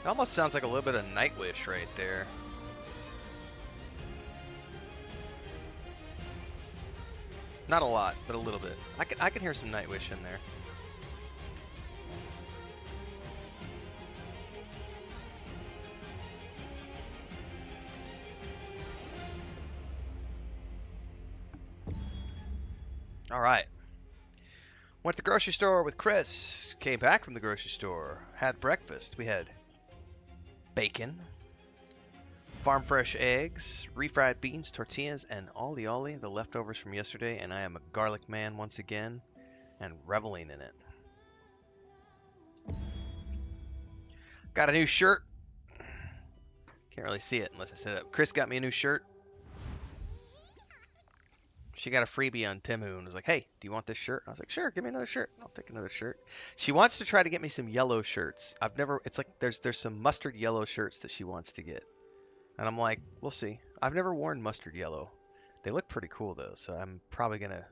It almost sounds like a little bit of Nightwish right there. Not a lot, but a little bit. I can hear some Nightwish in there. All right. Went to the grocery store with Chris. Came back from the grocery store. Had breakfast. We had bacon, farm fresh eggs, refried beans, tortillas, and ollie, the leftovers from yesterday. And I am a garlic man once again and reveling in it. Got a new shirt. Can't really see it unless I set it up. Chris got me a new shirt. She got a freebie on Temu and was like, "Hey, do you want this shirt?" I was like, "Sure, give me another shirt. I'll take another shirt." She wants to try to get me some yellow shirts. I've never. It's like there's some mustard yellow shirts that she wants to get, and I'm like, "We'll see." I've never worn mustard yellow. They look pretty cool though, so I'm probably gonna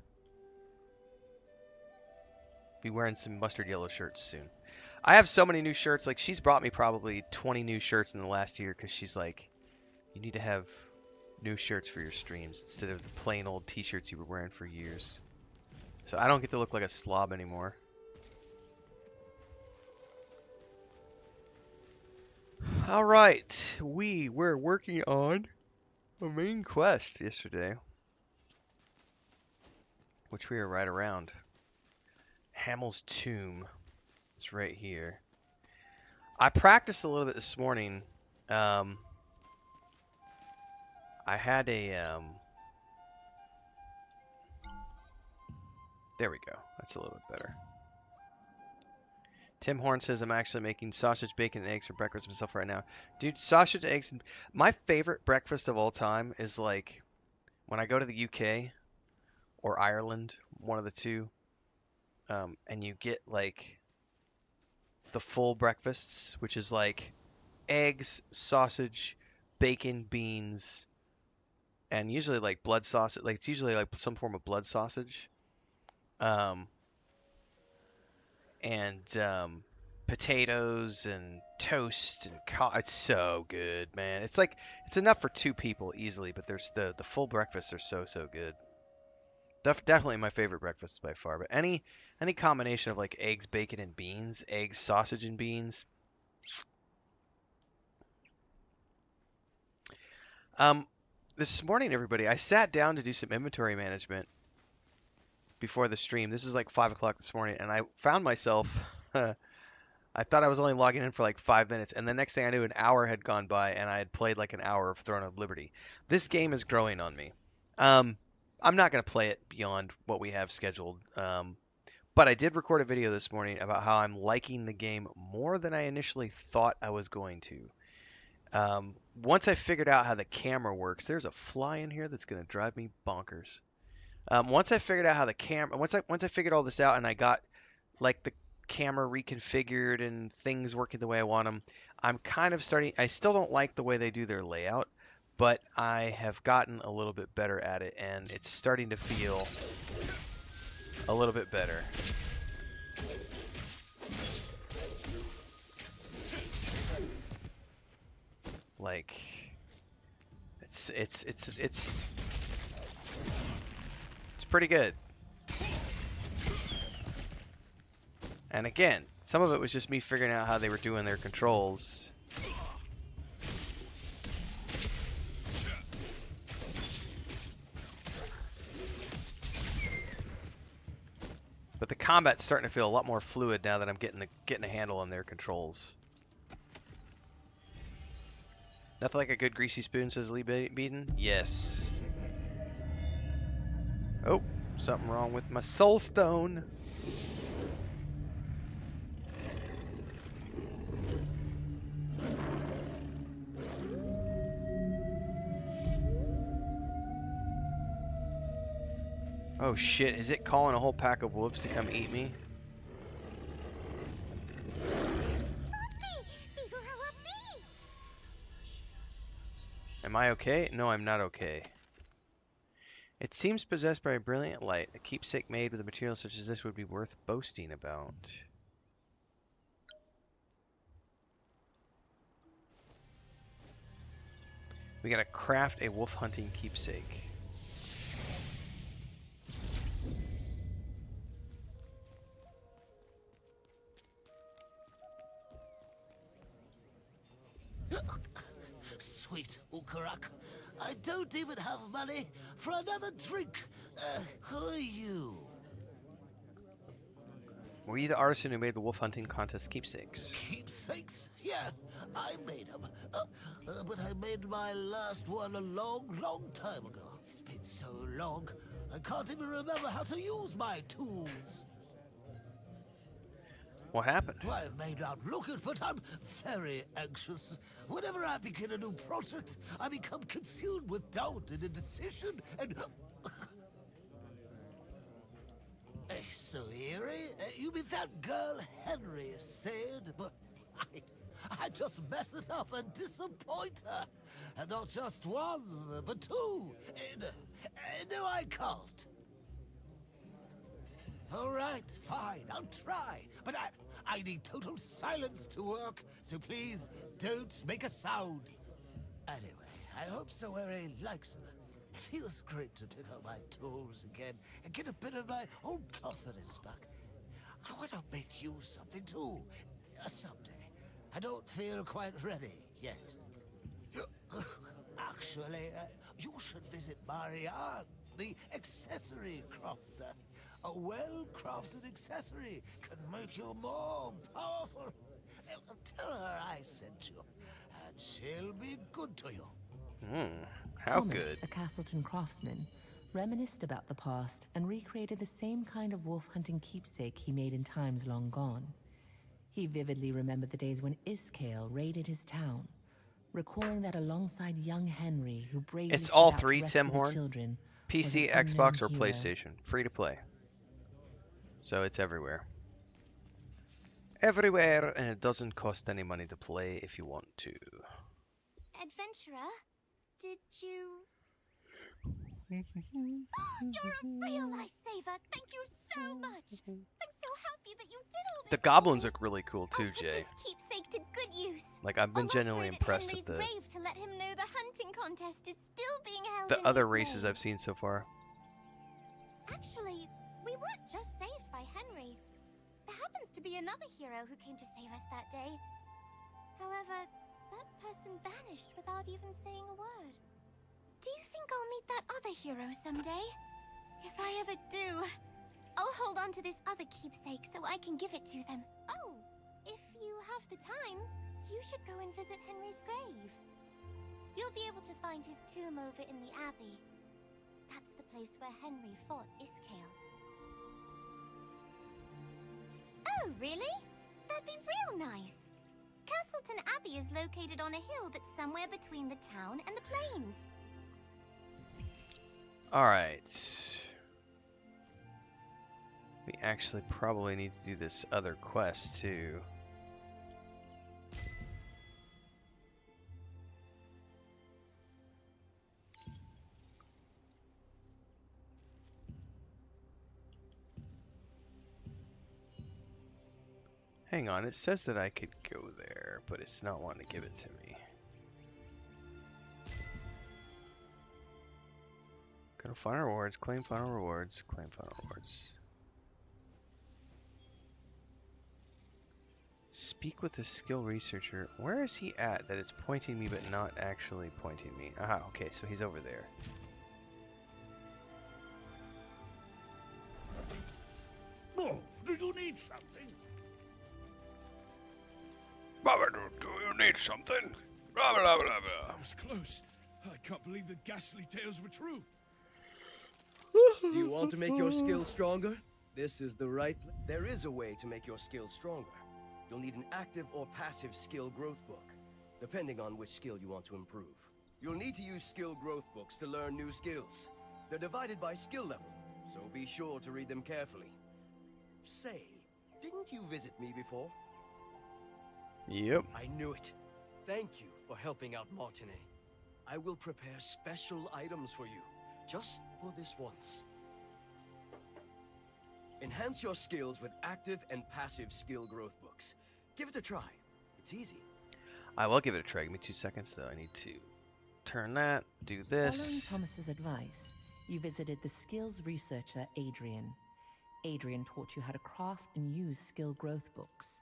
be wearing some mustard yellow shirts soon. I have so many new shirts. Like she's brought me probably 20 new shirts in the last year because she's like, "You need to have new shirts for your streams instead of the plain old t-shirts you were wearing for years." So I don't get to look like a slob anymore. All right, we were working on a main quest yesterday, which we are right around. Hamel's Tomb. It's right here. I practiced a little bit this morning. I had a there we go. That's a little bit better. Tim Horn says I'm actually making sausage, bacon, and eggs for breakfast myself right now. Dude, sausage, eggs, and my favorite breakfast of all time is like when I go to the UK or Ireland, one of the two, and you get like the full breakfasts, which is like eggs, sausage, bacon, beans, and usually like blood sausage. Like it's usually like some form of blood sausage. Um, and potatoes and toast and it's so good, man. It's like it's enough for two people easily, but there's the full breakfasts are so good. Definitely my favorite breakfast by far. But any combination of like eggs, bacon, and beans, eggs, sausage, and beans. Um, this morning, everybody, I sat down to do some inventory management before the stream. This is like 5 o'clock this morning, and I found myself. I thought I was only logging in for like 5 minutes, and the next thing I knew, an hour had gone by, and I had played like an hour of Throne of Liberty. This game is growing on me. I'm not going to play it beyond what we have scheduled, but I did record a video this morning about how I'm liking the game more than I initially thought I was going to. Once I figured out how the camera works, there's a fly in here that's going to drive me bonkers. Once I figured out how the camera, once I figured all this out, and I got like the camera reconfigured and things working the way I want them, I'm kind of starting. I still don't like the way they do their layout, but I have gotten a little bit better at it, and it's starting to feel a little bit better. Like it's pretty good. And again, some of it was just me figuring out how they were doing their controls. But the combat's starting to feel a lot more fluid now that I'm getting a handle on their controls. Nothing like a good greasy spoon, says Lee Beaton. Yes. Oh, something wrong with my soul stone. Oh shit, is it calling a whole pack of wolves to come eat me? Am I okay? No, I'm not okay. It seems possessed by a brilliant light. A keepsake made with a material such as this would be worth boasting about. We gotta craft a wolf hunting keepsake. Sweet Ukarak, I don't even have money for another drink. Who are you? Were you the artisan who made the wolf hunting contest keepsakes? Keepsakes? Yeah, I made them. But I made my last one a long, long time ago. It's been so long, I can't even remember how to use my tools. What happened? I may not look it, but I'm very anxious. Whenever I begin a new project, I become consumed with doubt and indecision, and... So, Eerie, you mean that girl Henry said, but I just messed it up and disappoint her. And not just one, but two. No, I can't. All right, fine, I'll try. But I need total silence to work, so please don't make a sound. Anyway, I hope Sawere likes them. It feels great to pick up my tools again and get a bit of my old confidence back. I want to make you something too, someday. I don't feel quite ready yet. Actually, you should visit Marianne, the accessory crafter. A well-crafted accessory can make you more powerful. Tell her I sent you, and she'll be good to you. How Thomas, good. a Castleton craftsman, reminisced about the past and recreated the same kind of wolf hunting keepsake he made in times long gone. He vividly remembered the days when Iskale raided his town, recalling that alongside young Henry, who bravely It's set all out to three, rescue Tim the Horn. children, was PC, an unknown Xbox, or hero. PlayStation. Free to play. So it's everywhere. Everywhere, and it doesn't cost any money to play if you want to. Adventurer, did you... You're a real lifesaver! Thank you so much! I'm so happy that you did all this. The goblins look really cool too, I'll put Jay. this keepsake to good use. Like, I've been I'll offer genuinely it at impressed Henry's with grave to let him know the hunting contest is still being held the in other his races name. I've seen so far. Actually, we weren't just saved by Henry. There happens to be another hero who came to save us that day. However, that person vanished without even saying a word. Do you think I'll meet that other hero someday? If I ever do, I'll hold on to this other keepsake so I can give it to them. Oh, if you have the time, you should go and visit Henry's grave. You'll be able to find his tomb over in the Abbey. That's the place where Henry fought Iskale. Oh, really? That'd be real nice. Castleton Abbey is located on a hill that's somewhere between the town and the plains. Alright. We actually probably need to do this other quest too. Hang on, it says that I could go there, but it's not wanting to give it to me. Go to final rewards, claim final rewards, claim final rewards. Speak with a skill researcher. Where is he at that it's pointing me but not actually pointing me? Aha, okay, so he's over there. Oh, do you need something? Do you need something? Blah, blah, blah, blah. That was close. I can't believe the ghastly tales were true. Do you want to make your skills stronger? This is the right... There is a way to make your skills stronger. You'll need an active or passive skill growth book, depending on which skill you want to improve. You'll need to use skill growth books to learn new skills. They're divided by skill level, so be sure to read them carefully. Say, didn't you visit me before? Yep. I knew it. Thank you for helping out Martinet. I will prepare special items for you, just for this once. Enhance your skills with active and passive skill growth books. Give it a try. It's easy. I will give it a try. Give me 2 seconds though. I need to turn that, do Following this. Thomas's advice, you visited the skills researcher Adrian. Adrian taught you how to craft and use skill growth books.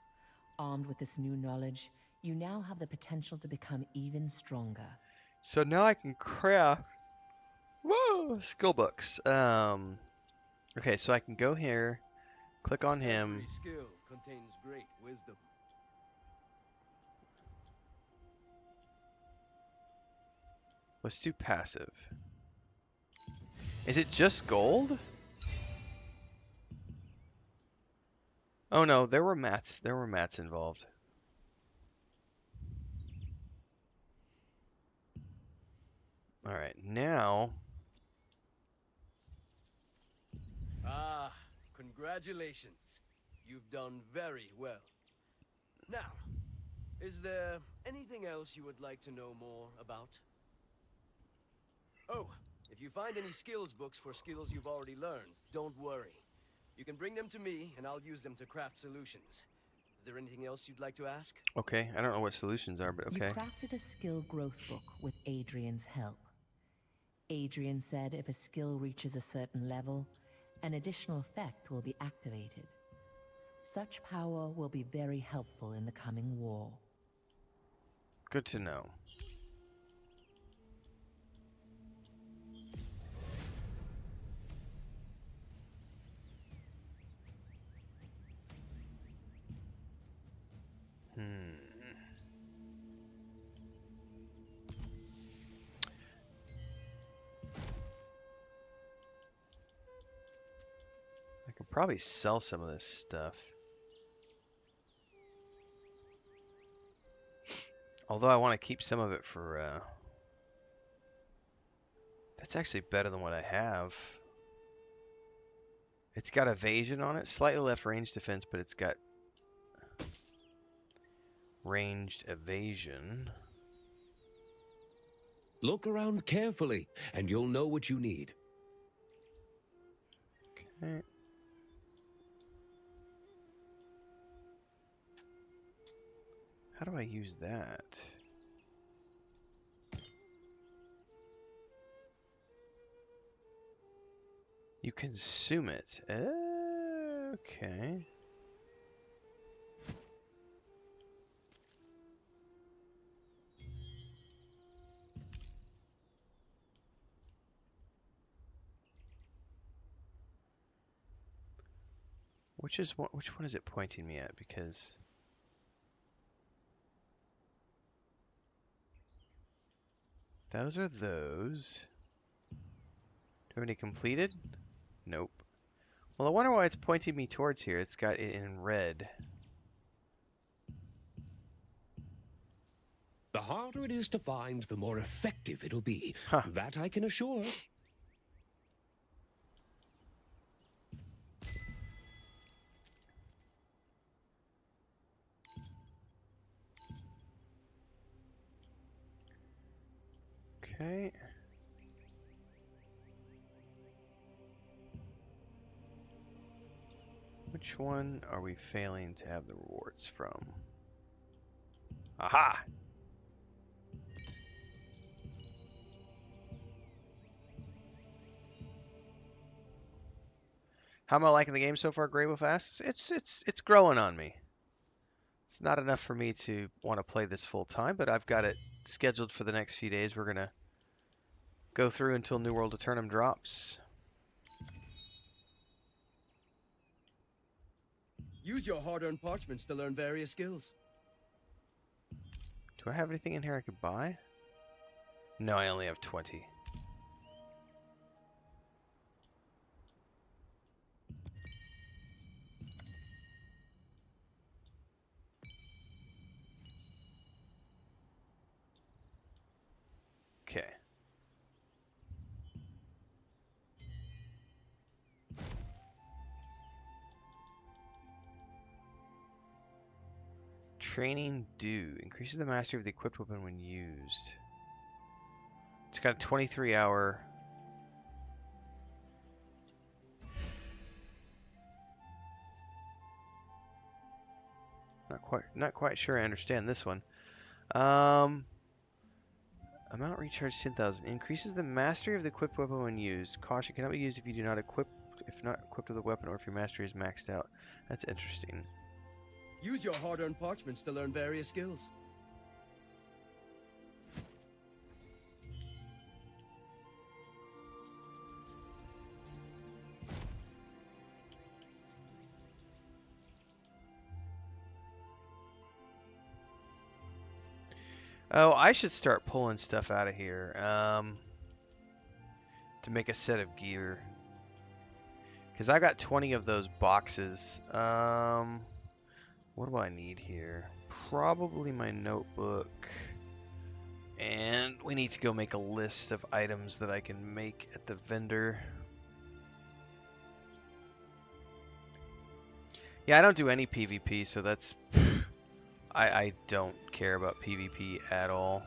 Armed with this new knowledge, you now have the potential to become even stronger. So now I can craft, whoa, skill books. Okay, so I can go here, click on him. Every skill contains great wisdom. Let's do passive. Is it just gold? Oh no, there were mats. There were mats involved. All right, now. Ah, congratulations. You've done very well. Now, is there anything else you would like to know more about? Oh, if you find any skills books for skills you've already learned, don't worry. You can bring them to me, and I'll use them to craft solutions. Is there anything else you'd like to ask? Okay, I don't know what solutions are, but You okay. crafted a skill growth book with Adrian's help. Adrian said if a skill reaches a certain level, an additional effect will be activated. Such power will be very helpful in the coming war. Good to know. I could probably sell some of this stuff. Although I want to keep some of it for, that's actually better than what I have. It's got evasion on it, slightly less range defense, but it's got ranged evasion. Look around carefully, and you'll know what you need. Okay. How do I use that? You consume it. Okay. Which one is it pointing me at? Because those are those. Do I have any completed? Nope. Well, I wonder why it's pointing me towards here. It's got it in red. The harder it is to find, the more effective it'll be. Huh. That I can assure. Okay. Which one are we failing to have the rewards from? Aha! How am I liking the game so far, Grey Wolf asks? It's growing on me. It's not enough for me to want to play this full time, but I've got it scheduled for the next few days. We're gonna go through until New World Eternum drops. Use your hard-earned parchments to learn various skills. Do I have anything in here I could buy? No, I only have 20. Okay. Training due. Increases the mastery of the equipped weapon when used. It's got a 23-hour... Not quite sure I understand this one. Amount recharged 10,000. Increases the mastery of the equipped weapon when used. Caution cannot be used if you do not equip, if not equipped with a weapon or if your mastery is maxed out. That's interesting. Use your hard-earned parchments to learn various skills. Oh, I should start pulling stuff out of here to make a set of gear. Because I got 20 of those boxes. What do I need here? Probably my notebook. And we need to go make a list of items that I can make at the vendor. Yeah, I don't do any PvP, so that's... I don't care about PvP at all.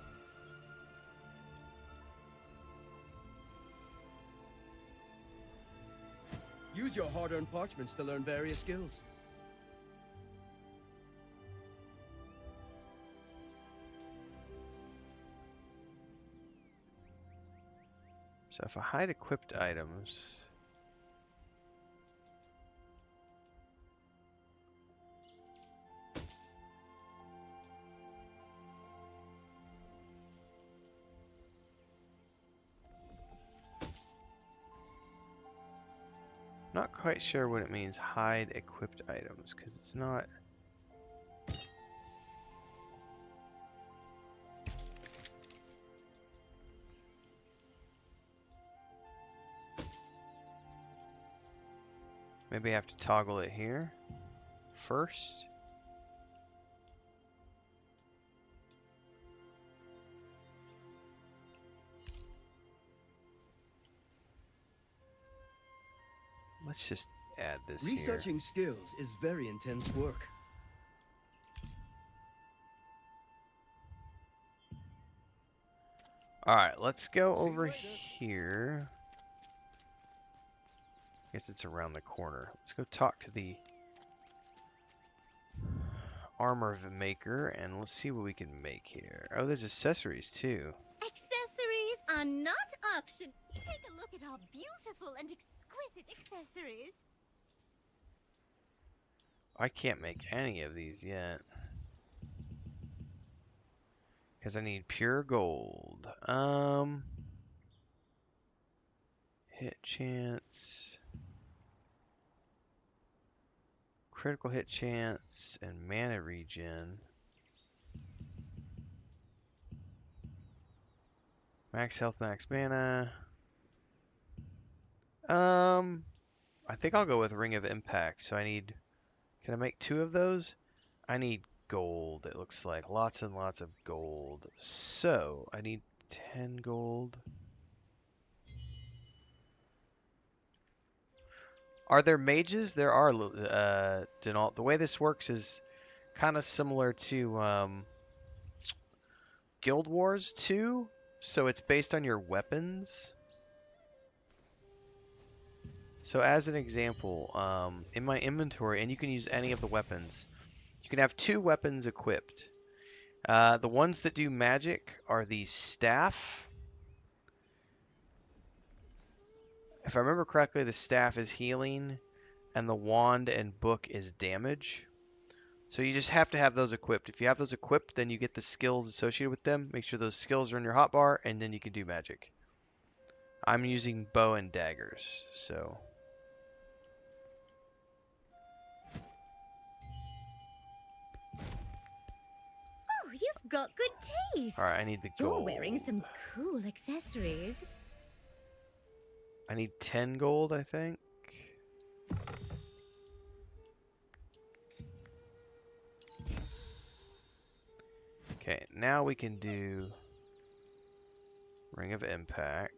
Use your hard-earned parchments to learn various skills. So if I hide equipped items... Not quite sure what it means, hide equipped items, because it's not... Maybe I have to toggle it here first. Let's just add this here. Researching skills is very intense work. Alright, let's go over here. I guess it's around the corner. Let's go talk to the armor maker and let's see what we can make here. Oh, there's accessories too. Accessories are not option. Take a look at our beautiful and exquisite accessories. I can't make any of these yet. Because I need pure gold. Hit chance. Critical hit chance and mana regen. Max health, max mana. I think I'll go with Ring of Impact. So I need... Can I make 2 of those? I need gold, it looks like. Lots and lots of gold. So, I need 10 gold. Are there mages? There are, Denault. The way this works is kind of similar to Guild Wars 2. So it's based on your weapons. So as an example, in my inventory, and you can use any of the weapons, you can have 2 weapons equipped. The ones that do magic are the staff. If I remember correctly, the staff is healing, and the wand and book is damage. So you just have to have those equipped. If you have those equipped, then you get the skills associated with them. Make sure those skills are in your hotbar, and then you can do magic. I'm using bow and daggers, so... Oh, you've got good taste. Alright, I need the You're gold. wearing some cool accessories. I need 10 gold, I think. Okay, now we can do Ring of Impact.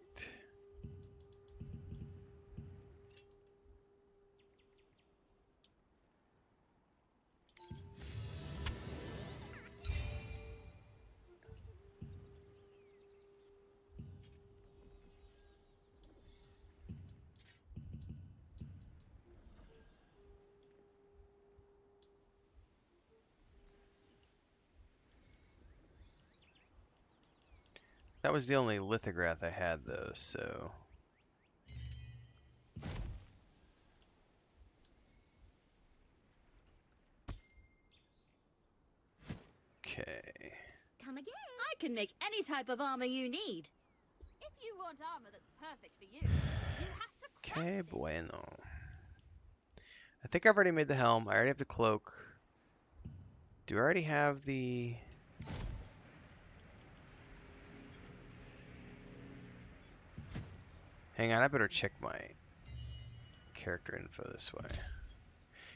That was the only lithograph I had, though, so... Okay. Come again. I can make any type of armor you need. If you want armor that's perfect for you, you have to craft Okay, it. bueno. I think I've already made the helm. I already have the cloak. Do I already have the... Hang on, I better check my character info this way.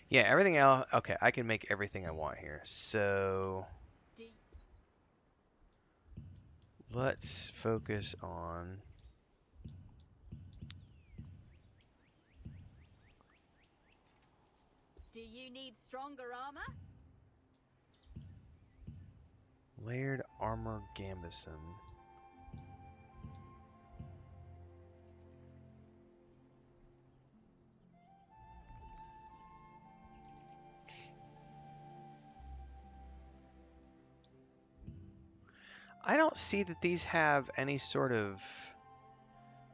Yeah, everything else... Okay, I can make everything I want here. So... Let's focus on... Do you need stronger armor? Layered armor gambeson. I don't see that these have any sort of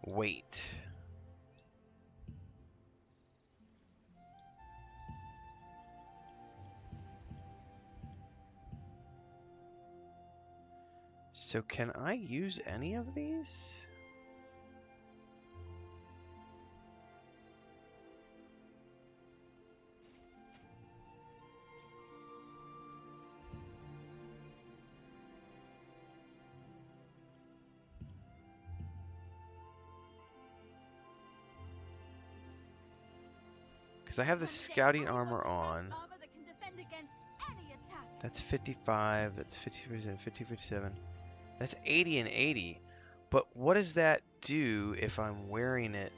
weight. So can I use any of these? Because I have the scouting armor on. Armor that can defend against any attack. That's 55, that's 50%, 50, 57. That's 80 and 80. But what does that do if I'm wearing it?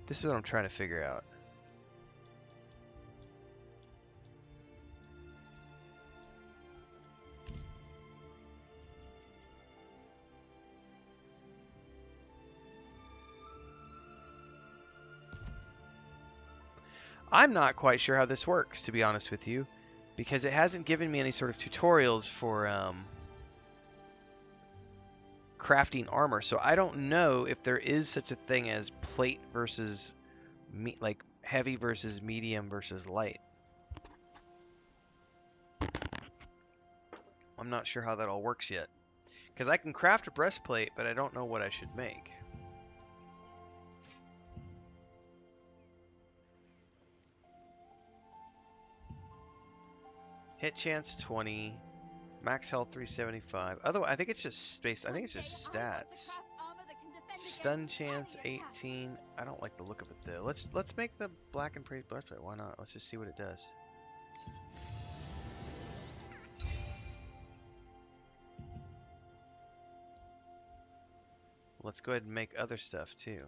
This is what I'm trying to figure out. I'm not quite sure how this works, to be honest with you, because it hasn't given me any sort of tutorials for crafting armor, so I don't know if there is such a thing as plate versus like heavy versus medium versus light. I'm not sure how that all works yet, because I can craft a breastplate, but I don't know what I should make. Hit chance 20, max health 375. Otherwise, I think it's just space. I think it's just stats. Stun chance 18. I don't like the look of it though. Let's make the black and praise breastplate. Why not? Let's just see what it does. Let's go ahead and make other stuff too.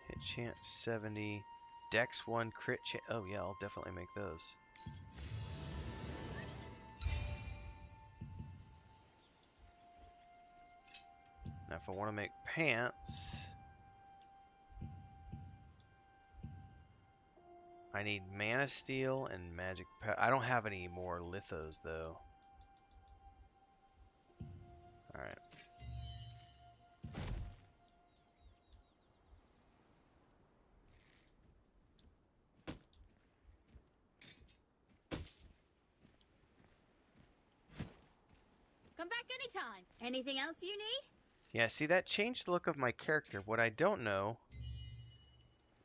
Hit chance 70. Dex 1 crit chance. Oh yeah, I'll definitely make those. Now if I want to make pants, I need mana steel and magic. I don't have any more lithos though. All right. Come back anytime. Anything else you need? Yeah, see, that changed the look of my character. What I don't know,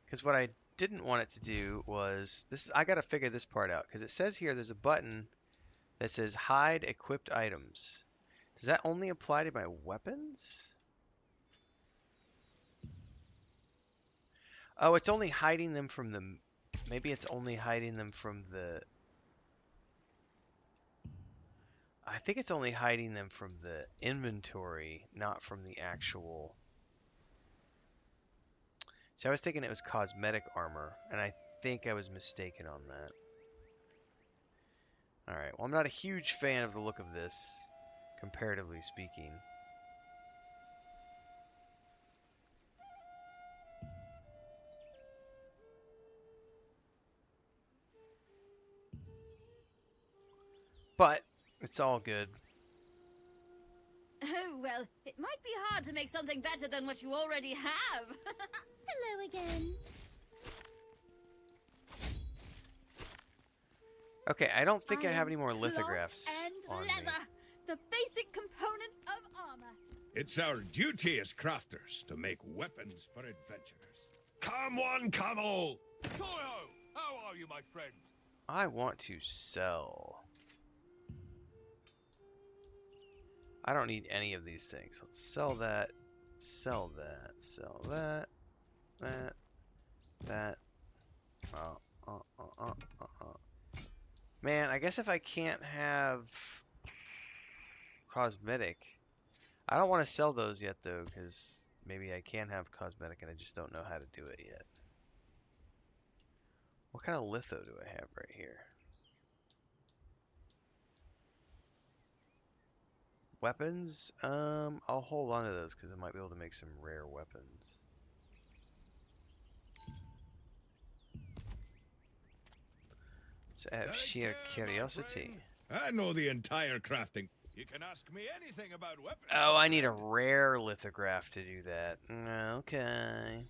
because what I didn't want it to do was this. I got to figure this part out, because it says here there's a button that says hide equipped items. Does that only apply to my weapons? Oh, it's only hiding them from the... Maybe it's only hiding them from the... I think it's only hiding them from the inventory, not from the actual... So I was thinking it was cosmetic armor, and I think I was mistaken on that. Alright, well I'm not a huge fan of the look of this, comparatively speaking. It's all good. Oh, well, it might be hard to make something better than what you already have. Hello again. Okay, I don't think I have Iron, any more cloth, lithographs and on me. leather. The basic components of armor. It's our duty as crafters to make weapons for adventurers. Come one, come all! Toyo! How are you, my friend? I want to sell. I don't need any of these things. Let's sell that, sell that, sell that, that. Oh, oh, oh, oh, oh, oh. Man, I guess if I can't have cosmetic, I don't want to sell those yet though, because maybe I can have cosmetic and I just don't know how to do it yet. What kind of litho do I have right here? Weapons? I'll hold on to those because I might be able to make some rare weapons. So I have sheer curiosity. I know the entire crafting. You can ask me anything about weapons. Oh, I need a rare lithograph to do that. Okay.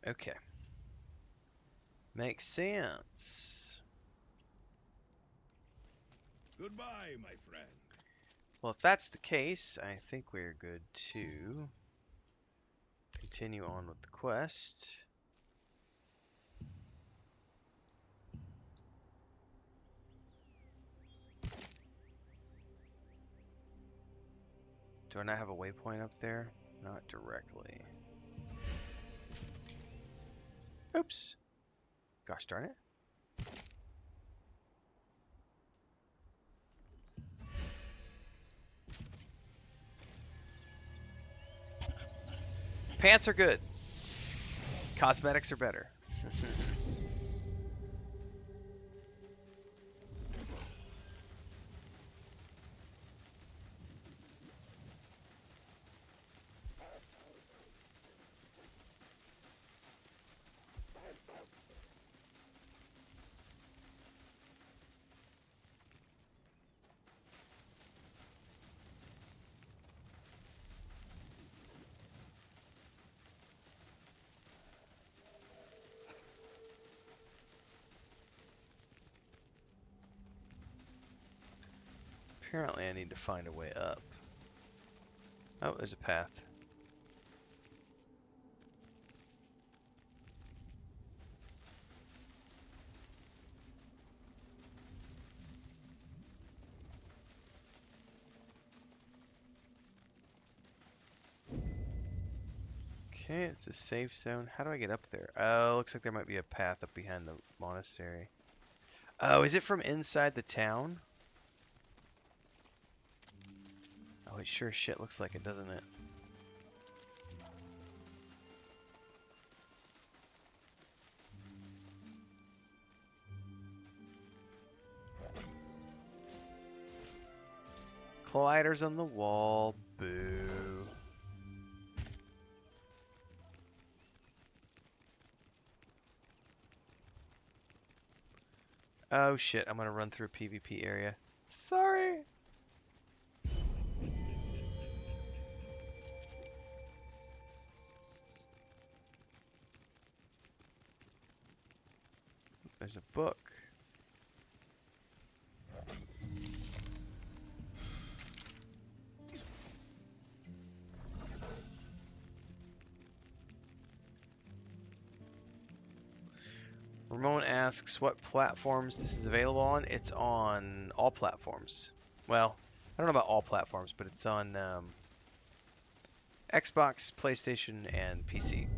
Okay. Makes sense. Goodbye, my friend. Well, if that's the case, I think we're good to continue on with the quest. Do I not have a waypoint up there? Not directly. Oops. Gosh darn it. Pants are good. Cosmetics are better. Apparently I need to find a way up. Oh, there's a path. Okay, it's a safe zone. How do I get up there? Oh, looks like there might be a path up behind the monastery. Oh, is it from inside the town? Oh, it sure shit looks like it, doesn't it? Colliders on the wall. Boo. Oh shit, I'm gonna run through a PvP area. Sorry. There's a book. Ramon asks what platforms this is available on. It's on all platforms. Well, I don't know about all platforms, but it's on Xbox, PlayStation, and PC.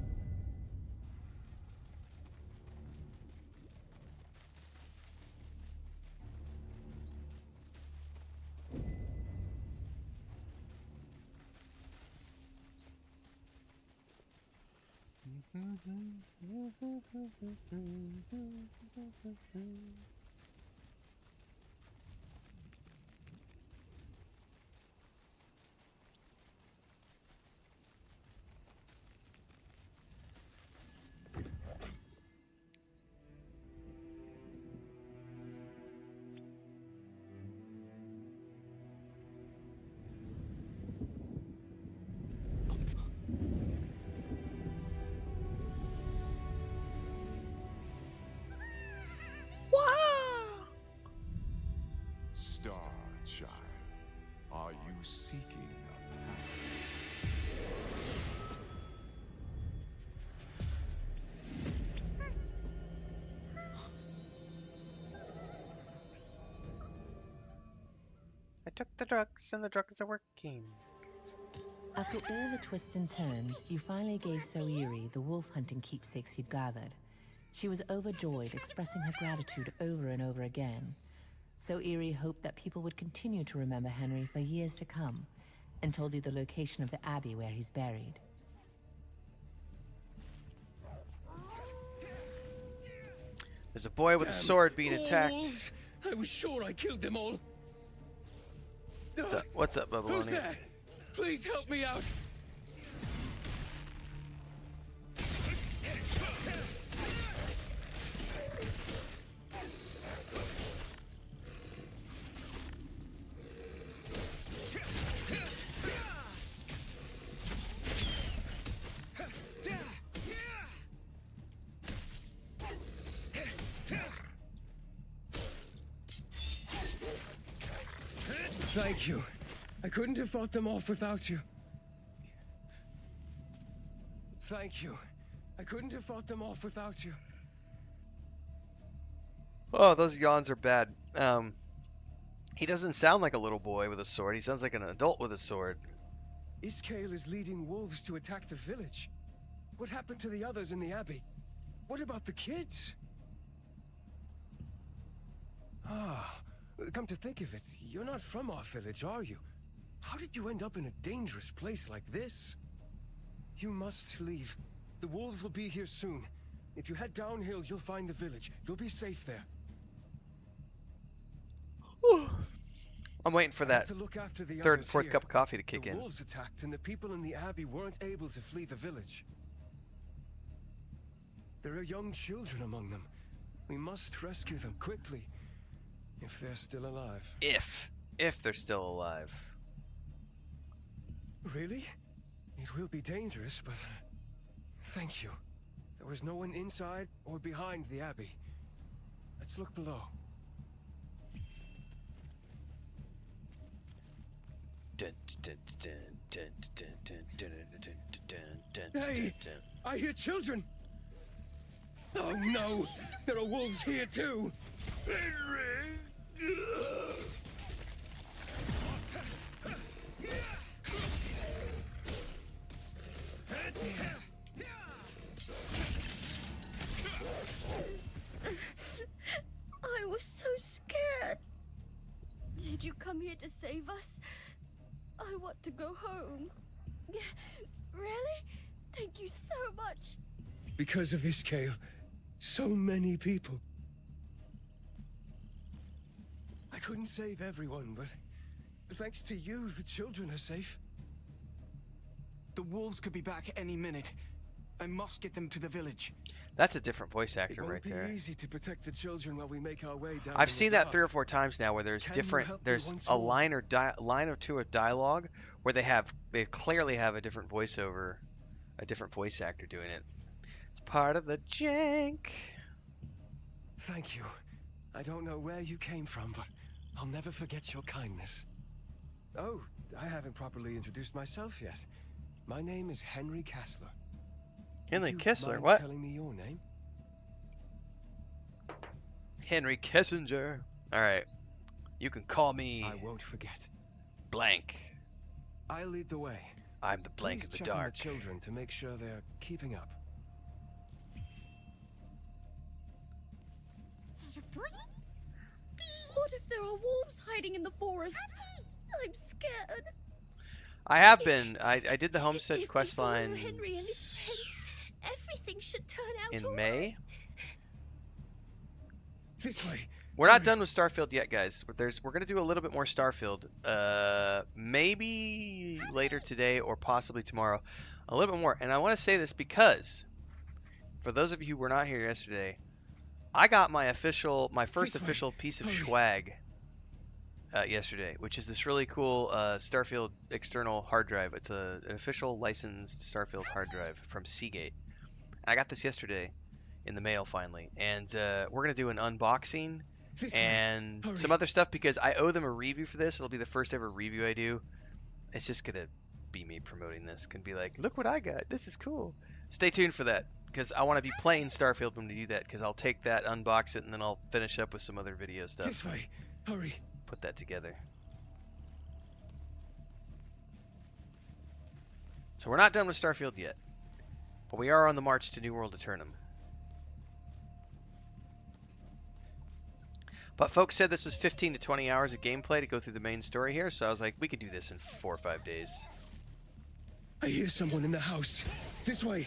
took the drugs and the drugs are working. After all the twists and turns, you finally gave Soiri the wolf hunting keepsakes you'd gathered. She was overjoyed, expressing her gratitude over and over again. Soiri hoped that people would continue to remember Henry for years to come, and told you the location of the abbey where he's buried. There's a boy with a sword being attacked. Wolves. I was sure I killed them all. What's up, Who's Babylonian? there? Please help me out. Thank you. I couldn't have fought them off without you. Thank you. I couldn't have fought them off without you. Oh, those yawns are bad. He doesn't sound like a little boy with a sword. He sounds like an adult with a sword. Iskale is leading wolves to attack the village. What happened to the others in the abbey? What about the kids? Ah, come to think of it, you're not from our village, are you? How did you end up in a dangerous place like this? You must leave. The wolves will be here soon. If you head downhill, you'll find the village. You'll be safe there. I'm waiting for I have that to look after the third and others fourth here. cup of coffee to kick The in. wolves attacked, and the people in the abbey weren't able to flee the village. There are young children among them. We must rescue them quickly, if they're still alive. If they're still alive. Really? It will be dangerous, but thank you. There was no one inside or behind the abbey. Let's look below. Hey! I hear children! Oh no! There are wolves here too! I was so scared. Did you come here to save us? I want to go home. Really? Thank you so much. Because of Iskale, so many people. I couldn't save everyone, but thanks to you, the children are safe. The wolves could be back any minute. I must get them to the village. That's a different voice It actor won't right be there. easy to protect the children while we make our way down. I've in the seen that dark. 3 or 4 times now where there's Can you different help me there's once a more? line or two of dialogue where they clearly have a different voiceover, a different voice actor doing it. It's part of the jank. Thank you. I don't know where you came from, but I'll never forget your kindness. Oh, I haven't properly introduced myself yet. My name is Henry Kessler. Henry Would you Kessler, mind what? telling me your name? Henry Kissinger. All right. You can call me I won't forget. blank. I'll lead the way. I'm the blank Please of the check on dark. the children to make sure they're keeping up. What if there are wolves hiding in the forest? I'm scared. I have been. I did the Homestead If quest we follow line Henry and his friend, everything should turn out in all May. right. This way. We're not done with Starfield yet, guys. We're gonna do a little bit more Starfield. Maybe later today or possibly tomorrow. A little bit more. And I want to say this because, for those of you who were not here yesterday, I got my first This way. official piece of Hurry. swag yesterday, which is this really cool Starfield external hard drive. It's an official licensed Starfield hard drive from Seagate. I got this yesterday in the mail finally, and we're gonna do an unboxing This way. and Hurry. some other stuff because I owe them a review for this. It'll be the first ever review I do. It's just gonna be me promoting this. Can be like, look what I got. This is cool. Stay tuned for that because I want to be playing Starfield when we do that. Because I'll take that, unbox it, and then I'll finish up with some other video stuff. This way. Hurry. Put that together. So we're not done with Starfield yet, but we are on the march to New World Eternum. But folks said this was 15 to 20 hours of gameplay to go through the main story here, so I was like, we could do this in 4 or 5 days. I hear someone in the house. This way.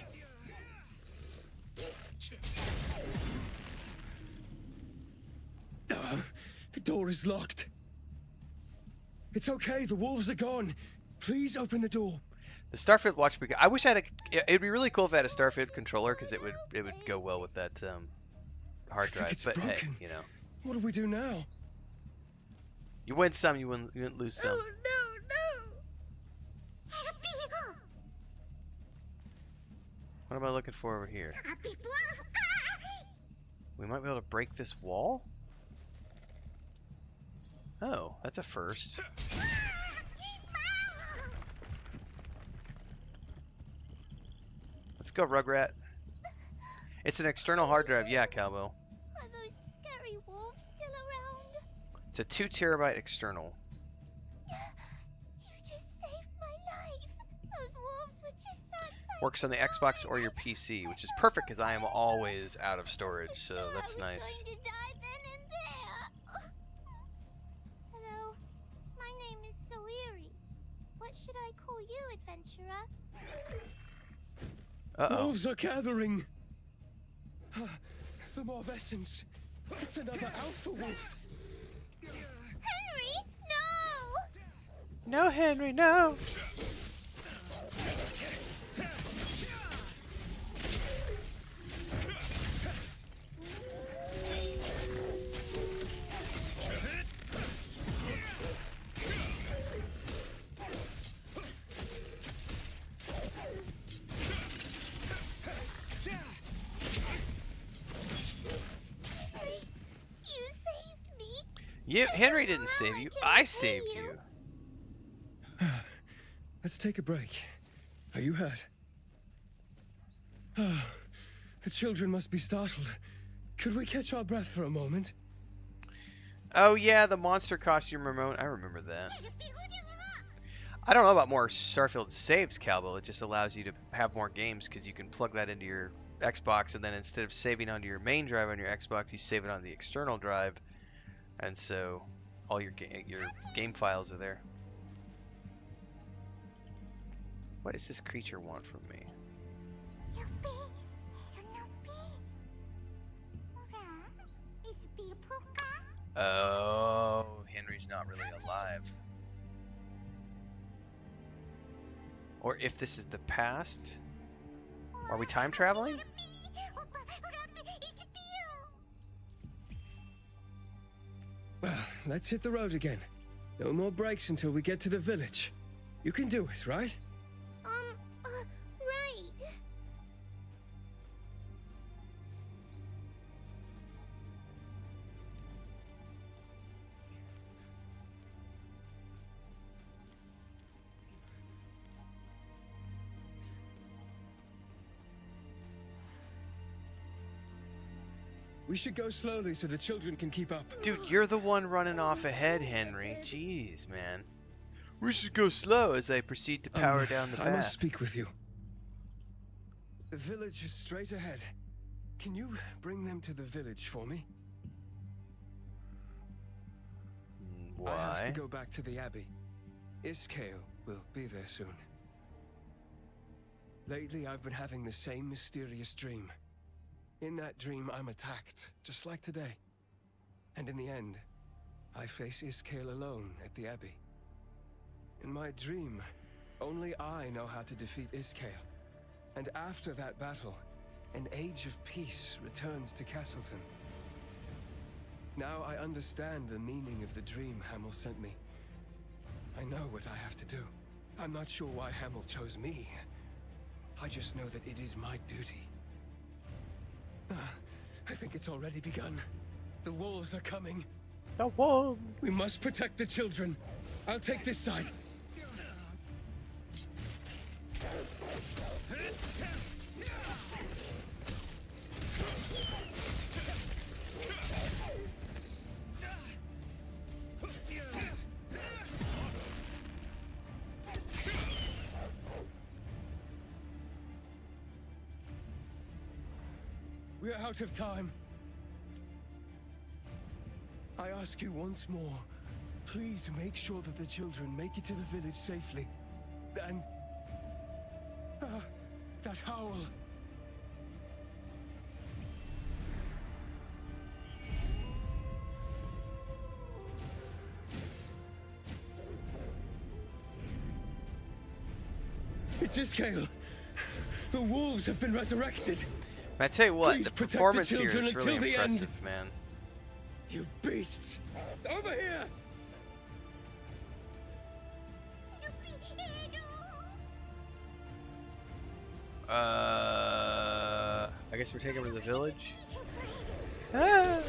The door is locked. It's okay, the wolves are gone. Please open the door. The Starfield Watch, I wish I had it'd be really cool if I had a Starfield controller, because it would go well with that hard drive. It's but broken. hey, you know. What do we do now? You win some, you wouldn't lose some. Oh, no! What am I looking for over here? We might be able to break this wall? Oh, that's a first. Let's go, Rugrat. It's an external hard drive, yeah, Cowbell. Are those scary wolves still around? It's a 2 terabyte external. You just saved my life. Those wolves were just outside. Works on the Xbox or your PC, which is perfect because I am always out of storage, so that's I was nice. going to die then and there. Hello, my name is Soiri. What should I call you, adventurer? Uh-oh. Wolves are gathering. The Morvessens. It's another alpha wolf. Henry, no! No, Henry, no! You saved me. Henry didn't save you. I saved you. Let's take a break. Are you hurt? The children must be startled. Could we catch our breath for a moment? Oh yeah, the monster costume remote. I remember that. I don't know about more Starfield saves, Cowbell. It just allows you to have more games because you can plug that into your Xbox, and then instead of saving onto your main drive on your Xbox, you save it on the external drive, and so all your game files are there. What does this creature want from me? Oh, Henry's not really alive. Or if this is the past? Are we time traveling? Well, let's hit the road again. No more breaks until we get to the village. You can do it, right? Right. We should go slowly so the children can keep up. Dude, you're the one running off ahead, Henry. Jeez, man. We should go slow as I proceed to power down the path. I must speak with you. The village is straight ahead. Can you bring them to the village for me? Why? I have to go back to the abbey. Iskale will be there soon. Lately, I've been having the same mysterious dream. In that dream, I'm attacked, just like today. And in the end, I face Iskale alone at the abbey. In my dream, only I know how to defeat Iskale. And after that battle, an age of peace returns to Castleton. Now I understand the meaning of the dream Hamill sent me. I know what I have to do. I'm not sure why Hamill chose me. I just know that it is my duty. I think it's already begun. The wolves are coming. The wolves! We must protect the children. I'll take this side. We're out of time. I ask you once more, please make sure that the children make it to the village safely. And... that howl. It's Iskale. The wolves have been resurrected. I tell you what, Please the protect the performance here children is really until the end. impressive, man. You beasts! Over here! I guess we're taking him to the village. Ah!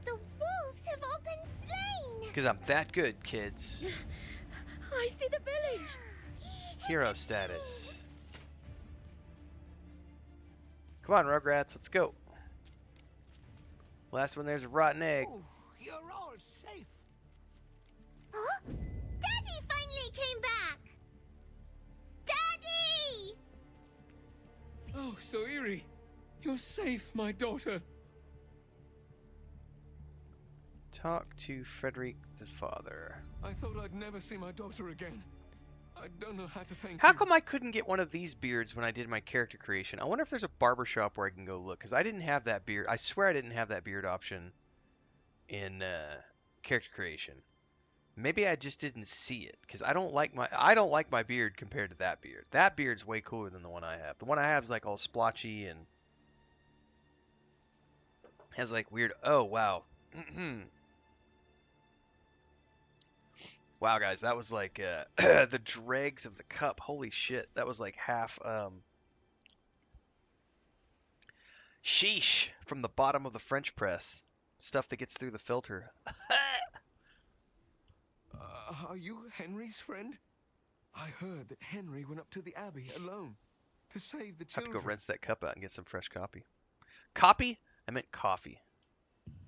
The wolves have all been slain! Because I'm that good, kids. I see the village. Hero status. Come on, Rugrats, let's go. Last one there's a rotten egg. Ooh, you're all safe. Huh? Daddy finally came back! Daddy! Oh, so eerie. You're safe, my daughter. Talk to Frederick the father. I thought I'd never see my daughter again. I don't know how to thank How you. come I couldn't get one of these beards when I did my character creation? I wonder if there's a barber shop where I can go look, because I didn't have that beard. I swear I didn't have that beard option in character creation. Maybe I just didn't see it, because I don't like my beard compared to that beard. That beard's way cooler than the one I have. The one I have is like all splotchy and has like weird. Oh wow. Wow, guys, that was like the dregs of the cup. Holy shit, that was like half sheesh from the bottom of the French press. Stuff that gets through the filter. Are you Henry's friend? I heard that Henry went up to the Abbey alone to save the I have to children. go rinse that cup out and get some fresh coffee. Copy? I meant coffee.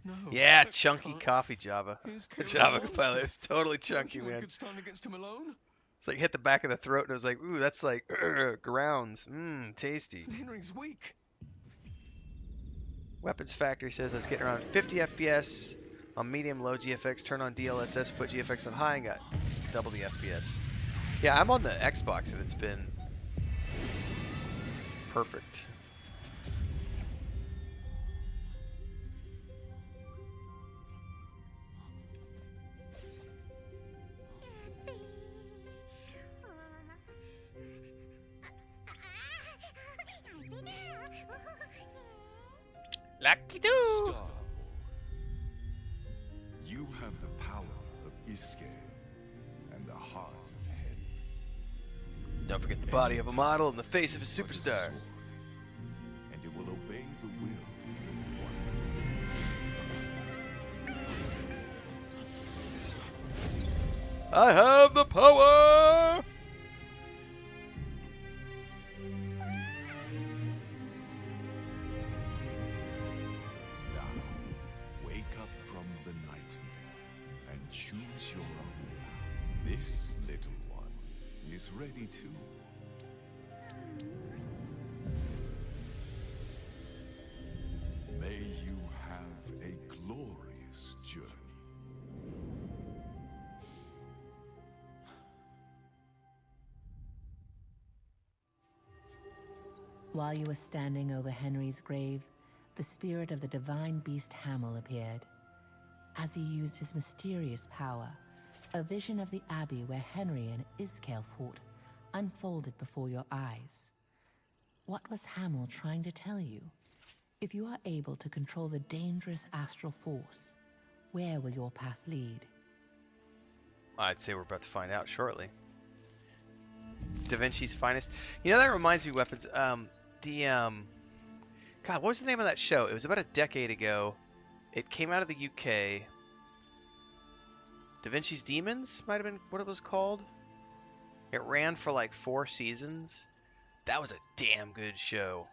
No, Yeah, that chunky can't- coffee, Java. Is Caleb Java a Compile. monster? It was totally No chunky, human man. could stand against him alone. It's like hit the back of the throat and it was like, ooh, that's like grounds. Mmm, tasty. And Henry's weak. Weapons Factory says I was getting around 50 FPS on medium low GFX. Turn on DLSS, put GFX on high and got double the FPS. Yeah, I'm on the Xbox and it's been perfect. Lucky do. Star, you have the power of Iske and the heart of Hen. Don't forget the body of a model and the face of a superstar. And it will obey the will of one. I have the power! Now, wake up from the nightmare and choose your own path. This little one is ready too. May you have a glorious journey. While you were standing over Henry's grave, the spirit of the divine beast Hamel appeared. As he used his mysterious power, a vision of the abbey where Henry and Iskale fought unfolded before your eyes. What was Hamel trying to tell you? If you are able to control the dangerous astral force, where will your path lead? I'd say we're about to find out shortly. Da Vinci's finest. You know, that reminds me, Weapons. God, what was the name of that show? It was about a decade ago. It came out of the UK. Da Vinci's Demons might have been what it was called. It ran for like 4 seasons. That was a damn good show.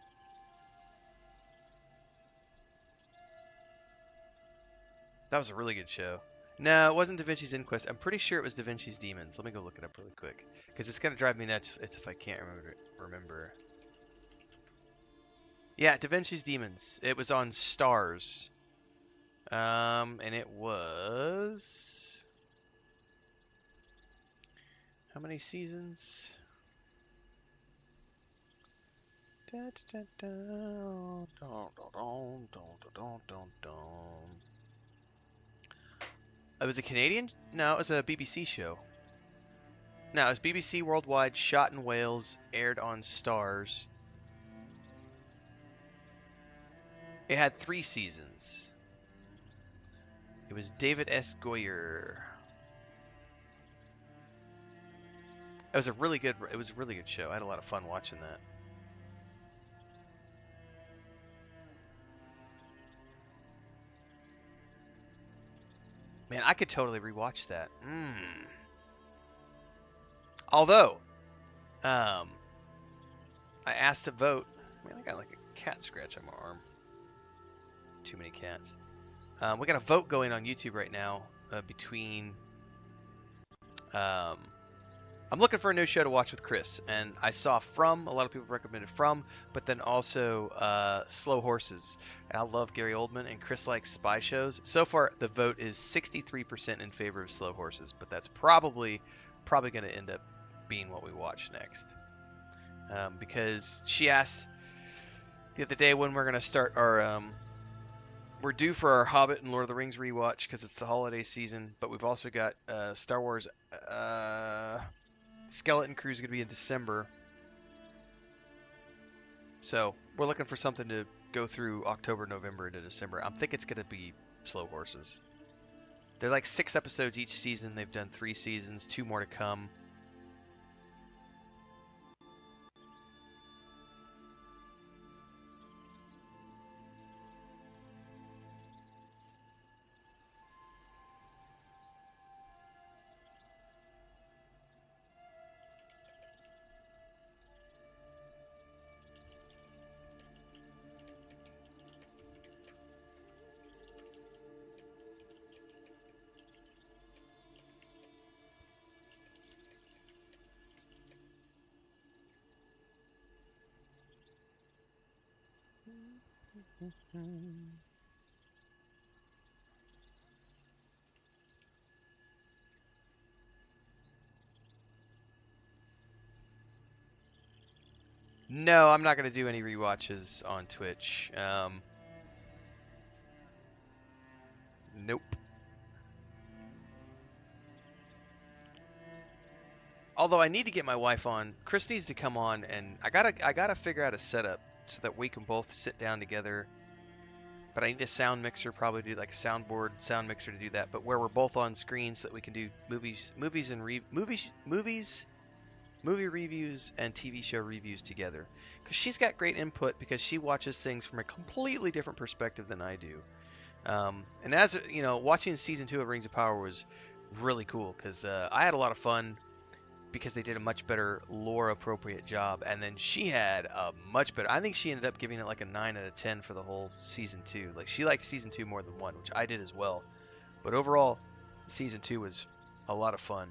That was a really good show. No, it wasn't Da Vinci's Inquest. I'm pretty sure it was Da Vinci's Demons. Let me go look it up really quick, because it's gonna drive me nuts if I can't remember. Yeah, Da Vinci's Demons. It was on Stars. And it was how many seasons? It was a Canadian? No, it was a BBC show. No, it was BBC Worldwide, shot in Wales, aired on Stars. It had 3 seasons. It was David S. Goyer. It was a really good show. I had a lot of fun watching that. Man, I could totally rewatch that. Although, I asked to vote. Man, I got like a cat scratch on my arm. Too many cats. We got a vote going on YouTube right now between. I'm looking for a new show to watch with Chris, and I saw From. A lot of people recommended From, but then also Slow Horses. And I love Gary Oldman, and Chris likes spy shows. So far, the vote is 63% in favor of Slow Horses, but that's probably going to end up being what we watch next. Because she asked the other day when we're going to start our. We're due for our Hobbit and Lord of the Rings rewatch because it's the holiday season, but we've also got Star Wars Skeleton Crew is going to be in December. So we're looking for something to go through October, November into December. I think it's going to be Slow Horses. They're like 6 episodes each season. They've done 3 seasons, 2 more to come. No, I'm not going to do any rewatches on Twitch. Nope. Although I need to get my wife on. Chris needs to come on, and I gotta figure out a setup so that we can both sit down together. But I need a sound mixer, probably do like a soundboard, sound mixer to do that. But where we're both on screen so that we can do movie reviews and TV show reviews together. Because she's got great input because she watches things from a completely different perspective than I do. And as you know, watching season 2 of Rings of Power was really cool because I had a lot of fun because they did a much better lore appropriate job, and then she had a much better. I think she ended up giving it like a 9 out of 10 for the whole season 2. Like she liked season 2 more than 1, which I did as well. But overall, season 2 was a lot of fun.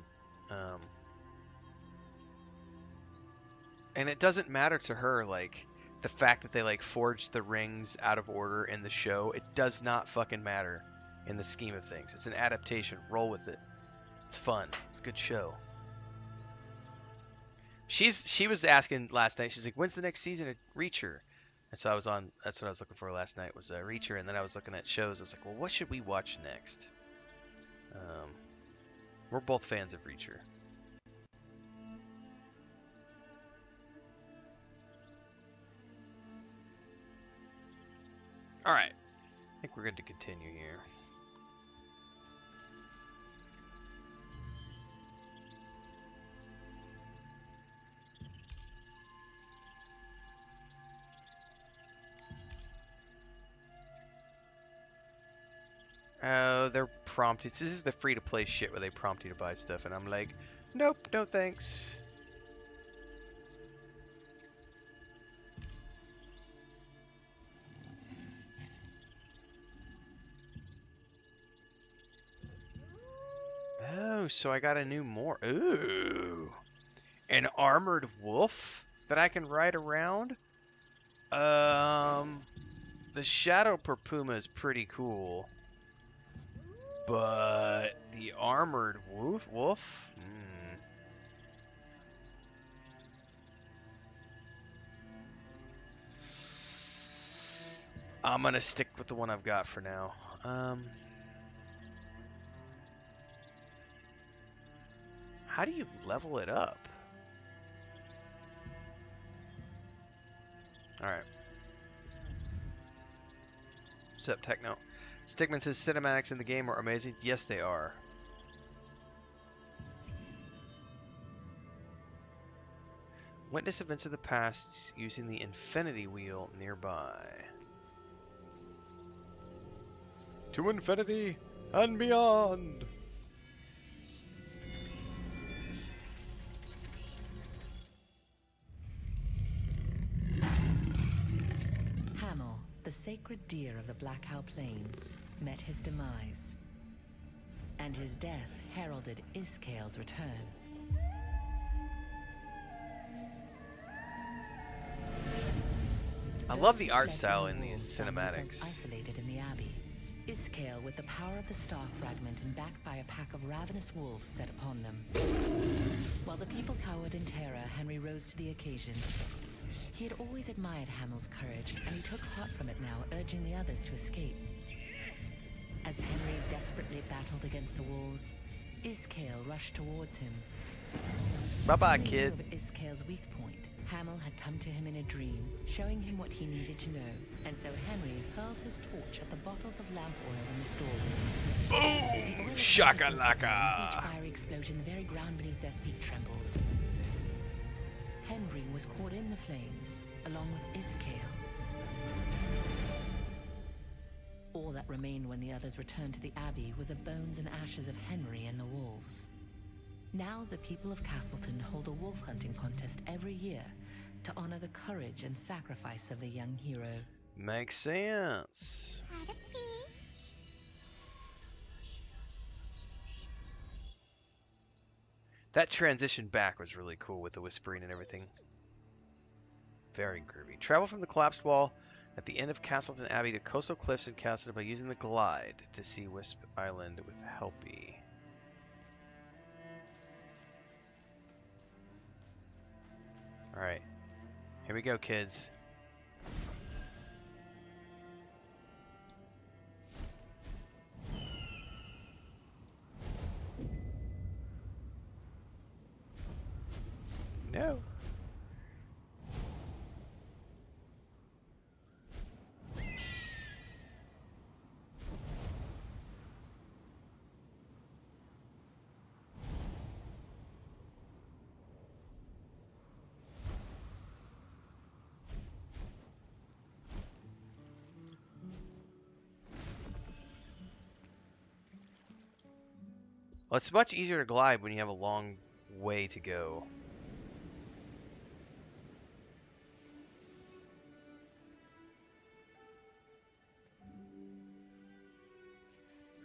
And it doesn't matter to her, like, the fact that they, like, forged the rings out of order in the show. It does not fucking matter in the scheme of things. It's an adaptation. Roll with it. It's fun. It's a good show. She was asking last night, she's like, when's the next season of Reacher? And so that's what I was looking for last night was Reacher, and then I was looking at shows. I was like, well, what should we watch next? We're both fans of Reacher. Alright. I think we're good to continue here. Oh, they're prompted. This is the free-to-play shit where they prompt you to buy stuff, and I'm like, nope, no thanks. Ooh, so I got a new more. Ooh. An armored wolf that I can ride around? The Shadow Puma is pretty cool. But the armored wolf? I'm gonna stick with the one I've got for now. How do you level it up? Alright. What's up, Techno? Stickman says cinematics in the game are amazing. Yes, they are. Witness events of the past using the infinity wheel nearby. To infinity and beyond! Hamel, the sacred deer of the Black Owl Plains, met his demise. And his death heralded Iskale's return. I love the art style in these cinematics. Isolated in the Abbey, Iskale, with the power of the Star Fragment and backed by a pack of ravenous wolves, set upon them. While the people cowered in terror, Henry rose to the occasion. He had always admired Hamel's courage, and he took heart from it now, urging the others to escape. As Henry desperately battled against the wolves, Iskale rushed towards him. Bye-bye, kid. Over Iskale's weak point, Hamel had come to him in a dream, showing him what he needed to know, and so Henry hurled his torch at the bottles of lamp oil in the storeroom. Boom! Shakalaka! Each fiery explosion, the very ground beneath their feet trembled. Henry was caught in the flames, along with Iskale. All that remained when the others returned to the Abbey were the bones and ashes of Henry and the wolves. Now the people of Castleton hold a wolf hunting contest every year to honor the courage and sacrifice of the young hero. Makes sense. That transition back was really cool with the whispering and everything. Very groovy. Travel from the collapsed wall at the end of Castleton Abbey to coastal cliffs in Castleton by using the glide to see Wisp Island with Helpy. Alright. Here we go, kids. No. Well, it's much easier to glide when you have a long way to go.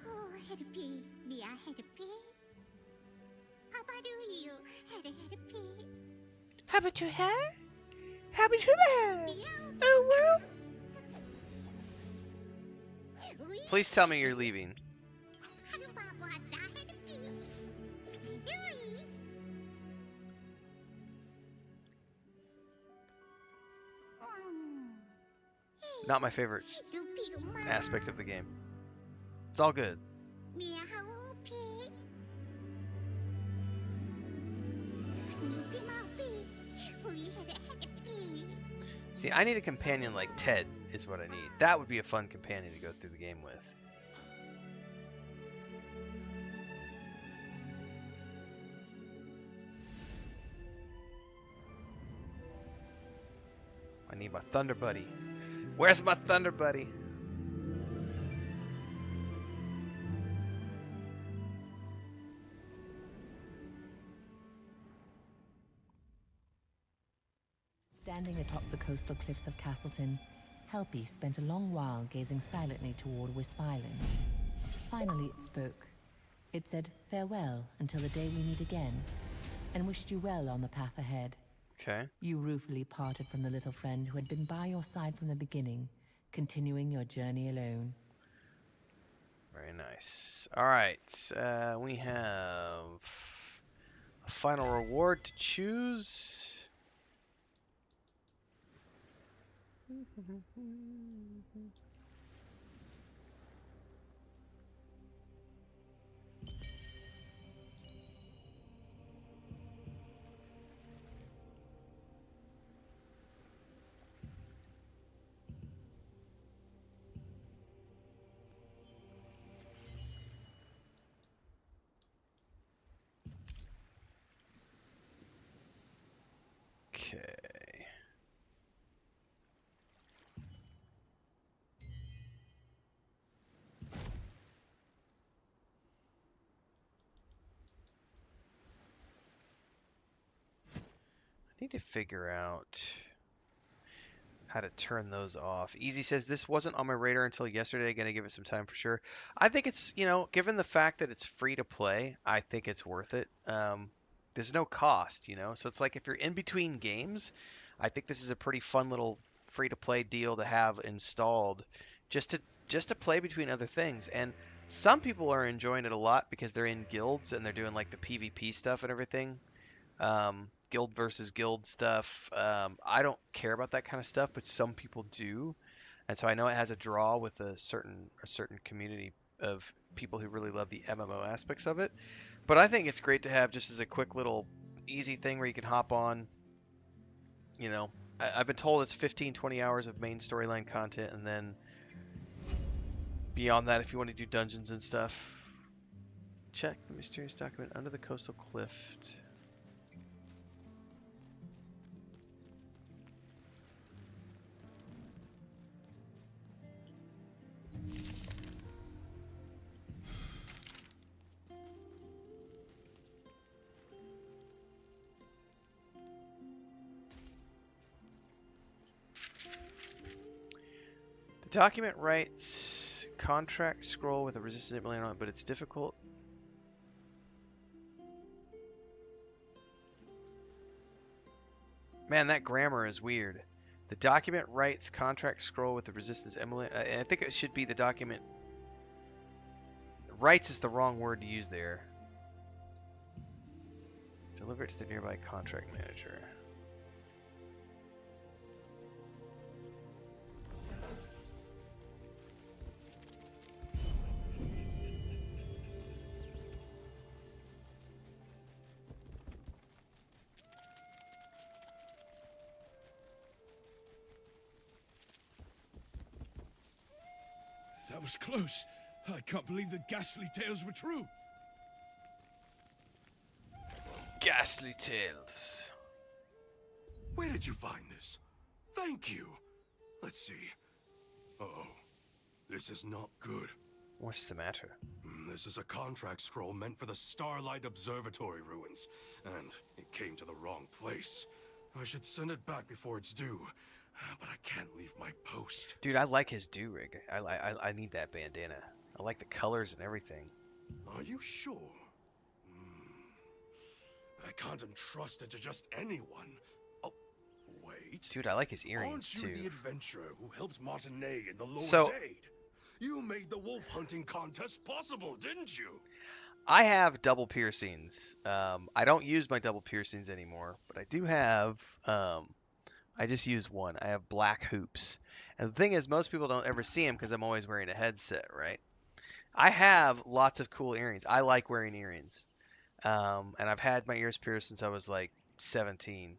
Oh, Helpy, Mia Helpy. How about you, Helpy? How about your hair? How about your hair? Oh, well. Please tell me you're leaving. Not my favorite aspect of the game. It's all good. See, I need a companion like Ted is what I need. That would be a fun companion to go through the game with. I need my Thunder Buddy. Where's my Thunder Buddy? Standing atop the coastal cliffs of Castleton, Helpy spent a long while gazing silently toward Wisp Island. Finally it spoke. It said farewell until the day we meet again, and wished you well on the path ahead. Okay. You ruefully parted from the little friend who had been by your side from the beginning, continuing your journey alone. Very nice. All right. We have a final reward to choose. Okay. I need to figure out how to turn those off. Easy says this wasn't on my radar until yesterday. Gonna give it some time for sure. I think it's, given the fact that it's free to play, I think it's worth it. There's no cost, so it's like if you're in between games, I think this is a pretty fun little free to play deal to have installed, just to just to play between other things. And some people are enjoying it a lot because they're in guilds and they're doing like the PvP stuff and everything, guild versus guild stuff. I don't care about that kind of stuff, but some people do, and so I know it has a draw with a certain community of people who really love the MMO aspects of it. But I think it's great to have just as a quick little easy thing where you can hop on. You know, I've been told it's 15, 20 hours of main storyline content, and then beyond that, if you want to do dungeons and stuff, check the mysterious document under the coastal cliff. Document writes contract scroll with a resistance emulator on it, but it's difficult. Man, that grammar is weird. The document writes contract scroll with the resistance emulator. I think it should be the document. Writes is the wrong word to use there. Deliver it to the nearby contract manager. That was close. I can't believe the ghastly tales were true. Ghastly tales. Where did you find this? Thank you. Let's see. Uh-oh. This is not good. What's the matter? This is a contract scroll meant for the Starlight Observatory ruins, and it came to the wrong place. I should send it back before it's due, but I can't leave my post. Dude, I like his do-rig. I need that bandana. I like the colors and everything. Are you sure? I can't entrust it to just anyone. Oh, wait. Dude, I like his earrings Aren't you too. the adventurer who helped Martinet in the Lord's So- Aid? You made the wolf hunting contest possible, didn't you? I have double piercings. I don't use my double piercings anymore, but I do have. I just use one. I have black hoops, and the thing is, most people don't ever see them because I'm always wearing a headset, right? I have lots of cool earrings. I like wearing earrings, and I've had my ears pierced since I was like 17.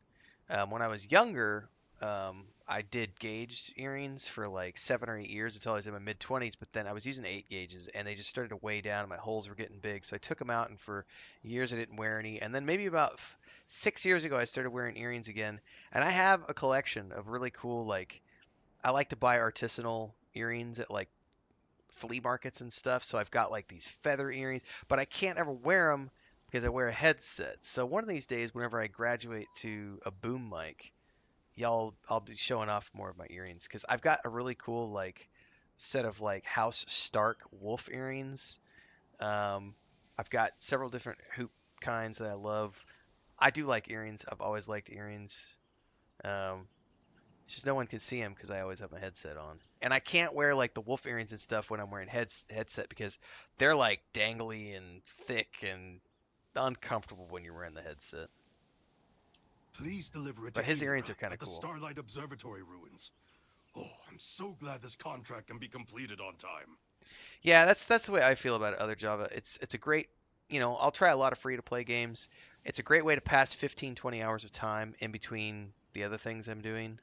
When I was younger, I did gauged earrings for like 7 or 8 years until I was in my mid 20s. But then I was using 8 gauges, and they just started to weigh down, and my holes were getting big. So I took them out, and for years I didn't wear any. And then maybe about 6 years ago, I started wearing earrings again. And I have a collection of really cool, like, I like to buy artisanal earrings at like flea markets and stuff. So I've got like these feather earrings, but I can't ever wear them because I wear a headset. So one of these days, whenever I graduate to a boom mic, I'll be showing off more of my earrings because I've got a really cool like set of like House Stark wolf earrings. Um, I've got several different hoop kinds that I love. I do like earrings. I've always liked earrings. Um, it's just no one can see them because I always have my headset on. And I can't wear like the wolf earrings and stuff when I'm wearing headset because they're like dangly and thick and uncomfortable when you're wearing the headset. Please deliver it But to his Elira earrings are kind of at the cool. Starlight Observatory ruins. Oh, I'm so glad this contract can be completed on time. Yeah, that's the way I feel about other Java. It's a great, I'll try a lot of free to play games. It's a great way to pass 15, 20 hours of time in between the other things I'm doing.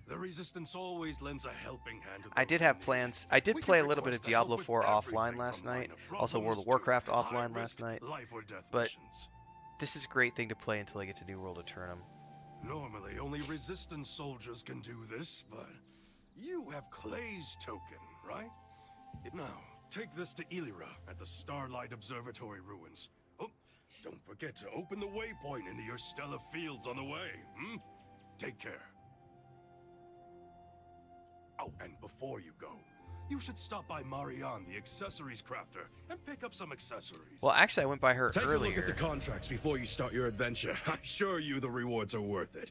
The Resistance always lends a helping hand to I those did in have need. plans. I did We play can a little bit of request to help Diablo with 4 offline everything last from night. minor Also World of problems to Warcraft offline high-risk last night. life or death But missions. this is a great thing to play until I get to New World of Turnum. Normally, only Resistance soldiers can do this, but you have Clay's token, right? Now, take this to Elira at the Starlight Observatory ruins. Oh, don't forget to open the waypoint into your stellar fields on the way, Take care. Oh, and before you go, you should stop by Marianne, the accessories crafter, and pick up some accessories. Well, actually, I went by her Take earlier. a look at the contracts before you start your adventure. I assure you the rewards are worth it.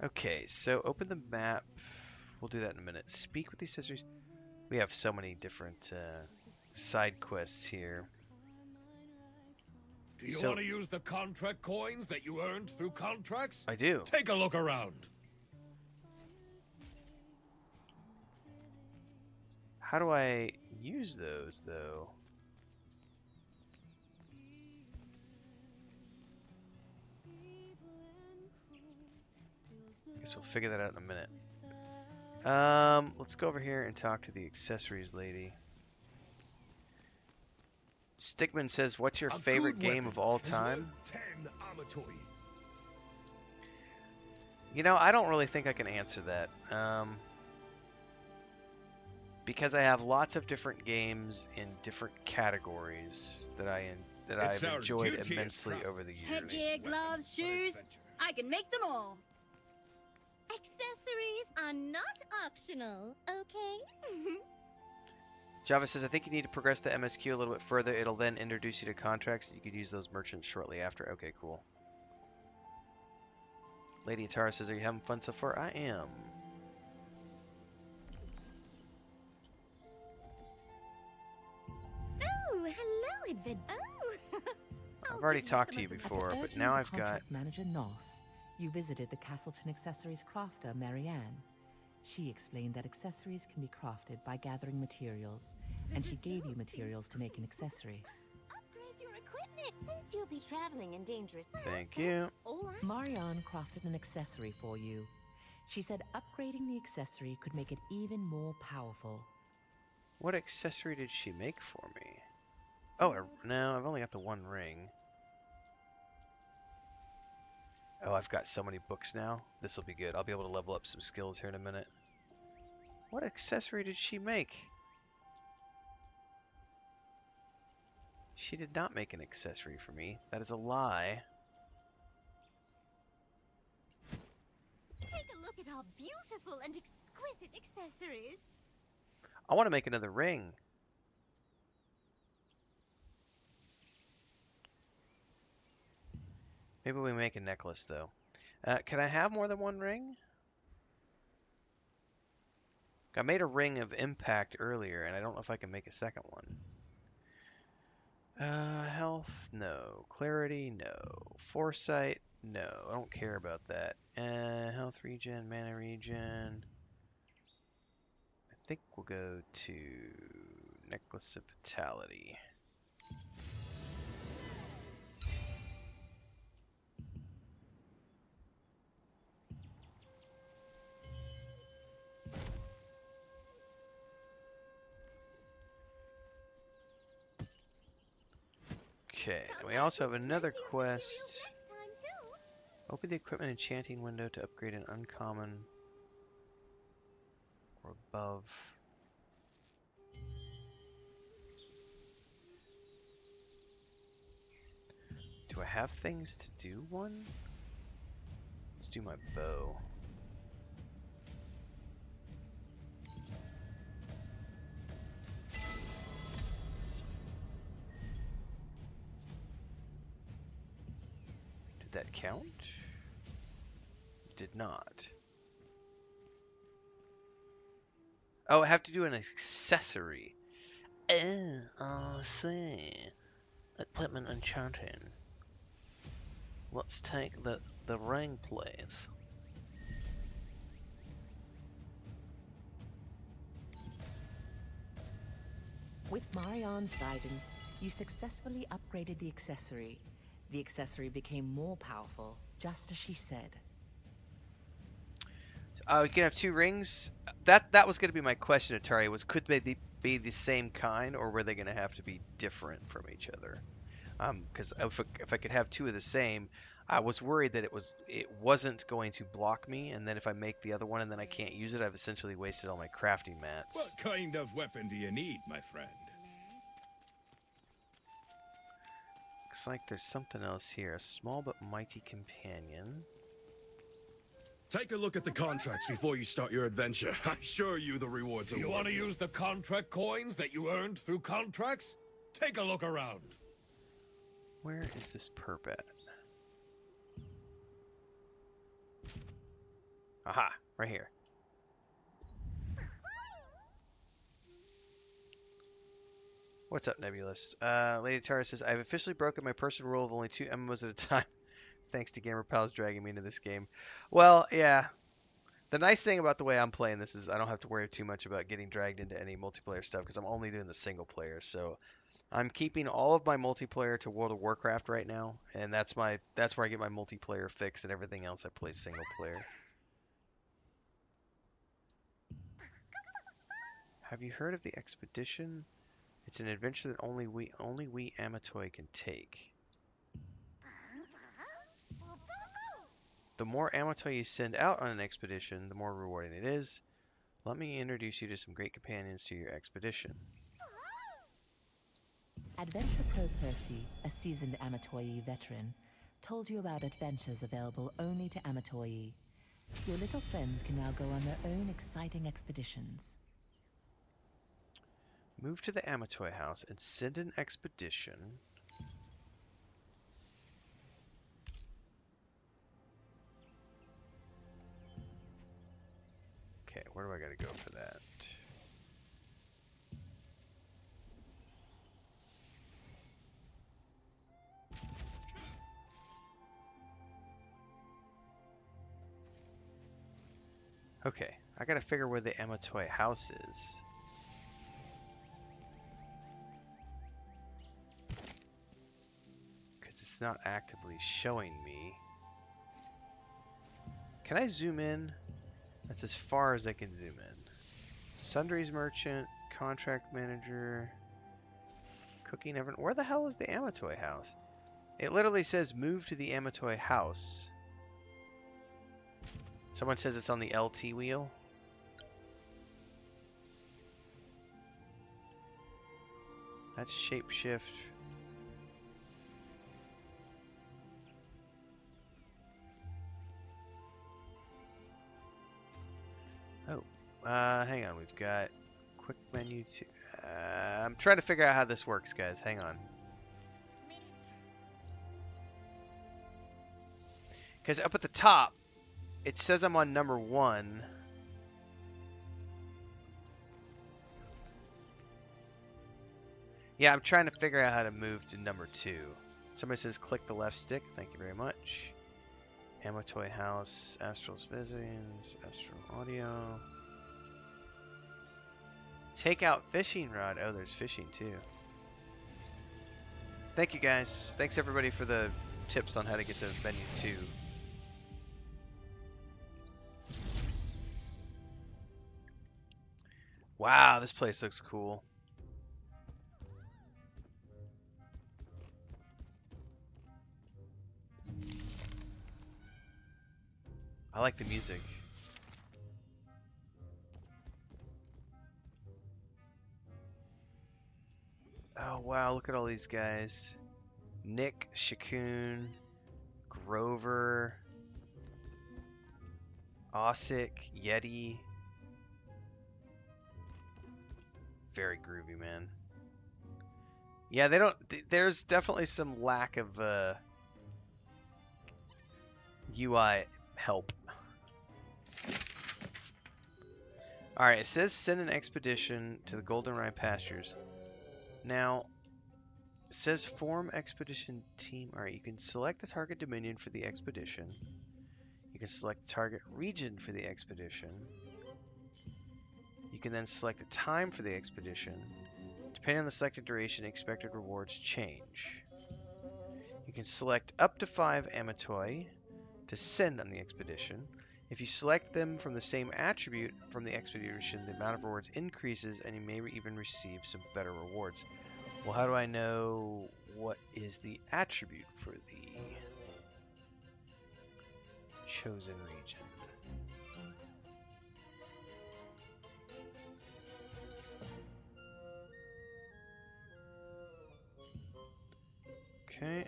Okay, so open the map. We'll do that in a minute. Speak with the accessories. We have so many different side quests here. Do you want to use the contract coins that you earned through contracts? I do. Take a look around. How do I use those, though? Guess we'll figure that out in a minute. Let's go over here and talk to the accessories lady. Stickman says, "What's your favorite game of all time?" I don't really think I can answer that. Because I have lots of different games in different categories that I've enjoyed immensely over the years. Headgear, gloves, shoes. I can make them all. Accessories are not optional, okay? Java says, "I think you need to progress the MSQ a little bit further. It'll then introduce you to contracts. You could use those merchants shortly after." Okay, cool. Lady Atara says, "Are you having fun so far?" I am. Oh, hello, Oh. I've already talked to you before, but now I've got... Manager Noss, you visited the Castleton Accessories crafter, Marianne. She explained that accessories can be crafted by gathering materials, and she gave you materials to make an accessory. Upgrade your equipment since you'll be traveling in dangerous... Thank you. Marianne crafted an accessory for you. She said upgrading the accessory could make it even more powerful. What accessory did she make for me? Oh, no, I've only got the one ring. Oh, I've got so many books now. This will be good. I'll be able to level up some skills here in a minute. What accessory did she make? She did not make an accessory for me. That is a lie. Take a look at our beautiful and exquisite accessories. I want to make another ring. Maybe we make a necklace, though. Can I have more than one ring? I made a ring of impact earlier, and I don't know if I can make a second one. Health, no. Clarity, no. Foresight, no. I don't care about that. Health regen, mana regen. I think we'll go to Necklace of Vitality. Okay, and we also have another quest. Open the equipment enchanting window to upgrade an uncommon or above. Do I have things to do one? Let's do my bow. that count? Did not. Oh, I have to do an accessory. Oh, I see. Equipment enchanting. Let's take the ring, please. With Marianne's guidance, you successfully upgraded the accessory. The accessory became more powerful, just as she said. We can have 2 rings. That was going to be my question, Atari. Was could they be the same kind, or were they going to have to be different from each other? Because if I could have 2 of the same, I was worried that it wasn't going to block me, and then if I make the other one and then I can't use it, I've essentially wasted all my crafting mats. What kind of weapon do you need, my friend? Looks like there's something else here. A small but mighty companion. Take a look at the contracts before you start your adventure. I assure you the rewards are Do you want to use the contract coins that you earned through contracts? Take a look around. Where is this perp at? Aha, right here. What's up, Nebulous? Lady Tara says, I've officially broken my personal rule of only 2 MMOs at a time. Thanks to GamerPals dragging me into this game. Well, yeah. The nice thing about the way I'm playing this is I don't have to worry too much about getting dragged into any multiplayer stuff because I'm only doing the single player. So I'm keeping all of my multiplayer to World of Warcraft right now, and that's where I get my multiplayer fix, and everything else I play single player. Have you heard of the expedition? It's an adventure that only we Amatoi can take. The more Amatoi you send out on an expedition, the more rewarding it is. Let me introduce you to some great companions to your expedition. Adventure Pro Percy, a seasoned Amatoi veteran, told you about adventures available only to Amatoi. Your little friends can now go on their own exciting expeditions. Move to the Amatoi house and send an expedition. Okay, where do I gotta go for that? Okay, I gotta figure where the Amatoi house is. Because it's not actively showing me. Can I zoom in? That's as far as I can zoom in. Sundries merchant, contract manager, cooking everyone. Where the hell is the Amatoi house? It literally says move to the Amatoi house. Someone says it's on the LT wheel. That's shapeshift. Oh, hang on. We've got quick menu to. I'm trying to figure out how this works, guys. Hang on. Because up at the top, it says I'm on number 1. Yeah, I'm trying to figure out how to move to number 2. Somebody says click the left stick. Thank you very much. Amatoi House, Astral's Visitings, Astral Audio. Take out fishing rod. Oh, there's fishing too. Thank you guys. Thanks everybody for the tips on how to get to menu 2. Wow, this place looks cool. I like the music. Oh wow, look at all these guys. Nick, Shakun, Grover, Ossic, Yeti. Very groovy, man. Yeah, they don't. There's definitely some lack of UI help. Alright, it says send an expedition to the Goldenrod pastures. Now, it says form expedition team. Alright, you can select the target dominion for the expedition. You can select the target region for the expedition. You can then select the time for the expedition. Depending on the selected duration, expected rewards change. You can select up to 5 Amatoi to send on the expedition. If you select them from the same attribute from the expedition, the amount of rewards increases and you may even receive some better rewards. Well, how do I know what is the attribute for the chosen region? Okay.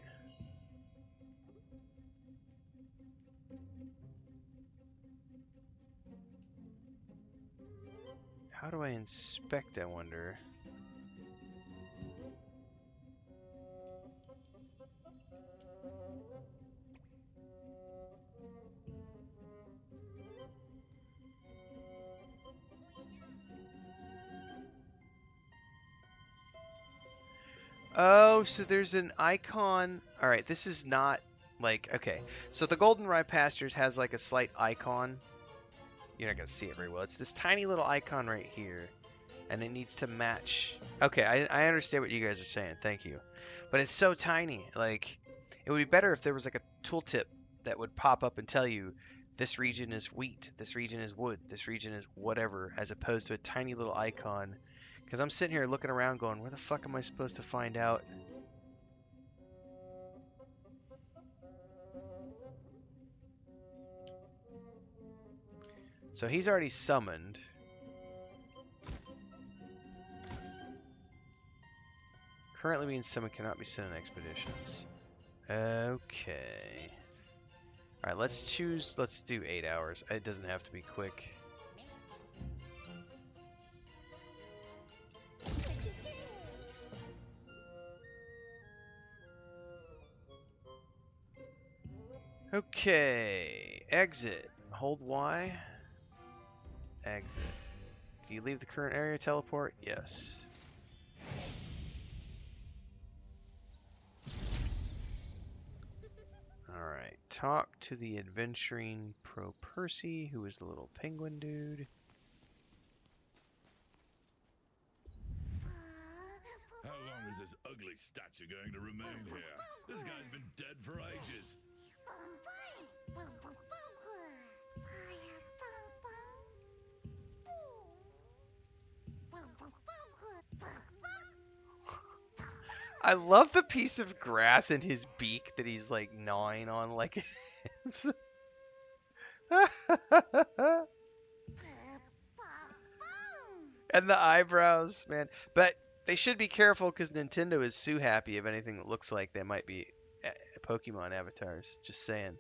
How do I inspect, I wonder? Oh, so there's an icon. All right, this is not like, okay. So the Goldenrod Pastures has like a slight icon. You're not going to see it very well. It's this tiny little icon right here. And it needs to match. Okay, I understand what you guys are saying. Thank you. But it's so tiny. Like, it would be better if there was like a tooltip that would pop up and tell you this region is wheat, this region is wood, this region is whatever, as opposed to a tiny little icon. Because I'm sitting here looking around going, where the fuck am I supposed to find out? So he's already summoned. Currently being summoned cannot be sent on expeditions. Okay. Alright, let's do 8 hours. It doesn't have to be quick. Okay, exit. Hold Y. Exit. Do you leave the current area, teleport? Yes. Alright, talk to the adventuring Pro Percy, who is the little penguin dude. How long is this ugly statue going to remain here? This guy's been dead for ages. I love the piece of grass in his beak that he's like gnawing on like and the eyebrows, man. But they should be careful because Nintendo is so happy of anything that looks like they might be Pokemon avatars. Just saying.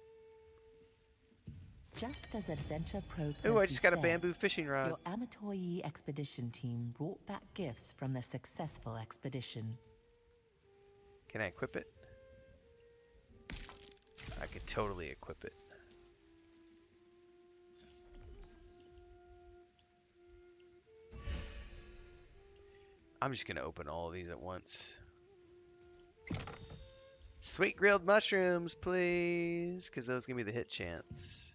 Just as Adventure Pro Ooh, I Percy just got a said, bamboo fishing rod. your Amatoi expedition team brought back gifts from their successful expedition. Can I equip it? I could totally equip it. I'm just gonna open all of these at once. Sweet grilled mushrooms, please, because those give me the hit chance.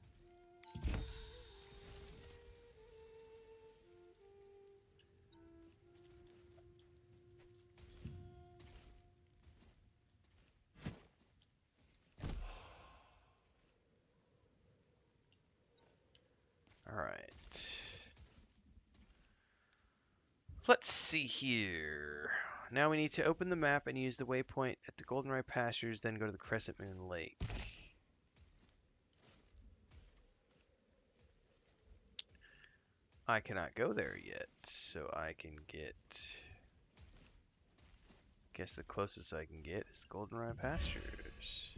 Alright. Let's see here. Now we need to open the map and use the waypoint at the Goldenrod Pastures, then go to the Crescent Moon Lake. I cannot go there yet, so I can get... Guess the closest I can get is Goldenrod Pastures.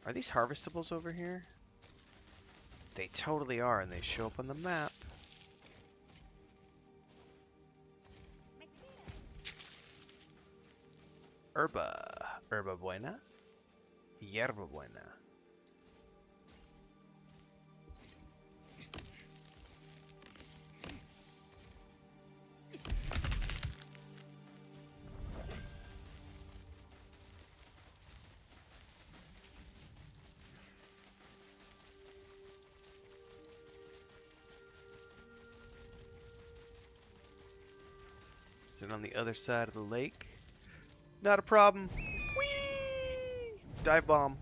Are these harvestables over here? They totally are, and they show up on the map. Herba. Herba buena. Hierba buena. Is it on the other side of the lake? Not a problem. Whee! Dive bomb.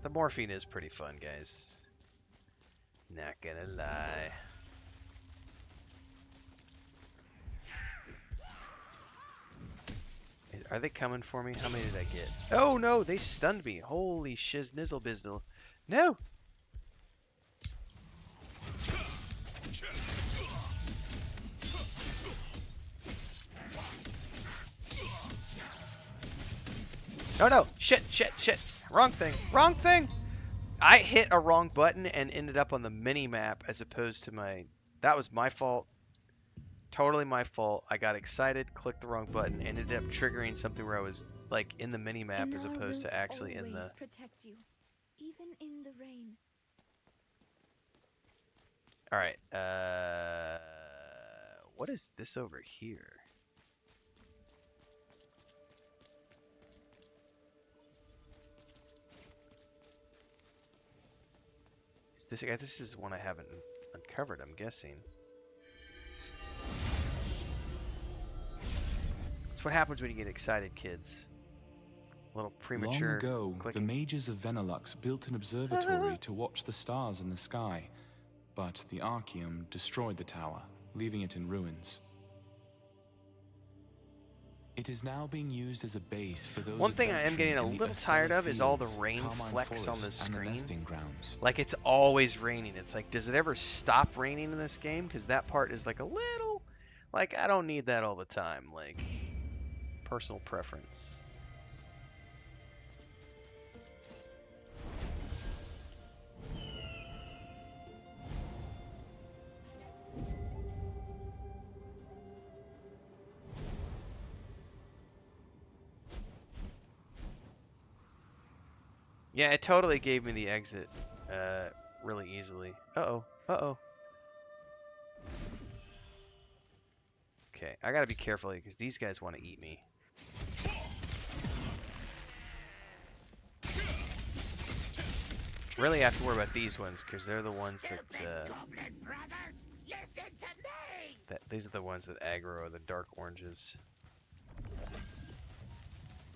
The morphine is pretty fun, guys. Not gonna lie. Are they coming for me? How many did I get? Oh no, they stunned me. Holy shiznizzle bizzle. No! Oh no! Shit, shit, shit! Wrong thing! Wrong thing! I hit a wrong button and ended up on the mini map as opposed to my... That was my fault. Totally my fault. I got excited, clicked the wrong button, ended up triggering something where I was like in the mini map as opposed to actually in the... Protect you, even in the rain. Alright, what is this over here? This is one I haven't uncovered, I'm guessing. That's what happens when you get excited, kids. A little premature Long ago, clicking. the mages of Venelux built an observatory to watch the stars in the sky, but the Archaeum destroyed the tower, leaving it in ruins. It is now being used as a base for those. One thing I am getting a little tired of is all the rain flecks on the screen. Like it's always raining. It's like, does it ever stop raining in this game? Because that part is like a little, like I don't need that all the time. Like personal preference. Yeah, it totally gave me the exit really easily. Uh-oh. Uh-oh. Okay, I gotta be careful here because these guys want to eat me. Really have to worry about these ones because they're the ones that these are the ones that aggro the dark oranges.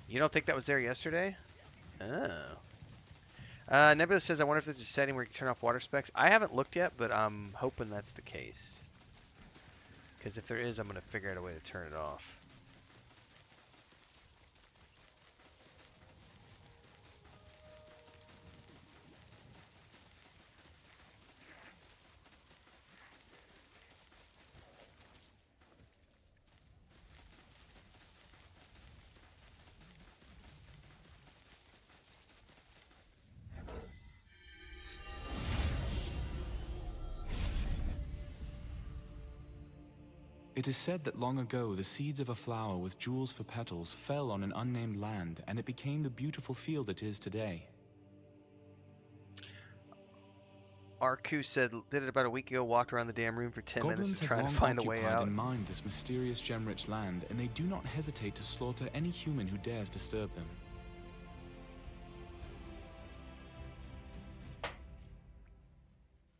You don't think that was there yesterday? Oh. Nebula says, I wonder if there's a setting where you can turn off water specs. I haven't looked yet, but I'm hoping that's the case. Because if there is, I'm going to figure out a way to turn it off. It is said that long ago the seeds of a flower with jewels for petals fell on an unnamed land, and it became the beautiful field it is today. Arku said, did it about a week ago, walked around the damn room for 10 minutes Goblins to have try to long find a way occupied out. and mined this mysterious gem-rich land, and they do not hesitate to slaughter any human who dares disturb them.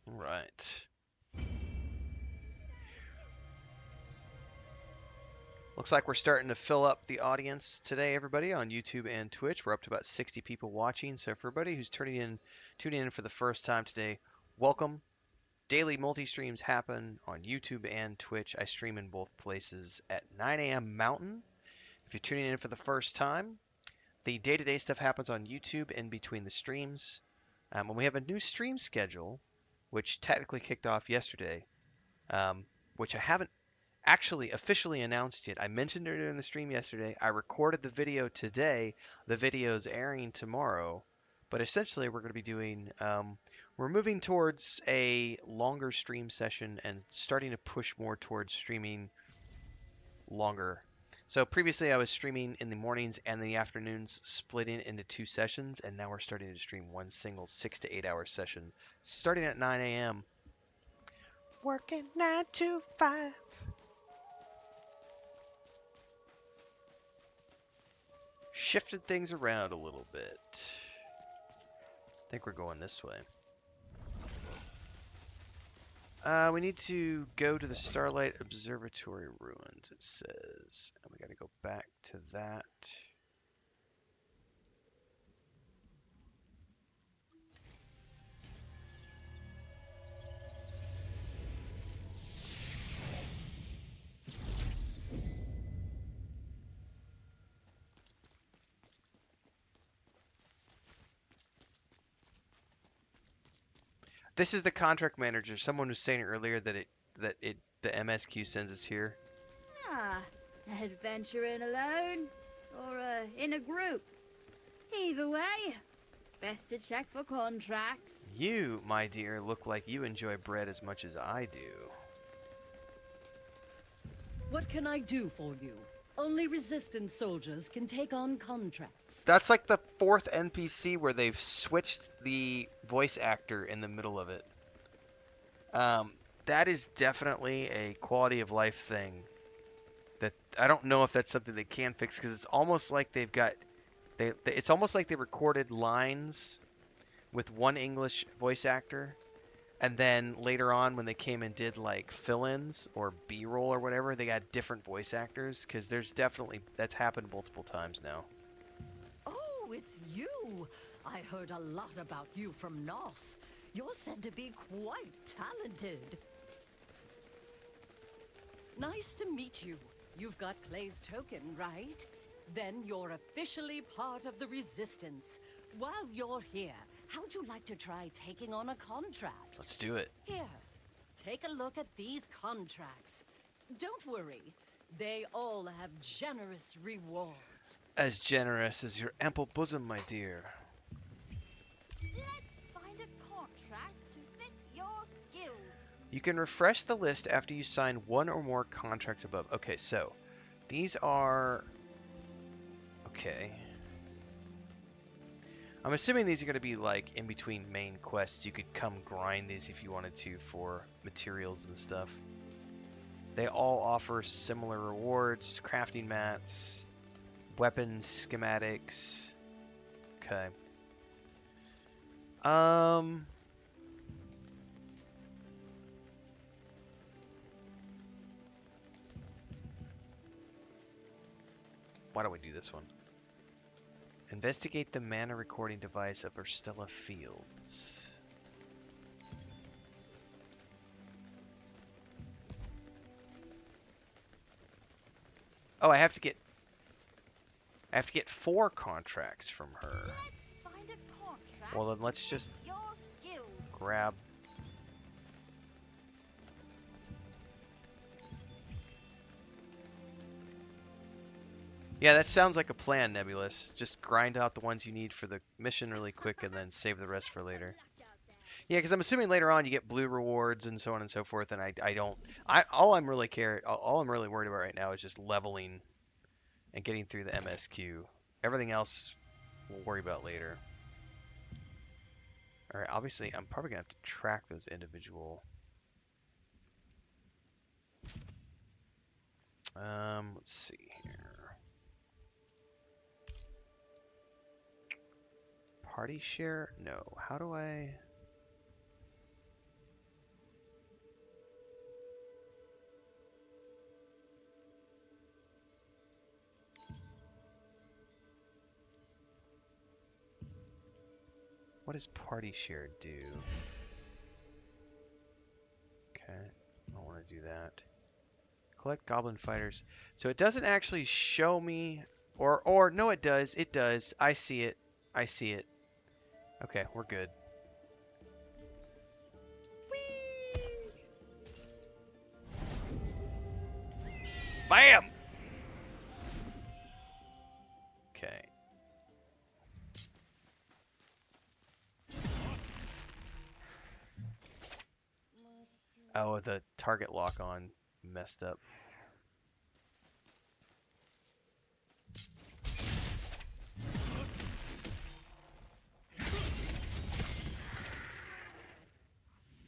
Right. Looks like we're starting to fill up the audience today, everybody, on YouTube and Twitch. We're up to about 60 people watching. So for everybody who's tuning in for the first time today, welcome. Daily multi-streams happen on YouTube and Twitch. I stream in both places at 9 a.m. Mountain. If you're tuning in for the first time, The day-to-day stuff happens on YouTube in between the streams. And we have a new stream schedule, which technically kicked off yesterday, which I haven't actually officially announced yet. I mentioned it in the stream yesterday. I recorded the video today. The video's airing tomorrow. But essentially, we're going to be doing, we're moving towards a longer stream session and starting to push more towards streaming longer. So previously I was streaming in the mornings and the afternoons, splitting into 2 sessions, and now we're starting to stream one single 6 to 8 hour session, starting at 9 a.m. Working 9 to 5. Shifted things around a little bit. I think we're going this way. We need to go to the Starlight Observatory ruins, it says. And we gotta go back to that. This is the contract manager. Someone was saying earlier that the MSQ sends us here. Ah, adventuring alone or in a group. Either way, best to check for contracts. You, my dear, look like you enjoy bread as much as I do. What can I do for you? Only resistance soldiers can take on contracts. That's like the 4th NPC where they've switched the voice actor in the middle of it. That is definitely a quality of life thing. That I don't know if that's something they can fix, because it's almost like they've got it's almost like they recorded lines with one English voice actor, and then later on when they came and did like fill-ins or B-roll or whatever, they got different voice actors, because that's happened multiple times now. Oh, it's you! I heard a lot about you from Nos. You're said to be quite talented. Nice to meet you. You've got Clay's token, right? Then you're officially part of the Resistance. While you're here, how'd you like to try taking on a contract? Let's do it. Here, take a look at these contracts. Don't worry, they all have generous rewards. As generous as your ample bosom, my dear. Let's find a contract to fit your skills. You can refresh the list after you sign one or more contracts above. Okay, so these are... Okay. I'm assuming these are going to be like in between main quests. You could come grind these if you wanted to for materials and stuff. They all offer similar rewards, crafting mats, weapons, schematics. Okay. Why don't we do this one? Investigate the mana recording device of Urstella Fields. Oh, I have to get 4 contracts from her. Let's find a contract. Well, then let's just your skills. grab. Yeah, that sounds like a plan, Nebulous. Just grind out the ones you need for the mission really quick and then save the rest for later. Yeah, because I'm assuming later on you get blue rewards and so on and so forth, and all I'm really worried about right now is just leveling and getting through the MSQ. Everything else we'll worry about later. Alright, obviously I'm probably going to have to track those individual... let's see here. Party share? No. How do I... What does party share do? Okay, I don't want to do that. Collect goblin fighters. So it doesn't actually show me Or no, it does. It does. I see it. I see it. Okay, we're good. Whee! Bam! Okay. Oh, the target lock on messed up.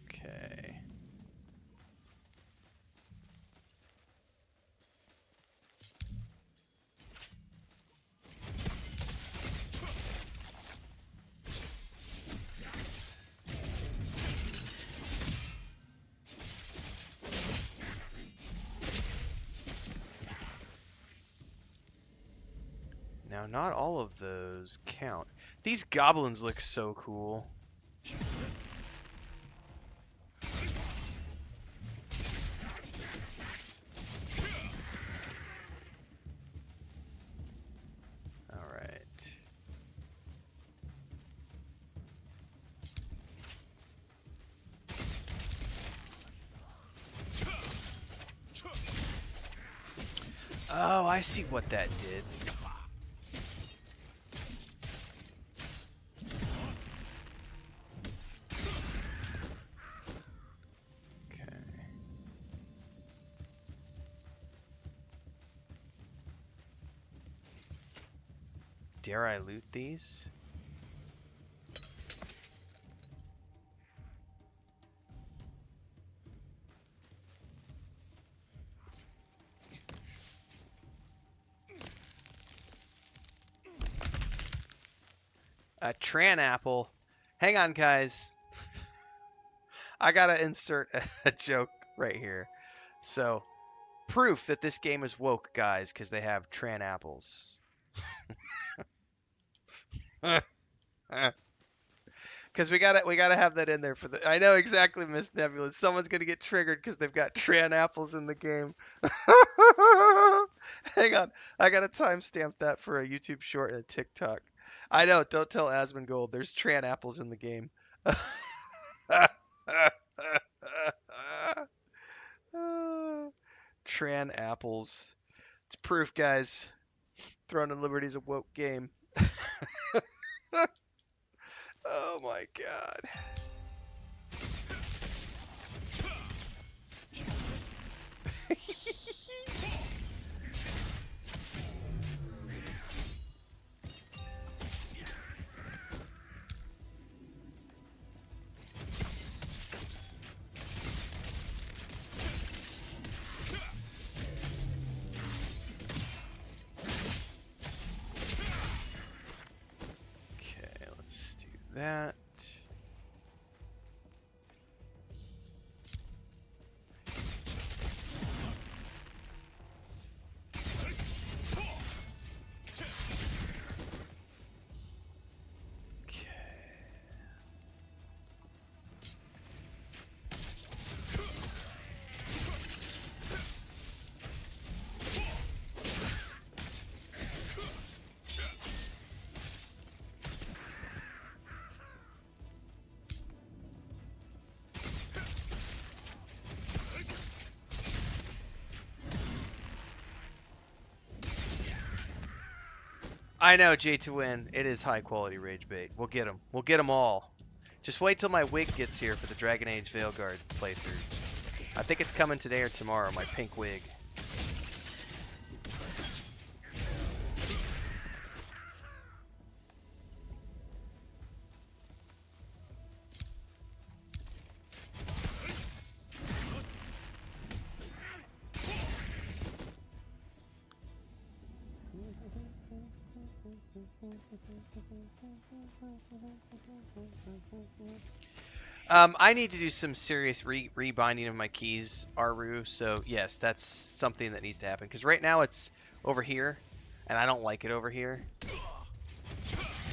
Okay. Now, not all of those count. These goblins look so cool. All right. Oh, I see what that did. Dare I loot these? A Tran apple. Hang on, guys. I gotta insert a joke right here. So, proof that this game is woke, guys, because they have Tran apples. Because we gotta have that in there for the. I know exactly, Miss Nebula. Someone's gonna get triggered because they've got Tran apples in the game. Hang on, I gotta timestamp that for a YouTube short and a TikTok. I know. Don't tell Asmongold. There's Tran apples in the game. Tran apples. It's proof, guys. Throne and Liberty's a woke game. Oh my god. Okay, let's do that. I know, J to win. It is high quality rage bait. We'll get them. We'll get them all. Just wait till my wig gets here for the Dragon Age Veilguard playthrough. I think it's coming today or tomorrow, my pink wig. I need to do some serious rebinding of my keys, Aru, so yes, that's something that needs to happen. Because right now it's over here, and I don't like it over here.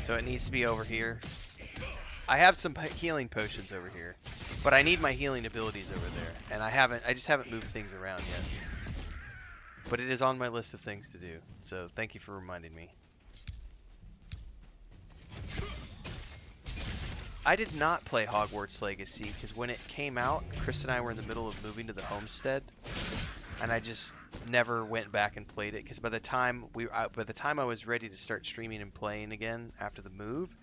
So it needs to be over here. I have some healing potions over here, but I need my healing abilities over there, and I just haven't moved things around yet. but it is on my list of things to do. So thank you for reminding me. I did not play Hogwarts Legacy because when it came out, Chris and I were in the middle of moving to the homestead, and I just never went back and played it because by the time I was ready to start streaming and playing again after the move,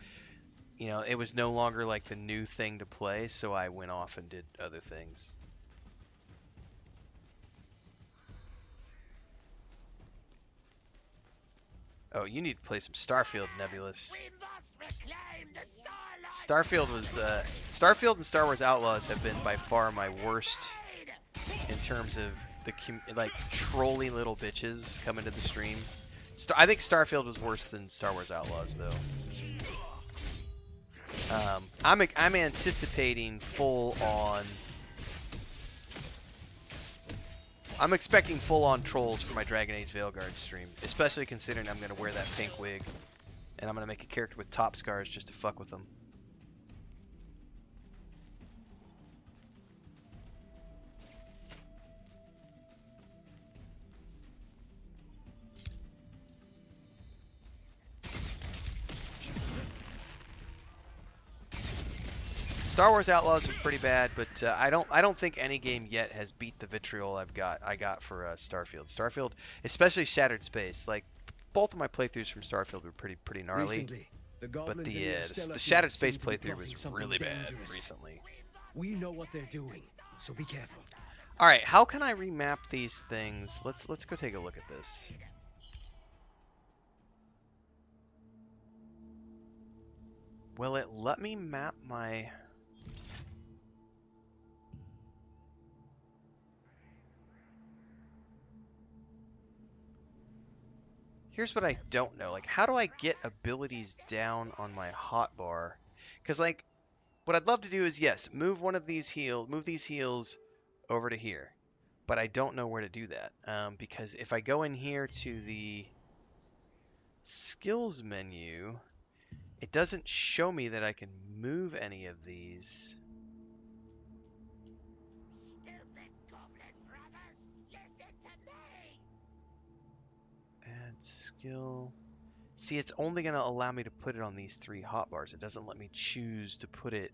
you know, it was no longer like the new thing to play, so I went off and did other things. Oh, you need to play some Starfield, Nebulous. Starfield and Star Wars Outlaws have been by far my worst in terms of the like trolly little bitches coming to the stream. I think Starfield was worse than Star Wars Outlaws though. I'm anticipating full on. I'm expecting full-on trolls for my Dragon Age Veilguard stream, especially considering I'm going to wear that pink wig, and I'm going to make a character with top scars just to fuck with them. Star Wars Outlaws was pretty bad, but I don't think any game yet has beat the vitriol I got for Starfield. Starfield, especially Shattered Space. Like both of my playthroughs from Starfield were pretty gnarly. Recently, But the Shattered Space playthrough was really bad recently. We know what they're doing, so be careful. All right, how can I remap these things? Let's go take a look at this. Will it let me map my... Here's what I don't know. Like, how do I get abilities down on my hotbar? Because, like, what I'd love to do is, yes, move these heals over to here. But I don't know where to do that. Because if I go in here to the skills menu, it doesn't show me that I can move any of these. Add skill. See, it's only going to allow me to put it on these 3 hotbars. It doesn't let me choose to put it.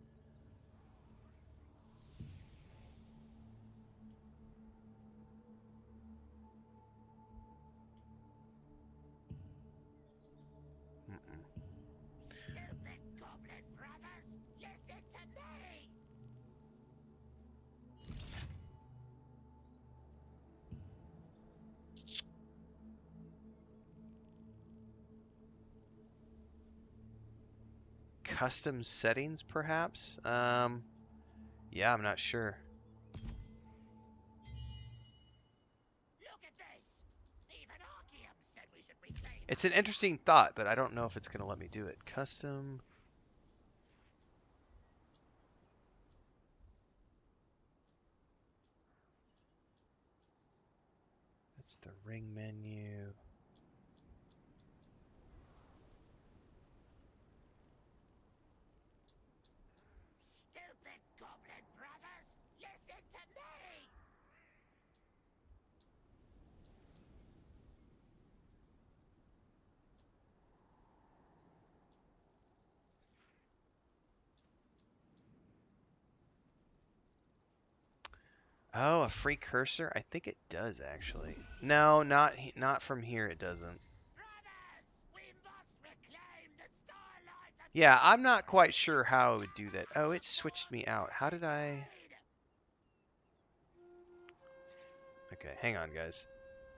Custom settings, perhaps? Yeah, I'm not sure. It's an interesting thought, but I don't know if it's going to let me do it. Custom. That's the ring menu. Oh, a free cursor? I think it does actually. No, not from here. It doesn't. Yeah, I'm not quite sure how I would do that. Oh, it switched me out. How did I? Okay, hang on, guys.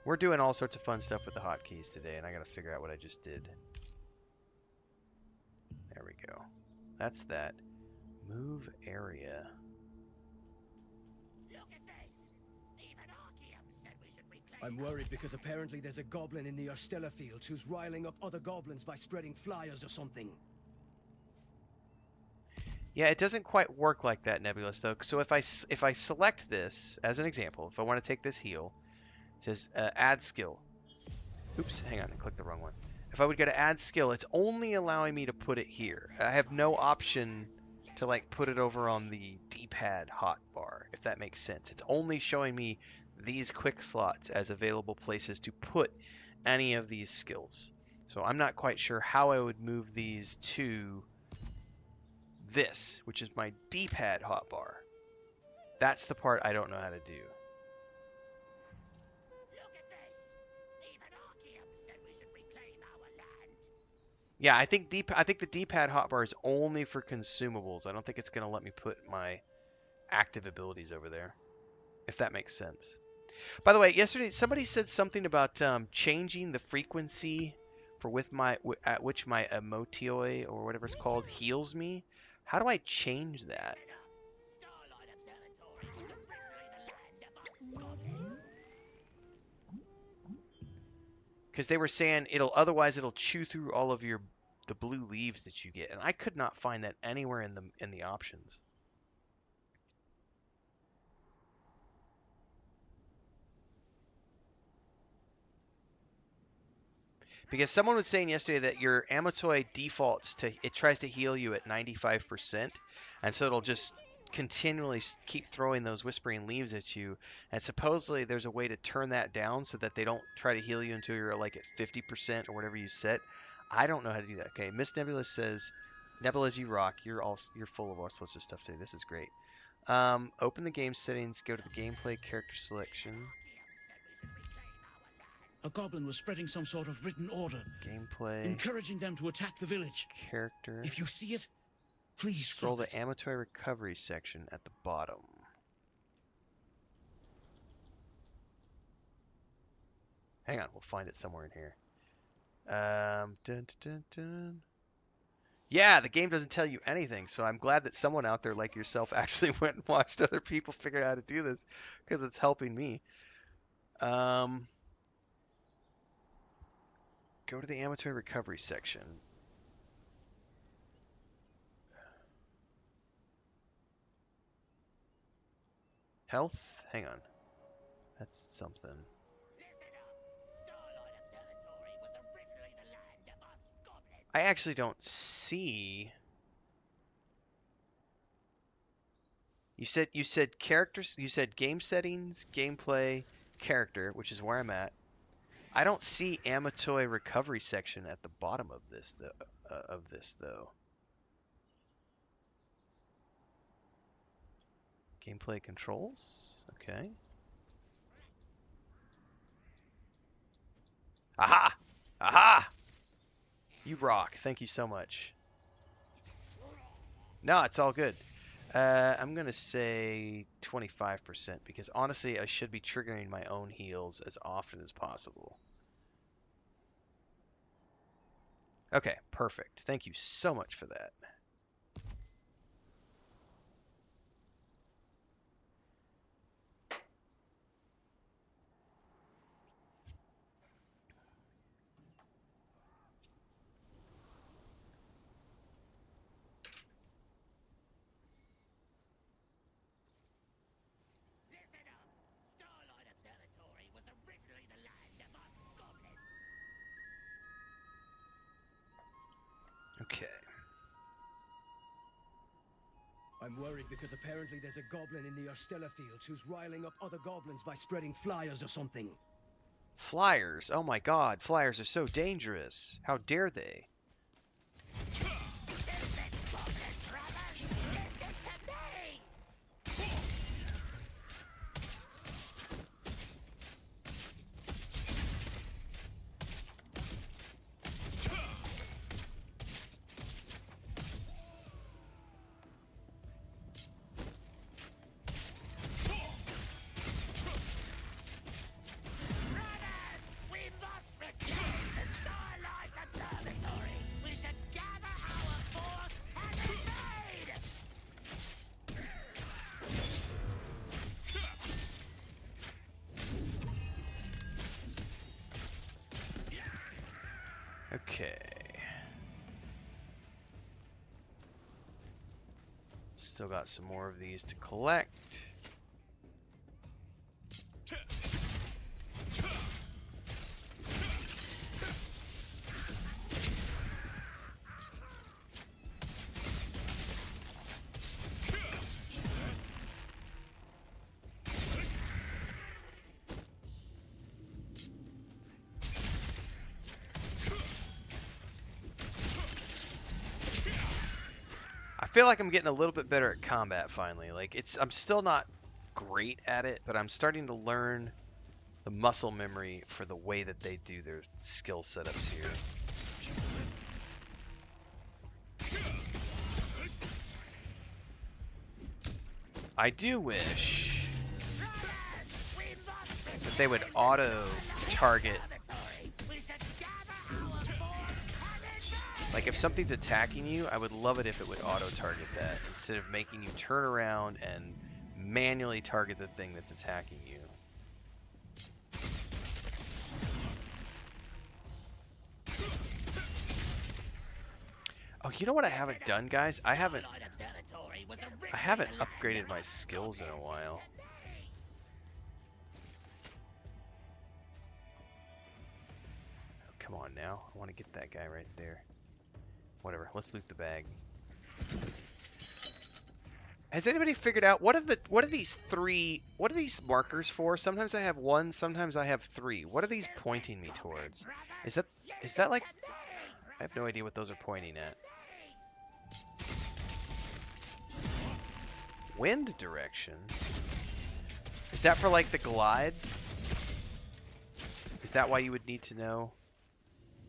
We're doing all sorts of fun stuff with the hotkeys today, and I gotta figure out what I just did. There we go. That's that. Move area. I'm worried because apparently there's a goblin in the Ostella fields who's riling up other goblins by spreading flyers or something. Yeah, it doesn't quite work like that, Nebulous, though. So if I select this as an example, if I want to take this heal, it says add skill. Oops, hang on, I clicked the wrong one. If I would go to add skill, it's only allowing me to put it here. I have no option to like put it over on the D-pad hotbar, if that makes sense. It's only showing me these quick slots as available places to put any of these skills. So I'm not quite sure how I would move these to this, which is my D-pad hotbar. That's the part I don't know how to do. Yeah, I think the D-pad hotbar is only for consumables. I don't think it's going to let me put my active abilities over there, if that makes sense. By the way, yesterday somebody said something about changing the frequency for at which my emotioi or whatever it's called heals me. How do I change that? Because they were saying it'll chew through all of the blue leaves that you get, and I could not find that anywhere in the options. Because someone was saying yesterday that your Amatoi defaults it tries to heal you at 95%, and so it'll just continually keep throwing those whispering leaves at you. And supposedly there's a way to turn that down so that they don't try to heal you until you're like at 50% or whatever you set. I don't know how to do that. Okay, Miss Nebula says, Nebula's you rock. You're full of all sorts of stuff today. This is great. Open the game settings. Go to the gameplay character selection. A goblin was spreading some sort of written order. Gameplay. Encouraging them to attack the village. Character. If you see it, please scroll the Amatoi recovery section at the bottom. Hang on, we'll find it somewhere in here. Dun, dun, dun, dun. Yeah, the game doesn't tell you anything, so I'm glad that someone out there like yourself actually went and watched other people figure out how to do this, because it's helping me. Go to the Amatoi recovery section. Health? Hang on. That's something. I actually don't see. You said characters. You said game settings, gameplay, character, which is where I'm at. I don't see Amatoi recovery section at the bottom of this though. Gameplay controls. Okay. Aha! Aha! You rock. Thank you so much. No, it's all good. I'm going to say 25% because honestly, I should be triggering my own heals as often as possible. Okay, perfect. Thank you so much for that. Okay. I'm worried because apparently there's a goblin in the Ostella fields who's riling up other goblins by spreading flyers or something. Flyers? Oh my god, flyers are so dangerous. How dare they? Okay. Still got some more of these to collect. feel like I'm getting a little bit better at combat finally. Like I'm still not great at it, but I'm starting to learn the muscle memory for the way that they do their skill setups here. I do wish that they would auto-target. Like, if something's attacking you, I would love it if it would auto-target that, instead of making you turn around and manually target the thing that's attacking you. Oh, you know what I haven't done, guys? I haven't upgraded my skills in a while. Oh, come on now. I want to get that guy right there. Whatever. Let's loot the bag. Has anybody figured out what are these markers for? Sometimes I have one, sometimes I have three. What are these pointing me towards? Is that like, I have no idea what those are pointing at. Wind direction? Is that for like the glide? Is that why you would need to know?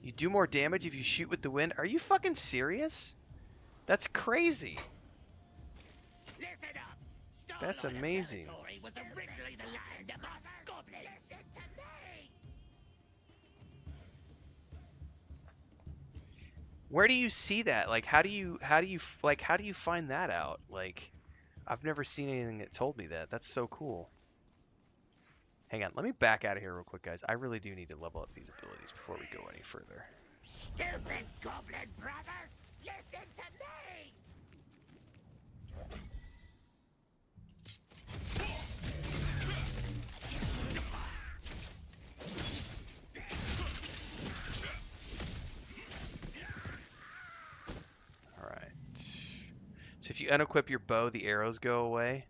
You do more damage if you shoot with the wind? Are you fucking serious? That's crazy. That's amazing. Where do you see that? Like, how do you find that out? Like, I've never seen anything that told me that. That's so cool. Hang on, let me back out of here real quick, guys. I really do need to level up these abilities before we go any further. Stupid goblin brothers, listen to me! Alright. So if you unequip your bow, the arrows go away.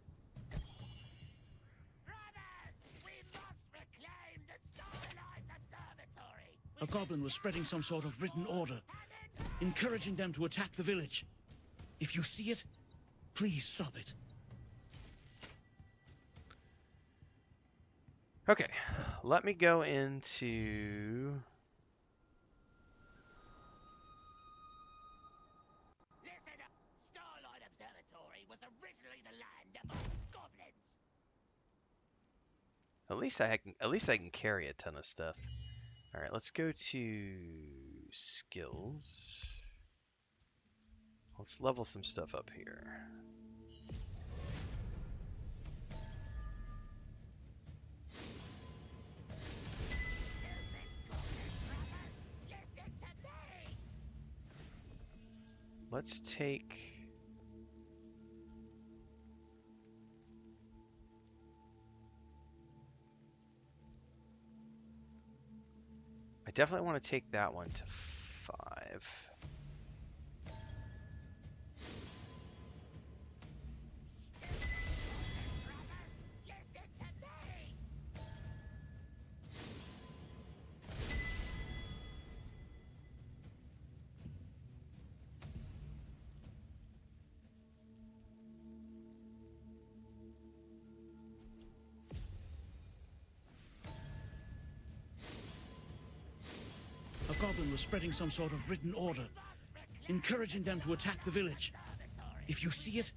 A goblin was spreading some sort of written order, encouraging them to attack the village. If you see it, please stop it. Okay, let me go into... Listen up! Starlight Observatory was originally the land of us goblins. At least I can carry a ton of stuff. All right, let's go to skills. Let's level some stuff up here. Let's take... I definitely want to take that one to 5. A goblin was spreading some sort of written order, encouraging them to attack the village. If you see it,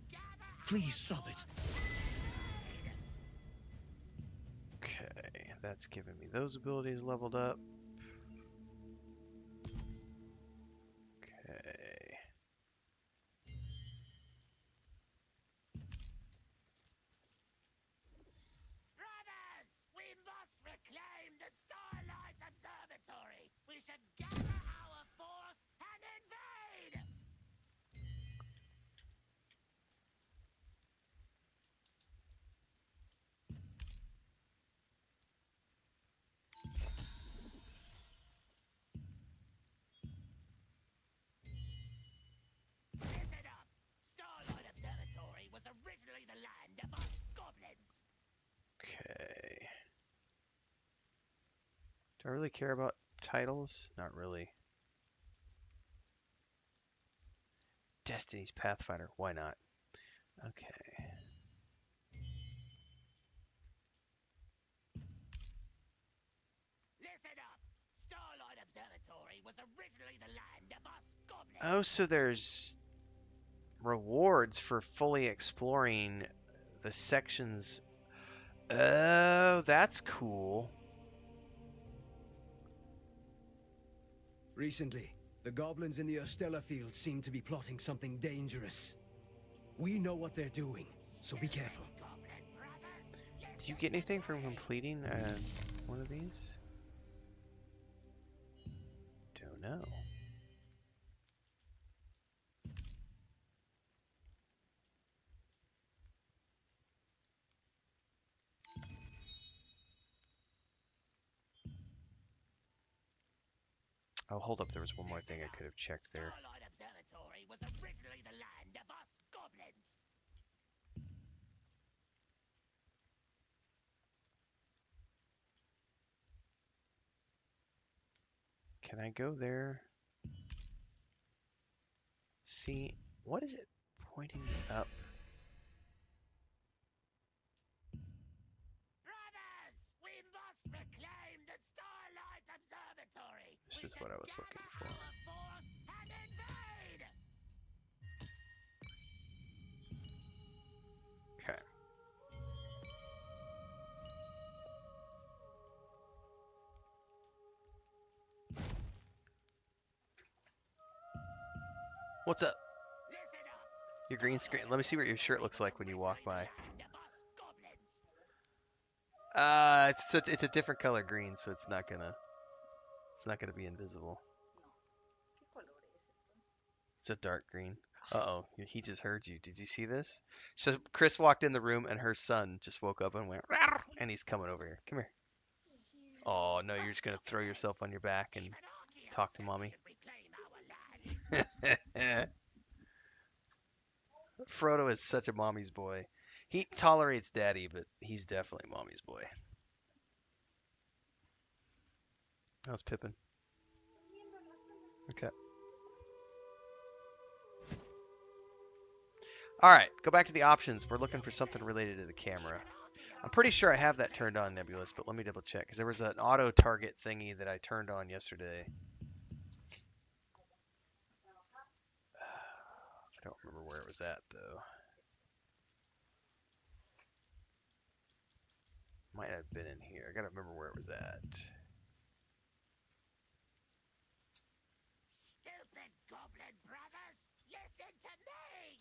please stop it. Okay, that's giving me those abilities leveled up. Okay. Brothers, we must reclaim the Starlight Observatory. We should gather our force and invade. Listen up! Starlight Observatory was originally the land of us goblins. Okay. Do I really care about titles? Not really. Destiny's Pathfinder. Why not? Okay. Listen up. Starlight Observatory was originally the land of us goblins. Oh, so there's rewards for fully exploring the sections. Oh, that's cool. Recently, the goblins in the Ostella field seem to be plotting something dangerous. We know what they're doing, so be careful. Do you get anything from completing one of these? Don't know. Oh, hold up. There was one more thing I could have checked there. Starlight Observatory was originally the land of us goblins. Can I go there? See, what is it pointing up? Brothers, we must reclaim the Starlight Observatory. This is what I was looking for. Force and invade. Okay. What's up? Your green screen. Let me see what your shirt looks like when you walk by. It's a different color green, so it's not gonna be invisible. It's a dark green. Uh-oh, he just heard you. Did you see this? So Chris walked in the room and her son just woke up and went, "Rawr," and he's coming over here. Come here. Oh, no, you're just gonna throw yourself on your back and talk to mommy. Frodo is such a mommy's boy. He tolerates daddy, but he's definitely mommy's boy. How's Pippin? Okay. Alright, go back to the options. We're looking for something related to the camera. I'm pretty sure I have that turned on, Nebulous, but let me double check, because there was an auto-target thingy that I turned on yesterday. I don't remember where it was at, though. Might have been in here. I gotta remember where it was at. Stupid goblin brothers, listen to me.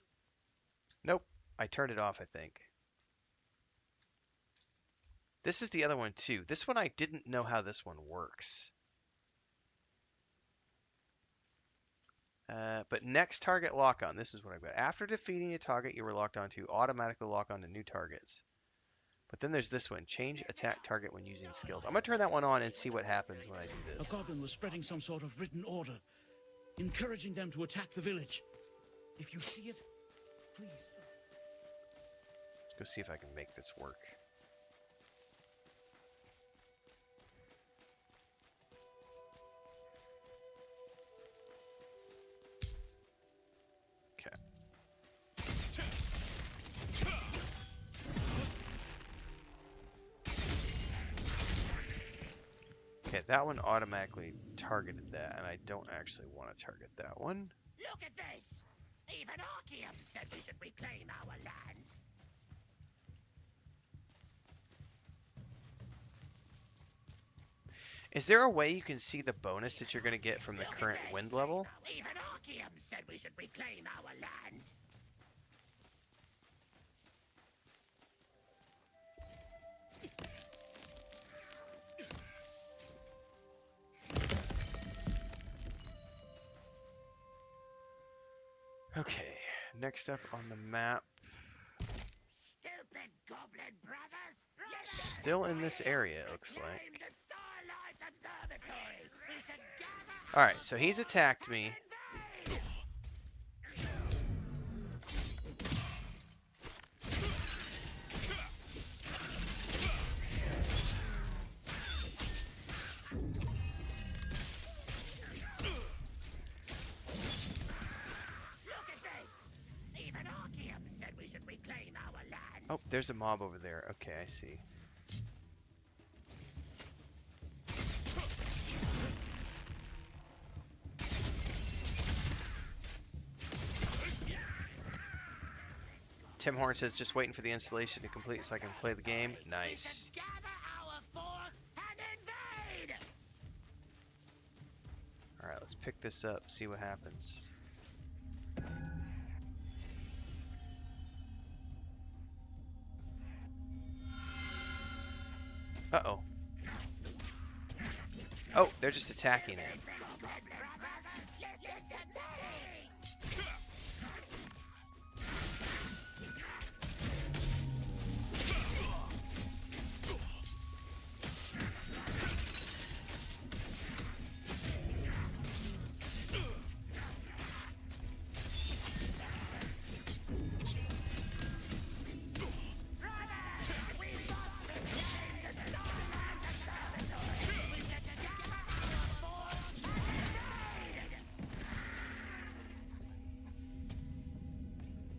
Nope. I turned it off, I think. This is the other one, too. This one, I didn't know how this one works. But next target lock-on. This is what I've got. After defeating a target you were locked onto, automatically lock on to new targets. But then there's this one. Change attack target when using skills. I'm going to turn that one on and see what happens when I do this. A goblin was spreading some sort of written order, encouraging them to attack the village. If you see it, please stop. Let's go see if I can make this work. Okay, that one automatically targeted that, and I don't actually want to target that one. Look at this! Even Archeum said we should reclaim our land. Is there a way you can see the bonus that you're going to get from the current wind level? Even Archeum said we should reclaim our land. Okay, next up on the map. Stupid goblin brothers! Still in this area, it looks like. The Starlight Observatory! We should gather. Alright, so he's attacked me. Oh, there's a mob over there. Okay, I see. Tim Horn says, just waiting for the installation to complete so I can play the game. Nice. Alright, let's pick this up, see what happens. Uh-oh. Oh, they're just attacking it.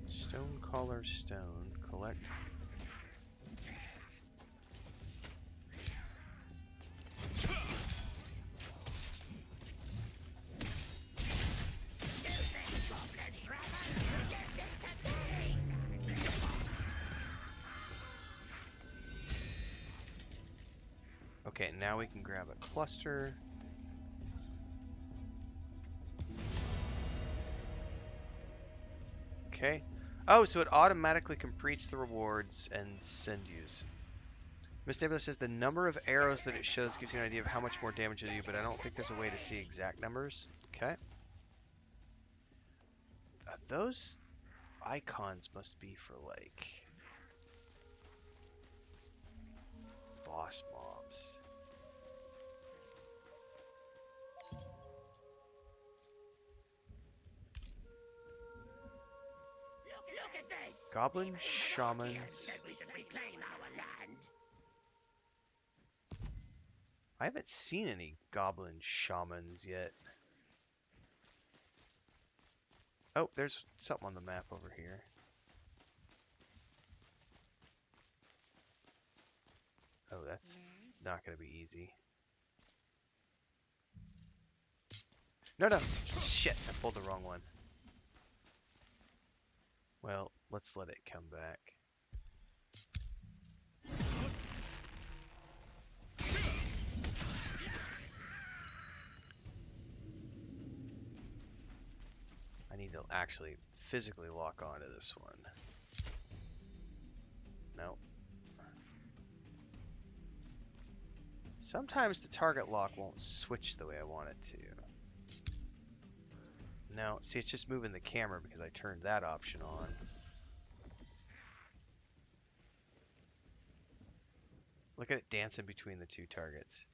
Stone collar stone. Collect. Okay, now we can grab a cluster. Okay. Oh, so it automatically completes the rewards and send yous. Miss Nebula says the number of arrows that it shows gives you an idea of how much more damage it'll do, but I don't think there's a way to see exact numbers. Okay. Those icons must be for, like, boss mobs. Look at this! Goblin shamans. I haven't seen any goblin shamans yet. Oh, there's something on the map over here. Oh, that's not going to be easy. No, no! Shit, I pulled the wrong one. Well, let's let it come back. I need to actually physically lock onto this one. No. Sometimes the target lock won't switch the way I want it to. No, see, it's just moving the camera because I turned that option on. Look at it dancing between the two targets.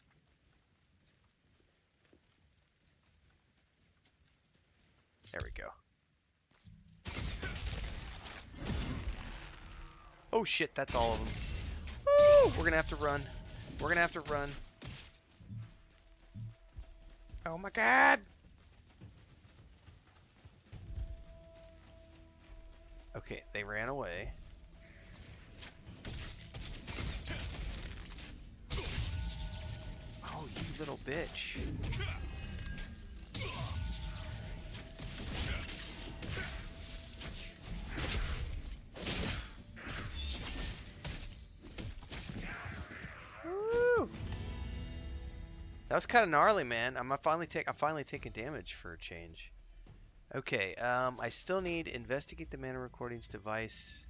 There we go. Oh shit, that's all of them. Woo! We're gonna have to run. We're gonna have to run. Oh my god! Okay, they ran away. Oh, you little bitch. Woo! That was kind of gnarly, man. I'm finally taking damage for a change. Okay, I still need investigate the mana recordings device.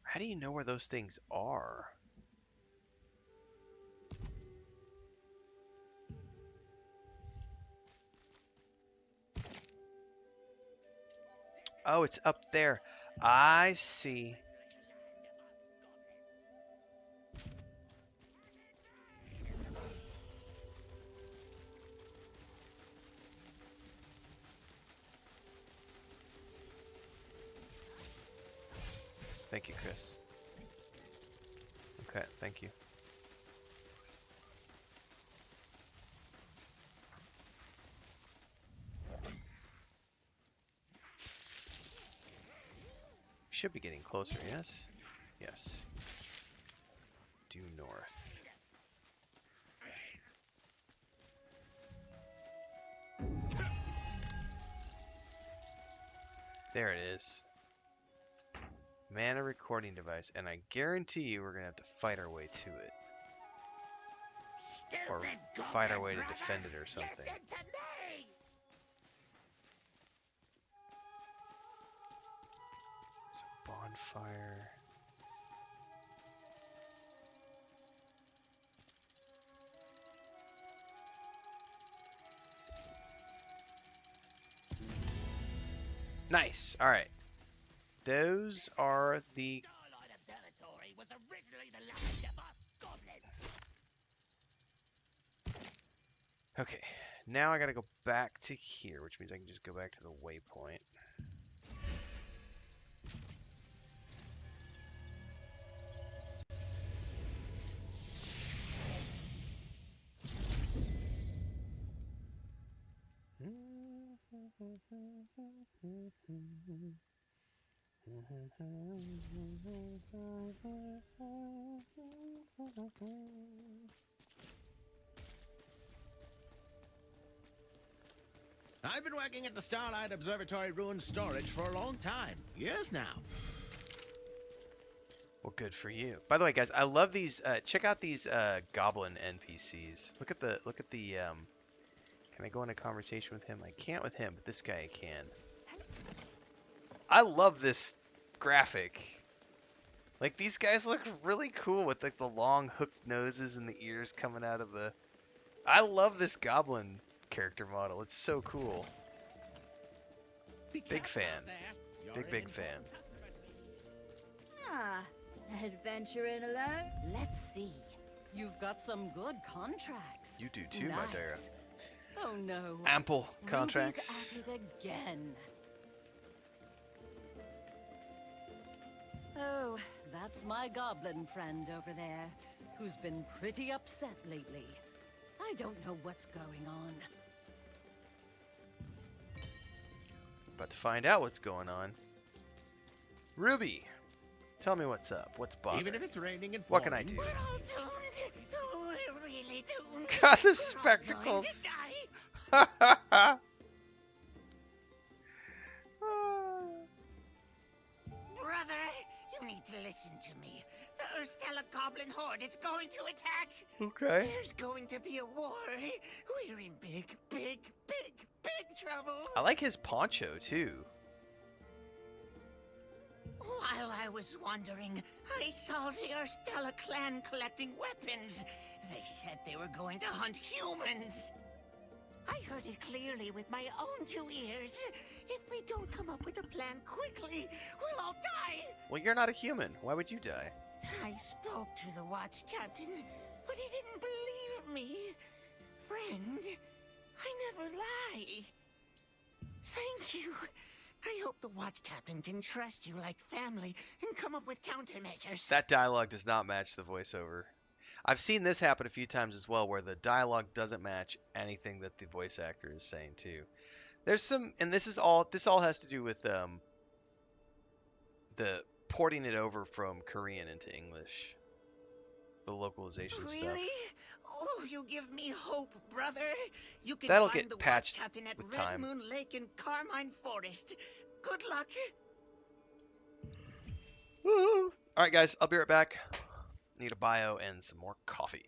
How do you know where those things are? Oh, it's up there. I see. Thank you, Chris. Okay, thank you. should be getting closer, yes? Yes. Due north. There it is. Mana recording device, and I guarantee you we're gonna have to fight our way to it. Or fight our way to defend it or something. There's a bonfire. Nice. All right. Those are the. Starlight Observatory was originally the land of us goblins. Okay. Now I gotta go back to here, which means I can just go back to the waypoint. I've been working at the Starlight Observatory Ruins Storage for a long time. Years now. Well, good for you. By the way, guys, I love these. Check out these goblin NPCs. Look at the. Can I go into conversation with him? I can't with him, but this guy I can. I love this graphic. Like, these guys look really cool with like the long hooked noses and the ears coming out of the. I love this goblin character model. It's so cool. Big fan. Big fan. Ah, adventuring alone? Let's see. You've got some good contracts. You do too, my dear. Nice. Oh no. Ample Ruby's contracts. at it again. Oh, that's my goblin friend over there, who's been pretty upset lately. I don't know what's going on. About to find out what's going on. Ruby, tell me what's up. What's bothering? Even if it's raining and what can I do? We're all doomed. We're really doomed. God, the We're all spectacles. going to die. Brother, you need to listen to me. The Urstella Goblin Horde is going to attack. Okay. There's going to be a war. We're in big trouble. I like his poncho too. While I was wandering, I saw the Urstella clan collecting weapons. They said they were going to hunt humans. I heard it clearly with my own 2 ears. If we don't come up with a plan quickly, we'll all die. Well, you're not a human. Why would you die? I spoke to the watch captain, but he didn't believe me. Friend, I never lie. Thank you. I hope the watch captain can trust you like family and come up with countermeasures. That dialogue does not match the voiceover. I've seen this happen a few times as well, where the dialogue doesn't match anything that the voice actor is saying too. There's some, and this all has to do with the porting it over from Korean into English, the localization stuff. Really? Oh, you give me hope, brother. You can That'll find get the patched watch captain at with Red time. Moon Lake in Carmine Forest. Good luck. Woo! All right, guys, I'll be right back. Need a bio and some more coffee.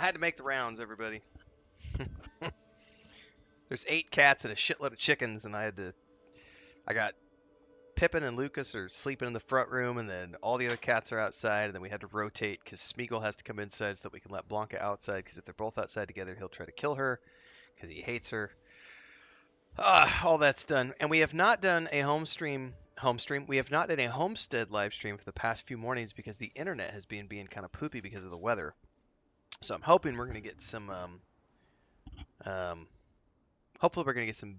I had to make the rounds, everybody. There's 8 cats and a shitload of chickens, and I got Pippin and Lucas are sleeping in the front room, and then all the other cats are outside, and then we had to rotate because Smeagol has to come inside so that we can let Blanca outside, because if they're both outside together, he'll try to kill her because he hates her. All that's done, and we have not done a home stream. We have not done a homestead live stream for the past few mornings because the internet has been being kind of poopy because of the weather. So I'm hoping we're gonna get some. Hopefully we're gonna get some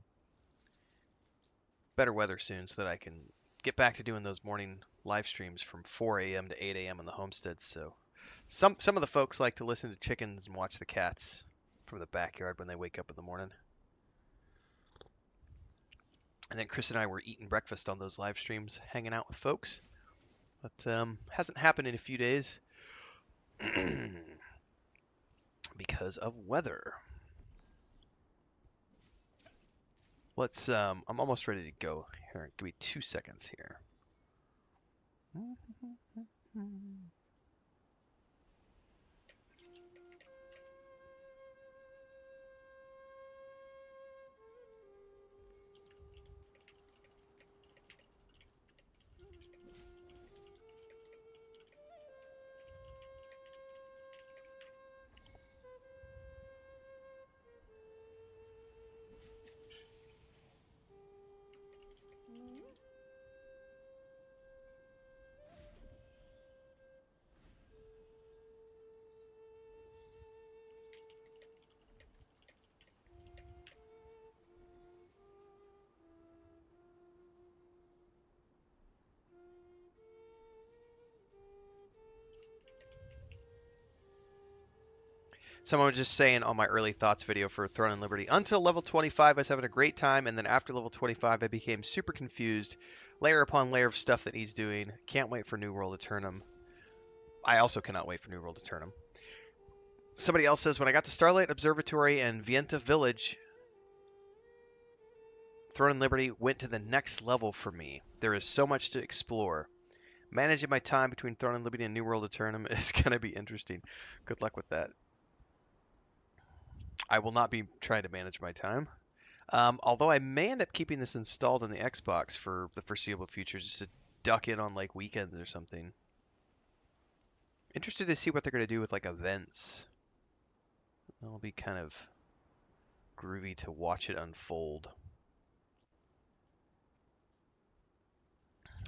better weather soon so that I can get back to doing those morning live streams from 4 a.m. to 8 a.m. on the homesteads. So some of the folks like to listen to chickens and watch the cats from the backyard when they wake up in the morning. And then Chris and I were eating breakfast on those live streams, hanging out with folks. But hasn't happened in a few days because of weather. Let's I'm almost ready to go. Here, give me 2 seconds here. Someone was just saying on my early thoughts video for Throne and Liberty, until level 25 I was having a great time, and then after level 25 I became super confused. Layer upon layer of stuff that he's doing. Can't wait for New World Eternum. I also cannot wait for New World Eternum. Somebody else says, when I got to Starlight Observatory and Vienta Village, Throne and Liberty went to the next level for me. There is so much to explore. Managing my time between Throne and Liberty and New World Eternum is going to be interesting. Good luck with that. I will not be trying to manage my time. Although I may end up keeping this installed on the Xbox for the foreseeable future, just to duck in on like weekends or something. Interested to see what they're going to do with like events. It'll be kind of groovy to watch it unfold.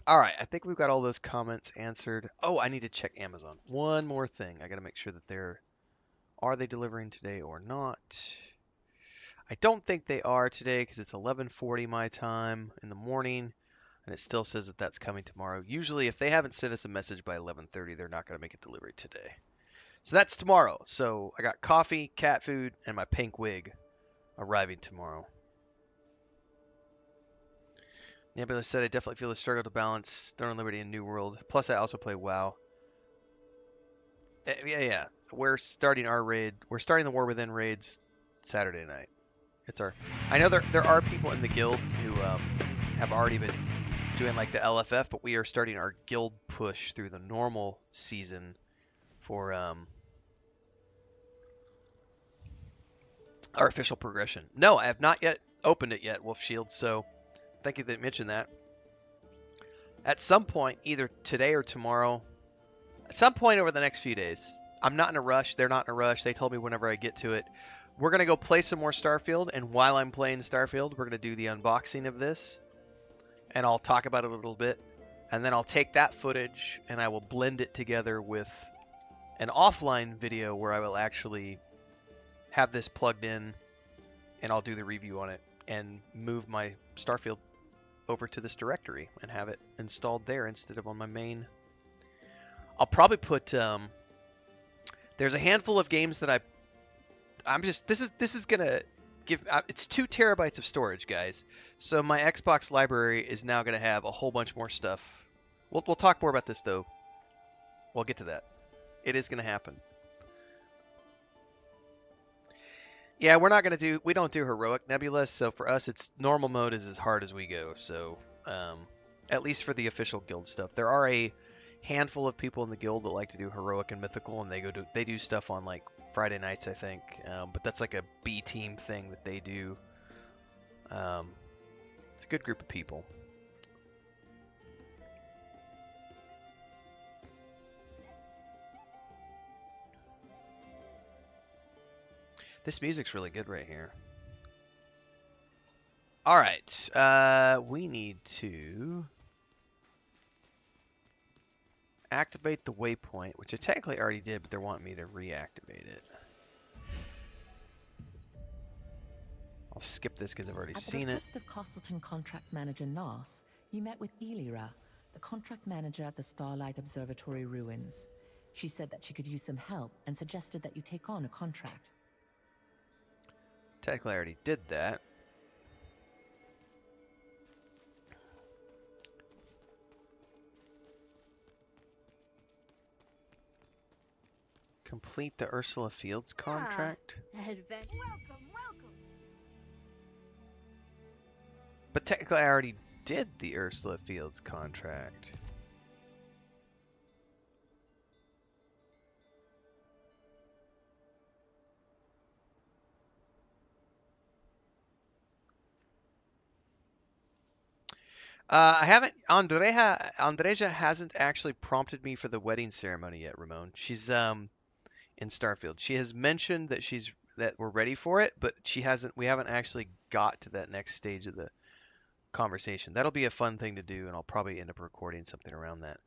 All right, I think we've got all those comments answered. Oh, I need to check Amazon. One more thing. I got to make sure that are they delivering today or not? I don't think they are today because it's 11:40 my time in the morning, and it still says that that's coming tomorrow. Usually, if they haven't sent us a message by 11:30, they're not going to make a delivery today. So that's tomorrow. So I got coffee, cat food, and my pink wig arriving tomorrow. Nebula said, I definitely feel the struggle to balance Throne of Liberty and New World. Plus, I also play WoW. Yeah. We're starting our raid. We're starting the War Within raids Saturday night. I know there are people in the guild who have already been doing like the LFF, but we are starting our guild push through the normal season for our official progression. No, I have not yet opened it yet, Wolf Shield, so thank you that you mentioned that. At some point, either today or tomorrow, at some point over the next few days, I'm not in a rush, they're not in a rush, they told me whenever I get to it, we're going to go play some more Starfield, and while I'm playing Starfield, we're going to do the unboxing of this, and I'll talk about it a little bit, and then I'll take that footage, and I will blend it together with an offline video where I will actually have this plugged in, and I'll do the review on it, and move my Starfield over to this directory, and have it installed there instead of on my main. I'll probably put, there's a handful of games that this is gonna give, it's 2 terabytes of storage, guys. So my Xbox library is now gonna have a whole bunch more stuff. We'll talk more about this though. We'll get to that. It is gonna happen. Yeah, we don't do heroic Nebula, so for us it's normal mode is as hard as we go. So at least for the official guild stuff, there are a handful of people in the guild that like to do heroic and mythical, and they do stuff on like Friday nights, I think. But that's like a B team thing that they do. It's a good group of people. This music's really good right here. All right, we need to activate the waypoint, which I technically already did, but they're wanting me to reactivate it. I'll skip this because I've already seen it. At the request of Castleton contract manager Nas, you met with Elira, the contract manager at the Starlight Observatory ruins. She said that she could use some help and suggested that you take on a contract. Technically, I already did that. Complete the Ursula Fields contract. Welcome. But technically, I already did the Ursula Fields contract. I haven't. Andreja hasn't actually prompted me for the wedding ceremony yet, Ramon. She's in Starfield. She has mentioned that we're ready for it, but she hasn't. We haven't actually got to that next stage of the conversation. That'll be a fun thing to do, and I'll probably end up recording something around that.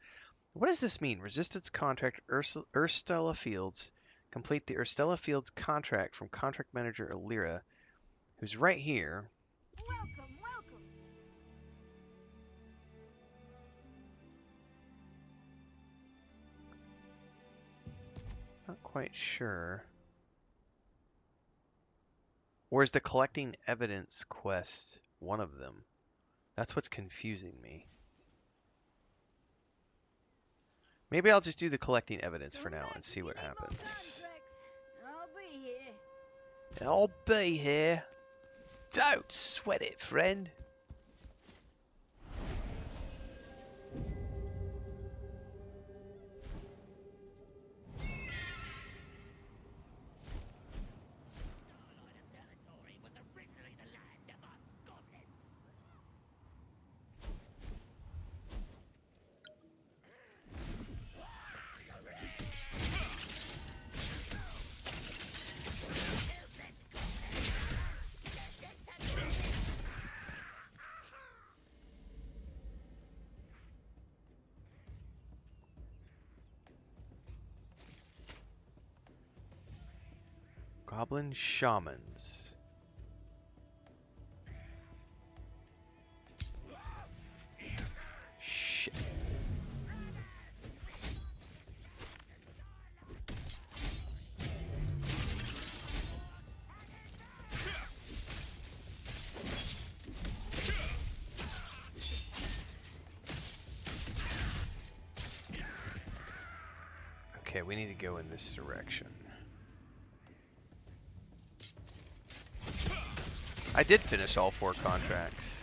What does this mean? Resistance contract Ursula Fields. Complete the Ursula Fields contract from contract manager Elira, who's right here. Welcome. Not quite sure. Or is the collecting evidence quest one of them? That's what's confusing me. Maybe I'll just do the collecting evidence for now and see what happens. I'll be here. Don't sweat it, friend. Goblin Shamans. Shit. Okay, we need to go in this direction. I did finish all 4 contracts.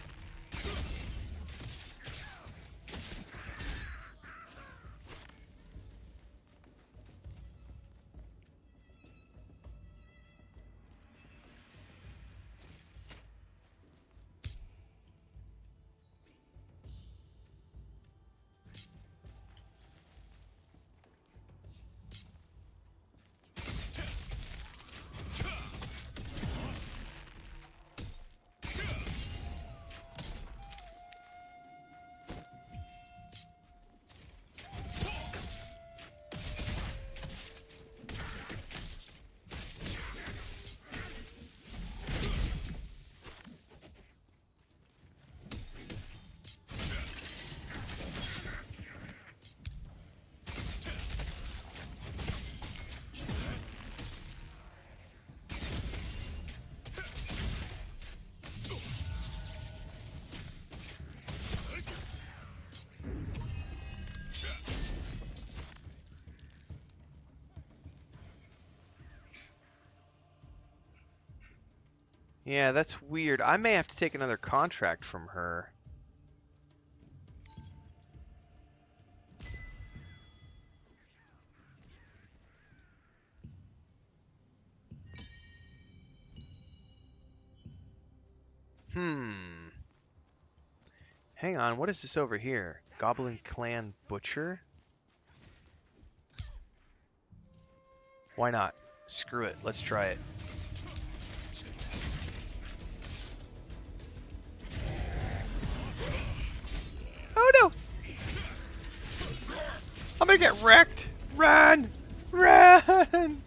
Yeah, that's weird. I may have to take another contract from her. Hmm. Hang on, what is this over here? Goblin Clan Butcher? Why not? Screw it. Let's try it. Oh no! I'm gonna get wrecked! Run! Run!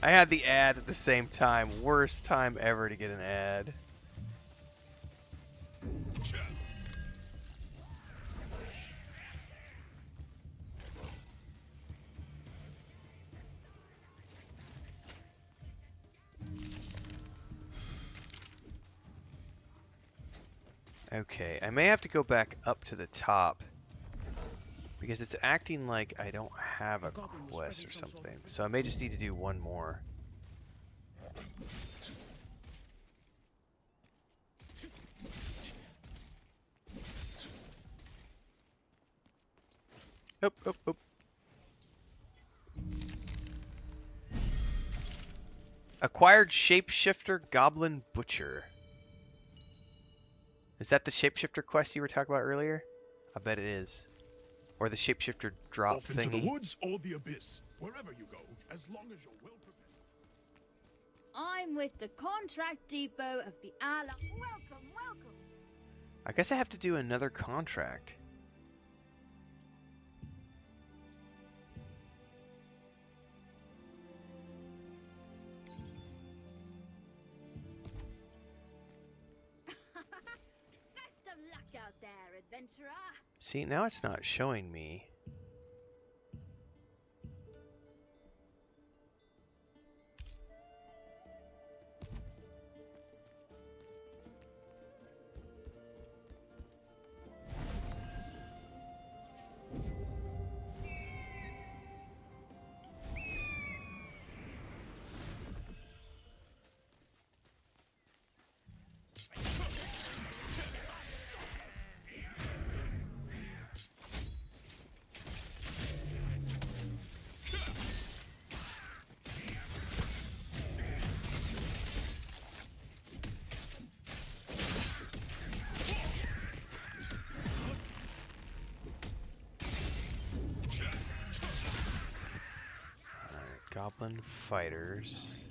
I had the ad at the same time. Worst time ever to get an ad. Okay, I may have to go back up to the top because it's acting like I don't have a quest or something. So I may just need to do one more. Oop, oop, oop. Acquired Shapeshifter Goblin Butcher. Is that the Shapeshifter quest you were talking about earlier? I bet it is. Or the Shapeshifter drop Off into thingy. the woods or the abyss. Wherever you go, as long as you're well prepared. I'm with the contract depot of the Ala. Welcome, welcome. I guess I have to do another contract. Best of luck out there, adventurer. See, now it's not showing me. Goblin fighters.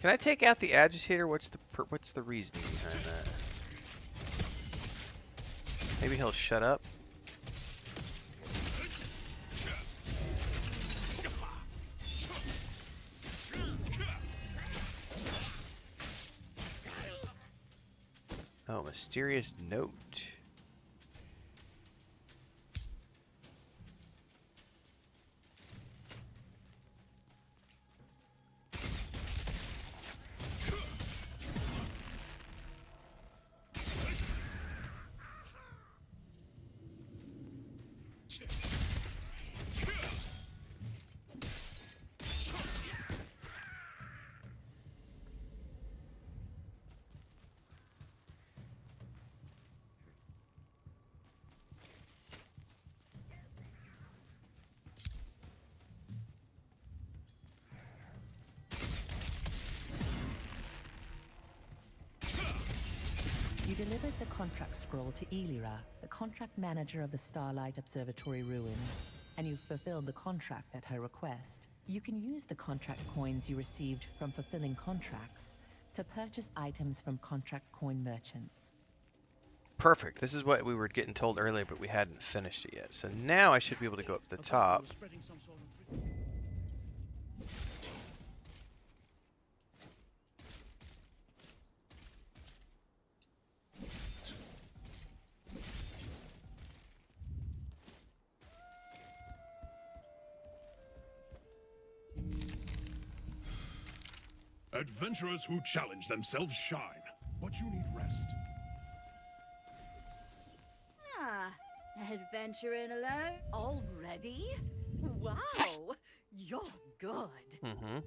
Can I take out the agitator? What's the reasoning behind that? Maybe he'll shut up. Oh, mysterious note. You delivered the contract scroll to Elira, the contract manager of the Starlight Observatory ruins, and you fulfilled the contract at her request. You can use the contract coins you received from fulfilling contracts to purchase items from contract coin merchants. Perfect. This is what we were getting told earlier, but we hadn't finished it yet. So now I should be able to go up to the top. Adventurers who challenge themselves shine, but you need rest. Ah, adventuring alone already? Wow, you're good. Mm-hmm.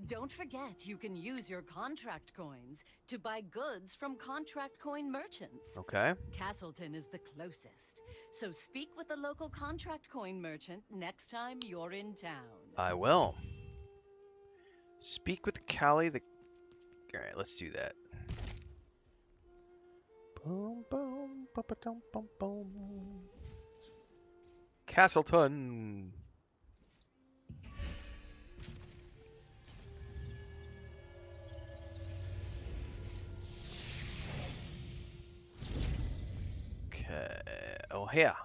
Don't forget, you can use your contract coins to buy goods from contract coin merchants. Okay. Castleton is the closest, so speak with the local contract coin merchant next time you're in town. I will. Speak with Callie the... Alright, let's do that. Boom, boom, ba-ba-dum, bum, bum. Castleton. Okay. Oh, here.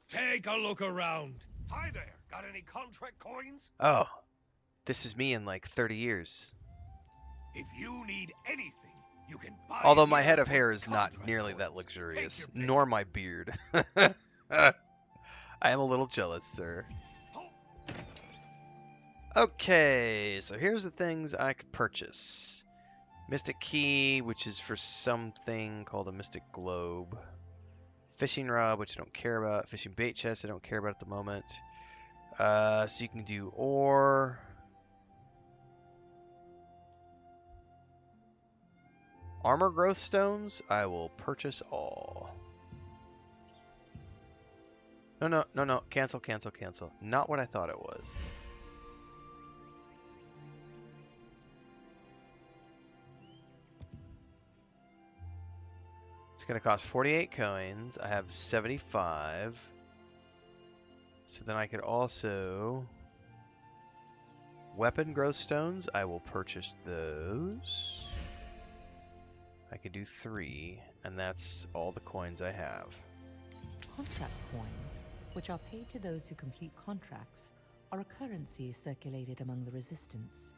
Take a look around. Hi there. Got any contract coins? Oh. This is me in like 30 years. If you need anything, you can buy Although it my here head of with hair is not contract nearly coins. that Take luxurious, your pick. nor my beard. I am a little jealous, sir. Okay, so here's the things I could purchase. Mystic Key, which is for something called a Mystic Globe. Fishing Rod, which I don't care about. Fishing Bait Chest, I don't care about at the moment. So you can do ore. Armor Growth Stones, I will purchase all. No. Cancel. Not what I thought it was. It's going to cost 48 coins. I have 75. So then I could also... Weapon Growth Stones, I will purchase those. I could do 3, and that's all the coins I have. Contract coins, which are paid to those who complete contracts, are a currency circulated among the Resistance.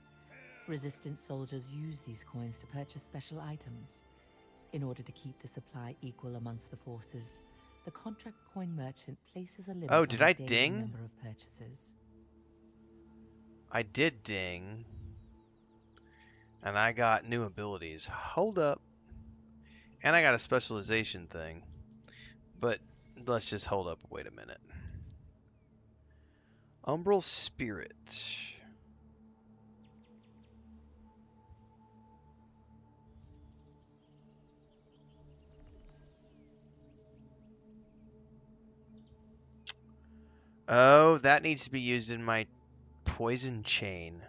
Resistance soldiers use these coins to purchase special items. In order to keep the supply equal amongst the forces, the contract coin merchant places a limit Oh, on did the I daily ding? number of purchases. I did ding. And I got new abilities. Hold up. And I got a specialization thing. But let's just hold up. Wait a minute. Umbral Spirit. Oh, that needs to be used in my poison chain.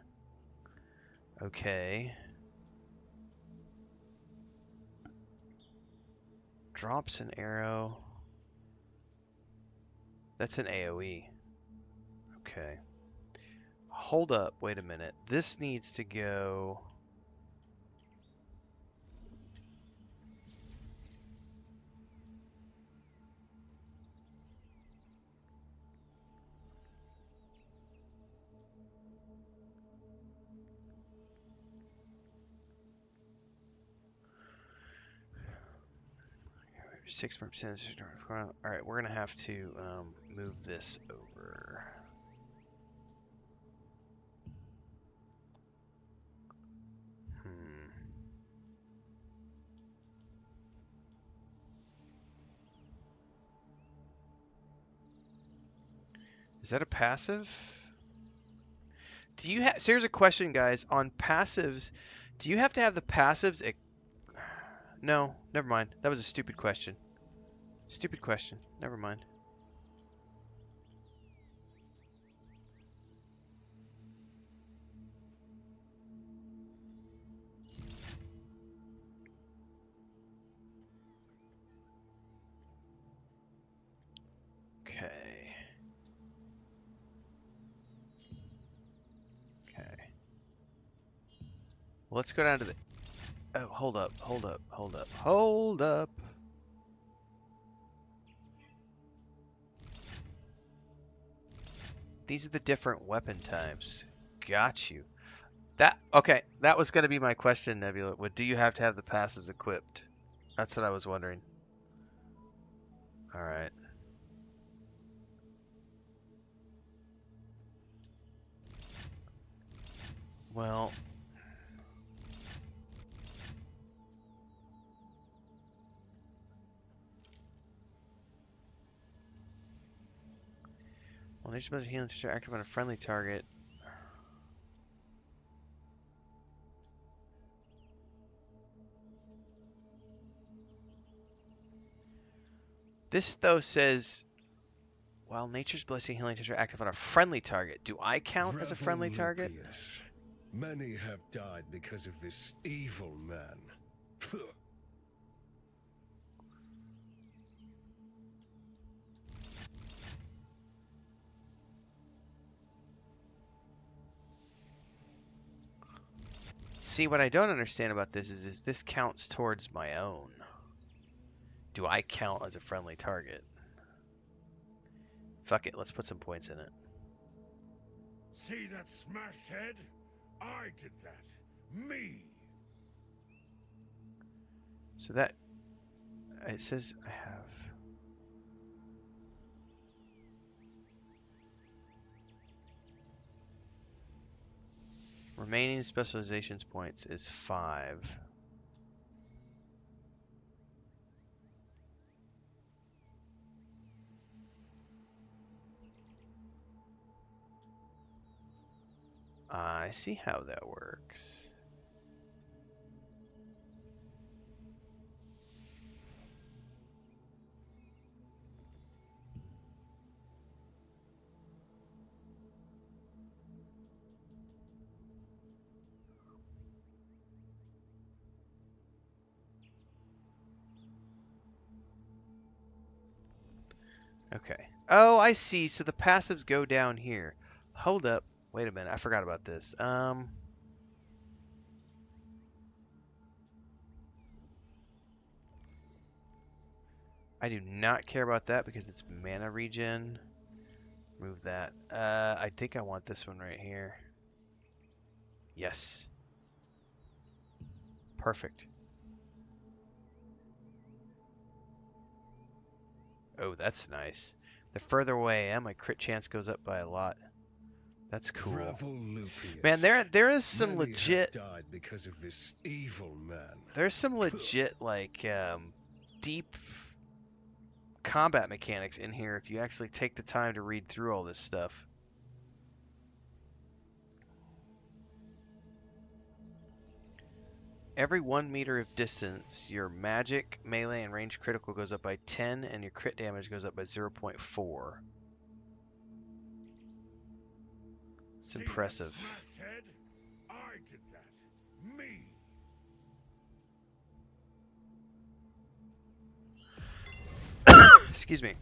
Okay. Drops an arrow. That's an AoE. Okay. Hold up. Wait a minute. This needs to go... Six more percent. All right, we're gonna have to move this over. Is that a passive? Do you have? So here's a question, guys. On passives, do you have to have the passives? No, never mind. That was a stupid question. Stupid question. Never mind. Well, let's go down to the... Oh, hold up, hold up, hold up, hold up. These are the different weapon types. Got you. Okay, that was going to be my question, Nebula. Do you have to have the passives equipped? That's what I was wondering. All right. Well, nature special healing to active on a friendly target. This though says, while nature's blessing healing tissue active on a friendly target, do I count as a friendly target? Many have died because of this evil man. See, what I don't understand about this is this counts towards my own. Do I count as a friendly target? Fuck it, let's put some points in it. See that smashed head? I did that. Me. So that... It says I have... Remaining specializations points is 5. I see how that works. Okay. Oh, I see. So the passives go down here. Hold up. Wait a minute. I forgot about this. I do not care about that because it's mana regen. Move that. I think I want this one right here. Yes. Perfect. Oh, that's nice. The further away I am, my crit chance goes up by a lot. That's cool. Man, there is some legit... died because of this evil man. There's some legit, like, deep combat mechanics in here if you actually take the time to read through all this stuff. Every 1 meter of distance, your magic, melee, and range critical goes up by 10, and your crit damage goes up by 0.4. It's impressive. Head? I did that. Me. Excuse me.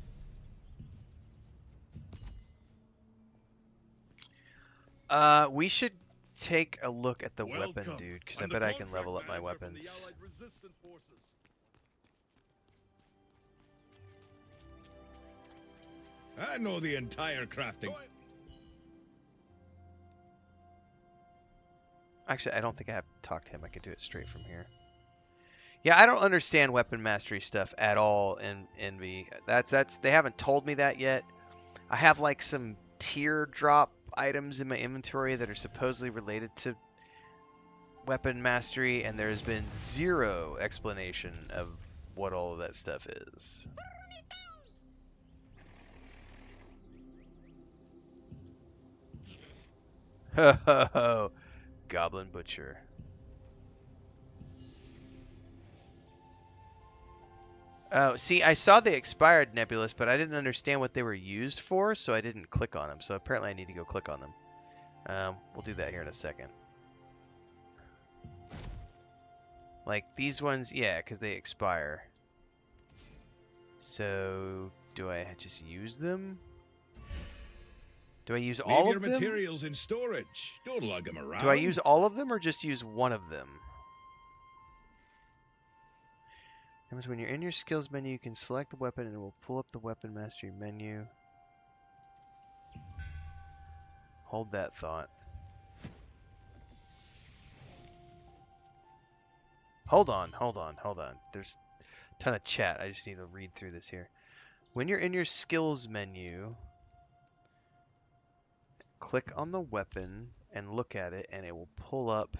We should take a look at the weapon, dude, because I bet I can level up my weapons. I know the entire crafting. Actually, I don't think I have to talk to him. I could do it straight from here. Yeah, I don't understand weapon mastery stuff at all in Envy. They haven't told me that yet. I have like some teardrop items in my inventory that are supposedly related to weapon mastery, and there's been zero explanation of what all of that stuff is. Ho ho ho! Goblin Butcher. Oh, see, I saw they expired, Nebulous, but I didn't understand what they were used for, so I didn't click on them. So apparently I need to go click on them. We'll do that here in a second. Like, these ones, yeah, because they expire. So, do I just use them? Do I use Leave all your of them? materials in storage. Don't lug them around. Do I use all of them or just use one of them? When you're in your skills menu, you can select the weapon and it will pull up the weapon mastery menu. Hold that thought. Hold on. There's a ton of chat. I just need to read through this here. When you're in your skills menu, click on the weapon and look at it, and it will pull up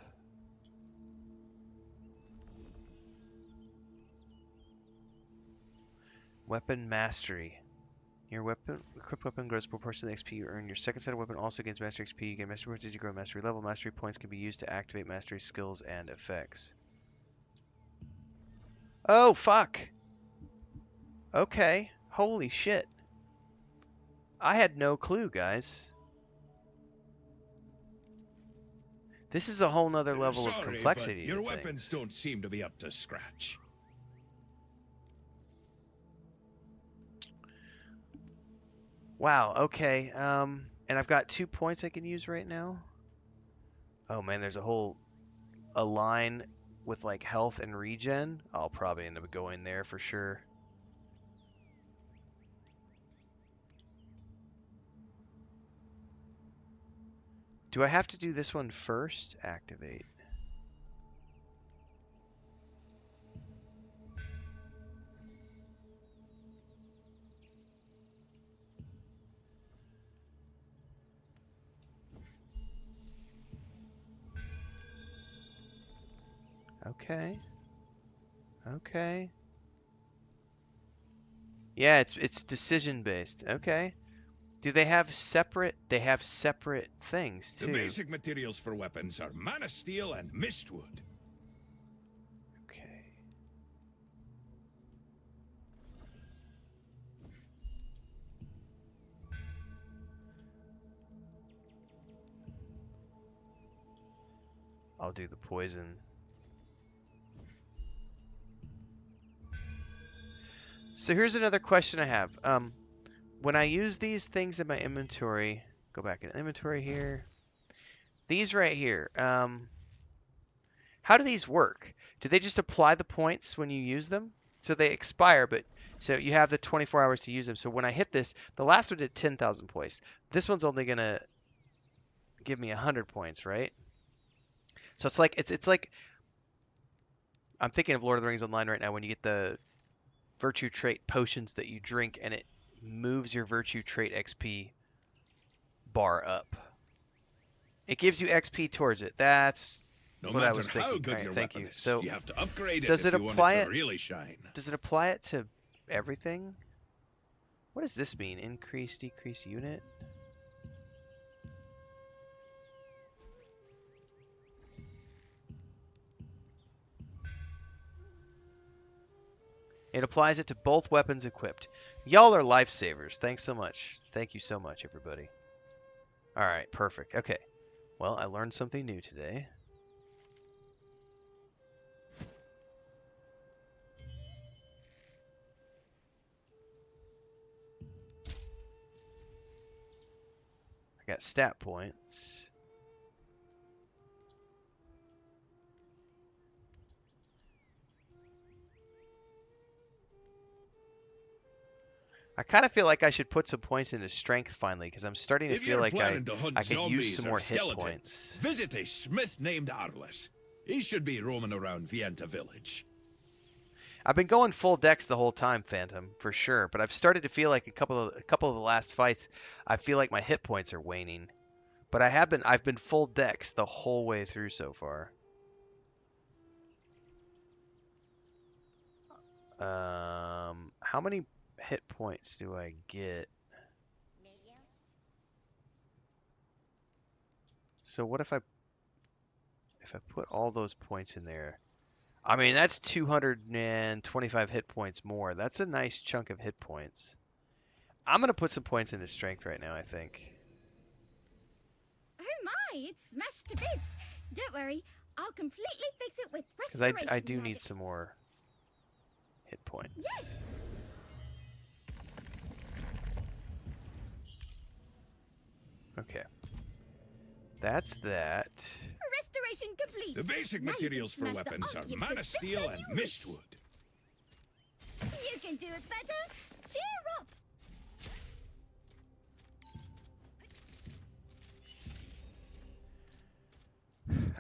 weapon mastery. Your equipped weapon grows proportionally to the XP you earn. Your second set of weapon also gains mastery XP. You gain mastery points as you grow mastery level. Mastery points can be used to activate mastery skills and effects. Oh, fuck! Okay. Holy shit. I had no clue, guys. This is a whole nother level of complexity. But your weapons don't seem to be up to scratch. Wow, okay. And I've got 2 points I can use right now. Oh man, there's a line with like health and regen. I'll probably end up going there for sure. Do I have to do this one first? Activate. Okay. Okay. Yeah, it's decision based. Okay. Do they have separate? They have separate things too. The basic materials for weapons are mana steel and mistwood. Okay. I'll do the poison. So here's another question I have. When I use these things in my inventory, go back in inventory here. These right here, how do these work? Do they just apply the points when you use them? So they expire, but so you have the 24 hours to use them. So when I hit this, the last one did 10,000 points. This one's only gonna give me 100 points, right? So it's like I'm thinking of Lord of the Rings Online right now when you get the virtue trait potions that you drink and it moves your virtue trait XP bar up. It gives you XP towards it. That's what I was thinking. How good right, your thank weapon you. is, So you have to upgrade it does if it you want apply it it? to really shine. Does it apply it to everything? What does this mean? Increase, decrease unit? It applies it to both weapons equipped. Y'all are lifesavers. Thanks so much. Thank you so much, everybody. All right, perfect. Okay. Well, I learned something new today. I got stat points. I kind of feel like I should put some points into strength finally, because I'm starting to feel like I could use some more hit points. Visit a smith named Arliss. He should be roaming around Vienta village. I've been going full dex the whole time, Phantom, for sure, but I've started to feel like a couple of the last fights, I feel like my hit points are waning. But I've been full dex the whole way through so far. How many hit points do I get? So what if I put all those points in there? I mean, that's 225 hit points more. That's a nice chunk of hit points. I'm going to put some points into strength right now, I think. Oh my, it's smashed to bits. Don't worry, I'll completely fix it with Because restoration I do magic. need some more hit points. Yes. Okay. That's that. Restoration complete. The basic Now you can materials for smash the weapons are Archeum to mana bits steel as and you wish. mistwood. You can do it better. Cheer up.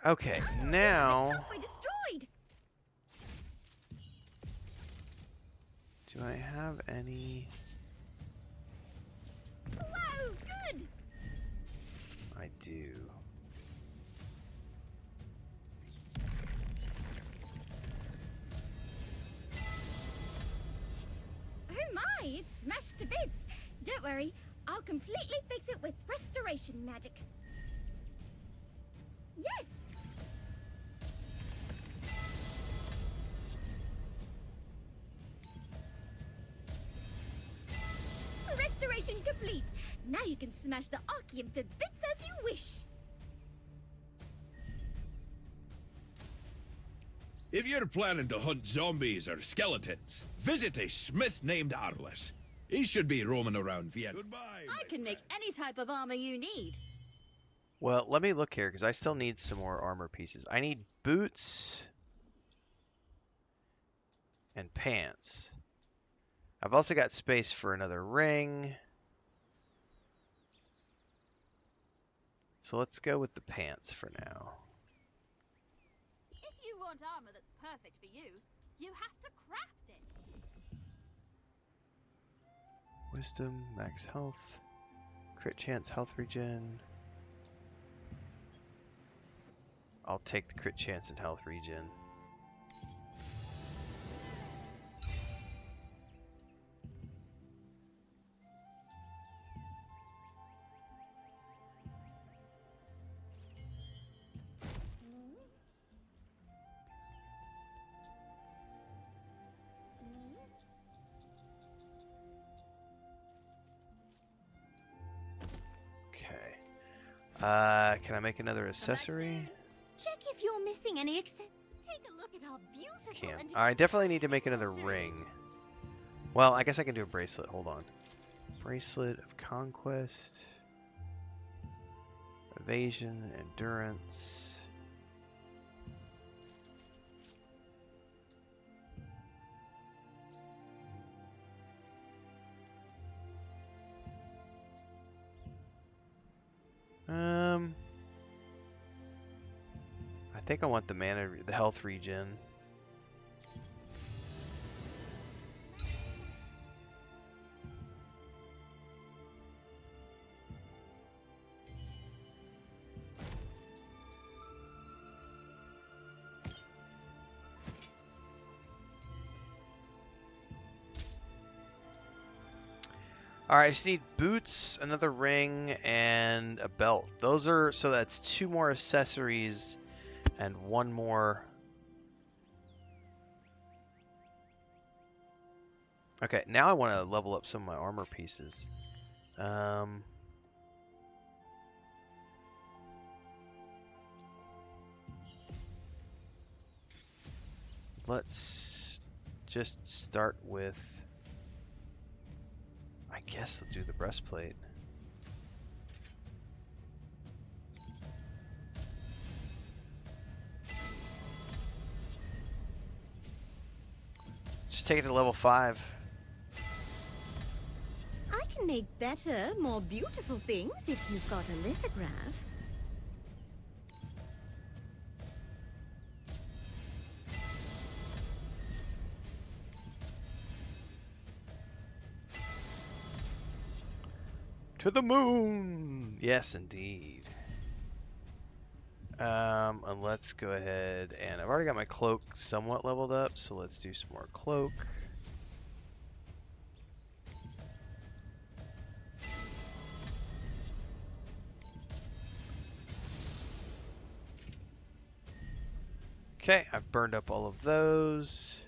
Okay, now We're destroyed. do I have any? Wow, good. I do. Oh my, it's smashed to bits. Don't worry, I'll completely fix it with restoration magic. Yes. Restoration complete. Now you can smash the Archeum to bits as you wish. If you're planning to hunt zombies or skeletons, visit a smith named Arliss. He should be roaming around Vienna. Goodbye. I can make any type of armor you need. Well, let me look here because I still need some more armor pieces. I need boots and pants. I've also got space for another ring. So let's go with the pants for now. If you want armor that's perfect for you, you have to craft it. Wisdom, max health, crit chance, health regen. I'll take the crit chance and health regen. Can I make another accessory? Check if you're missing any Take a look at our beautiful Can. and I definitely need to make another ring. Well, I guess I can do a bracelet. Hold on. Bracelet of conquest. Evasion, endurance. I think I want the the health regen. Alright, I just need boots, another ring, and a belt. Those are, so that's 2 more accessories and 1 more. Okay, now I want to level up some of my armor pieces. Let's just start with, I guess I'll do the breastplate. Just take it to level 5. I can make better, more beautiful things if you've got a lithograph. To the moon! Yes, indeed. And let's go ahead and I've already got my cloak somewhat leveled up, so let's do some more cloak. Okay, I've burned up all of those.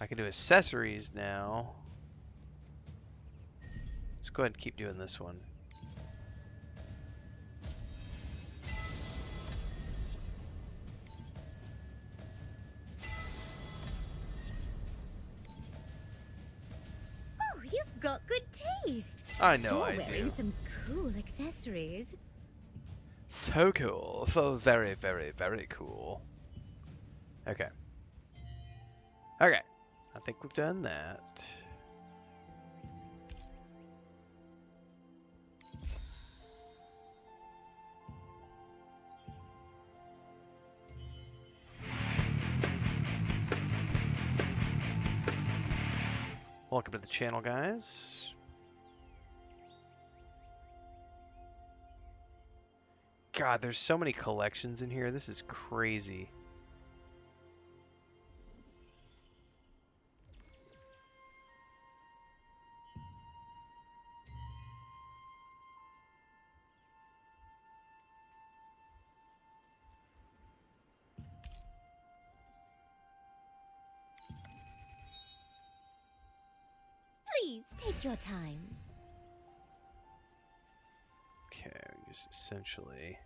I can do accessories now. Let's go ahead and keep doing this one. Oh, you've got got good taste. I know You're I wearing do. some cool accessories. So cool. So very, very, very cool. Okay. Okay. I think we've done that. Welcome to the channel, guys. God, there's so many collections in here. This is crazy. Please take your time. Okay, just essentially.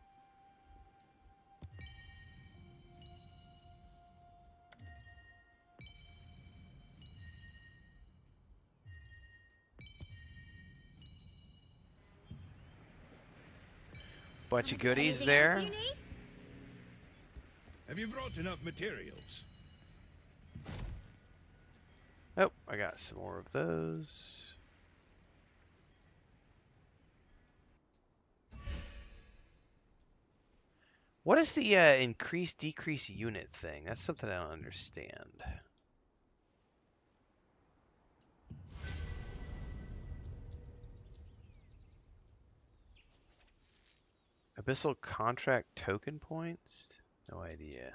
Bunch of goodies Anything there. else you need? Have you brought enough materials? Oh, I got some more of those. What is the increase decrease unit thing? That's something I don't understand. Abyssal contract token points? No idea.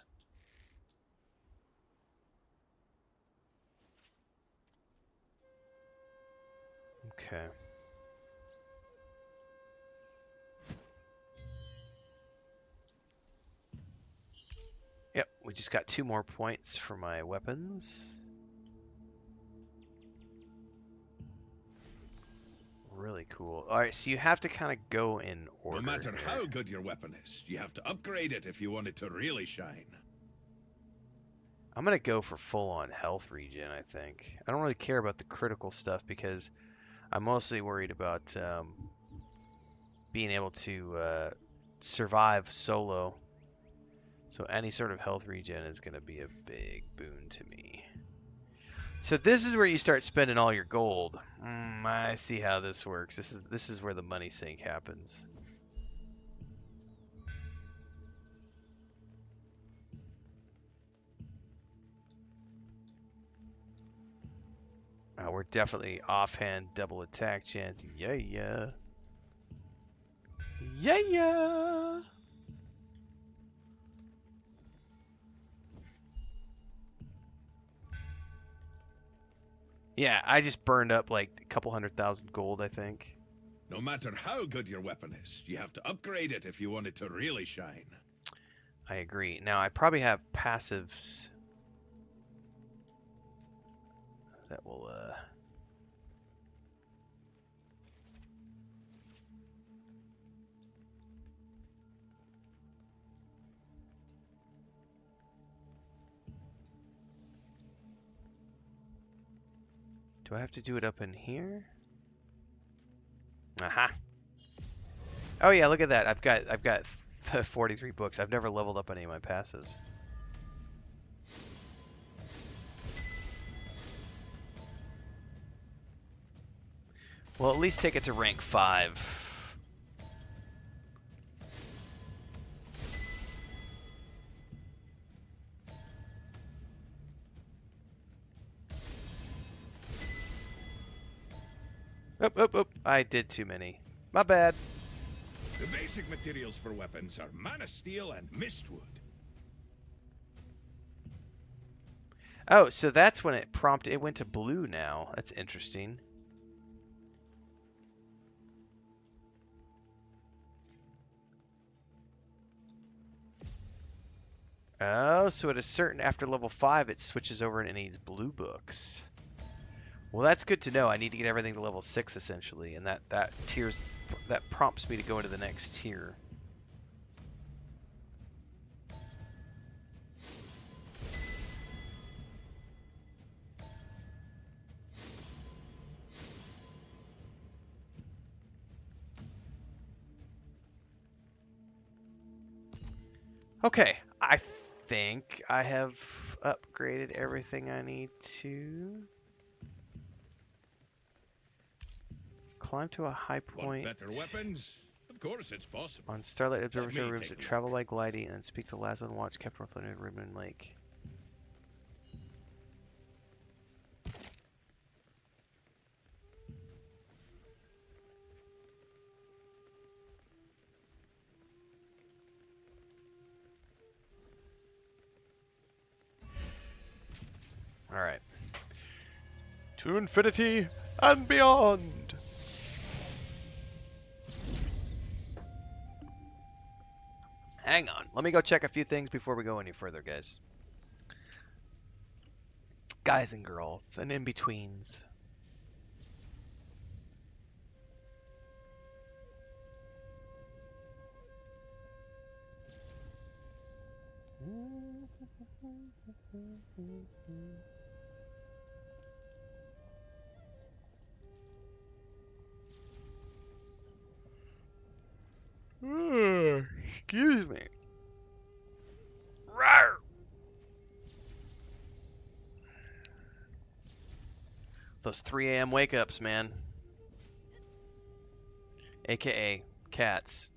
Okay. Yep, we just got 2 more points for my weapons. Really cool. Alright, so you have to kind of go in order. No matter here. how good your weapon is, you have to upgrade it if you want it to really shine. I'm going to go for full-on health regen, I think. I don't really care about the critical stuff because I'm mostly worried about being able to survive solo. So any sort of health regen is going to be a big boon to me. So this is where you start spending all your gold. I see how this works. This is where the money sink happens. We're definitely offhand double attack chance. Yeah, yeah. Yeah, yeah. Yeah, I just burned up like a couple 100,000 gold, I think. No matter how good your weapon is, you have to upgrade it if you want it to really shine. I agree. Now, I probably have passives that will, do I have to do it up in here? Aha. Oh yeah, look at that. I've got 43 books. I've never leveled up any of my passives. Well, at least take it to rank 5. Oop. I did too many. My bad. The basic materials for weapons are mana steel and mistwood. Oh, so that's when it prompted. It went to blue now. That's interesting. Oh, so at a certain after level 5, it switches over and it needs blue books. Well, that's good to know. I need to get everything to level 6 essentially, and that prompts me to go into the next tier. Okay, I think I have upgraded everything I need to. Climb to a high Want point better weapons? Of course it's possible. on Starlight Let Observatory me rooms take that a travel look. by gliding and speak to Laslin Watch, Captain Floating Ribbon Lake. Alright. To infinity and beyond! Hang on. Let me go check a few things before we go any further, guys. Guys and girls, and in-betweens. Excuse me. Rawr. Those 3 a.m. wake ups, man. AKA cats.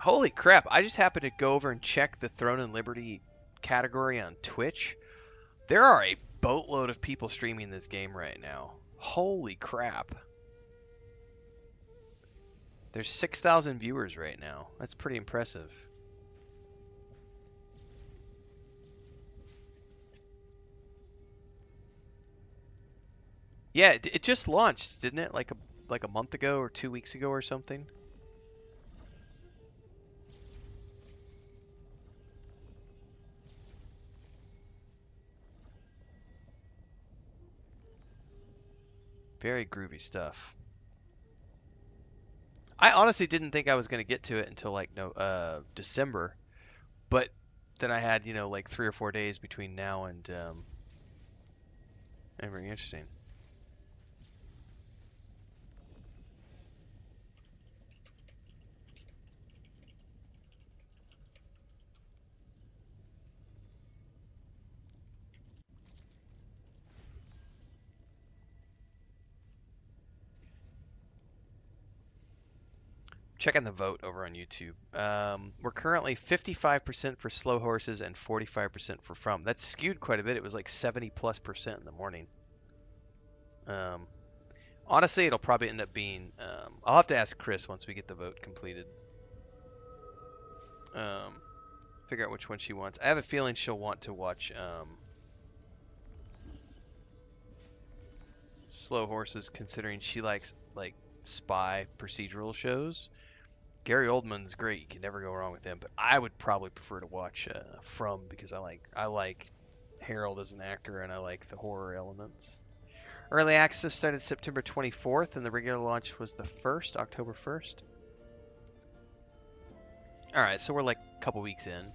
Holy crap, I just happened to go over and check the Throne and Liberty category on Twitch. There are a boatload of people streaming this game right now. Holy crap. There's 6,000 viewers right now. That's pretty impressive. Yeah, it just launched, didn't it? Like a month ago or 2 weeks ago or something. Very groovy stuff. I honestly didn't think I was going to get to it until like December, but then I had, like 3 or 4 days between now and very interesting. Checking the vote over on YouTube. We're currently 55% for slow horses and 45% for From. That's skewed quite a bit. It was like 70+% in the morning. Honestly, it'll probably end up being. I'll have to ask Chris once we get the vote completed. Figure out which one she wants. I have a feeling she'll want to watch Slow Horses, considering she likes like spy procedural shows. Gary Oldman's great. You can never go wrong with him. But I would probably prefer to watch From because I like Harold as an actor and I like the horror elements. Early access started September 24th and the regular launch was the 1st, October 1st. All right, so we're like a couple weeks in.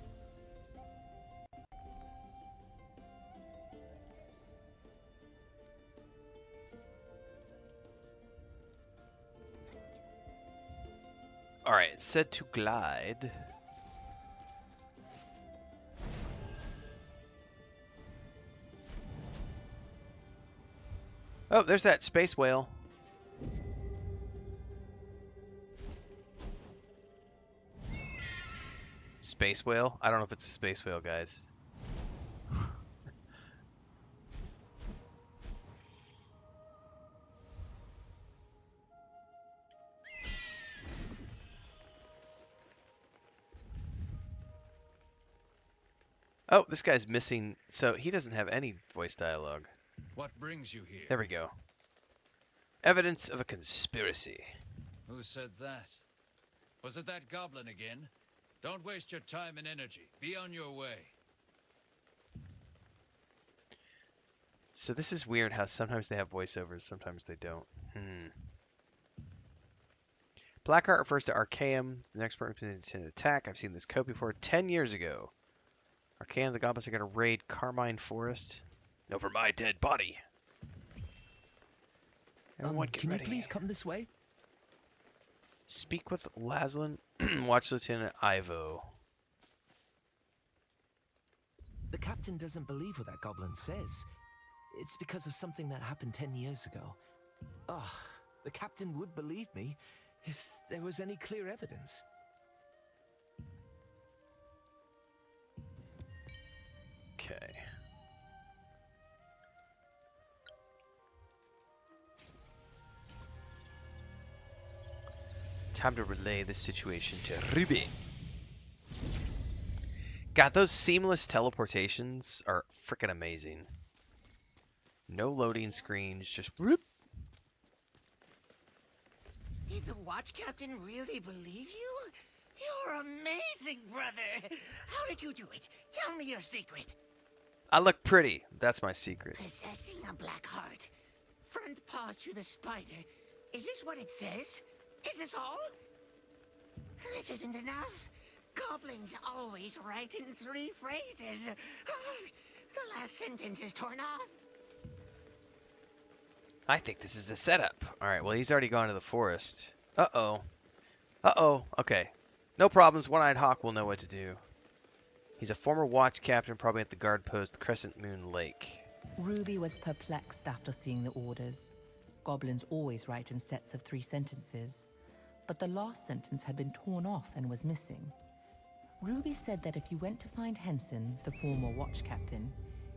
All right, it's said to glide. Oh, there's that space whale. Space whale? I don't know if it's a space whale, guys. Oh, this guy's missing, so he doesn't have any voice dialogue. What brings you here? There we go. Evidence of a conspiracy. Who said that? Was it that goblin again? Don't waste your time and energy. Be on your way. So this is weird how sometimes they have voiceovers, sometimes they don't. Blackheart refers to Archaeum, the next part to attack. I've seen this code before 10 years ago. Archaeum, the goblins are going to raid Carmine Forest. No, for my dead body. Everyone get can ready. you please come this way? Speak with Laszlo, Watch Lieutenant Ivo. The captain doesn't believe what that goblin says. It's because of something that happened 10 years ago. The captain would believe me if there was any clear evidence. Okay. Time to relay this situation to Ruby. God, those seamless teleportations are freaking amazing. No loading screens, just whoop. Did the watch captain really believe you? You're amazing, brother. How did you do it? Tell me your secret. I look pretty. That's my secret. Possessing a black heart. Front paws to the spider. Is this what it says? Is this all? This isn't enough. Goblins always write in 3 phrases. The last sentence is torn off. I think this is the setup. Alright, well, he's already gone to the forest. Uh-oh. Uh-oh. Okay. No problems. One-Eyed Hawk will know what to do. He's a former watch captain, probably at the guard post, Crescent Moon Lake. Ruby was perplexed after seeing the orders. Goblins always write in sets of 3 sentences. But the last sentence had been torn off and was missing. Ruby said that if you went to find Henson, the former watch captain,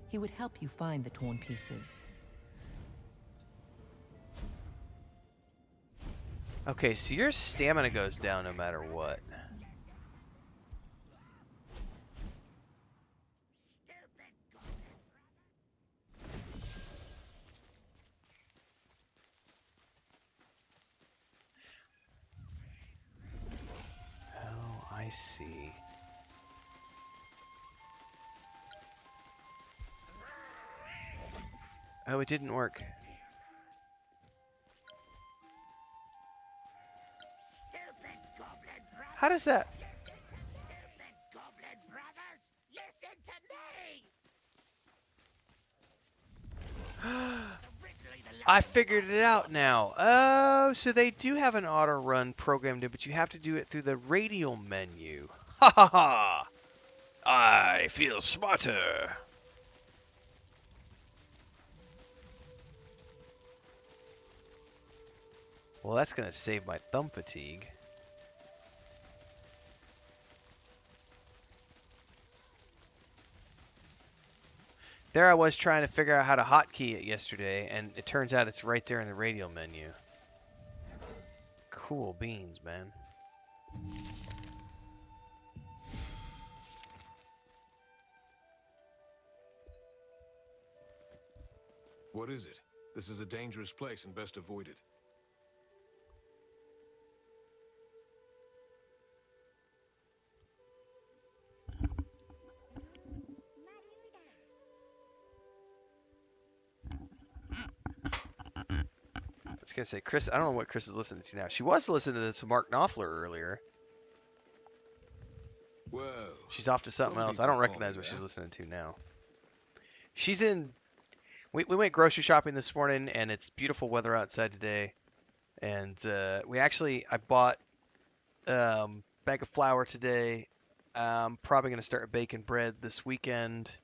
he would help you find the torn pieces. Okay, so your stamina goes down no matter what. Oh, I see. Oh, it didn't work. How does that? I figured it out now. Oh, so they do have an auto run programmed in, but you have to do it through the radial menu. Ha ha ha! I feel smarter. Well, that's gonna save my thumb fatigue. There I was trying to figure out how to hotkey it yesterday, and it turns out it's right there in the radial menu. Cool beans, man. What is it? This is a dangerous place and best avoided. I was gonna say, Chris, I don't know what Chris is listening to now. She was listening to Mark Knopfler earlier. Whoa. She's off to something else. I don't recognize what she's listening to now. She's in... We went grocery shopping this morning, and it's beautiful weather outside today. And I bought bag of flour today. I'm probably going to start baking bread this weekend.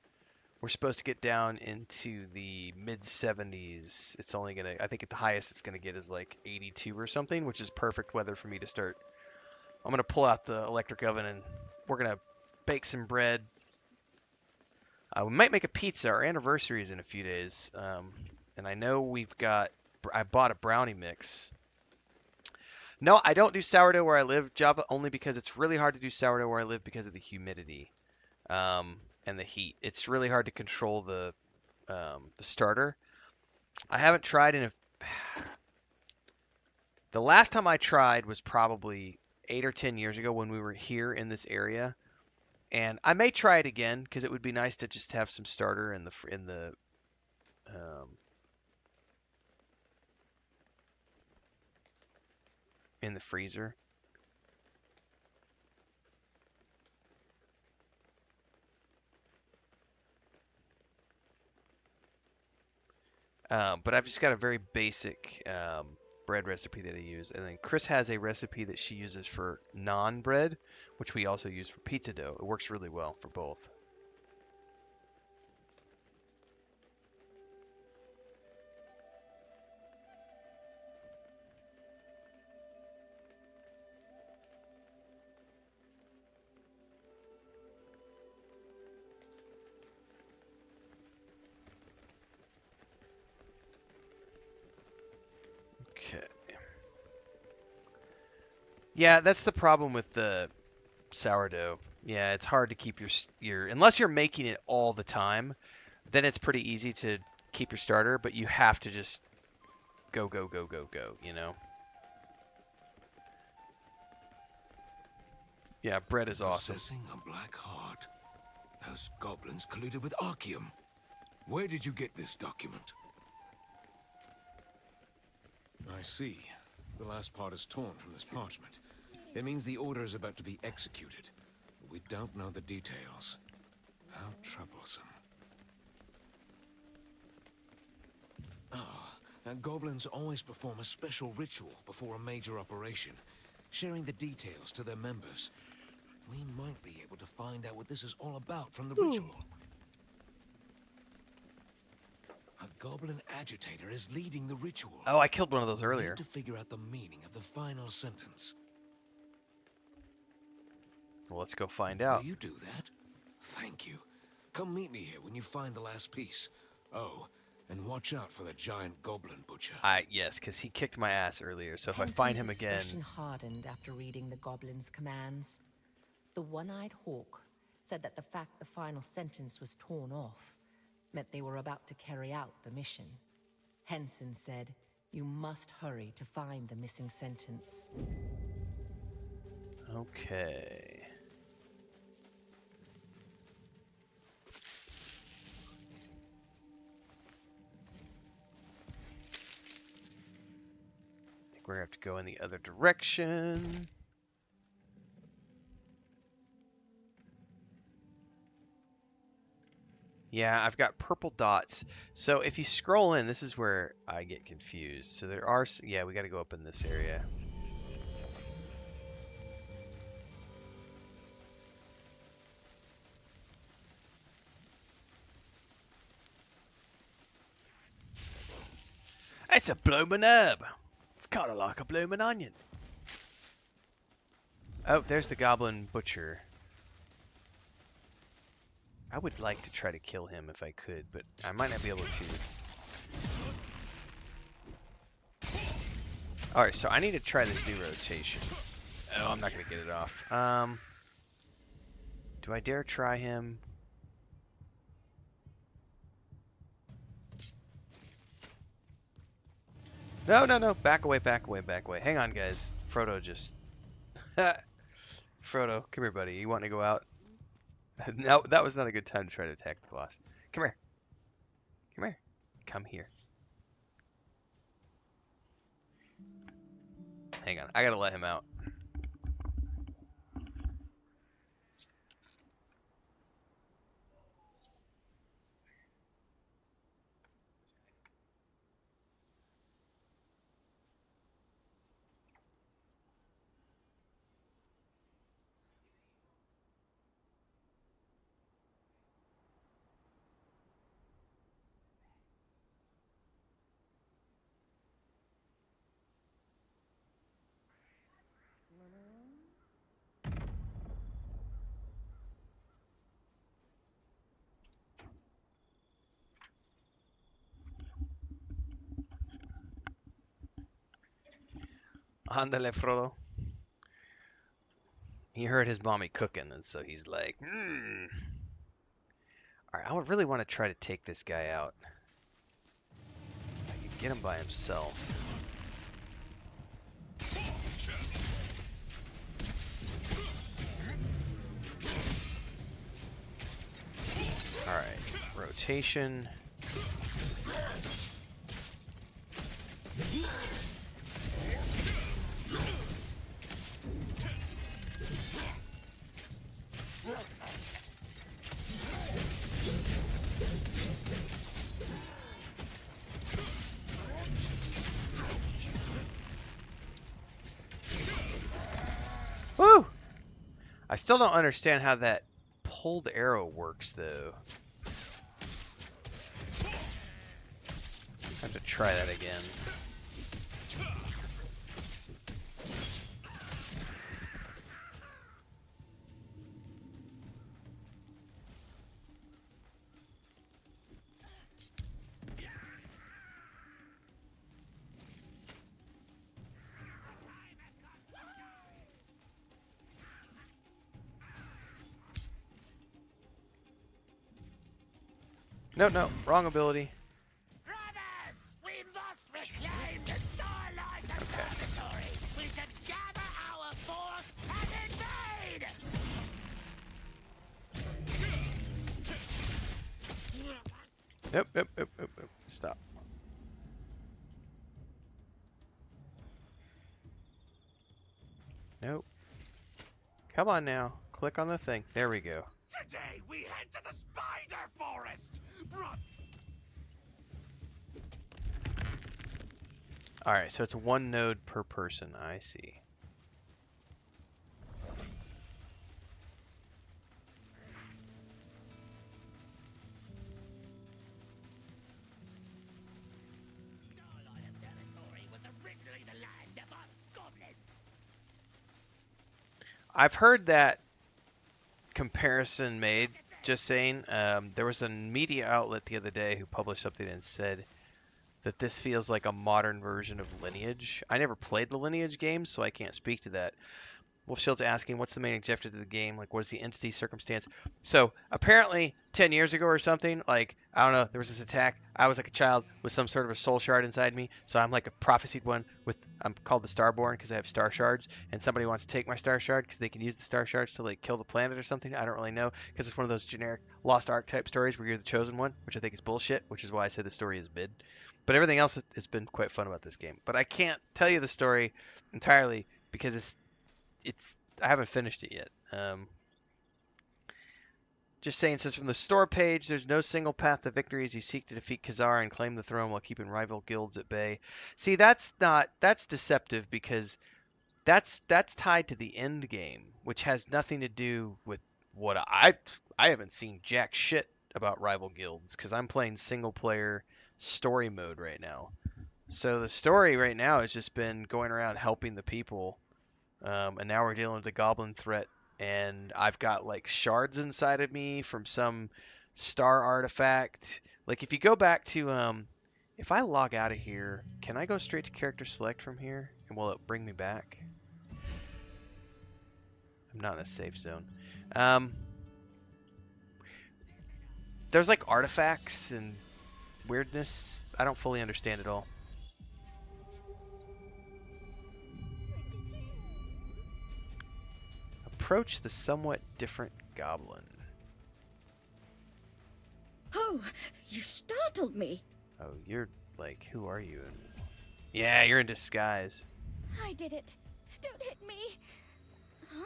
We're supposed to get down into the mid-70s. It's only going to... I think at the highest it's going to get is like 82 or something, which is perfect weather for me to start. I'm going to pull out the electric oven, and we're going to bake some bread. We might make a pizza. Our anniversary is in a few days. And I know I bought a brownie mix. No, I don't do sourdough where I live, Java, only because it's really hard to do sourdough where I live because of the humidity and the heat. It's really hard to control the starter. I haven't tried the last time I tried was probably 8 or 10 years ago when we were here in this area. And I may try it again because it would be nice to just have some starter in the in the freezer. But I've just got a very basic bread recipe that I use. And then Chris has a recipe that she uses for non-bread, which we also use for pizza dough. It works really well for both. Okay. Yeah, that's the problem with the sourdough. Yeah, it's hard to keep your unless you're making it all the time, then it's pretty easy to keep your starter, but you have to just go, go, go, go, go, you know? Yeah, bread is awesome. Possessing a black heart. Those goblins colluded with Archeum. Where did you get this document? I see. The last part is torn from this parchment. It means the order is about to be executed. But we don't know the details. How troublesome. And goblins always perform a special ritual before a major operation, sharing the details to their members. We might be able to find out what this is all about from the ritual. A goblin agitator is leading the ritual. Oh, I killed one of those We earlier. need to figure out the meaning of the final sentence. Well, let's go find out. Will you do that? Thank you. Come meet me here when you find the last piece. Oh, and watch out for the giant goblin butcher. Yes, because he kicked my ass earlier, so if I find him again... Henson's expression hardened after reading the goblin's commands. The one-eyed hawk said that the fact the final sentence was torn off meant they were about to carry out the mission. Henson said, "You must hurry to find the missing sentence." Okay. I think we're gonna have to go in the other direction. Yeah, I've got purple dots. So if you scroll in, this is where I get confused. So there are, yeah, we got to go up in this area. It's a bloomin' herb. It's kind of like a bloomin' onion. Oh, there's the goblin butcher. I would like to try to kill him if I could, but I might not be able to. Alright, so I need to try this new rotation. Oh, I'm not going to get it off. Do I dare try him? No, no, no. Back away, back away, back away. Hang on, guys. Frodo just... Frodo, come here, buddy. You want to go out? No, that was not a good time to try to attack the boss. Come here. Come here. Come here. Hang on. I gotta let him out. Ándale, Frodo. He heard his mommy cooking, and so he's like, Alright, I would really want to try to take this guy out. I could get him by himself. Alright, rotation. I still don't understand how that pulled arrow works, though. I have to try that again. No, no, wrong ability. Brothers, we must reclaim the Starlight Observatory. We should gather our force and invade. Nope, nope, nope, nope, nope. Stop. Nope. Come on now. Click on the thing. There we go. Today we head to the Spider Forest. Run. Alright, so it's one node per person. I see. Starlight Observatory was originally the land of us goblins. I've heard that comparison made. Just saying, there was a media outlet the other day who published something and said that this feels like a modern version of Lineage. I never played the Lineage games, so I can't speak to that. Wolfshield's asking, what's the main objective of the game? Like, what is the entity circumstance? So, apparently, 10 years ago or something, like, I don't know, there was this attack. I was like a child with some sort of a soul shard inside me, so I'm like a prophesied one with, I'm called the Starborn because I have star shards, and somebody wants to take my star shard because they can use the star shards to, like, kill the planet or something. I don't really know, because it's one of those generic Lost Ark type stories where you're the chosen one, which I think is bullshit, which is why I say the story is mid. But everything else has been quite fun about this game. But I can't tell you the story entirely because it's I haven't finished it yet. Just saying, says from the store page, there's no single path to victory as you seek to defeat Khazar and claim the throne while keeping rival guilds at bay. See, that's deceptive because that's tied to the end game, which has nothing to do with what I haven't seen jack shit about rival guilds because I'm playing single player story mode right now. So the story right now has just been going around helping the people. And now we're dealing with the goblin threat, and I've got like shards inside of me from some star artifact. Like if you go back to if I log out of here, can I go straight to character select from here? And will it bring me back? I'm not in a safe zone. There's like artifacts and weirdness. I don't fully understand it all. Approach the somewhat different goblin. Oh, you startled me. Oh, you're like, who are you? Yeah, you're in disguise. I did it. Don't hit me. Huh?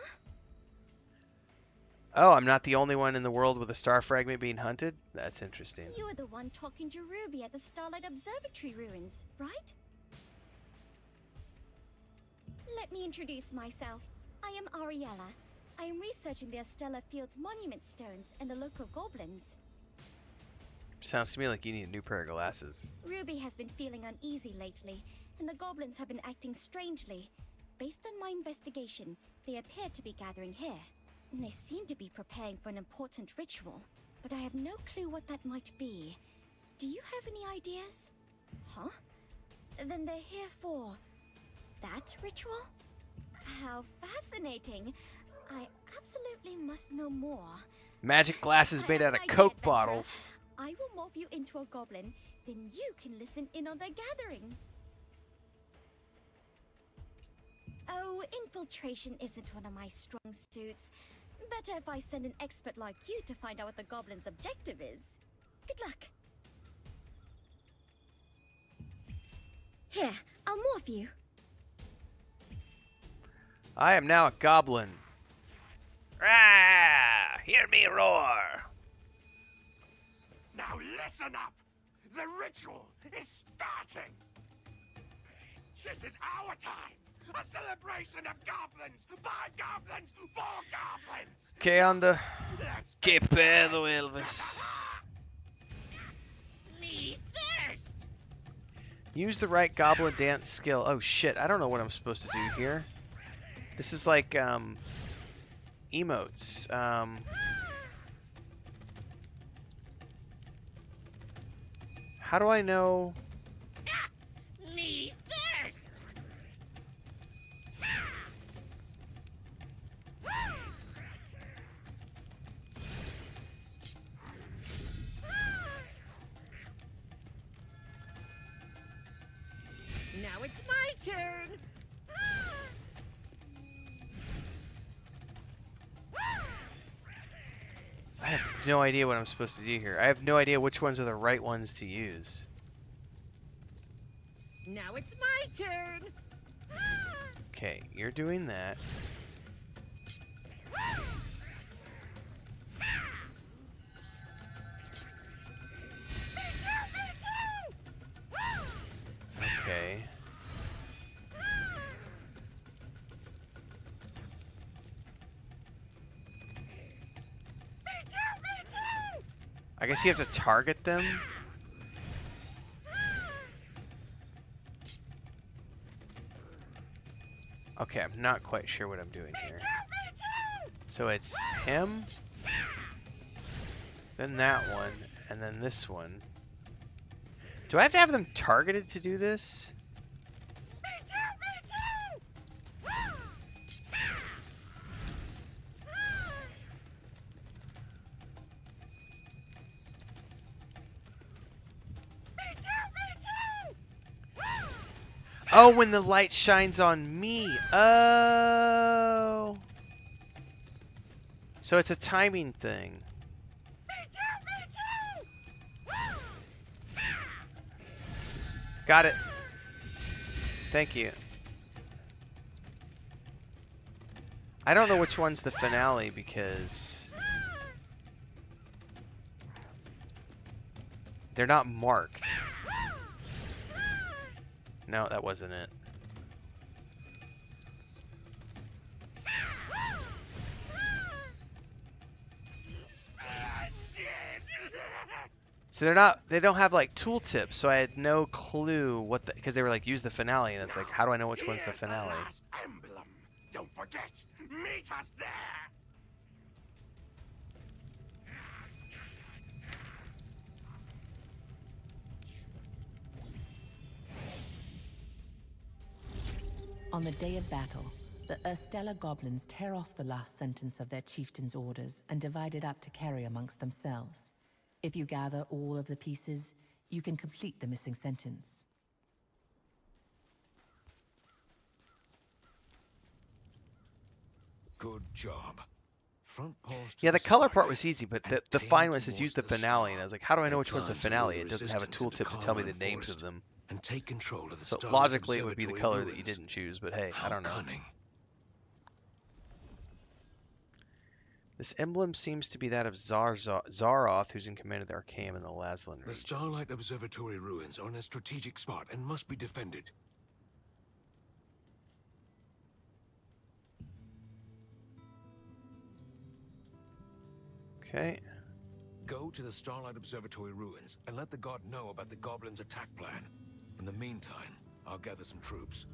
Oh, I'm not the only one in the world with a star fragment being hunted? That's interesting. You were the one talking to Ruby at the Starlight Observatory ruins, right? Let me introduce myself. I am Ariella. I am researching the Estella Fields monument stones and the local goblins. Sounds to me like you need a new pair of glasses. Ruby has been feeling uneasy lately, and the goblins have been acting strangely. Based on my investigation, they appear to be gathering here. And they seem to be preparing for an important ritual, but I have no clue what that might be. Do you have any ideas? Huh? Then they're here for that ritual? How fascinating. I absolutely must know more. Magic glasses made out of Coke bottles. I will morph you into a goblin, then you can listen in on their gathering. Oh, infiltration isn't one of my strong suits. Better if I send an expert like you to find out what the goblin's objective is. Good luck. Here, I'll morph you. I am now a goblin. Rah! Hear me roar! Now listen up! The ritual is starting! This is our time! A celebration of goblins! By goblins! For goblins! ¿Qué onda? ¿Qué pedo, Elvis? Me thirst! Use the right goblin dance skill. Oh shit, I don't know what I'm supposed to do here. This is like, emotes. How do I know? Me thirst! Now it's my turn! I have no idea what I'm supposed to do here. I have no idea which ones are the right ones to use. Now it's my turn! Okay, you're doing that. Okay. I guess you have to target them. Okay, I'm not quite sure what I'm doing here. So it's him, then that one, and then this one. Do I have to have them targeted to do this? Oh, when the light shines on me. Oh. So it's a timing thing. Got it. Thank you. I don't know which one's the finale because they're not marked. No, that wasn't it. So they don't have like tooltips, so I had no clue what because they were like use the finale, and it's like, how do I know which one's the finale? Emblem. Don't forget, meet us there. On the day of battle, the Urstella goblins tear off the last sentence of their chieftain's orders and divide it up to carry amongst themselves. If you gather all of the pieces, you can complete the missing sentence. Good job. Front paws to Yeah, the color side, part was easy, but the and fine tail was just use towards the finale, star. and I was like, how do I know They which one's the plan to finale? lure It doesn't have a resistance into tooltip to tell me the Carmine names of Forest them. and take control of the So Starlight logically, it would be the Observatory color that you ruins. didn't choose, but hey, I How don't know. cunning. This emblem seems to be that of Zaroth, who's in command of the Arcanum in the Laslan The region. Starlight Observatory ruins are in a strategic spot and must be defended. Okay. Go to the Starlight Observatory ruins and let the god know about the goblins' attack plan. In the meantime, I'll gather some troops.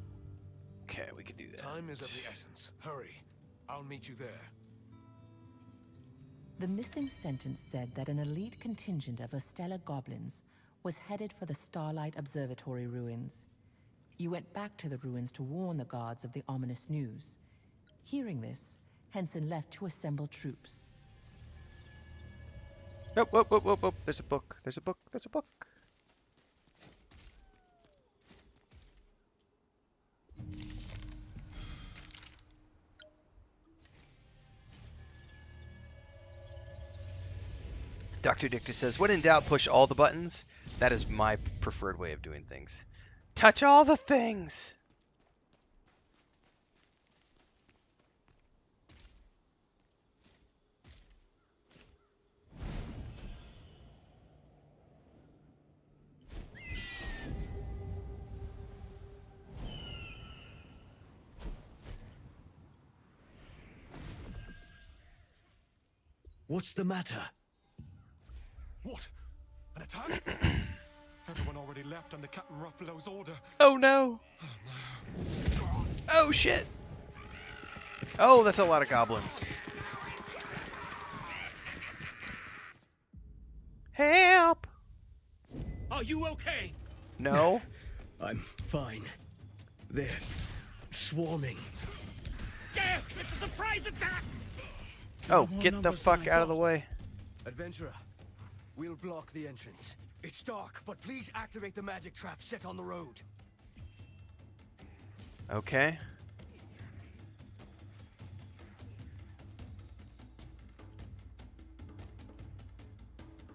Okay, we can do that. Time is of the essence. Hurry. I'll meet you there. The missing sentence said that an elite contingent of Urstella goblins was headed for the Starlight Observatory ruins. You went back to the ruins to warn the guards of the ominous news. Hearing this, Henson left to assemble troops. Nope, whoop, whoop, whoop, whoop. There's a book. There's a book. There's a book. Dr. Dictor says, when in doubt, push all the buttons. That is my preferred way of doing things. Touch all the things! What's the matter? What? An attack? Everyone already left under Captain Ruffalo's order. Oh no! Oh shit! Oh, that's a lot of goblins. Help! Are you okay? No. I'm fine. They're swarming. Gale, it's a surprise attack! Oh, get the fuck out of the way. Adventurer, we'll block the entrance. It's dark, but please activate the magic trap set on the road. Okay.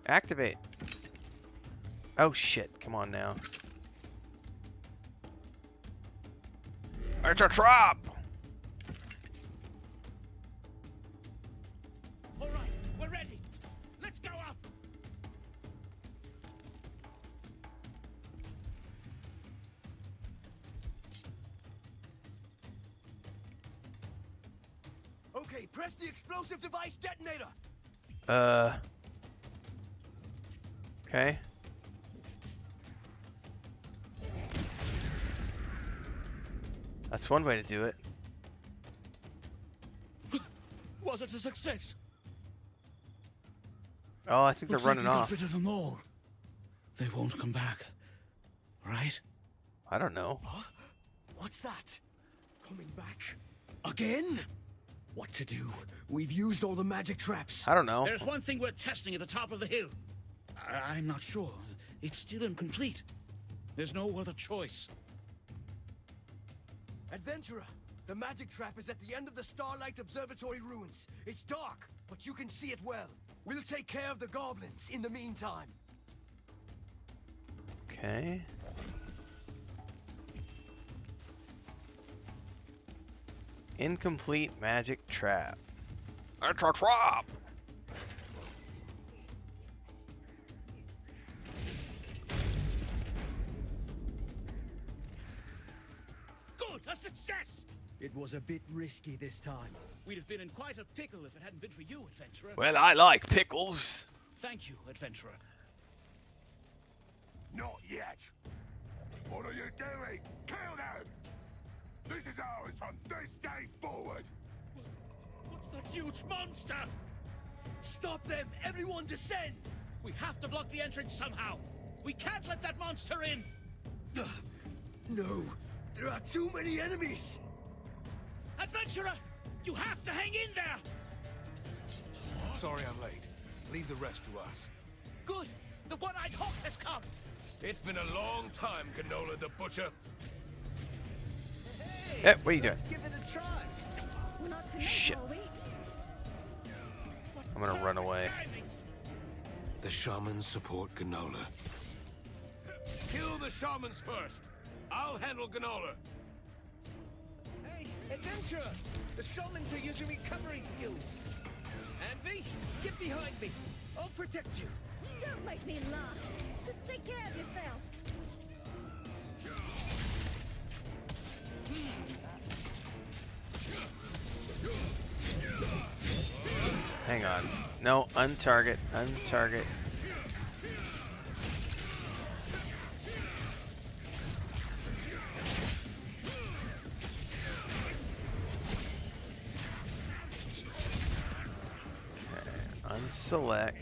Activate. Oh shit, come on now. It's a trap! All right, we're ready. Let's go up. Okay, press the explosive device detonator. Okay. That's one way to do it. Was it a success? Oh, I think Looks they're running like we off. got rid of them all. They won't come back, right? I don't know. Huh? What's that? Coming back? Again? What to do? We've used all the magic traps. I don't know. There's one thing we're testing at the top of the hill. I'm not sure. It's still incomplete. There's no other choice. Adventurer, the magic trap is at the end of the Starlight Observatory ruins. It's dark, but you can see it well. We'll take care of the goblins in the meantime. Okay. Incomplete magic trap. It's a trap! Good, a success! It was a bit risky this time. We'd have been in quite a pickle if it hadn't been for you, Adventurer. Well, I like pickles. Thank you, Adventurer. Not yet. What are you doing? Kill them! This is ours from this day forward. What's that huge monster? Stop them! Everyone descend! We have to block the entrance somehow. We can't let that monster in. No, there are too many enemies. Adventurer, you have to hang in there. Sorry I'm late. Leave the rest to us. Good. The one-eyed hawk has come. It's been a long time, Canola the Butcher. Hey, what are you doing? Let's give it a try. We're not too Shit. late, are we? I'm gonna run away. The shamans support Ganola. Kill the shamans first. I'll handle Ganola. Hey, Adventurer! The shamans are using recovery skills. Envy, get behind me. I'll protect you. Don't make me laugh. Just take care of yourself. Hang on. No, untarget, untarget. Okay, unselect.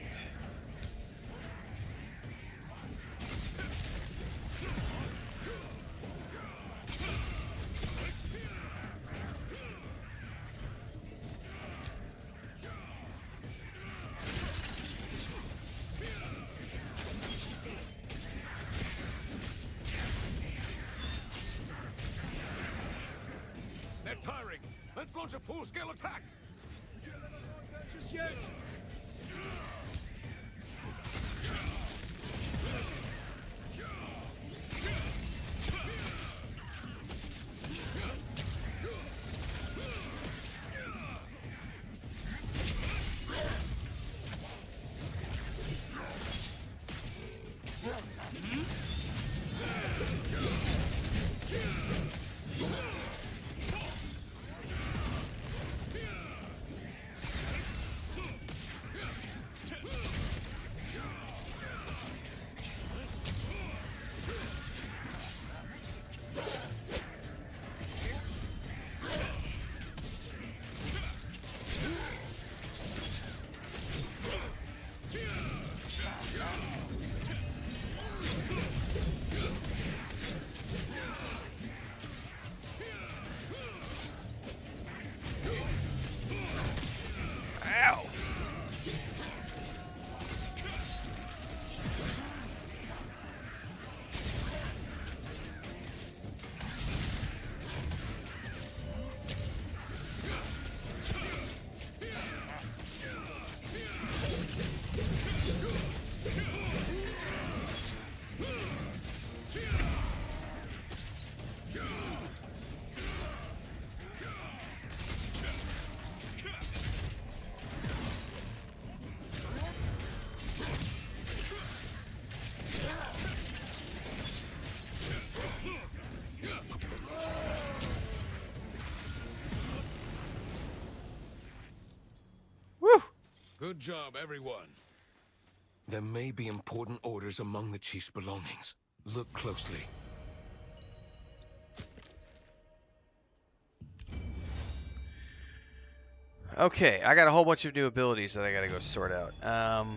They're tiring. Let's launch a full-scale attack. Just yet. Good job, everyone. There may be important orders among the chief's belongings. Look closely. Okay, I got a whole bunch of new abilities that I gotta go sort out. A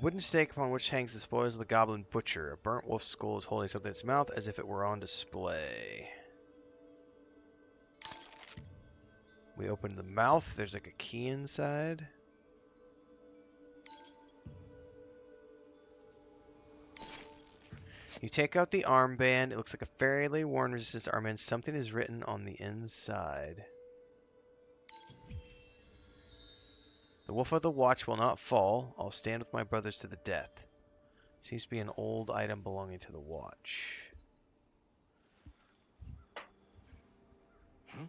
wooden stake upon which hangs the spoils of the goblin butcher. A burnt wolf skull is holding something in its mouth as if it were on display. We open the mouth. There's like a key inside. You take out the armband. It looks like a fairly worn resistance armband. Something is written on the inside. The wolf of the watch will not fall. I'll stand with my brothers to the death. Seems to be an old item belonging to the watch. Huh?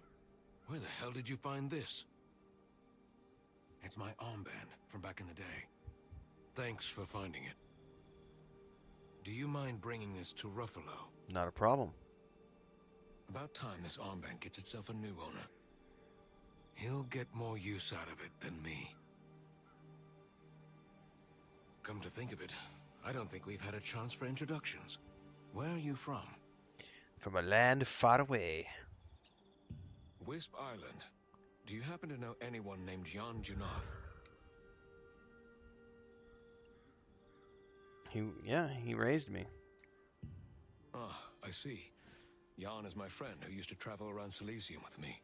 Where the hell did you find this? It's my armband from back in the day. Thanks for finding it. Do you mind bringing this to Ruffalo? Not a problem. About time this armband gets itself a new owner. He'll get more use out of it than me. Come to think of it, I don't think we've had a chance for introductions. Where are you from? From a land far away. Wisp Island. Do you happen to know anyone named Jan Junath? He raised me. Ah, I see. Jan is my friend who used to travel around Silesium with me.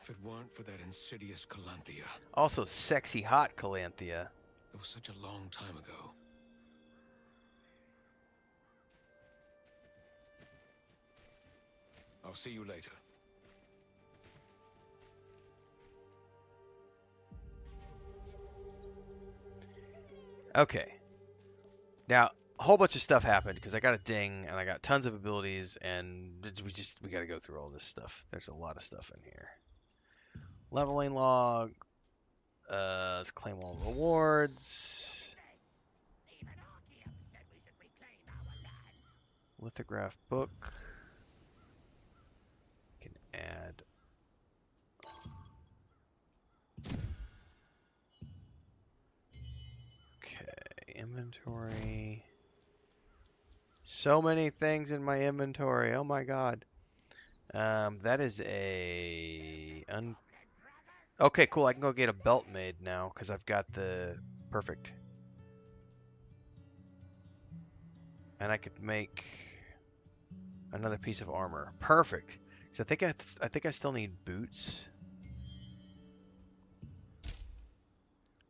If it weren't for that insidious Calanthea. Also sexy hot Calanthea. It was such a long time ago. I'll see you later. Okay. Now, a whole bunch of stuff happened because I got a ding and I got tons of abilities and we got to go through all this stuff. There's a lot of stuff in here. Leveling log. Let's claim all rewards. Lithograph book. Can add. Okay, inventory. So many things in my inventory. Oh my god. That is a Okay, cool. I can go get a belt made now because I've got the perfect. And I could make another piece of armor. Perfect. So I think I still need boots.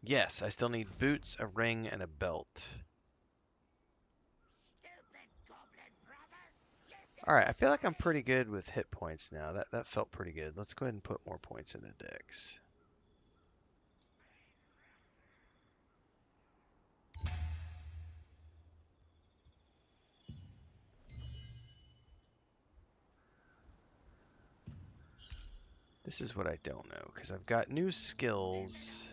Yes, I still need boots, a ring, and a belt. Alright, I feel like I'm pretty good with hit points now. That felt pretty good. Let's go ahead and put more points into Dex. This is what I don't know, because I've got new skills.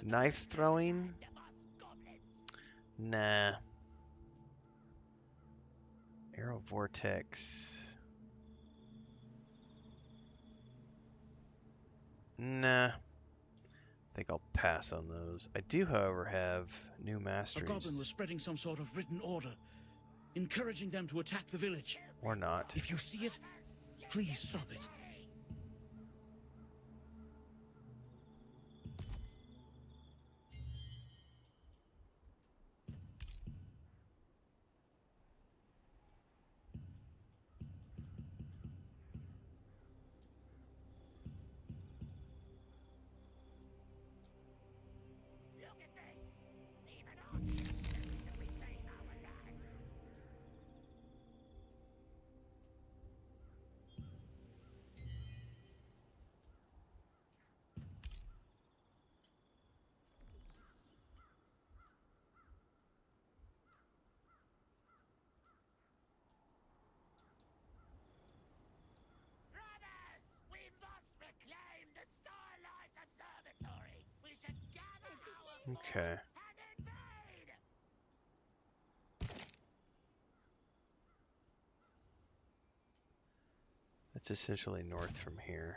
Knife throwing? Nah. Arrow vortex. Nah. I think I'll pass on those. I do, however, have new masteries. A goblin was spreading some sort of written order, encouraging them to attack the village. Or not. If you see it, please stop it. Okay. That's essentially north from here.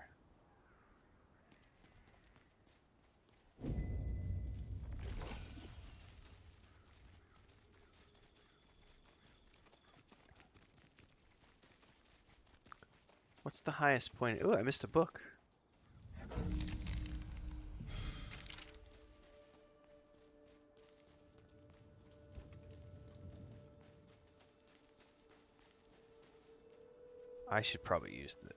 What's the highest point? Oh, I missed a book. I should probably use the...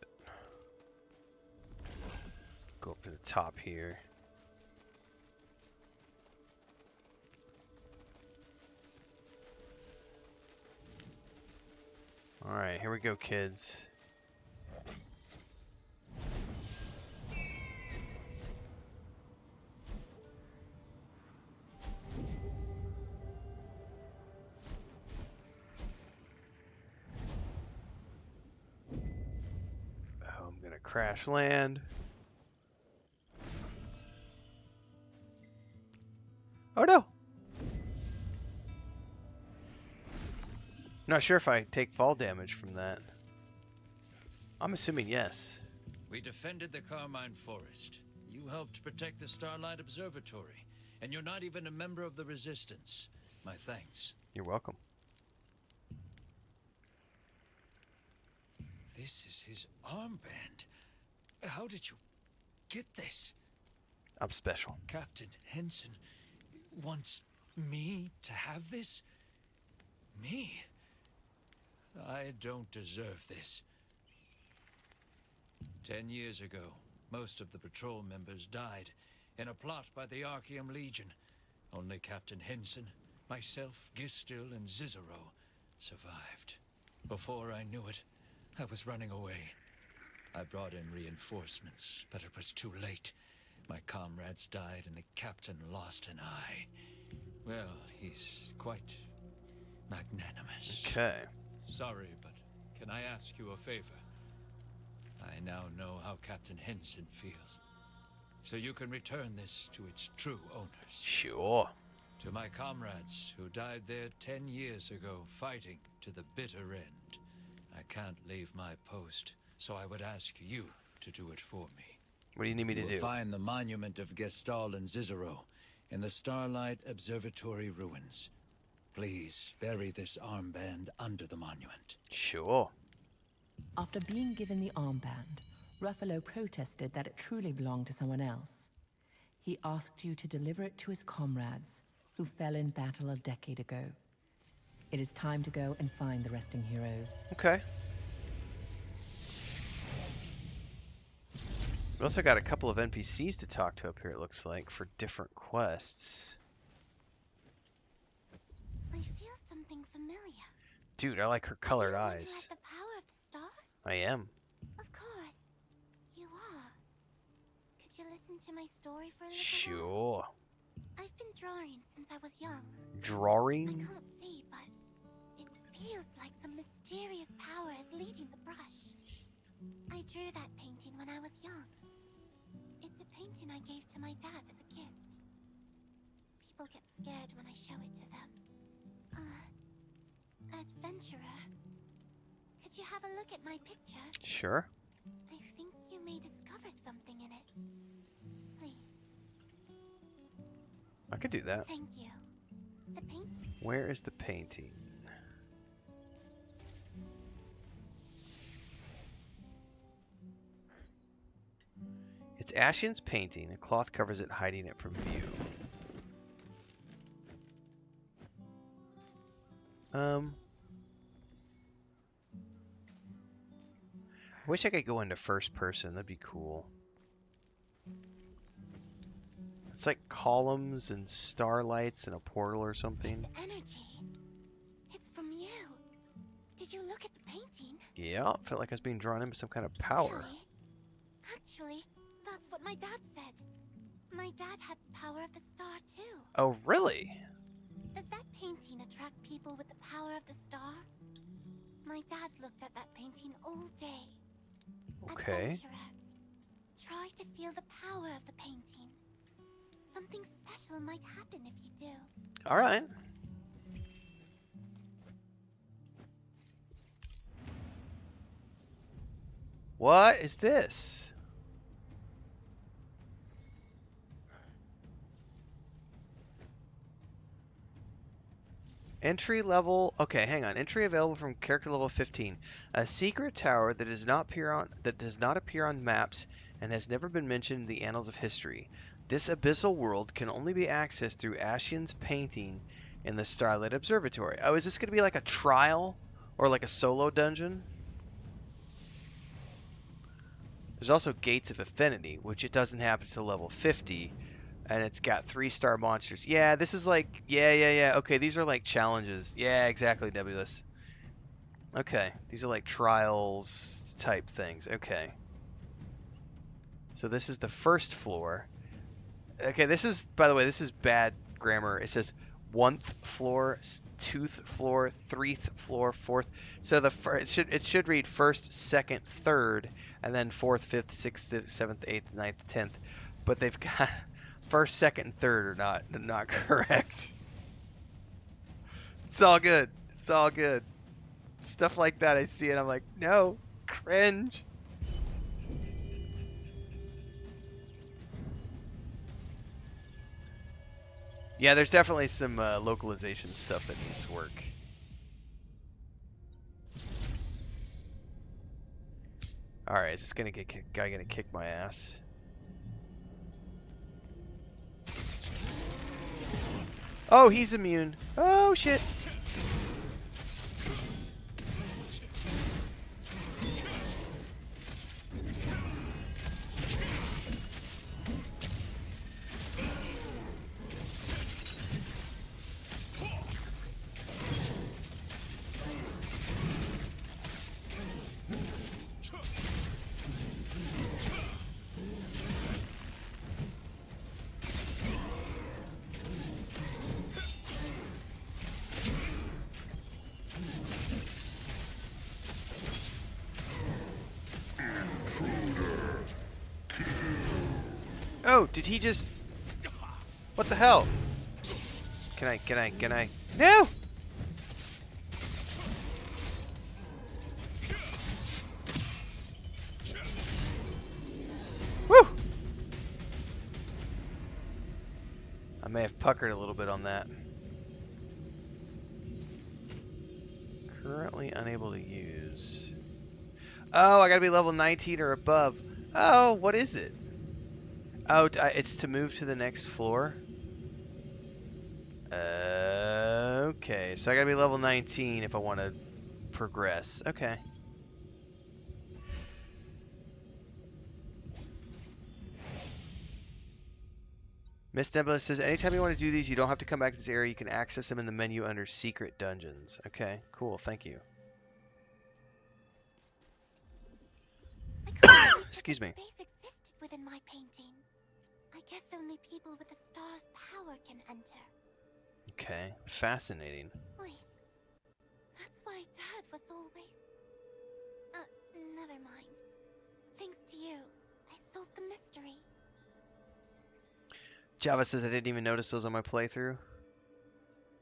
Go up to the top here. Alright, here we go, kids. Oh, I'm gonna crash land. Oh no! Not sure if I take fall damage from that. I'm assuming yes. We defended the Carmine Forest. You helped protect the Starlight Observatory. And you're not even a member of the Resistance. My thanks. You're welcome. This is his armband. How did you get this? I'm special. Captain Henson wants me to have this? Me? I don't deserve this. 10 years ago, most of the patrol members died in a plot by the Archeum Legion. Only Captain Henson, myself, Gistil, and Cicero survived. Before I knew it, I was running away. I brought in reinforcements, but it was too late. My comrades died and the captain lost an eye. Well, he's quite magnanimous. Okay. Sorry, but can I ask you a favor? I now know how Captain Henson feels. So you can return this to its true owners. Sure. To my comrades who died there 10 years ago, fighting to the bitter end. I can't leave my post, so I would ask you to do it for me. What do you need me to do? Find the monument of Gestal and Cicero in the Starlight Observatory ruins. Please bury this armband under the monument. Sure. After being given the armband, Ruffalo protested that it truly belonged to someone else. He asked you to deliver it to his comrades, who fell in battle a decade ago. It is time to go and find the resting heroes. Okay. We also got a couple of NPCs to talk to up here, it looks like, for different quests. I feel something familiar. Dude, I like her colored Are you eyes. the power of the stars? I am. Of course. You are. Could you listen to my story for a little Sure. while? I've been drawing since I was young. Drawing? I can't see, but it feels like some mysterious power is leading the brush. I drew that painting when I was young. It's a painting I gave to my dad as a gift. People get scared when I show it to them. Adventurer. Could you have a look at my picture? Sure. I think you may discover something in it. Please. I could do that. Thank you. The painting. Where is the painting? It's Ashian's painting. A cloth covers it, hiding it from view. I wish I could go into first person. That'd be cool. It's like columns and starlights and a portal or something. It's energy. It's from you. Did you look at the painting? Yeah, it felt like I was being drawn into some kind of power. Really? Actually, that's what my dad said. My dad had the power of the star too. Oh, really? Does that painting attract people with the power of the star? My dad looked at that painting all day. Okay. Adventurer, try to feel the power of the painting. Something special might happen if you do. All right. What is this? Entry level. Okay, hang on. Entry available from character level 15. A secret tower that does not appear on maps and has never been mentioned in the annals of history. This abyssal world can only be accessed through Ashian's painting in the Starlight Observatory. Oh, is this going to be like a trial or like a solo dungeon? There's also Gates of Affinity, which it doesn't have until level 50. And it's got 3-star monsters. Yeah, this is like, yeah. Okay, these are like challenges. Yeah, exactly, Nebulous. Okay, these are like trials type things. Okay. So this is the first floor. Okay, this is, by the way, this is bad grammar. It says 1th floor, 2th floor, 3rd floor, 4th. So it should read 1st, 2nd, 3rd, and then 4th, 5th, 6th, 7th, 8th, 9th, 10th. But they've got 1st, 2nd, and 3rd are not correct. It's all good. It's all good. Stuff like that I see and I'm like, no, cringe. Yeah, there's definitely some localization stuff that needs work. All right, is this guy gonna kick my ass? Oh, he's immune. Oh shit. Oh, did he just... What the hell? Can I... No! Woo! I may have puckered a little bit on that. Currently unable to use. Oh, I gotta be level 19 or above. Oh, what is it? Oh, it's to move to the next floor. Okay, so I gotta be level 19 if I want to progress. Okay. Miss Nebula says, anytime you want to do these, you don't have to come back to this area. You can access them in the menu under Secret Dungeons. Okay, cool. Thank you. Excuse me. Space existed within my painting. I guess only people with the star's power can enter. Okay, fascinating. Wait, that's why Dad was always... never mind. Thanks to you, I solved the mystery. Java says I didn't even notice those on my playthrough.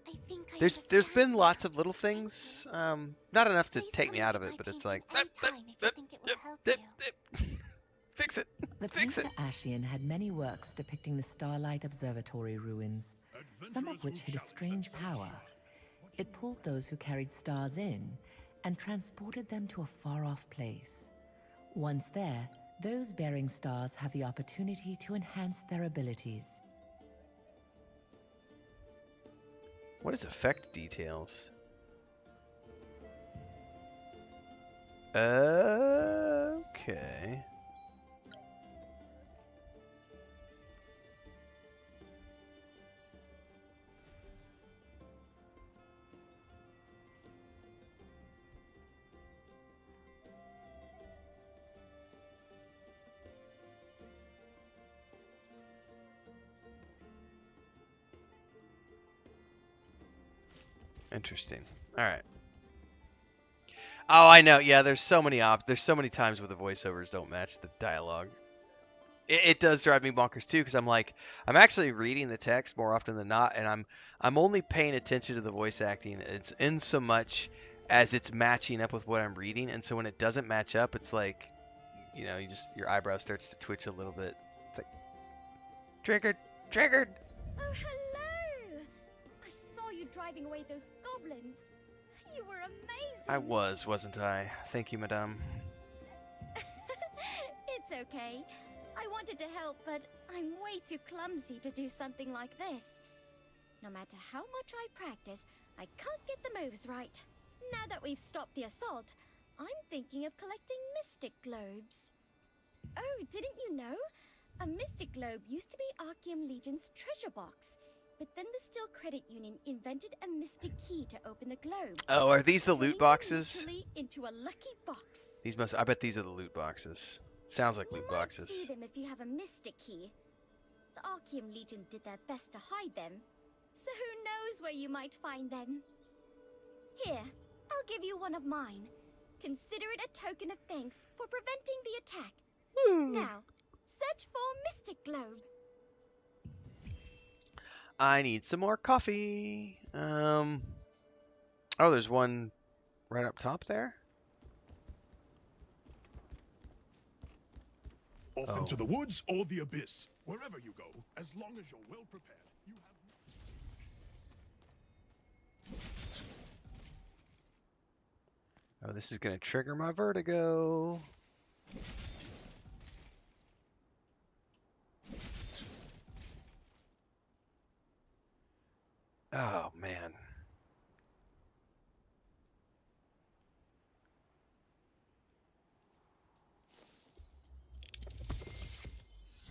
I think There's been lots of little things, not enough to take me out of it, but it's like, fix it. The painter Ashian had many works depicting the Starlight Observatory ruins, some of which had a strange power. It pulled those who carried stars in and transported them to a far-off place. Once there, those bearing stars have the opportunity to enhance their abilities. What is effect details? Okay. Interesting. All right. Oh, I know. Yeah, there's so many times where the voiceovers don't match the dialogue. It does drive me bonkers too, because I'm actually reading the text more often than not, and I'm only paying attention to the voice acting. It's in so much as it's matching up with what I'm reading, and so when it doesn't match up, it's like, your eyebrow starts to twitch a little bit. It's like, triggered. Oh, hello! I saw you you driving away those goblins. You were amazing. I was, wasn't I? Thank you, madame. It's okay. I wanted to help, but I'm way too clumsy to do something like this. No matter how much I practice, I can't get the moves right. Now that we've stopped the assault, I'm thinking of collecting mystic globes. Oh, didn't you know? A mystic globe used to be Archeum Legion's treasure box. But then the Steel Credit Union invented a mystic key to open the globe. Oh, are these the loot turning them boxes? literally into a lucky box. These must. I bet these are the loot boxes. Sounds like loot You might boxes. see them if you have a mystic key. The Archeum Legion did their best to hide them. So who knows where you might find them? Here, I'll give you one of mine. Consider it a token of thanks for preventing the attack. Now, search for Mystic Globe. I need some more coffee. Oh, there's one right up top there. Off into the woods or the abyss. Wherever you go, as long as you're well prepared, you have... Oh, this is gonna trigger my vertigo. Oh, man.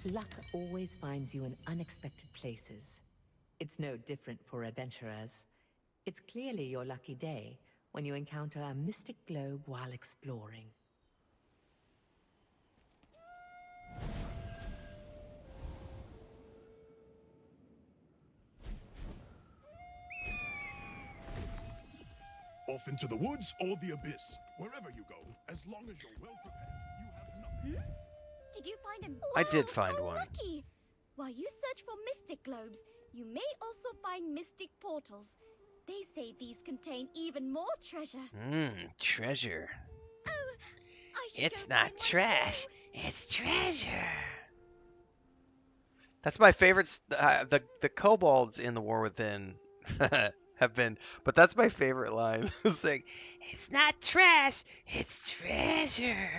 Luck always finds you in unexpected places. It's no different for adventurers. It's clearly your lucky day when you encounter a mystic globe while exploring. Off into the woods or the abyss. Wherever you go, as long as you're well prepared, you have nothing. Did you find him? I did find how one. Lucky! While you search for mystic globes, you may also find mystic portals. They say these contain even more treasure. Treasure. Oh, I should It's go not find one trash. too. It's treasure. That's my favorite. The kobolds in the War Within have been, but that's my favorite line. It's like, it's not trash. It's treasure.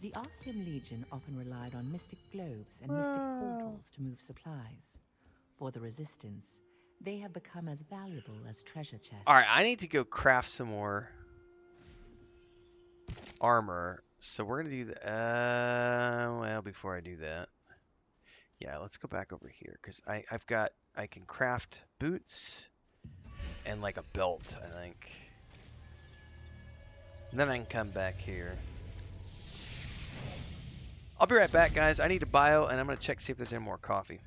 The Archeum Legion often relied on mystic globes and mystic portals to move supplies. For the Resistance, they have become as valuable as treasure chests. All right, I need to go craft some more armor. So we're gonna do that. Well, before I do that, yeah, let's go back over here because I can craft boots and like a belt, I think. And then I can come back here. I'll be right back, guys. I need a bio, and I'm gonna check to see if there's any more coffee.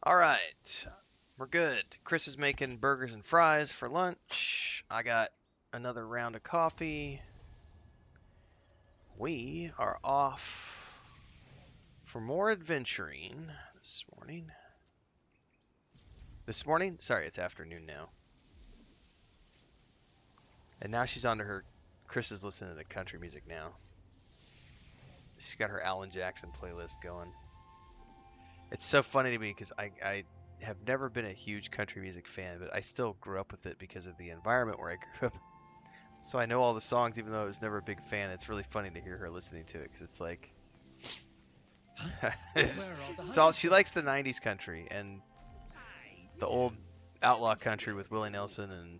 All right, we're good. Chris is making burgers and fries for lunch. I got another round of coffee. We are off for more adventuring this morning. This morning? Sorry, it's afternoon now. And now she's on to her. Chris is listening to country music now. She's got her Alan Jackson playlist going. It's so funny to me because I have never been a huge country music fan, but I still grew up with it because of the environment where I grew up. So I know all the songs, even though I was never a big fan. It's really funny to hear her listening to it because it's like, it's all she likes the '90s country and the old outlaw country with Willie Nelson and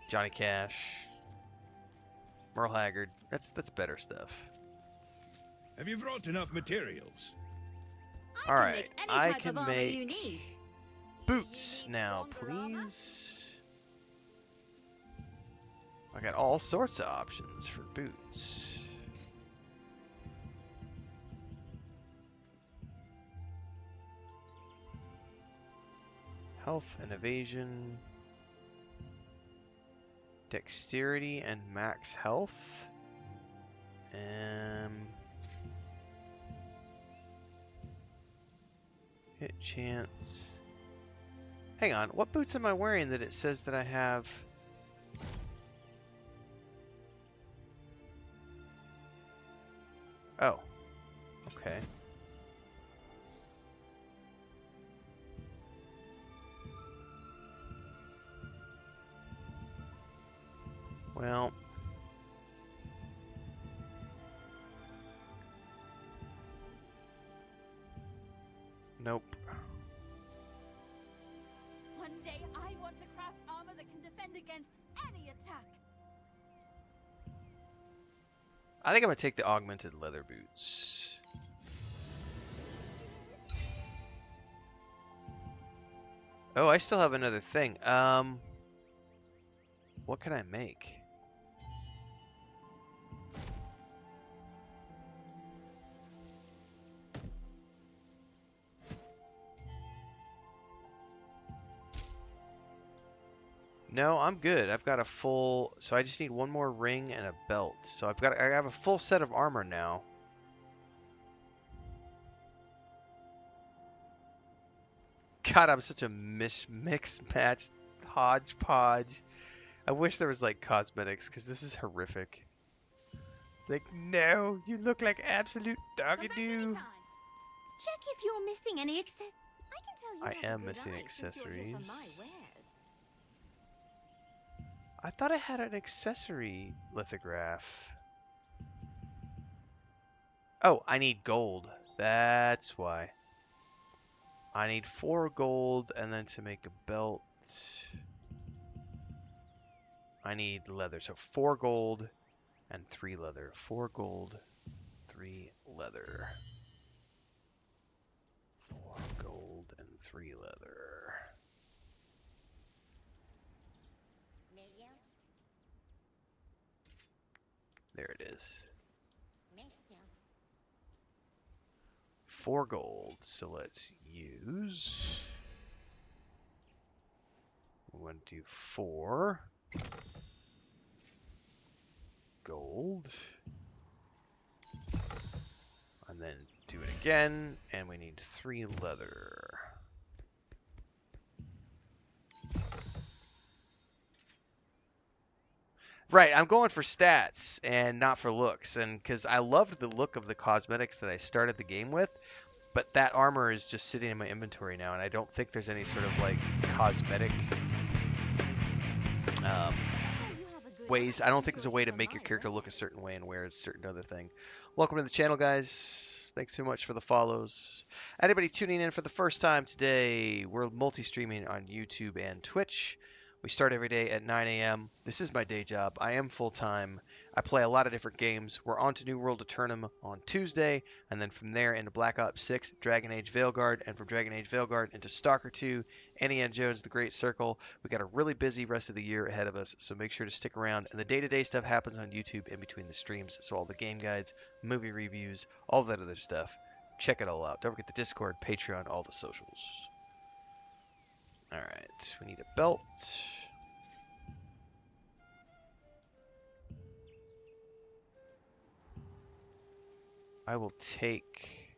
Johnny Cash, Merle Haggard. That's better stuff. Have you brought enough materials? All right, I can make boots now, please. I got all sorts of options for boots. Health and evasion. Dexterity and max health. Hit chance. Hang on, what boots am I wearing that it says that I have? Oh, okay. Well, nope. One day I want to craft armor that can defend against any attack. I think I'm gonna take the augmented leather boots. Oh, I still have another thing. What can I make? No, I'm good. I've got a full, so I just need one more ring and a belt. So I have a full set of armor now. God, I'm such a mix-match hodgepodge. I wish there was like cosmetics because this is horrific. Like, no, you look like absolute dog-a-doo. Check if you're missing any accessories. I can tell you I am missing accessories. I thought I had an accessory lithograph. Oh, I need gold. That's why. I need 4 gold, and then to make a belt, I need leather. So 4 gold and 3 leather. 4 gold, 3 leather. 4 gold and 3 leather. There it is. 4 gold. So let's use. We want to do 4 gold. And then do it again. And we need 3 leather. Right, I'm going for stats and not for looks, and because I loved the look of the cosmetics that I started the game with, but that armor is just sitting in my inventory now, and I don't think there's any sort of like cosmetic ways. I don't think there's a way to make your character look a certain way and wear a certain other thing. Welcome to the channel, guys. Thanks so much for the follows. Anybody tuning in for the first time today, we're multi-streaming on YouTube and Twitch. We start every day at 9 a.m. This is my day job. I am full-time. I play a lot of different games. We're on to New World Eternum on Tuesday, and then from there into Black Ops 6, Dragon Age Veilguard, and from Dragon Age Veilguard into Stalker 2, Indiana Jones, The Great Circle. We got a really busy rest of the year ahead of us, so make sure to stick around. And the day-to-day stuff happens on YouTube in between the streams, so all the game guides, movie reviews, all that other stuff. check it all out. Don't forget the Discord, Patreon, all the socials. Alright, we need a belt. I will take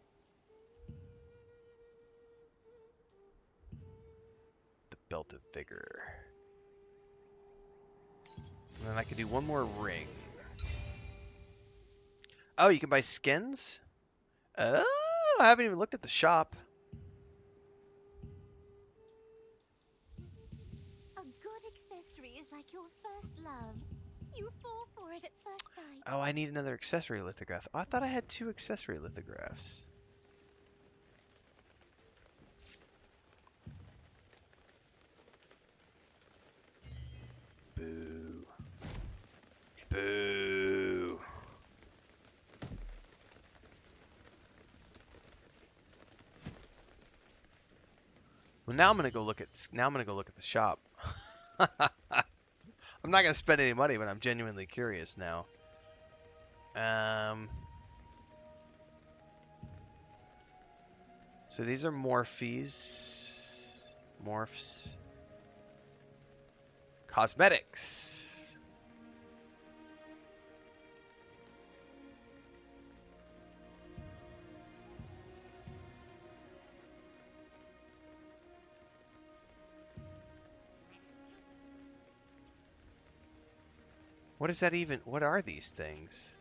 the Belt of Vigor. And then I can do one more ring. Oh, you can buy skins? Oh, I haven't even looked at the shop. A good accessory is like your first love. You fall for it at first sight. Oh, I need another accessory lithograph. Oh, I thought I had 2 accessory lithographs. Boo. Boo. Well, now I'm gonna go look at the shop. I'm not gonna spend any money, but I'm genuinely curious now. So these are morphs, cosmetics. What is that even? What are these things?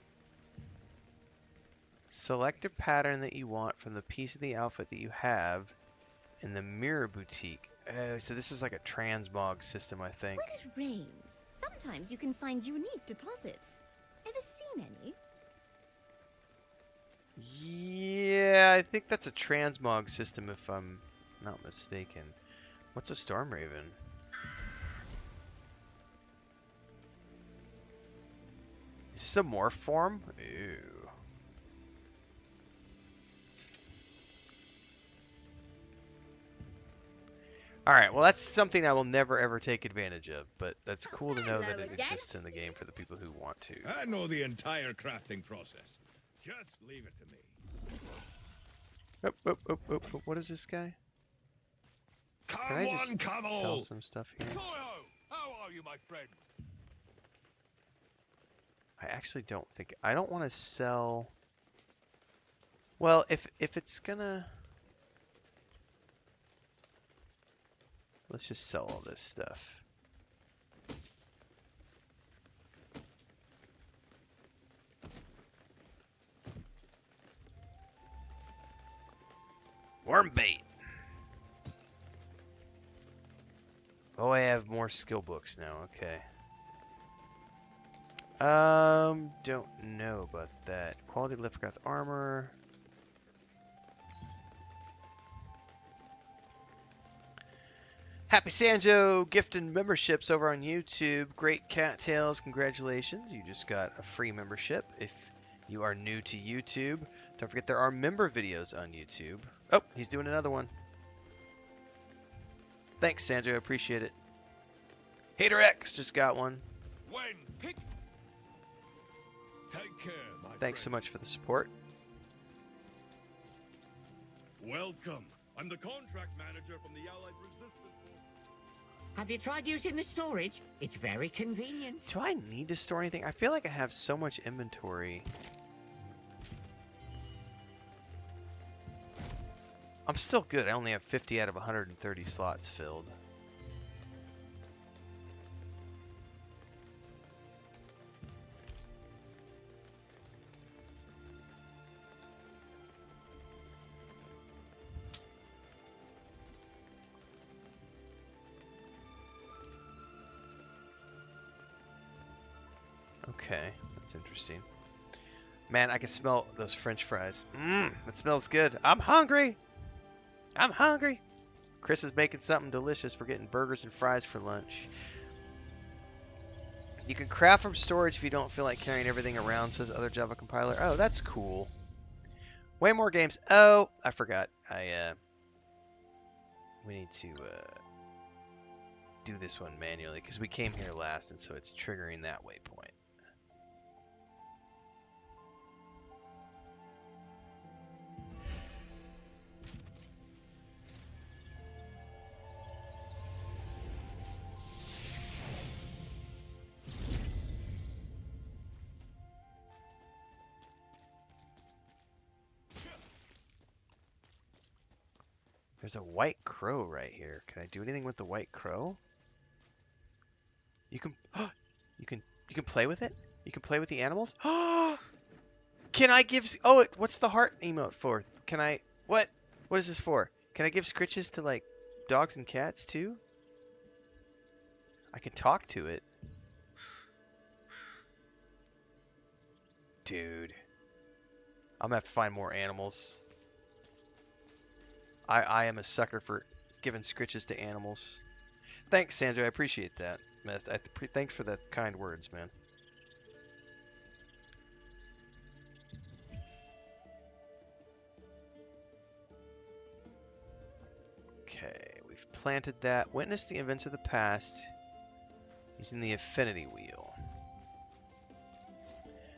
Select a pattern that you want from the piece of the outfit that you have in the mirror boutique. So this is like a transmog system, I think. When it rains, sometimes you can find unique deposits. Ever seen any? Yeah, I think that's a transmog system if I'm not mistaken. What's a storm raven? Is this a morph form? Ew. Alright, well that's something I will never ever take advantage of, but that's cool to know that it exists in the game for the people who want to. I know the entire crafting process. Just leave it to me. What is this guy? Come Can I just on, camel! sell some stuff here? Toyo, how are you, my friend? I actually don't think... I don't want to sell... Well, if it's gonna... Let's just sell all this stuff. Worm bait! Oh, I have more skill books now, okay. Don't know about that. Quality lithograph armor. Happy Sanjo gifting memberships over on YouTube. Great Cattails, congratulations. You just got a free membership if you are new to YouTube. Don't forget there are member videos on YouTube. Oh, he's doing another one. Thanks, Sanjo. Appreciate it. Hater X just got one. When pick. Take care, my Thanks so much for the support. Welcome. I'm the contract manager from the Allied Resistance Force. Have you tried using the storage? It's very convenient. Do I need to store anything? I feel like I have so much inventory. I'm still good. I only have 50 out of 130 slots filled. Okay, that's interesting. Man, I can smell those French fries. Mmm, that smells good. I'm hungry. I'm hungry. Chris is making something delicious. We're getting burgers and fries for lunch. You can craft from storage if you don't feel like carrying everything around, says other Java compiler. Oh, that's cool. Way more games. Oh, I forgot. We need to do this one manually because we came here last, and so it's triggering that waypoint. There's a white crow right here. Can I do anything with the white crow? You can you can play with it? You can play with the animals? Can I give what's the heart emote for? Can I what? What is this for? Can I give scritches to like dogs and cats too? I can talk to it. Dude. I'm gonna have to find more animals. I am a sucker for giving scritches to animals. Thanks, Sanzo. I appreciate that. Thanks for the kind words, man. Okay, we've planted that. Witness the events of the past using the affinity wheel.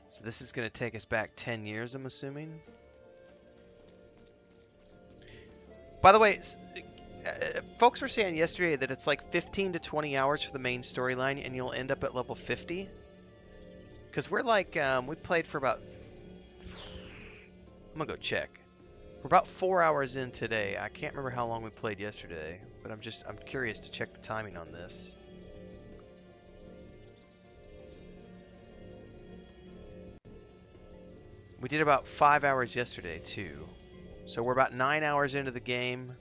So this is going to take us back 10 years, I'm assuming. By the way, folks were saying yesterday that it's like 15 to 20 hours for the main storyline, and you'll end up at level 50. Because we're like, we played for about... I'm going to go check. We're about 4 hours in today. I can't remember how long we played yesterday, but I'm curious to check the timing on this. We did about 5 hours yesterday, too. So we're about 9 hours into the game.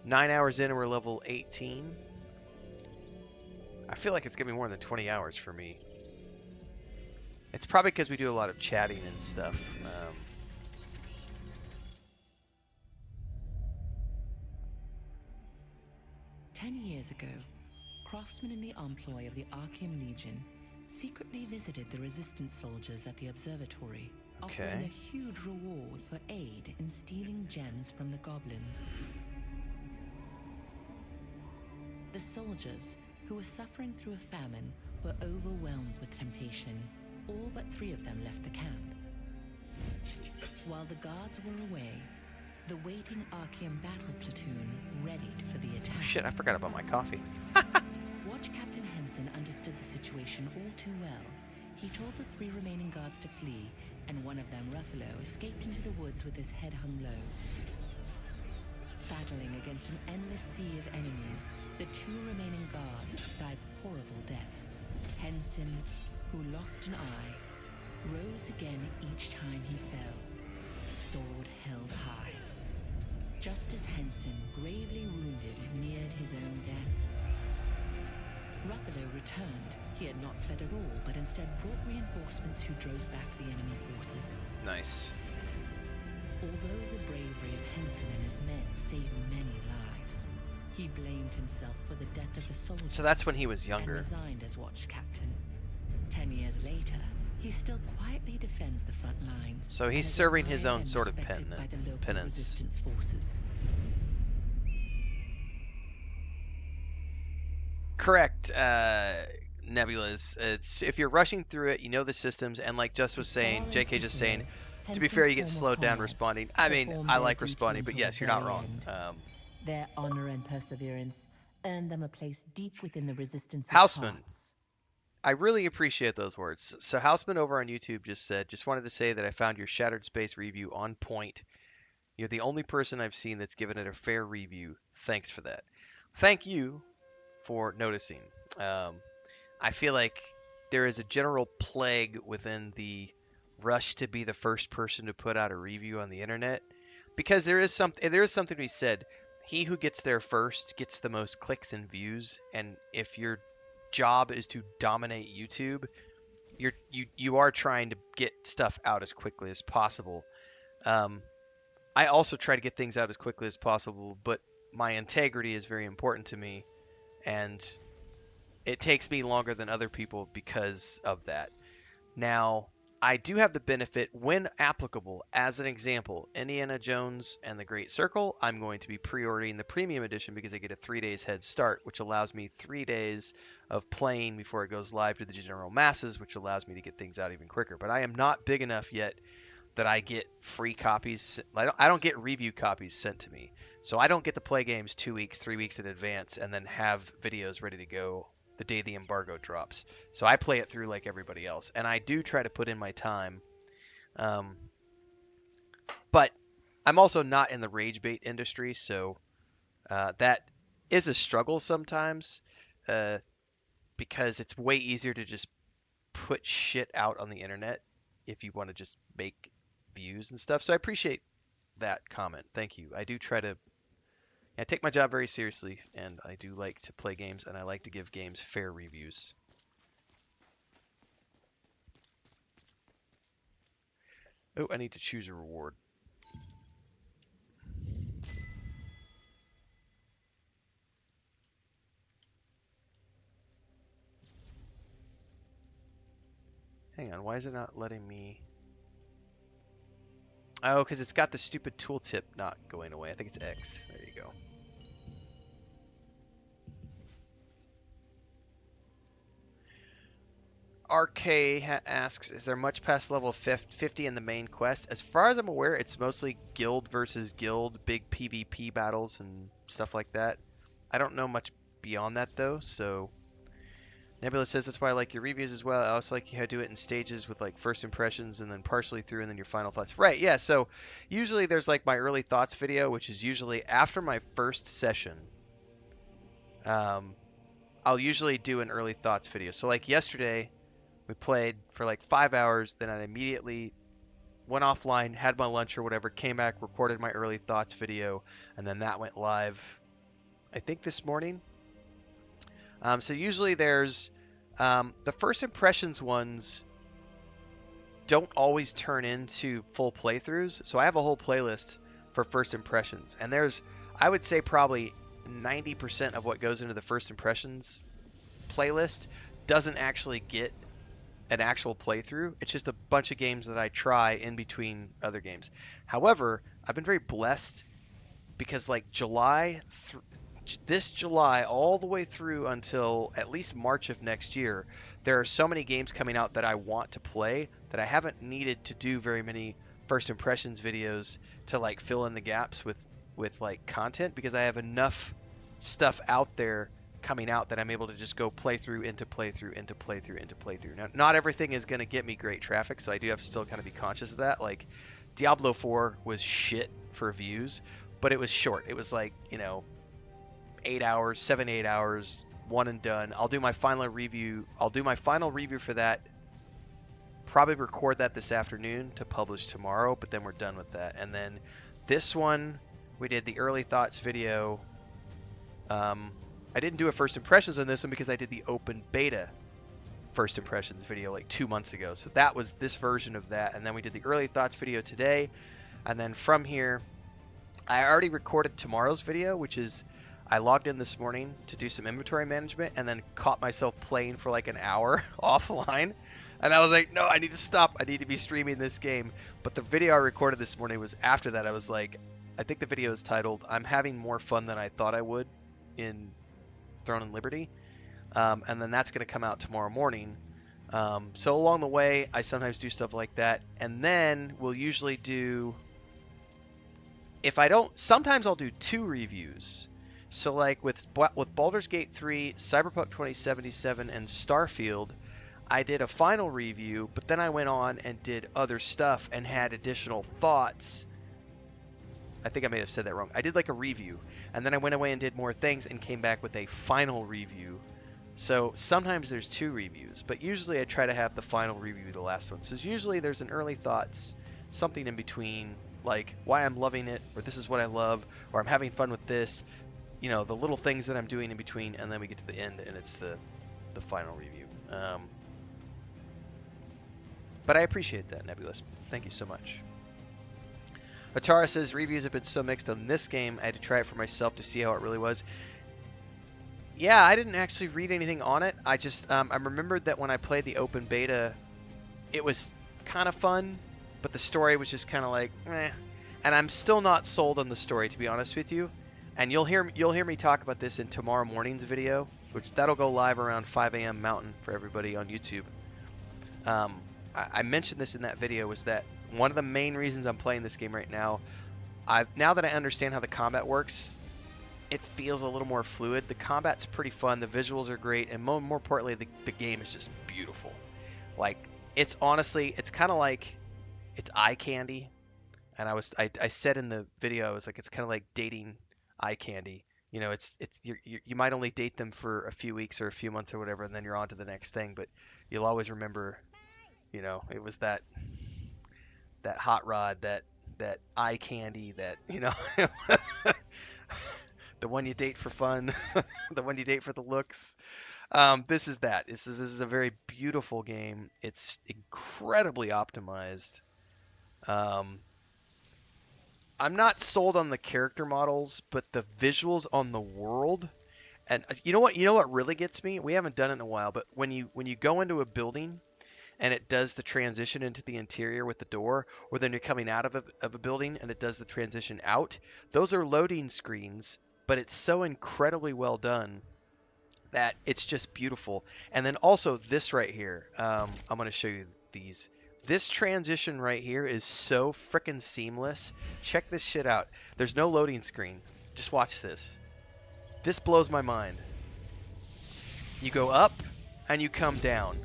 9 hours in and we're level 18. I feel like it's going to be more than 20 hours for me. It's probably because we do a lot of chatting and stuff. 10 years ago, craftsmen in the employ of the Archeum Legion secretly visited the resistance soldiers at the observatory, offering a huge reward for aid in stealing gems from the goblins. The soldiers, who were suffering through a famine, were overwhelmed with temptation. All but 3 of them left the camp. While the guards were away, the waiting Archeum battle platoon readied for the attack. Shit, I forgot about my coffee. Watch Captain Henson understood the situation all too well. He told the 3 remaining guards to flee, and one of them, Renfail, escaped into the woods with his head hung low. Battling against an endless sea of enemies, the 2 remaining guards died horrible deaths. Henson, who lost an eye, rose again each time he fell, sword held high. Just as Henson, gravely wounded, neared his own death, Renfail returned. He had not fled at all, but instead brought reinforcements who drove back the enemy forces. Nice. Although the bravery of Henson and his men saved many lives, he blamed himself for the death of the soldiers. So that's when he was younger. And resigned as watch captain. 10 years later, he still quietly defends the front lines. So he's serving his own sort of penance. Resistance forces. Correct, Nebulas. It's if you're rushing through it, you know the systems, and like Just was saying, JK just saying, to be fair, you get slowed down responding. I mean, I like responding, but yes, you're not wrong. Their honor and perseverance earned them a place deep within the resistance. Houseman, I really appreciate those words. So Houseman over on YouTube just said, just wanted to say that I found your Shattered Space review on point. You're the only person I've seen that's given it a fair review. Thanks for that. Thank you for noticing. I feel like there is a general plague within the rush to be the first person to put out a review on the internet, because there is something to be said. He who gets there first gets the most clicks and views, and if your job is to dominate YouTube, you are trying to get stuff out as quickly as possible. I also try to get things out as quickly as possible, but my integrity is very important to me, and it takes me longer than other people because of that. Now, I do have the benefit, when applicable, as an example, Indiana Jones and the Great Circle, I'm going to be pre-ordering the premium edition because I get a 3 days head start, which allows me 3 days of playing before it goes live to the general masses, which allows me to get things out even quicker. But I am not big enough yet that I get free copies. I don't get review copies sent to me. So I don't get to play games 2 weeks, 3 weeks in advance and then have videos ready to go the day the embargo drops. So I play it through like everybody else, and I do try to put in my time. But I'm also not in the rage bait industry, so that is a struggle sometimes uh, because it's way easier to just put shit out on the internet if you want to just make views and stuff. So I appreciate that comment. Thank you. I do try to I take my job very seriously, and I do like to play games, and I like to give games fair reviews. Oh, I need to choose a reward. Hang on, why is it not letting me? Oh, because it's got the stupid tooltip not going away. I think it's X. There you go. RK asks, is there much past level 50 in the main quest? As far as I'm aware, it's mostly guild versus guild, big PvP battles and stuff like that. I don't know much beyond that, though, so... Nebula says that's why I like your reviews as well. I also like you how to do it in stages with like first impressions and then partially through and then your final thoughts. Right, yeah, so usually there's like my early thoughts video, which is usually after my first session. I'll usually do an early thoughts video. So like yesterday, we played for like 5 hours, then I immediately went offline, had my lunch or whatever, came back, recorded my early thoughts video, and then that went live, I think this morning. So usually there's the first impressions ones don't always turn into full playthroughs. So I have a whole playlist for first impressions, and there's, I would say, probably 90% of what goes into the first impressions playlist doesn't actually get an actual playthrough. It's just a bunch of games that I try in between other games. However, I've been very blessed because like this July all the way through until at least March of next year, there are so many games coming out that I want to play that I haven't needed to do very many first impressions videos to like fill in the gaps with like content, because I have enough stuff out there coming out that I'm able to just go playthrough into playthrough into playthrough into playthrough. Now, not everything is going to get me great traffic, so I do have to still kind of be conscious of that. Like Diablo 4 was shit for views, but it was short. It was like, 8 hours, 7, 8 hours, one and done. I'll do my final review. I'll do my final review for that. Probably record that this afternoon to publish tomorrow, but then we're done with that. And then this one, we did the early thoughts video. I didn't do a first impressions on this one because I did the open beta first impressions video like 2 months ago. So that was this version of that. And then we did the early thoughts video today. And then from here, I already recorded tomorrow's video, which is I logged in this morning to do some inventory management and then caught myself playing for like an hour offline. And I was like, no, I need to stop. I need to be streaming this game. But the video I recorded this morning was after that. I was like, I think the video is titled, I'm having more fun than I thought I would in Throne and Liberty. And then that's going to come out tomorrow morning. So along the way, I sometimes do stuff like that. And then we'll usually do, sometimes I'll do 2 reviews. So like with Baldur's Gate 3, Cyberpunk 2077, and Starfield, I did a final review, but then I went on and did other stuff and had additional thoughts. I think I may have said that wrong. I did like a review, and then I went away and did more things and came back with a final review. So sometimes there's 2 reviews, but usually I try to have the final review the last one. So usually there's an early thoughts, something in between, like why I'm loving it, or this is what I love, or I'm having fun with this, the little things that I'm doing in between, and then we get to the end and it's the final review. But I appreciate that, Nebulous. Thank you so much. Atara says, reviews have been so mixed on this game, I had to try it for myself to see how it really was. Yeah, I didn't actually read anything on it. I just, I remembered that when I played the open beta, it was kind of fun, but the story was just kind of like, eh. And I'm still not sold on the story, to be honest with you. And you'll hear me talk about this in tomorrow morning's video, which that'll go live around 5 a.m. Mountain for everybody on YouTube. I mentioned this in that video, was that one of the main reasons I'm playing this game right now, now that I understand how the combat works, it feels a little more fluid. The combat's pretty fun, the visuals are great, and more importantly, the game is just beautiful. Like, it's honestly, it's kind of like, it's eye candy. And I said in the video, I was like, it's kind of like dating eye candy. You know, you might only date them for a few weeks or a few months or whatever, and then you're on to the next thing. But you'll always remember, you know, it was that hot rod, that eye candy, that, you know, the one you date for fun, the one you date for the looks. This is that. This is a very beautiful game. It's incredibly optimized. Um, I'm not sold on the character models, but the visuals on the world. And you know what? You know what really gets me? We haven't done it in a while, but when you go into a building and it does the transition into the interior with the door, or then you're coming out of a building and it does the transition out, those are loading screens, but it's so incredibly well done that it's just beautiful. And then also this right here, I'm going to show you these. This transition right here is so freaking seamless. Check this shit out. There's no loading screen. Just watch this. This blows my mind. You go up and you come down.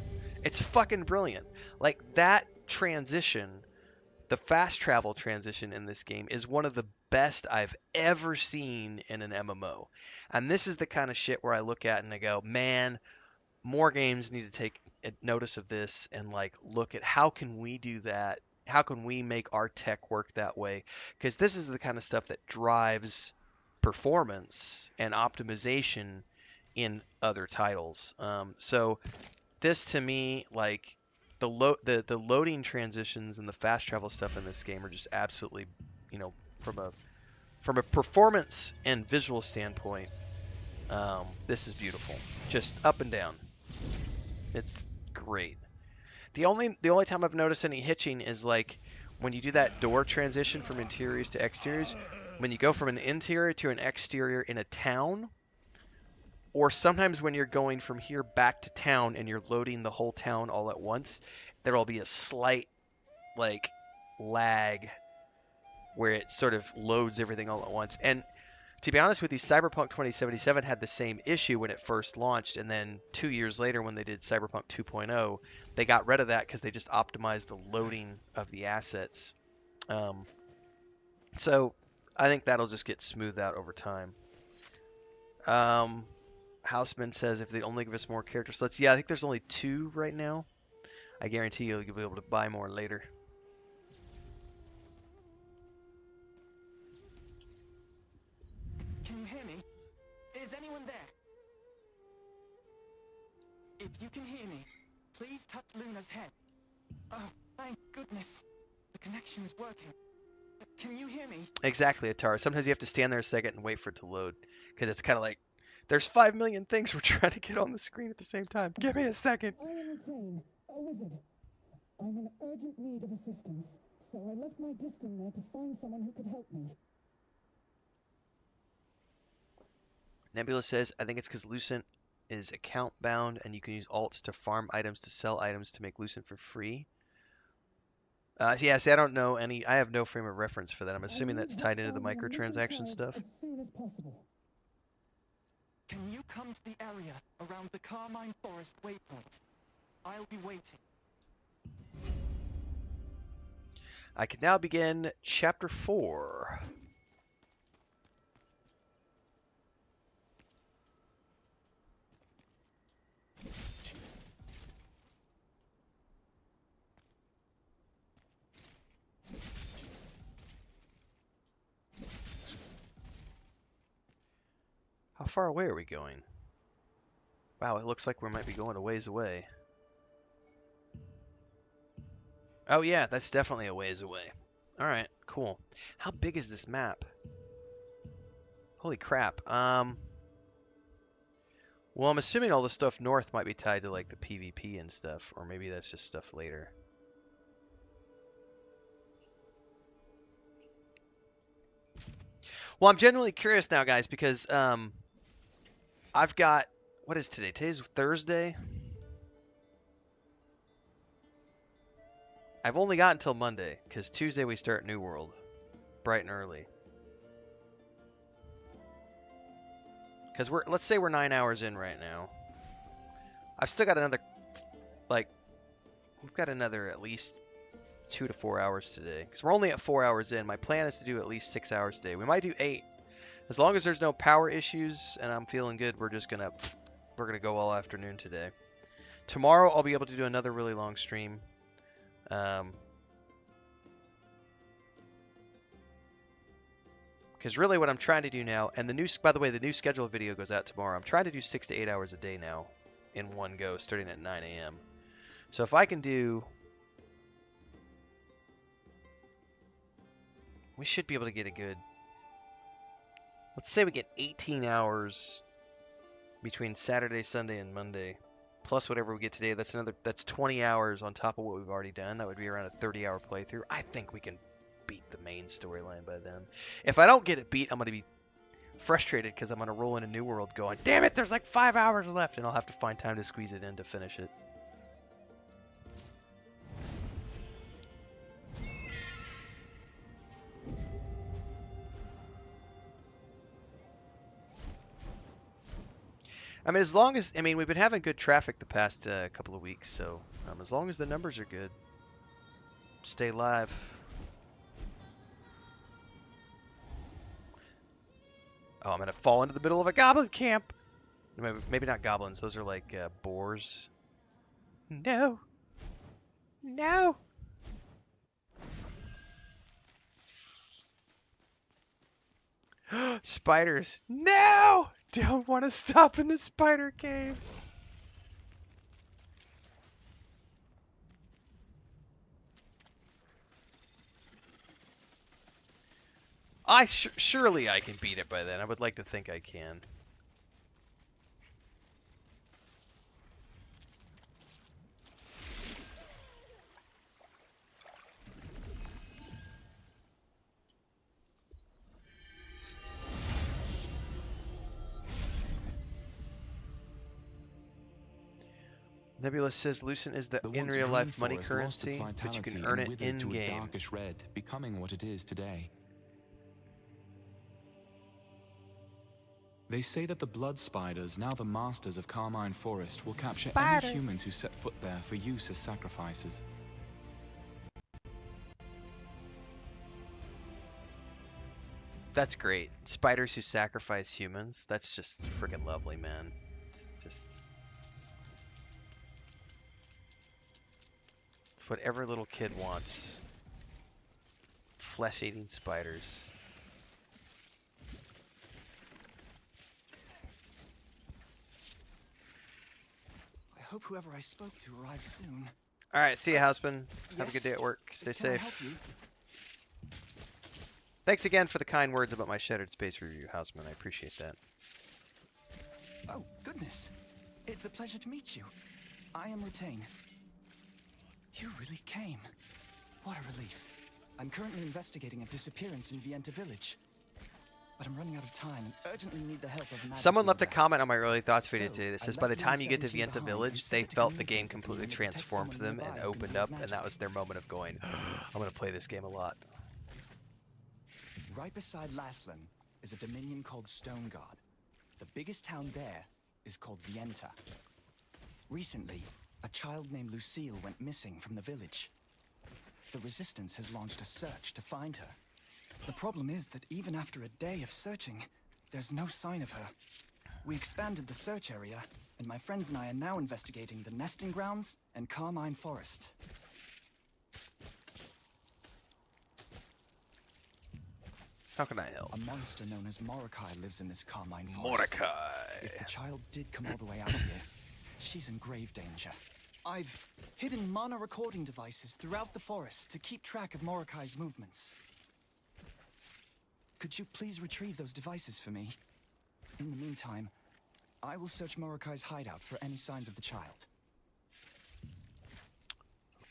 It's fucking brilliant. Like that transition, the fast travel transition in this game is one of the best I've ever seen in an MMO. And this is the kind of shit where I look at and I go, man, more games need to take notice of this and like look at how can we do that? How can we make our tech work that way? Because this is the kind of stuff that drives performance and optimization in other titles. So this to me, like the loading transitions and the fast travel stuff in this game are just absolutely, you know, from a performance and visual standpoint, this is beautiful, just up and down. It's great. The only time I've noticed any hitching is like when you do that door transition from interiors to exteriors. When you go from an interior to an exterior in a town, or sometimes when you're going from here back to town and you're loading the whole town all at once, there'll be a slight like lag where it sort of loads everything all at once. And to be honest with you, Cyberpunk 2077 had the same issue when it first launched, and then 2 years later when they did Cyberpunk 2.0, they got rid of that because they just optimized the loading of the assets. So I think that'll just get smoothed out over time. Houseman says if they only give us more character slots. Yeah, I think there's only 2 right now. I guarantee you'll be able to buy more later. Can you hear me? Is anyone there? If you can hear me, please touch Luna's head. Oh, thank goodness. The connection is working. Can you hear me? Exactly, Atara. Sometimes you have to stand there a second and wait for it to load, because it's kind of like there's 5 million things we're trying to get on the screen at the same time. Give me a second. I am Crane, a wizard. I'm in urgent need of assistance, so I left my distant there to find someone who could help me. Nebula says, I think it's because Lucent is account bound and you can use alts to farm items to sell items to make Lucent for free. Yeah, see, I don't know any. I have no frame of reference for that. I'm assuming that's tied into the microtransaction stuff. As soon as possible. Can you come to the area around the Carmine Forest waypoint? I'll be waiting. I can now begin Chapter 4. How far away are we going? Wow, it looks like we might be going a ways away. Oh yeah, that's definitely a ways away. Alright, cool. How big is this map? Holy crap. Well, I'm assuming all the stuff north might be tied to like the PvP and stuff, or maybe that's just stuff later. Well, I'm genuinely curious now, guys, because I've got, what is today? Today's Thursday. I've only got until Monday, because Tuesday we start New World, bright and early. Because let's say we're 9 hours in right now. I've still got another, like, we've got another at least 2 to 4 hours today. Because we're only at 4 hours in. My plan is to do at least 6 hours today. We might do 8. As long as there's no power issues and I'm feeling good, we're gonna go all afternoon today. Tomorrow I'll be able to do another really long stream. Because really what I'm trying to do now, and by the way, the new scheduled video goes out tomorrow. I'm trying to do 6 to 8 hours a day now in one go, starting at 9 a.m. So if I can do, we should be able to get a good, let's say we get 18 hours between Saturday, Sunday, and Monday, plus whatever we get today. That's 20 hours on top of what we've already done. That would be around a 30-hour playthrough. I think we can beat the main storyline by then. If I don't get it beat, I'm going to be frustrated because I'm going to roll into New World going, damn it, there's like 5 hours left, and I'll have to find time to squeeze it in to finish it. I mean, we've been having good traffic the past couple of weeks, so as long as the numbers are good, stay live. Oh, I'm gonna fall into the middle of a goblin camp. Maybe not goblins. Those are like boars. No. No. Spiders. No! Don't want to stop in the spider caves. Surely I can beat it by then. I would like to think I can. Nebula says Lucent is the in real life money currency, but you can earn it in game. Darkish red, becoming what it is today. They say that the blood spiders, now the masters of Carmine Forest, will capture any humans who set foot there for use as sacrifices. That's great. Spiders who sacrifice humans. That's just freaking lovely, man. It's just... it's what every little kid wants. Flesh-eating spiders. I hope whoever I spoke to arrives soon. All right, see you, husband. Have a Yes? good day at work. Stay Can I help safe. you? Thanks again for the kind words about my Shattered Space review, Houseman. I appreciate that. Oh, goodness. It's a pleasure to meet you. I am Retain. You really came. What a relief. I'm currently investigating a disappearance in Vienta village. But I'm running out of time and urgently need the help of a magic Someone left a wielder. comment on my early thoughts video today that So, says I by the left time you get to 17 Vienta behind Village, and they set to felt the game communicate with you completely and detect transformed someone them and nearby who can opened wield up, and that magic. was their moment of going, I'm going to play this game a lot. Right beside Laslan is a dominion called Stone Guard. The biggest town there is called Vienta. Recently, a child named Lucille went missing from the village. The Resistance has launched a search to find her. The problem is that even after a day of searching, there's no sign of her. We expanded the search area, and my friends and I are now investigating the nesting grounds and Carmine Forest. How can I help? A monster known as Mordecai lives in this Carmine Forest. Mordecai. If the child did come all the way out here, she's in grave danger. I've hidden mana recording devices throughout the forest to keep track of Mordecai's movements. Could you please retrieve those devices for me? In the meantime, I will search Mordecai's hideout for any signs of the child.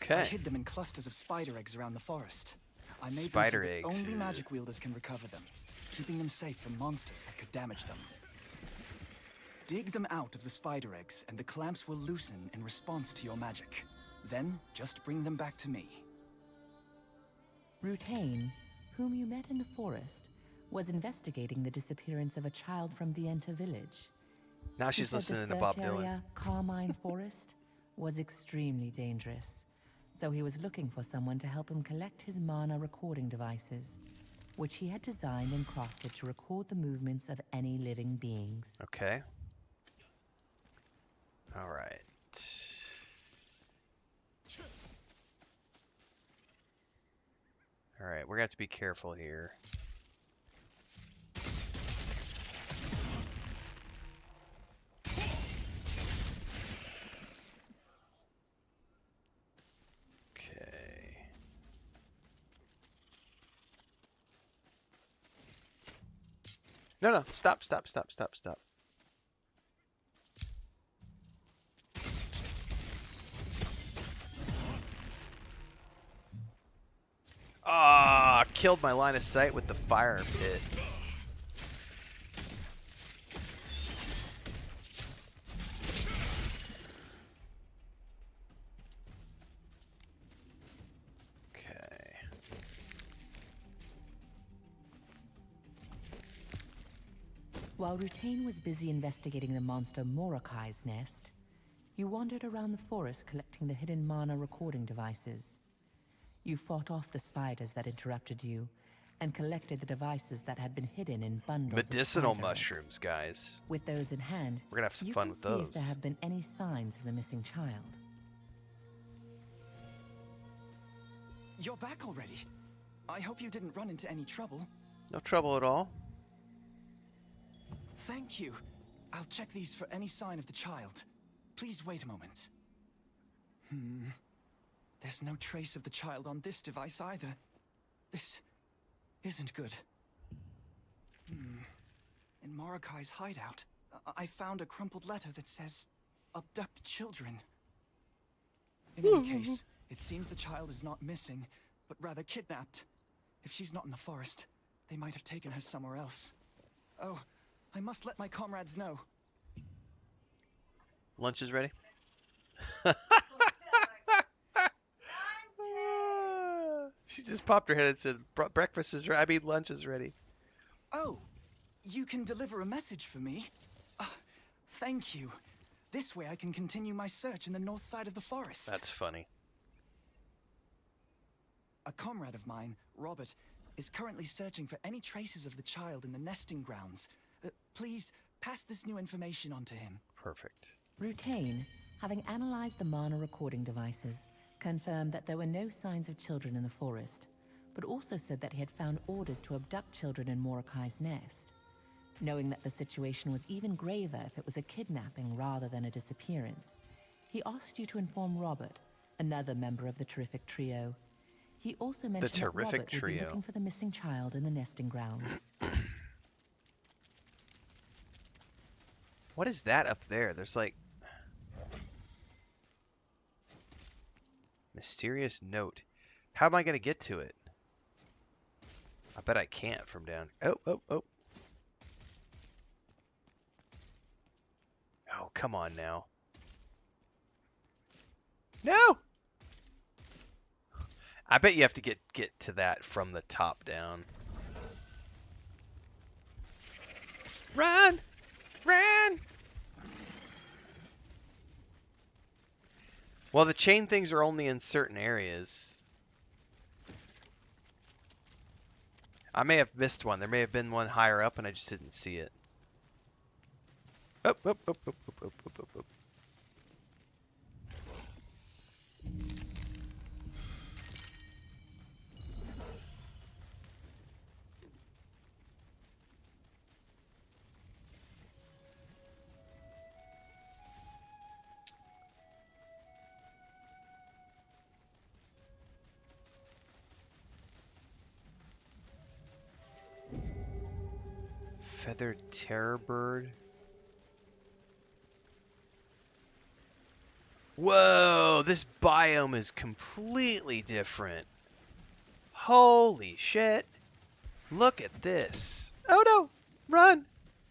Okay. I hid them in clusters of spider eggs around the forest. I made Spider them so that eggs, only yeah. magic wielders can recover them, keeping them safe from monsters that could damage them. Dig them out of the spider eggs, and the clamps will loosen in response to your magic. Then, just bring them back to me. Rutain, whom you met in the forest, was investigating the disappearance of a child from Vienta village. Now He she's said listening the to Bob search Dylan. area, Carmine Forest, was extremely dangerous. so he was looking for someone to help him collect his mana recording devices, which he had designed and crafted to record the movements of any living beings. Okay. All right. All right, we're gonna have to be careful here. Okay. No, no, stop, stop, stop, stop, stop. Ah, killed my line of sight with the fire pit. Okay. While Rutain was busy investigating the monster Morokai's nest, you wandered around the forest collecting the hidden mana recording devices. You fought off the spiders that interrupted you, and collected the devices that had been hidden in bundles Medicinal of spider eggs. mushrooms, guys. With those in hand, We're gonna have some you fun can with see if there those. have been any signs of the missing child. You're back already. I hope you didn't run into any trouble. No trouble at all. Thank you. I'll check these for any sign of the child. Please wait a moment. There's no trace of the child on this device either. This isn't good. In Morokai's hideout, I found a crumpled letter that says, "Abduct children." In any case, it seems the child is not missing, but rather kidnapped. If she's not in the forest, they might have taken her somewhere else. Oh, I must let my comrades know. Lunch is ready. She just popped her head and said, "Breakfast is ready. I mean, lunch is ready." Oh, you can deliver a message for me? Thank you. This way I can continue my search in the north side of the forest. That's funny. A comrade of mine, Robert, is currently searching for any traces of the child in the nesting grounds. Please pass this new information on to him. Perfect. Rutain, having analyzed the mana recording devices, confirmed that there were no signs of children in the forest, but also said that he had found orders to abduct children in Morokai's nest. Knowing that the situation was even graver if it was a kidnapping rather than a disappearance, he asked you to inform Robert, another member of the terrific trio. He also mentioned that terrific Robert would be trio. looking for the missing child in the nesting grounds. What is that up there? There's like mysterious note. How am I gonna get to it? I bet I can't from down. Oh, oh, oh. Oh, come on now. No! I bet you have to get to that from the top down. Run! Run! Well, the chain things are only in certain areas. I may have missed one. There may have been one higher up and I just didn't see it. Up, up, up, up, up, up, up, up, up. Feathered terror bird. Whoa, this biome is completely different. Holy shit. Look at this. Oh no! Run!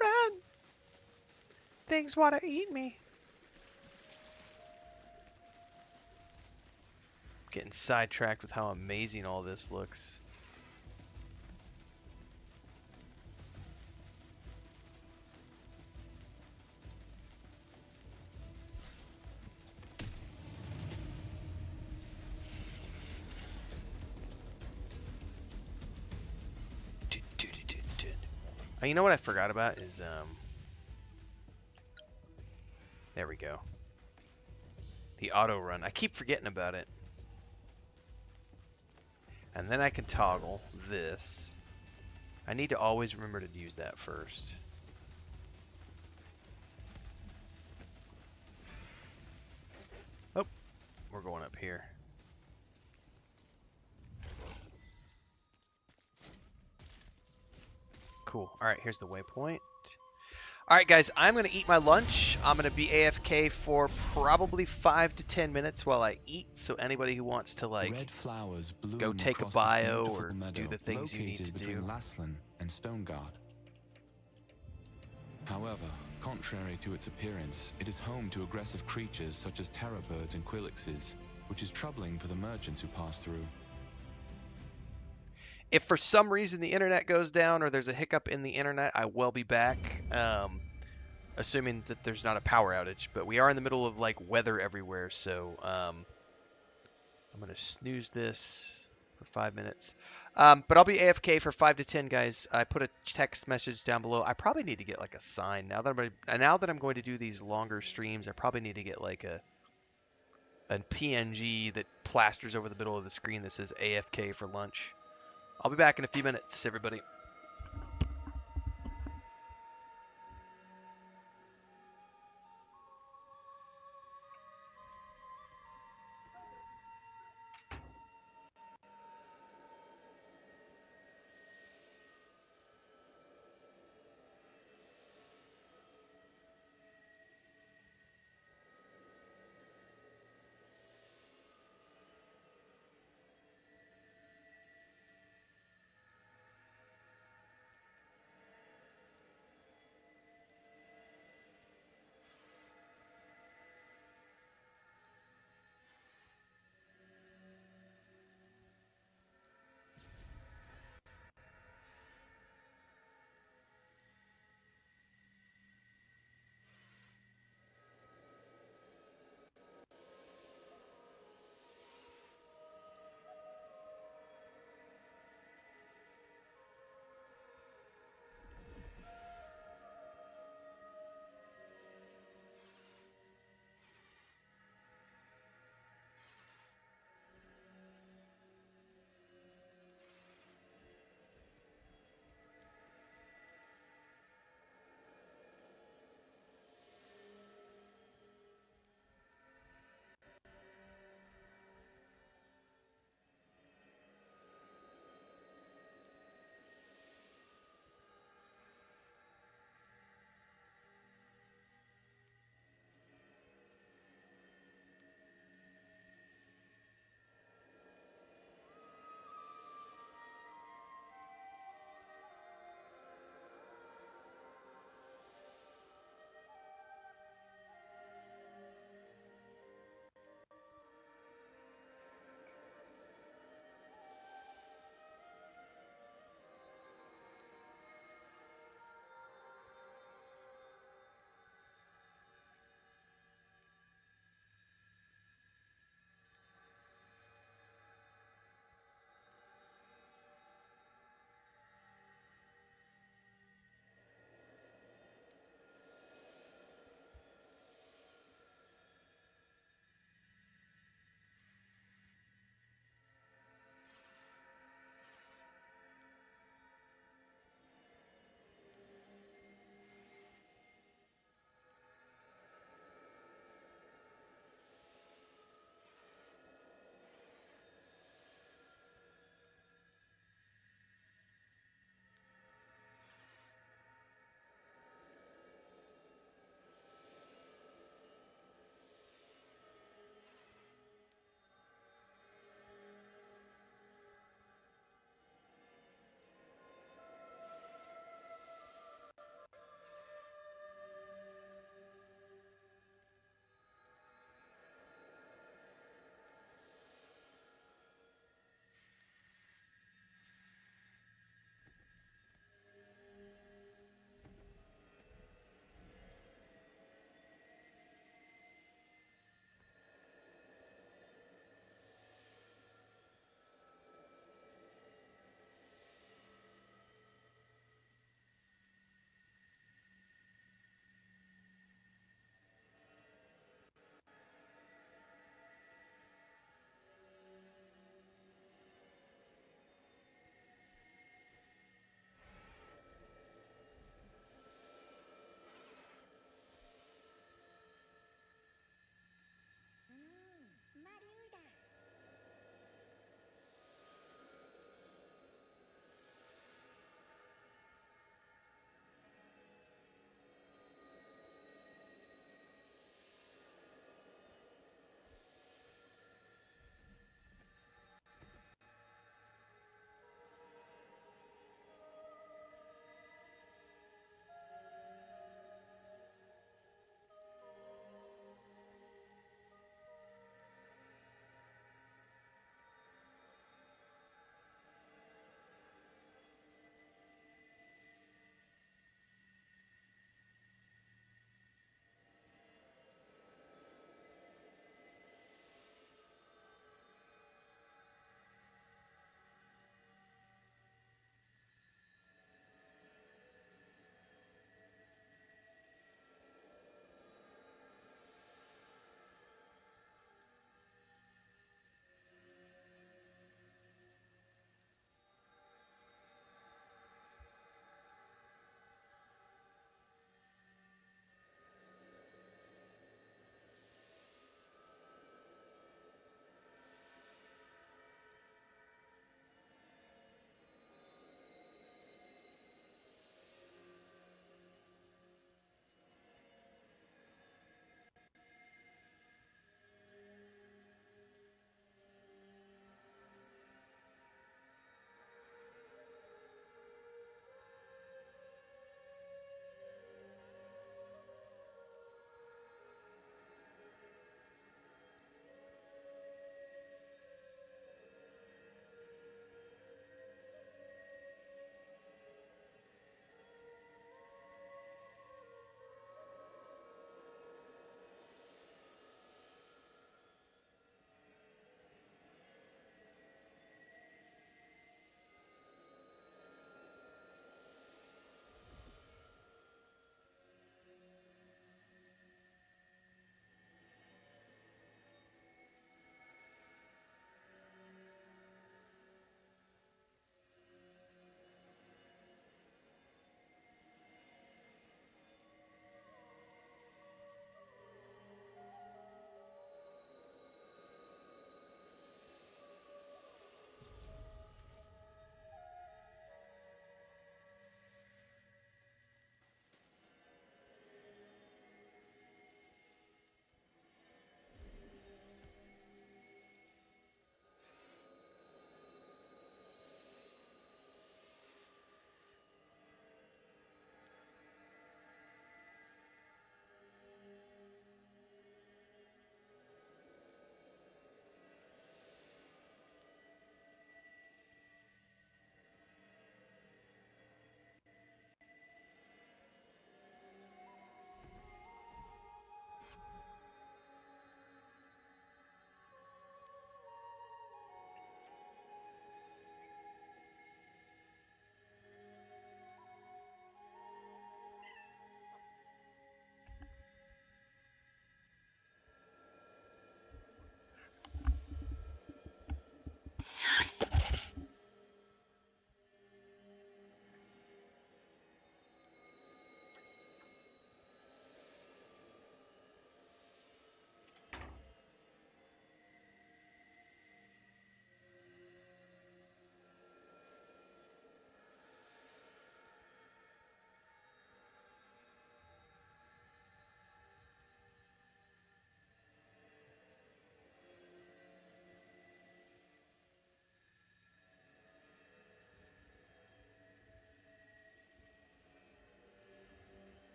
Run! Things want to eat me. Getting sidetracked with how amazing all this looks. You know what I forgot about is there we go. The auto run. I keep forgetting about it. And then I can toggle this. I need to always remember to use that first. Oh, we're going up here. Cool. All right, here's the waypoint. All right, guys, I'm going to eat my lunch. I'm going to be AFK for probably 5 to 10 minutes while I eat. So anybody who wants to, like, Red flowers bloom go take a across this bio beautiful or meadow do the things you need to located between do. Laslan and Stoneguard. However, contrary to its appearance, it is home to aggressive creatures such as terror birds and quillixes, which is troubling for the merchants who pass through. If for some reason the internet goes down or there's a hiccup in the internet, I will be back, assuming that there's not a power outage. But we are in the middle of, like, weather everywhere, so I'm going to snooze this for 5 minutes. But I'll be AFK for 5 to 10, guys. I put a text message down below. I probably need to get, like, a sign. Now that I'm going to do these longer streams, I probably need to get, like, a PNG that plasters over the middle of the screen that says AFK for lunch. I'll be back in a few minutes, everybody.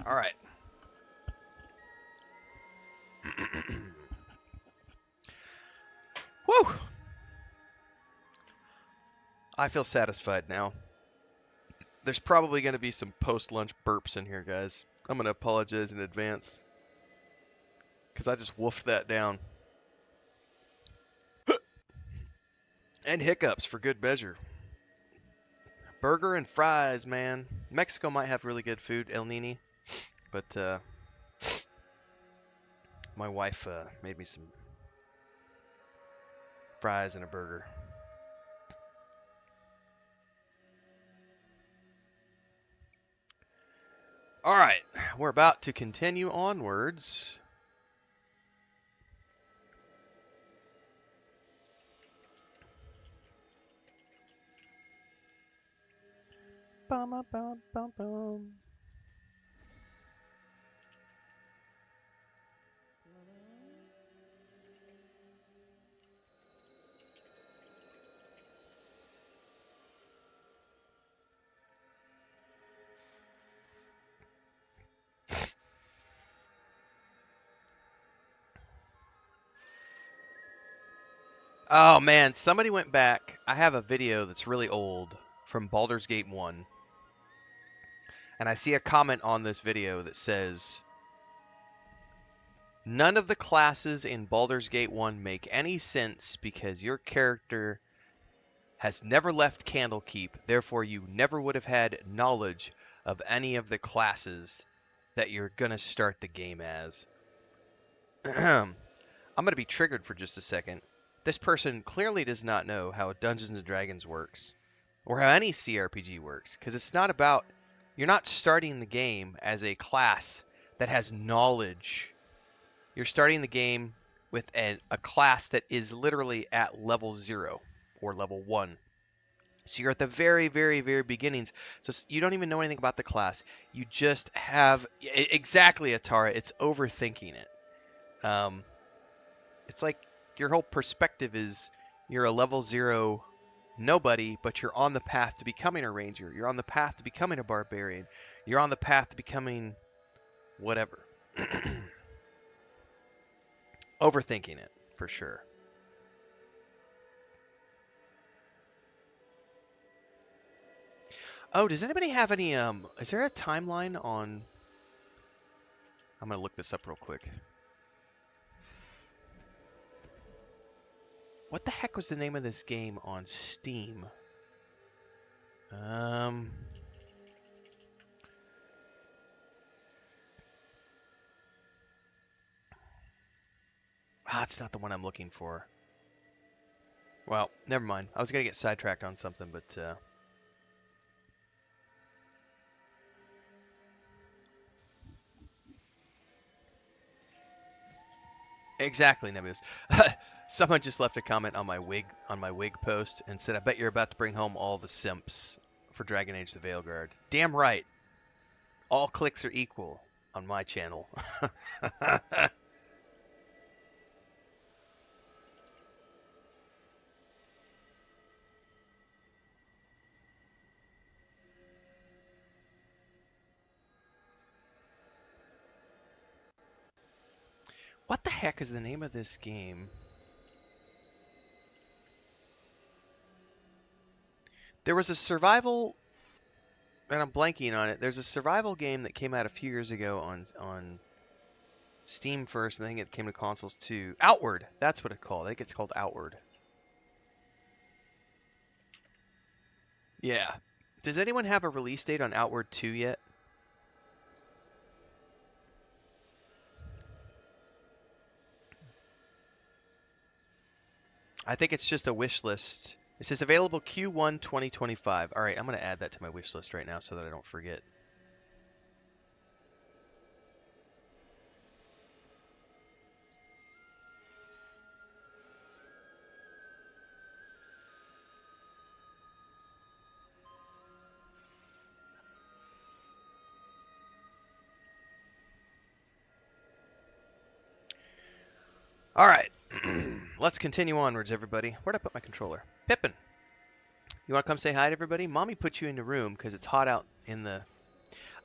All right. Woo! I feel satisfied now. There's probably going to be some post-lunch burps in here, guys. I'm going to apologize in advance. Because I just woofed that down. And hiccups for good measure. Burger and fries, man. Mexico might have really good food, El Nini. But my wife made me some fries and a burger. All right, we're about to continue onwards. Bum, bum, bum, bum. Oh man, somebody went back. I have a video that's really old from Baldur's Gate 1. And I see a comment on this video that says, none of the classes in Baldur's Gate 1 make any sense because your character has never left Candlekeep, therefore you never would have had knowledge of any of the classes that you're going to start the game as. I'm going to be triggered for just a second. This person clearly does not know how Dungeons & Dragons works, or how any CRPG works, because it's not about, you're not starting the game as a class that has knowledge. You're starting the game with a class that is literally at level 0 or level 1. So you're at the very, very, very beginnings. So you don't even know anything about the class. You just have, exactly, Atara, it's overthinking it. It's like your whole perspective is you're a level 0 nobody, but you're on the path to becoming a ranger. You're on the path to becoming a barbarian. You're on the path to becoming whatever. Overthinking it, for sure. Oh, does anybody have any, is there a timeline on, I'm going to look this up real quick. What the heck was the name of this game on Steam? It's not the one I'm looking for. Well, never mind. I was going to get sidetracked on something, but, Exactly, Nebius. Someone just left a comment on my wig post and said, "I bet you're about to bring home all the simps for Dragon Age: The Veilguard." Damn right. All clicks are equal on my channel. What the heck is the name of this game? There was a survival, and I'm blanking on it. There's a survival game that came out a few years ago on Steam first, and I think it came to consoles too. Outward, that's what it's called. I think it's called Outward. Yeah. Does anyone have a release date on Outward 2 yet? I think it's just a wish list. It says available Q1 2025. All right, I'm going to add that to my wish list right now so that I don't forget. All right, let's continue onwards, everybody. Where'd I put my controller? Pippin, you want to come say hi to everybody? Mommy put you in the room because it's hot out in the...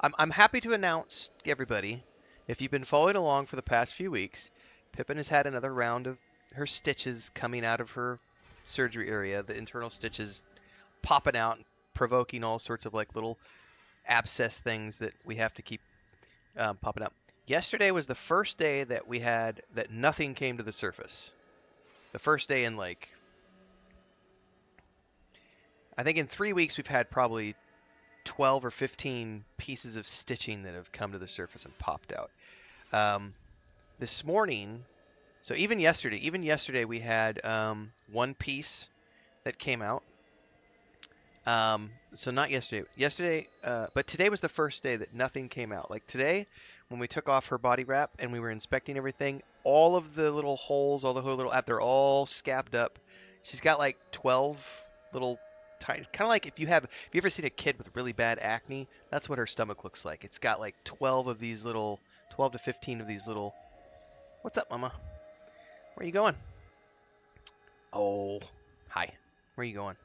I'm happy to announce everybody, if you've been following along for the past few weeks, Pippin has had another round of her stitches coming out of her surgery area. The internal stitches popping out, provoking all sorts of like little abscess things that we have to keep popping up. Yesterday was the first day that we had that nothing came to the surface. The first day in like, I think in 3 weeks we've had probably 12 or 15 pieces of stitching that have come to the surface and popped out. This morning, so even yesterday we had one piece that came out. So not yesterday, but today was the first day that nothing came out. Like today, when we took off her body wrap and we were inspecting everything, all of the little holes, all the little, they're all scabbed up. She's got like 12 little tiny, kind of like if you ever seen a kid with really bad acne, that's what her stomach looks like. It's got like 12 to 15 of these little, what's up, mama? Where are you going? Oh, hi. Where are you going?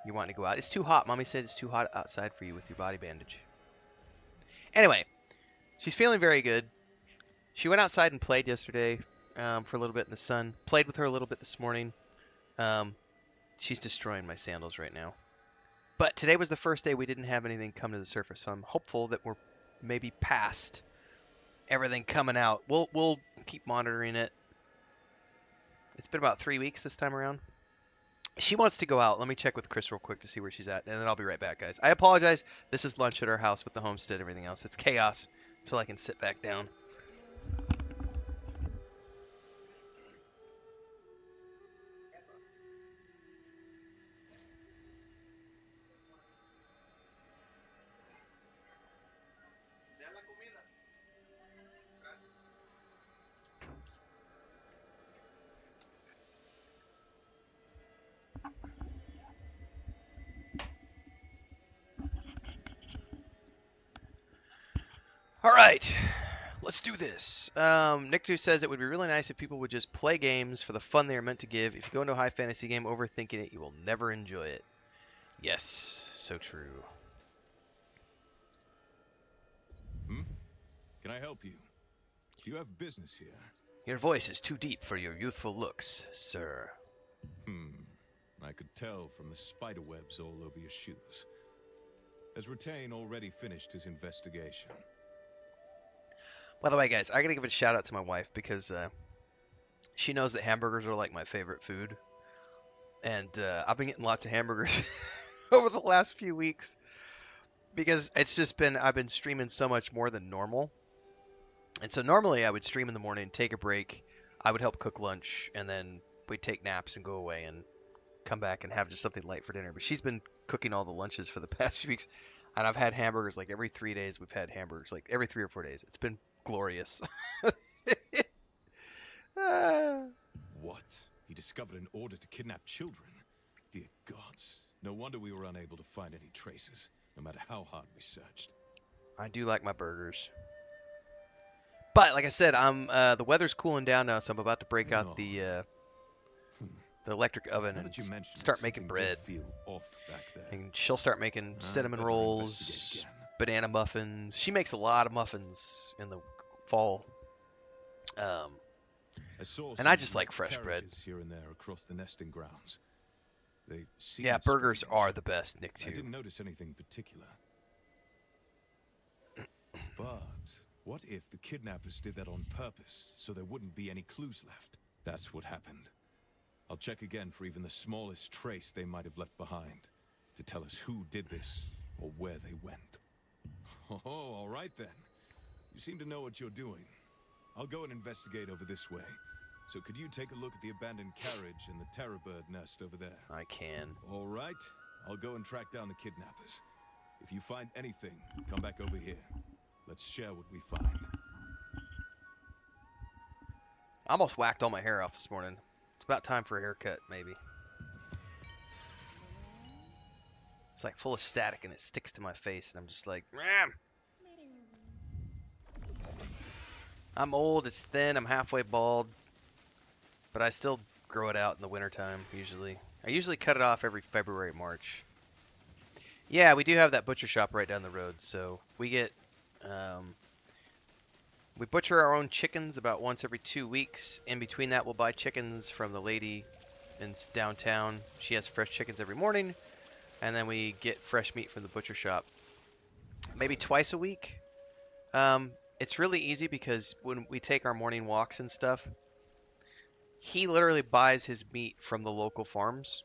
You wanting to go out? It's too hot. Mommy said it's too hot outside for you with your body bandage. Anyway, she's feeling very good. She went outside and played yesterday for a little bit in the sun. Played with her a little bit this morning. She's destroying my sandals right now. But today was the first day we didn't have anything come to the surface, so I'm hopeful that we're maybe past everything coming out. We'll keep monitoring it. It's been about 3 weeks this time around. She wants to go out. Let me check with Chris real quick to see where she's at, and then I'll be right back, guys. I apologize. This is lunch at our house with the homestead and everything else. It's chaos until I can sit back down. All right, let's do this. Nick says it would be really nice if people would just play games for the fun they are meant to give. If you go into a high fantasy game overthinking it, you will never enjoy it. Yes, so true. Can I help you? Do you have business here? Your voice is too deep for your youthful looks, sir. I could tell from the spider webs all over your shoes. Has Retain already finished his investigation? By the way, guys, I gotta give a shout out to my wife because she knows that hamburgers are like my favorite food, and I've been getting lots of hamburgers over the last few weeks because I've been streaming so much more than normal, and so normally I would stream in the morning, take a break, I would help cook lunch, and then we'd take naps and go away and come back and have just something light for dinner. But she's been cooking all the lunches for the past few weeks, and I've had hamburgers like every 3 days. We've had hamburgers like every 3 or 4 days. It's been glorious. What? He discovered an order to kidnap children? Dear gods. No wonder we were unable to find any traces, no matter how hard we searched. I do like my burgers. But like I said, the weather's cooling down now, so I'm about to break out the electric oven and start making bread. And she'll start making cinnamon rolls, banana muffins. She makes a lot of muffins in the fall. And I just like fresh bread. Here and there across the nesting grounds. Yeah, burgers are the best, Nick, too. I didn't notice anything particular. But what if the kidnappers did that on purpose, so there wouldn't be any clues left? That's what happened. I'll check again for even the smallest trace they might have left behind, to tell us who did this, or where they went. Oh, all right then. You seem to know what you're doing. I'll go and investigate over this way. So could you take a look at the abandoned carriage and the terror bird nest over there? I can. All right. I'll go and track down the kidnappers. If you find anything, come back over here. Let's share what we find. I almost whacked all my hair off this morning. It's about time for a haircut, maybe. It's like full of static and it sticks to my face and I'm just like, Ram! I'm old, it's thin, I'm halfway bald, but I still grow it out in the wintertime, usually. I usually cut it off every February, March. Yeah, we do have that butcher shop right down the road, so we get we butcher our own chickens about once every 2 weeks. In between that, we'll buy chickens from the lady in downtown. She has fresh chickens every morning, and then we get fresh meat from the butcher shop maybe twice a week. It's really easy because when we take our morning walks and stuff, he literally buys his meat from the local farms.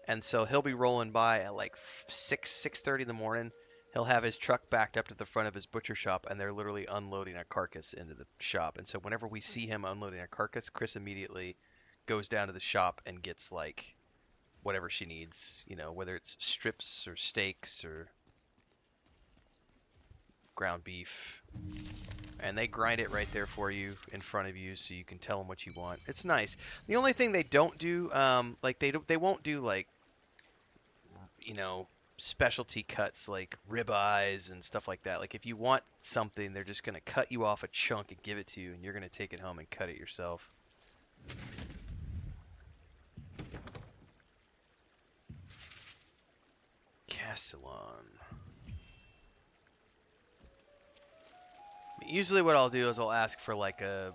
And so he'll be rolling by at like 6:30 in the morning. He'll have his truck backed up to the front of his butcher shop, and they're literally unloading a carcass into the shop. And so whenever we see him unloading a carcass, Chris immediately goes down to the shop and gets like whatever she needs, you know, whether it's strips or steaks or ground beef. And they grind it right there for you in front of you, so you can tell them what you want. It's nice. The only thing they don't do, like they won't do like, you know, specialty cuts like ribeyes and stuff like that. Like if you want something, they're just gonna cut you off a chunk and give it to you, and you're gonna take it home and cut it yourself. Castellan. Usually what I'll do is I'll ask for like a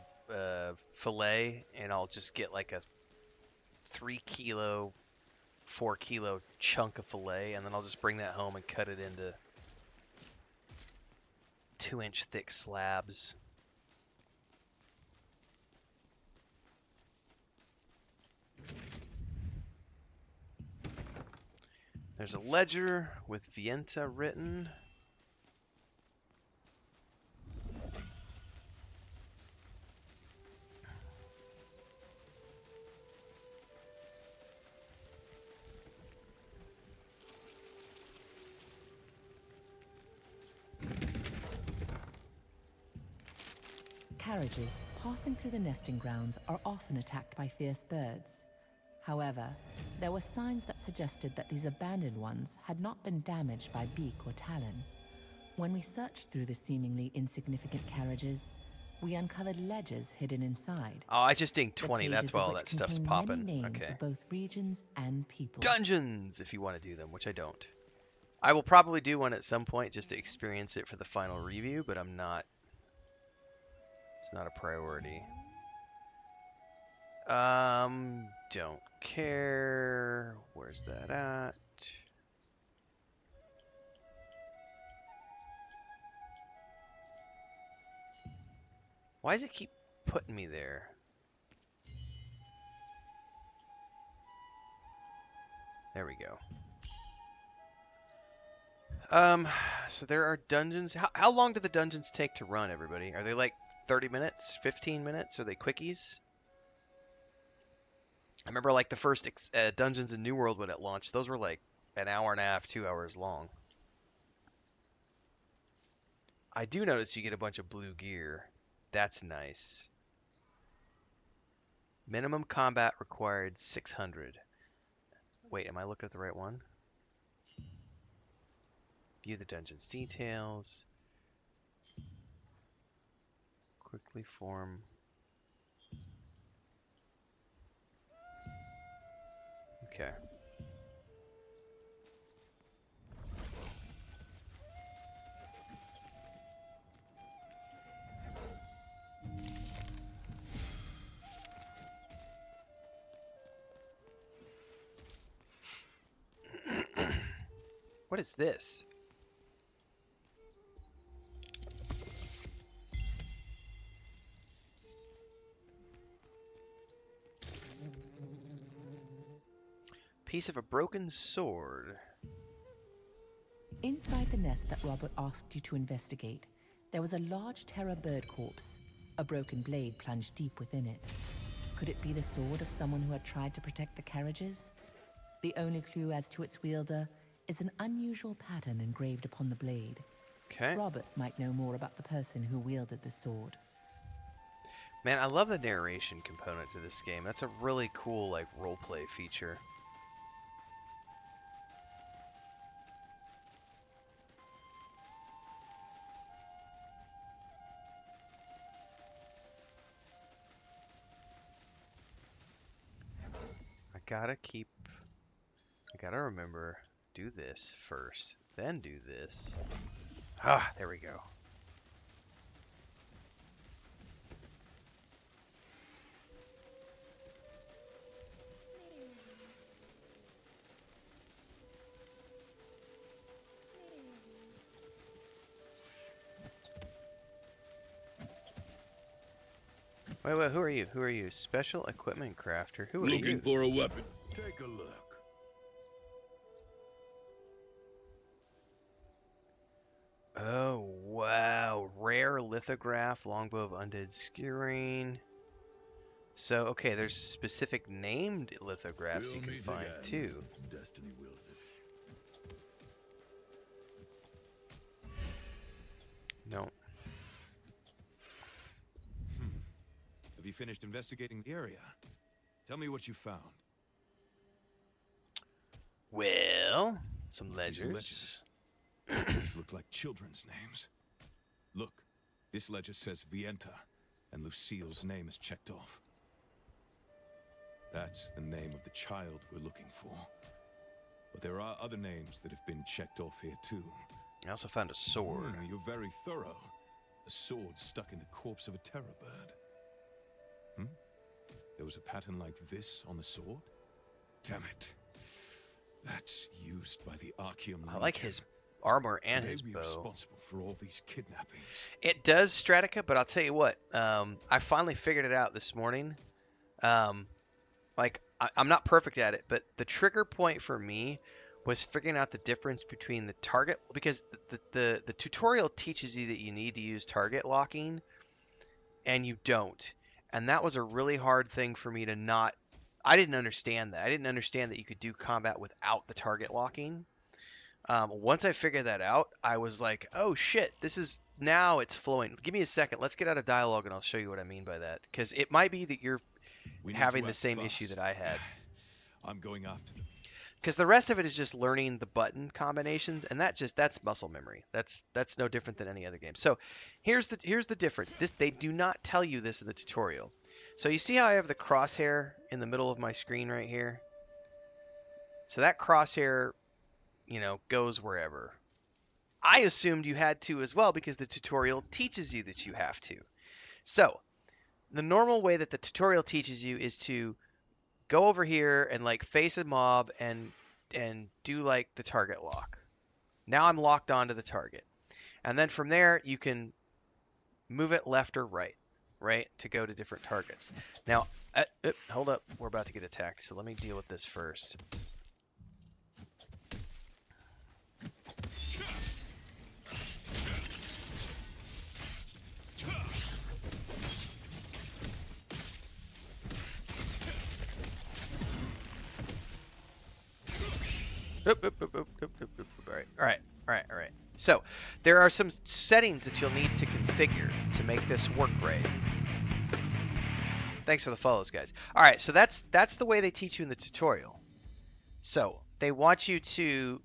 fillet, and I'll just get like a 3 kilo, 4 kilo chunk of fillet, and then I'll just bring that home and cut it into 2-inch thick slabs. There's a ledger with Vienta written. Carriages passing through the nesting grounds are often attacked by fierce birds. However, there were signs that suggested that these abandoned ones had not been damaged by beak or talon. When we searched through the seemingly insignificant carriages, we uncovered ledgers hidden inside. Oh, I just dinged The 20. That's pages why of all which that stuff's contain popping. many names Okay. of both regions and people. Dungeons, if you want to do them, which I don't. I will probably do one at some point just to experience it for the final review, but I'm not. It's not a priority. Don't care. Where's that at? Why does it keep putting me there? There we go. So there are dungeons. How long do the dungeons take to run, everybody? Are they like 30 minutes, 15 minutes? Are they quickies? I remember like the first Dungeons in New World when it launched. Those were like an hour and a half, 2 hours long. I do notice you get a bunch of blue gear. That's nice. Minimum combat required 600. Wait, am I looking at the right one? View the dungeon's details. Quickly form. Okay. What is this? Piece of a broken sword. Inside the nest that Robert asked you to investigate, there was a large terror bird corpse. A broken blade plunged deep within it. Could it be the sword of someone who had tried to protect the carriages? The only clue as to its wielder is an unusual pattern engraved upon the blade. Okay. Robert might know more about the person who wielded the sword. Man, I love the narration component to this game. That's a really cool, like, roleplay feature. I gotta remember, do this first. then do this. Ah, there we go. Wait, who are you? Who are you? Special equipment crafter. Who are you? Looking for a weapon. Take a look. Oh, wow. Rare lithograph, longbow of undead skewering. So, okay, there's specific named lithographs We'll you can meet find, again. too. Destiny wills it. No. Have you finished investigating the area? Tell me what you found. Well, some These ledgers. These look like children's names. Look, this ledger says Vienta, and Lucille's name is checked off. That's the name of the child we're looking for. But there are other names that have been checked off here too. I also found a sword. You're very thorough. A sword stuck in the corpse of a terror bird. There was a pattern like this on the sword? Damn it. That's used by the Archeum. I like his armor and Could his they be bow. responsible for all these kidnappings? It does, Stratica, but I'll tell you what. I finally figured it out this morning. Like, I'm not perfect at it, but the trigger point for me was figuring out the difference between the target, because the tutorial teaches you that you need to use target locking, and you don't. And that was a really hard thing for me to not... I didn't understand that. I didn't understand that you could do combat without the target locking. Once I figured that out, I was like, oh shit, this is... Now it's flowing. Give me a second. Let's get out of dialogue and I'll show you what I mean by that. Because it might be that you're having the same issue that I had. I'm going after them. Because the rest of it is just learning the button combinations, and that's muscle memory. That's no different than any other game. So here's the difference. They do not tell you this in the tutorial. So you see how I have the crosshair in the middle of my screen right here? So that crosshair, goes wherever. I assumed you had to as well because the tutorial teaches you that you have to. So the normal way that the tutorial teaches you is to go over here and like face a mob and do like the target lock. Now I'm locked onto the target. And then from there you can move it left or right, to go to different targets. Now, hold up, we're about to get attacked, so let me deal with this first. All right. So there are some settings that you'll need to configure to make this work right. Thanks for the follows, guys. All right, so that's the way they teach you in the tutorial. So they want you to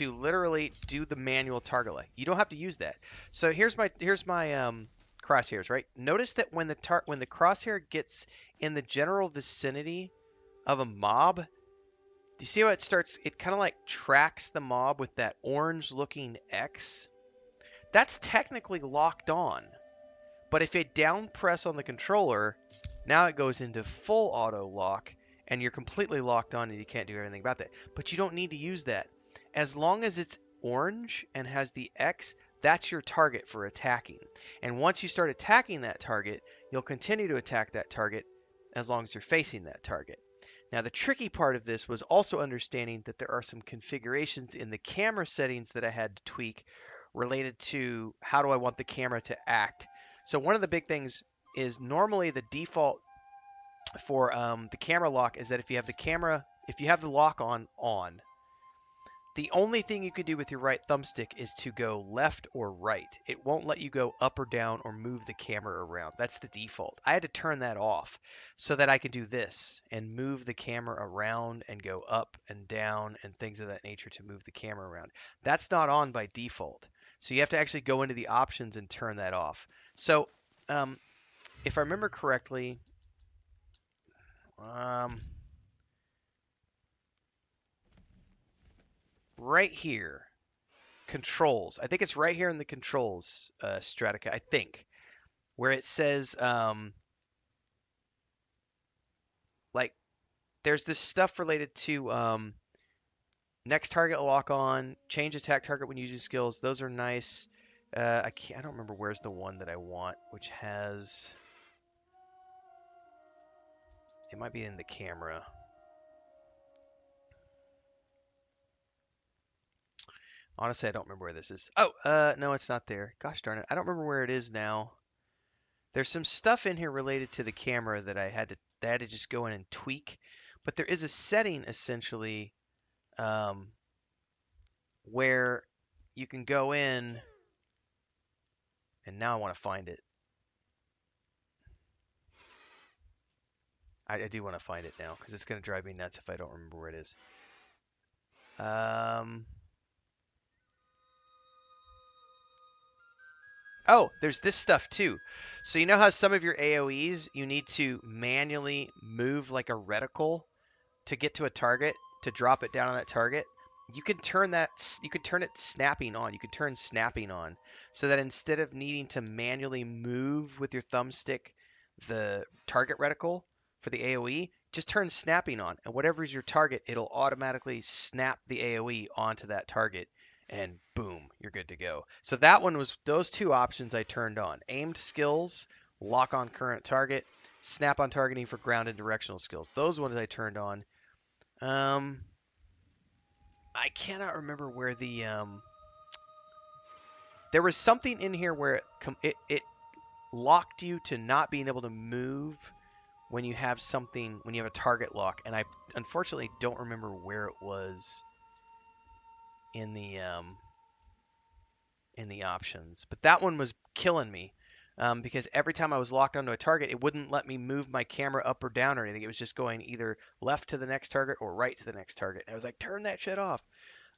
literally do the manual target lock. You don't have to use that. So here's my crosshairs, right? Notice that when the crosshair gets in the general vicinity of a mob, do you see how it starts? It kind of like tracks the mob with that orange looking X. That's technically locked on. But if it down press on the controller, now it goes into full auto lock and you're completely locked on and you can't do anything about that. But you don't need to use that. As long as it's orange and has the X, that's your target for attacking. And once you start attacking that target, you'll continue to attack that target as long as you're facing that target. Now, the tricky part of this was also understanding that there are some configurations in the camera settings that I had to tweak related to how do I want the camera to act. So one of the big things is normally the default for the camera lock is that if you have the lock on, the only thing you can do with your right thumbstick is to go left or right. It won't let you go up or down or move the camera around. That's the default. I had to turn that off so that I could do this and move the camera around and go up and down and things of that nature to move the camera around. That's not on by default. So you have to actually go into the options and turn that off. So if I remember correctly, right here. Controls. I think it's right here in the controls, Stratica, I think. Where it says, like, there's this stuff related to next target lock on, change attack target when using skills. Those are nice. I don't remember where's the one that I want, which has. It might be in the camera. Honestly, I don't remember where this is. Oh, no, it's not there. Gosh darn it. I don't remember where it is now. There's some stuff in here related to the camera that I had to just go in and tweak. But there is a setting essentially where you can go in, and now I want to find it. I do want to find it now because it's going to drive me nuts if I don't remember where it is. Oh, there's this stuff too. So you know how some of your AoEs you need to manually move like a reticle to get to a target to drop it down on that target? You can turn it snapping on. You can turn snapping on so that instead of needing to manually move with your thumbstick the target reticle for the AoE, just turn snapping on, and whatever's your target, it'll automatically snap the AoE onto that target, and boom, you're good to go. So that one was those two options I turned on. Aimed skills, lock on current target, snap on targeting for ground and directional skills. Those ones I turned on. I cannot remember where there was something in here where it locked you to not being able to move when you have a target lock, and I unfortunately don't remember where it was in the options. But that one was killing me because every time I was locked onto a target, it wouldn't let me move my camera up or down or anything. It was just going either left to the next target or right to the next target. And I was like, turn that shit off.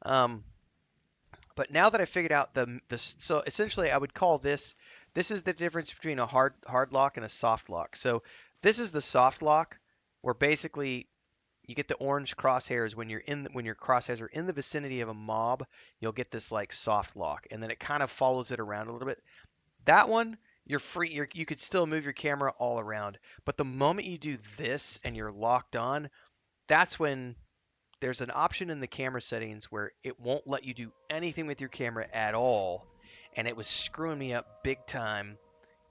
But now that I figured out so essentially I would call this is the difference between a hard lock and a soft lock. So this is the soft lock, where basically you get the orange crosshairs when your crosshairs are in the vicinity of a mob. You'll get this like soft lock, and then it kind of follows it around a little bit. That one, you're free. You could still move your camera all around, but the moment you do this and you're locked on, that's when there's an option in the camera settings where it won't let you do anything with your camera at all, and it was screwing me up big time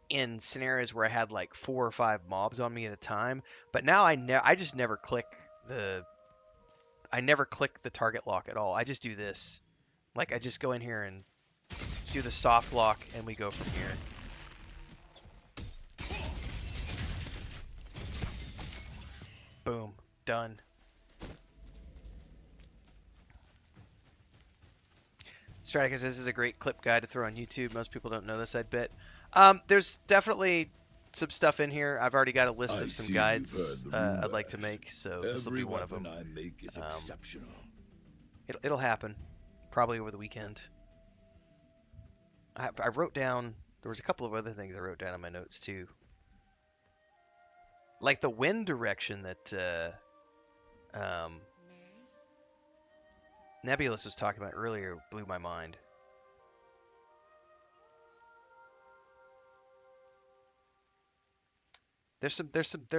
in scenarios where I had like 4 or 5 mobs on me at a time. But now I just never click the target lock at all. I just do this. Like I just go in here and do the soft lock, and we go from here. Boom, done. Stratica says this is a great clip guide to throw on YouTube. Most people don't know this, I'd bet. There's definitely some stuff in here. I've already got a list of some guides I'd like to make, so this will be one of them. I make is exceptional. It'll happen, probably over the weekend. I wrote down, there was a couple of other things I wrote down in my notes too. Like the wind direction that Nebulous was talking about earlier blew my mind. There's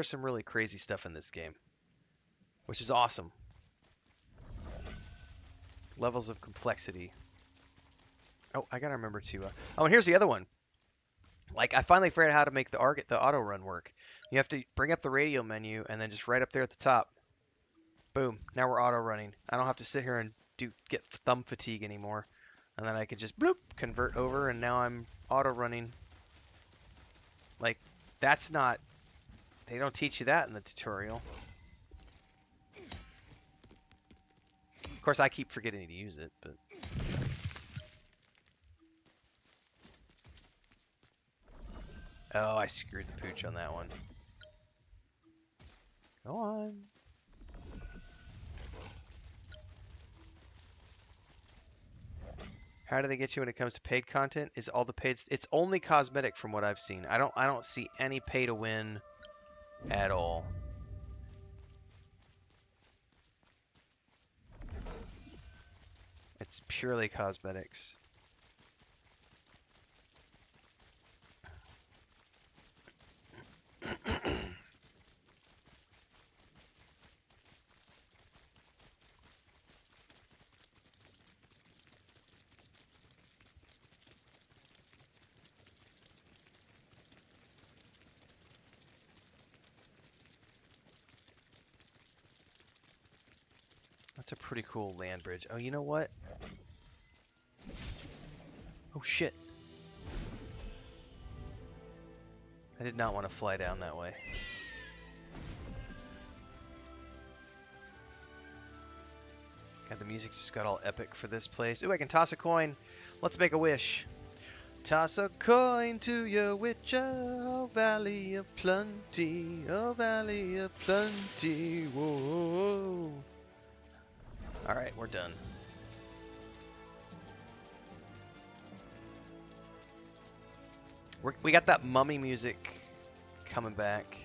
some really crazy stuff in this game, which is awesome. Levels of complexity. Oh, I gotta remember to. Oh, and here's the other one. Like I finally figured out how to make the auto run work. You have to bring up the radio menu and then just right up there at the top. Boom. Now we're auto running. I don't have to sit here and get thumb fatigue anymore. And then I could just bloop, convert over, and now I'm auto running. Like that's not. They don't teach you that in the tutorial. Of course, I keep forgetting to use it, but. Oh, I screwed the pooch on that one. Go on. How do they get you when it comes to paid content? Is all the paid? It's only cosmetic from what I've seen. I don't see any pay to win at all. It's purely cosmetics. That's a pretty cool land bridge. Oh, you know what? Oh shit. I did not want to fly down that way. God, the music just got all epic for this place. Ooh, I can toss a coin. Let's make a wish. Toss a coin to your witcher, oh valley of plenty, oh valley of plenty, whoa. Alright, we're done. We got that mummy music coming back.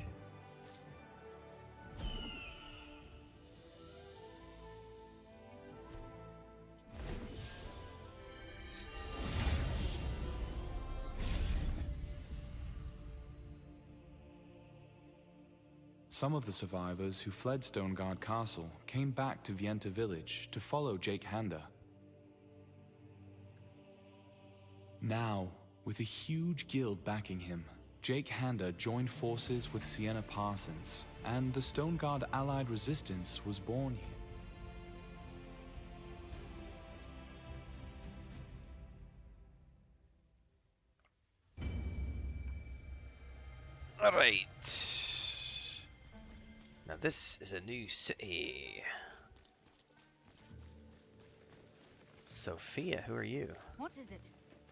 Some of the survivors who fled Stoneguard Castle came back to Vienta village to follow Jake Handa. Now, with a huge guild backing him, Jake Handa joined forces with Sienna Parsons, and the Stoneguard Allied Resistance was born here. Alright. Now this is a new city. Sophia, who are you? What is it?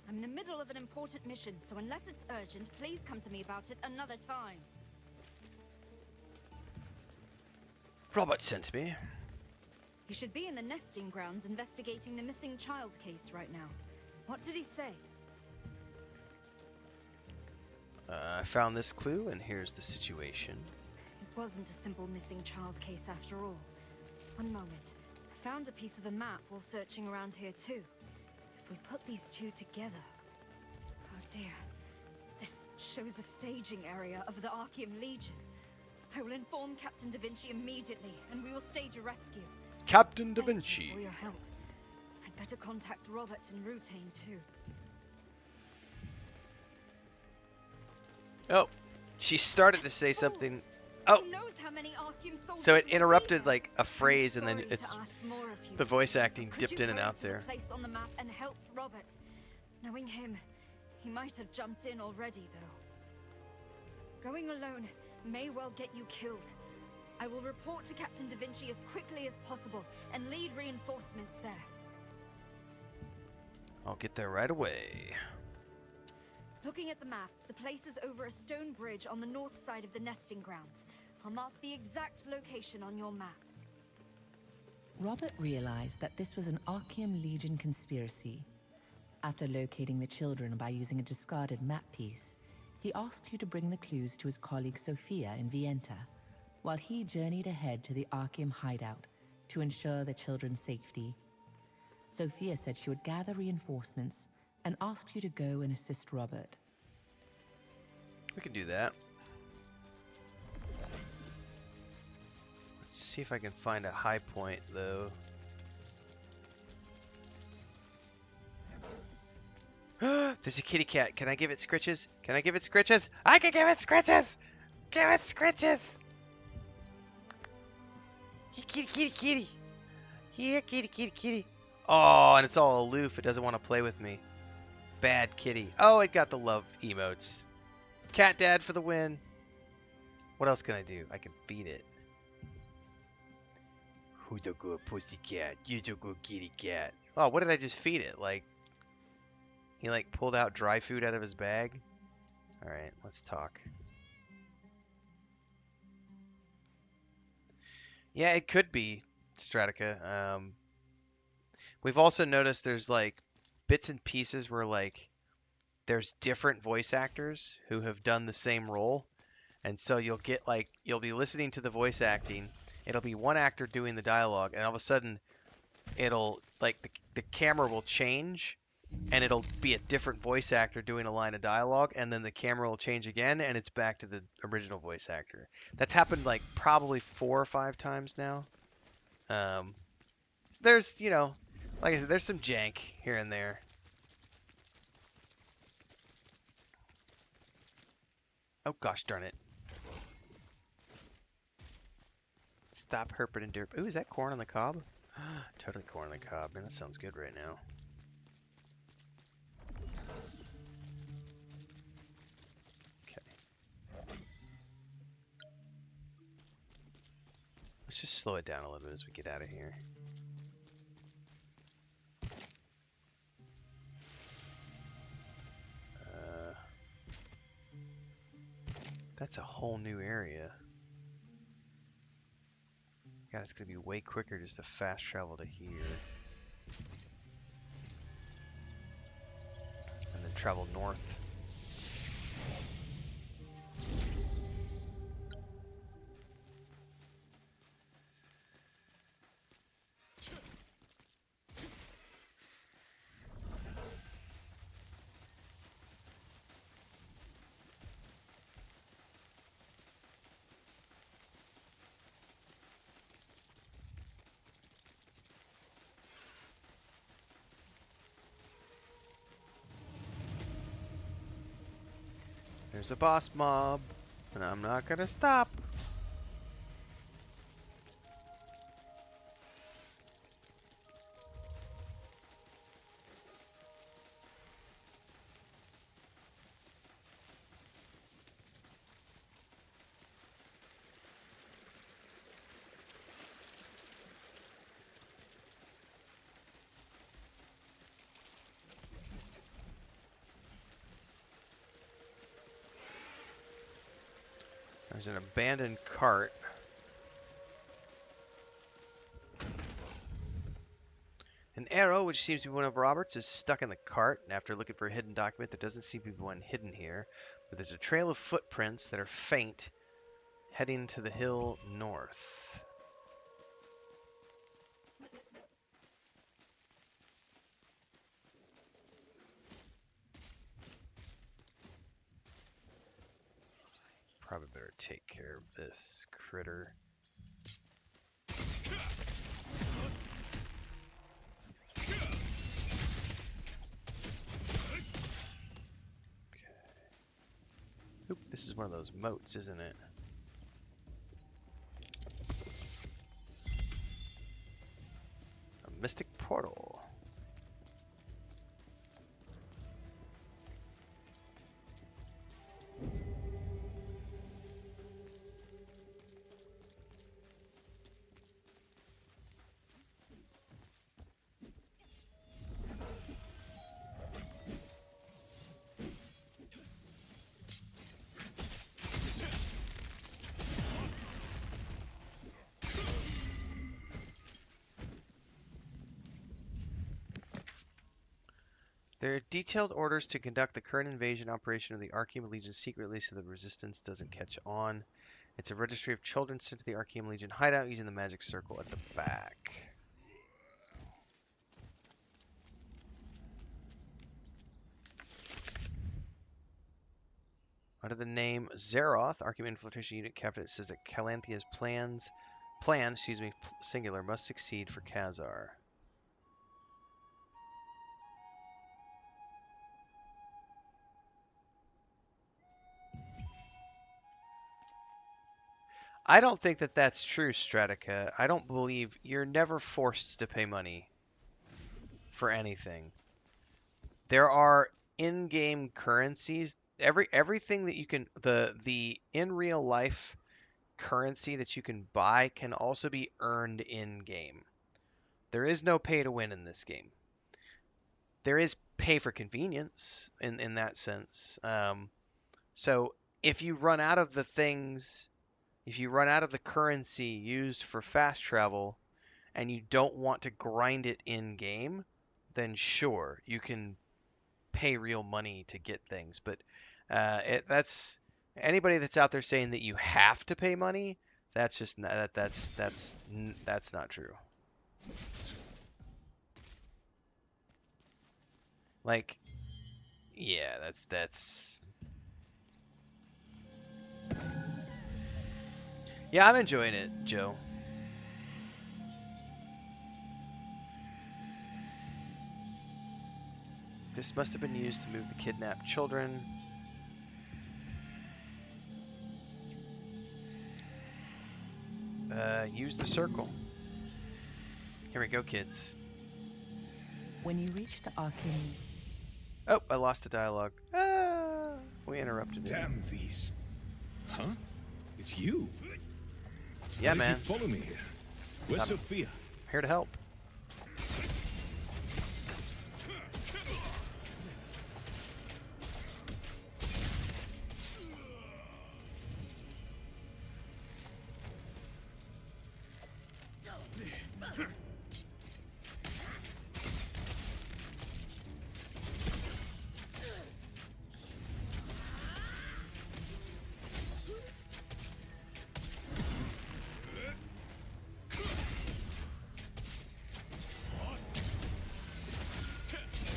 I'm in the middle of an important mission, so unless it's urgent, please come to me about it another time. Robert sent me. He should be in the nesting grounds investigating the missing child case right now. What did he say? I found this clue, and here's the situation. It wasn't a simple missing child case after all. One moment. I found a piece of a map while searching around here too. If we put these two together... Oh dear. This shows a staging area of the Archeum Legion. I will inform Captain Da Vinci immediately, and we will stage a rescue. Captain Da Thank Vinci. you for your help. I'd better contact Robert and Rutain too. Oh, she started to say something. Oh, so it interrupted like a phrase, and then it's the voice acting dipped in and out there. Place on the map and help Robert. Knowing him, he might have jumped in already, though. Going alone may well get you killed. I will report to Captain Da Vinci as quickly as possible and lead reinforcements there. I'll get there right away. Looking at the map, the place is over a stone bridge on the north side of the nesting grounds. I'll mark the exact location on your map. Robert realized that this was an Archeum Legion conspiracy. After locating the children by using a discarded map piece, he asked you to bring the clues to his colleague Sophia in Vienta, while he journeyed ahead to the Archeum hideout to ensure the children's safety. Sophia said she would gather reinforcements and asked you to go and assist Robert. We can do that. Let's see if I can find a high point, though. There's a kitty cat. Can I give it scritches? Can I give it scritches? I can give it scritches! Give it scritches! Kitty, kitty, kitty. Here, kitty, kitty, kitty. Oh, and it's all aloof. It doesn't want to play with me. Bad kitty. Oh, it got the love emotes. Cat dad for the win. What else can I do? I can feed it. Who's a good pussy cat? You're a good kitty cat. Oh, what did I just feed it? Like, he like pulled out dry food out of his bag? Alright, let's talk. Yeah, it could be Stratica. We've also noticed there's like bits and pieces where like there's different voice actors who have done the same role, and so you'll get like you'll be listening to the voice acting, it'll be one actor doing the dialogue, and all of a sudden it'll like the camera will change, and it'll be a different voice actor doing a line of dialogue, and then the camera will change again, and it's back to the original voice actor. That's happened like probably 4 or 5 times now. There's, like I said, there's some jank here and there. Oh gosh darn it. Stop herping and derp. Ooh, is that corn on the cob? Totally corn on the cob. Man, that sounds good right now. Okay. Let's just slow it down a little bit as we get out of here. That's a whole new area. God, it's going to be way quicker just to fast travel to here. And then travel north. There's a boss mob, and I'm not gonna stop. There's an abandoned cart. An arrow, which seems to be one of Robert's, is stuck in the cart, and after looking for a hidden document, there doesn't seem to be one hidden here. But there's a trail of footprints that are faint, heading to the hill north. Probably better take care of this critter. Oop, this is one of those moats, isn't it? A mystic portal. There are detailed orders to conduct the current invasion operation of the Archeum Legion secretly so the resistance doesn't catch on. It's a registry of children sent to the Archeum Legion hideout using the magic circle at the back. Under the name Zeroth, Archeum Infiltration Unit Captain, it says that Calanthia's plan, singular, must succeed for Khazar. I don't think that that's true, Stratica. I don't believe you're never forced to pay money for anything. There are in-game currencies. Everything that you can the in real life currency that you can buy can also be earned in game. There is no pay to win in this game. There is pay for convenience in that sense. So if you run out of the things, if you run out of the currency used for fast travel and you don't want to grind it in game, then sure, you can pay real money to get things. But that's anybody that's out there saying that you have to pay money. That's just that's not true. Like, yeah, that's. Yeah, I'm enjoying it, Joe. This must have been used to move the kidnapped children. Use the circle. Here we go, kids. When you reach the Arcane... Oh, I lost the dialogue. Ah, we interrupted it. Damn these. Huh? It's you. Yeah, Why man. Did you follow me here? Where's I'm Sophia? here to help.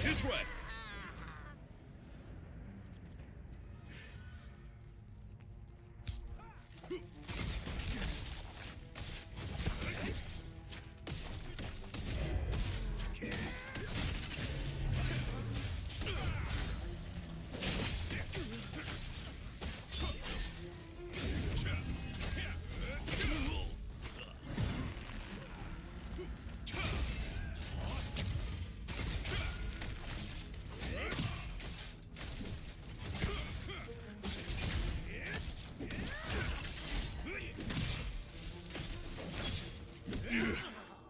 This way.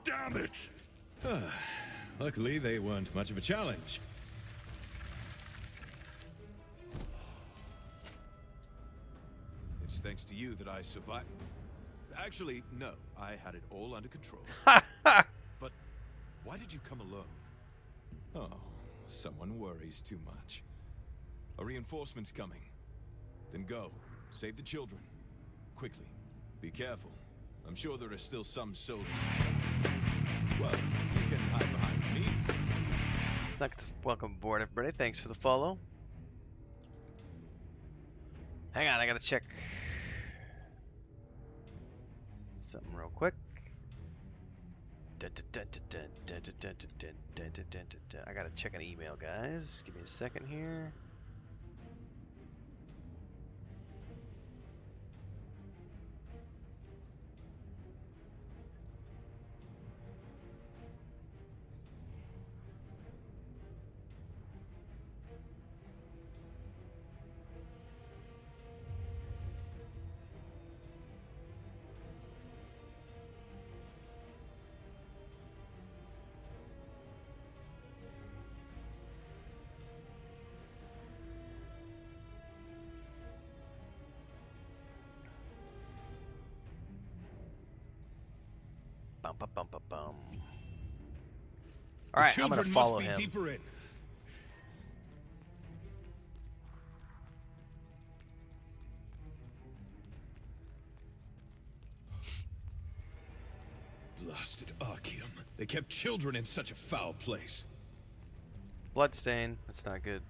Damn it! Luckily, they weren't much of a challenge. It's thanks to you that I survived. Actually, no. I had it all under control. But why did you come alone? Oh, someone worries too much. A reinforcement's coming. Then go. Save the children. Quickly. Be careful. I'm sure there are still some soldiers inside. Well, you can hide behind me. Welcome aboard, everybody. Thanks for the follow. Hang on, I gotta check something real quick. I gotta check an email, guys. Give me a second here. Bum, bum, bum, bum, bum. All right, I'm gonna follow him. Deeper in. Blasted Archeum. They kept children in such a foul place. Bloodstain. That's not good.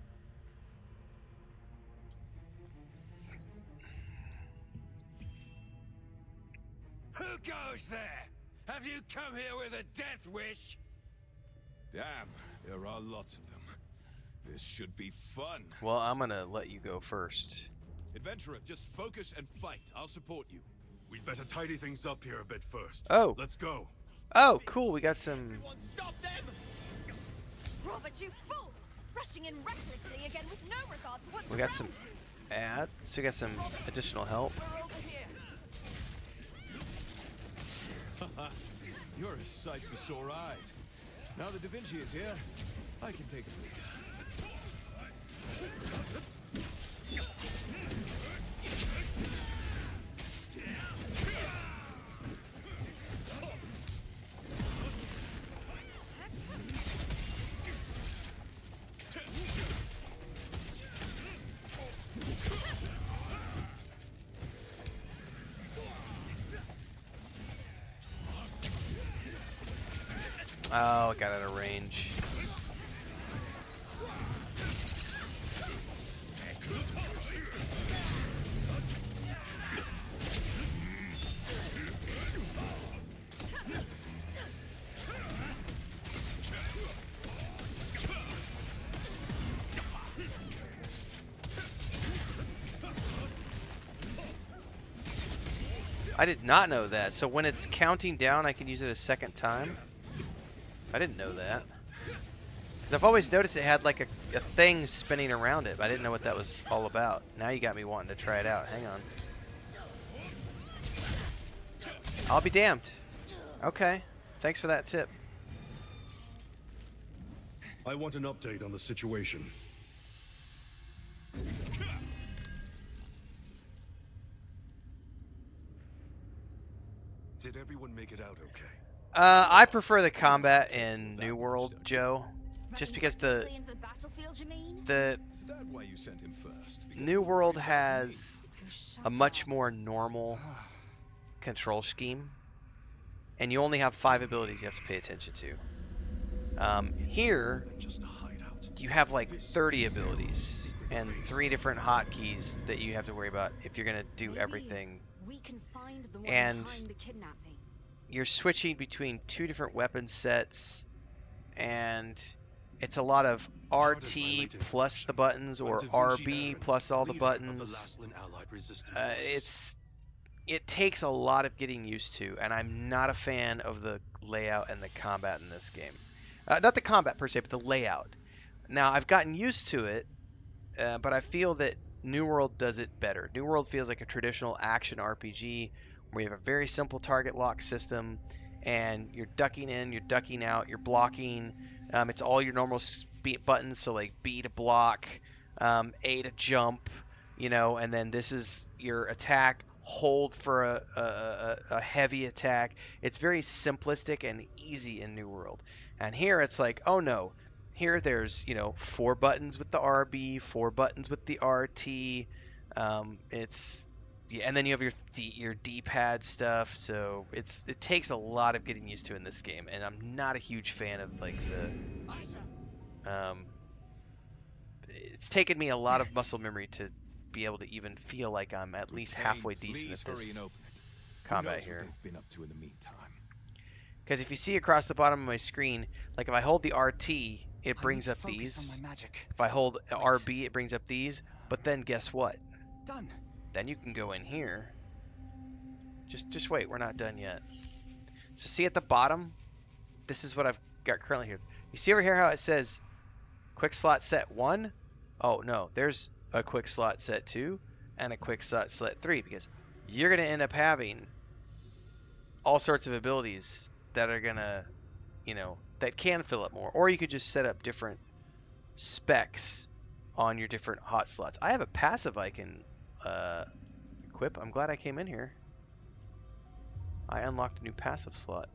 Who goes there? Have you come here with a death wish? Damn, there are lots of them. This should be fun. Well, I'm gonna let you go first. Adventurer, just focus and fight. I'll support you. We'd better tidy things up here a bit first. Oh. Let's go. Oh, cool. We got some. Stop them! Robert, you fool! Rushing in recklessly again with no regard for what's We got some ads. We got some additional help. You're a sight for sore eyes. Now that Da Vinci is here, I can take a look. Oh, I got out of range. I did not know that. So when it's counting down, I can use it a second time? I didn't know that. Because I've always noticed it had like a thing spinning around it, but I didn't know what that was all about. Now you got me wanting to try it out. Hang on. I'll be damned. Okay. Thanks for that tip. I want an update on the situation. Did everyone make it out okay? I prefer the combat in New World, Joe. Just because the Is that why you sent him first? Because New World has a much more normal control scheme, and you only have 5 abilities you have to pay attention to. Here, you have like 30 abilities and 3 different hotkeys that you have to worry about if you're gonna do everything. We can find the one And behind the kidnapping. you're switching between 2 different weapon sets, and it's a lot of RT plus the buttons or RB plus all the buttons. It takes a lot of getting used to, and I'm not a fan of the layout and the combat in this game. Not the combat per se, but the layout. Now, I've gotten used to it, but I feel that New World does it better. New World feels like a traditional action RPG where you have a very simple target lock system, and you're ducking in, you're ducking out, you're blocking. It's all your normal buttons, so like B to block, A to jump, and then this is your attack, hold for a heavy attack. It's very simplistic and easy in New World. And here it's like, oh no, here there's 4 buttons with the RB, 4 buttons with the RT. And then you have your D-pad stuff. So it takes a lot of getting used to in this game, and I'm not a huge fan of like it's taken me a lot of muscle memory to be able to even feel like I'm at least halfway decent at this combat here. Been up to in the meantime. Because if you see across the bottom of my screen, like if I hold the RT, it brings up these. If I hold RB, it brings up these. But then guess what? Done. Then you can go in here. Just wait, we're not done yet. So see at the bottom, this is what I've got currently here. You see over here how it says quick slot set 1? Oh no, there's a quick slot set 2 and a quick slot set 3, because you're going to end up having all sorts of abilities that are going to, that can fill up more. Or you could just set up different specs on your different hot slots. I have a passive I can equip. I'm glad I came in here. I unlocked a new passive slot.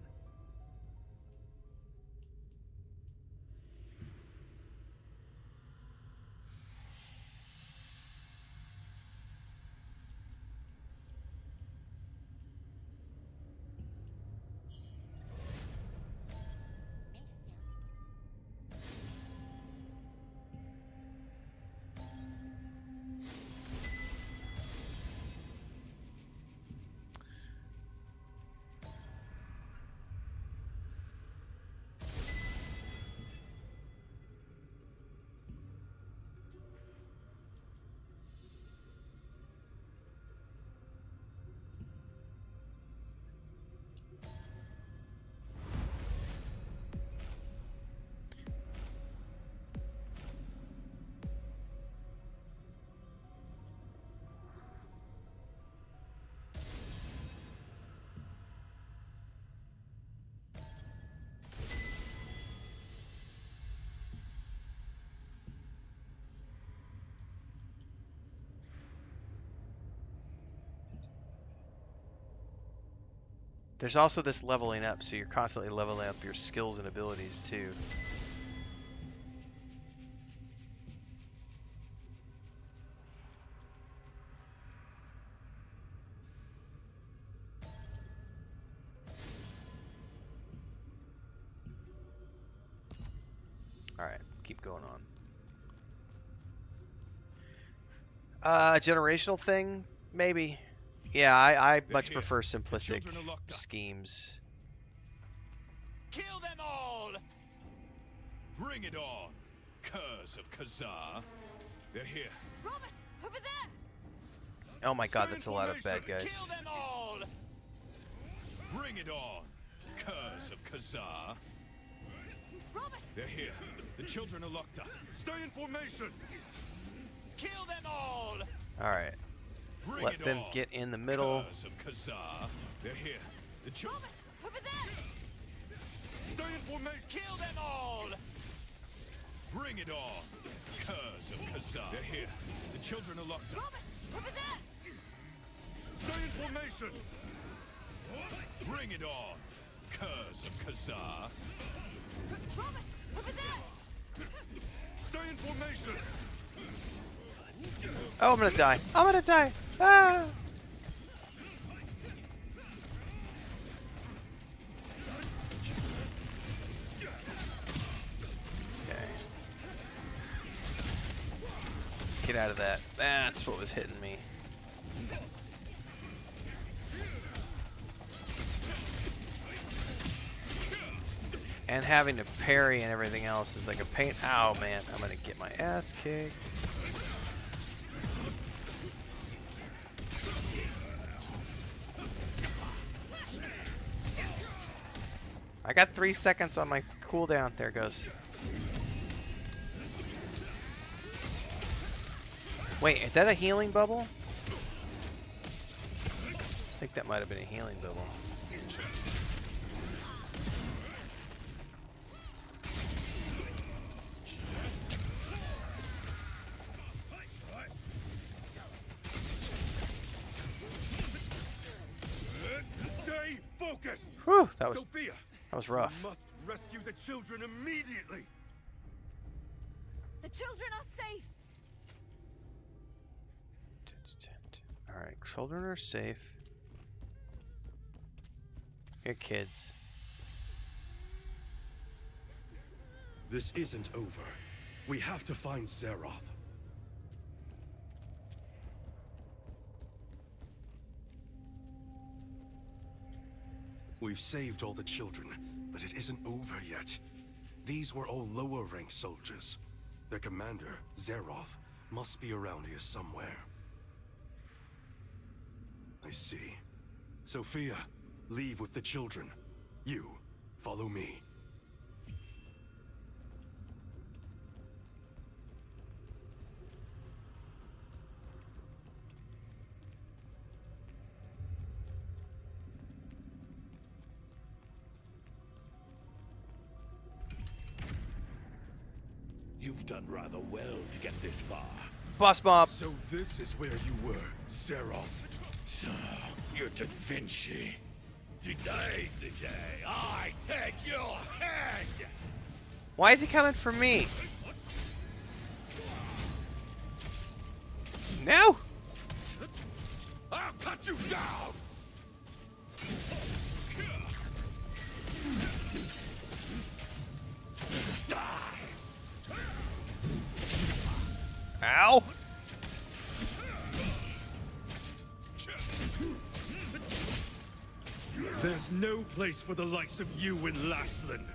There's also this leveling up, so you're constantly leveling up your skills and abilities too. Alright, keep going on. Generational thing? Maybe. Yeah, I much prefer simplistic schemes. Kill them all! Bring it on, curs of Khazar. They're here. Robert, over there! Oh my god, that's a lot of bad guys. Kill them all! Bring it on, curs of Khazar. Robert! They're here. The children are locked up. Stay in formation! Kill them all! Alright. Bring Let it them on, get in the middle. curs of Khazar. They're here. The children. Over there! Stay in formation! Kill them all! Bring it on, curs of Khazar. They're here. The children are locked up. Robert! Over there! Stay in formation! Bring it on, curs of Khazar. Robert! Over there! Stay in formation! Oh, I'm gonna die. I'm gonna die. Ah! Okay. Get out of that. That's what was hitting me. And having to parry and everything else is like a pain. Ow, man. I'm gonna get my ass kicked. I got 3 seconds on my cooldown. There it goes. Wait, is that a healing bubble? I think that might have been a healing bubble. Stay focused! Whew, that was rough. You must rescue the children immediately! The children are safe. Alright, children are safe. Here, kids. This isn't over. We have to find Zeroth. We've saved all the children, but it isn't over yet. These were all lower-ranked soldiers. Their commander, Zeroth, must be around here somewhere. I see. Sophia, leave with the children. You, follow me. You've done rather well to get this far. Boss mob. So this is where you were, Zeroth. So, you're Da Vinci. Today's the day I take your head! Why is he coming for me? No! I'll cut you down! Die! Ow! There's no place for the likes of you in Laslan.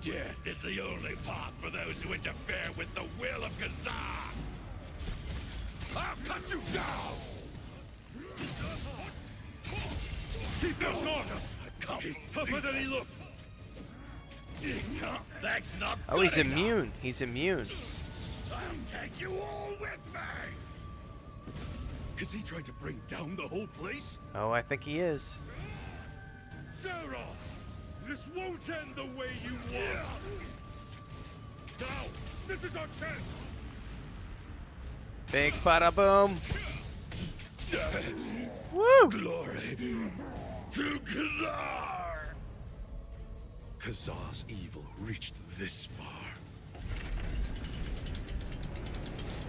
Death is the only path for those who interfere with the will of Khazar! I'll cut you down! Keep those on! He's tougher than he looks! That's not Oh, he's good enough. immune. He's immune. I'll take you all with me! Is he trying to bring down the whole place? Oh, I think he is. Zeroth! This won't end the way you want! Now, this is our chance! Big bada boom. Woo! Glory to Khazar! Khazar's evil reached this far.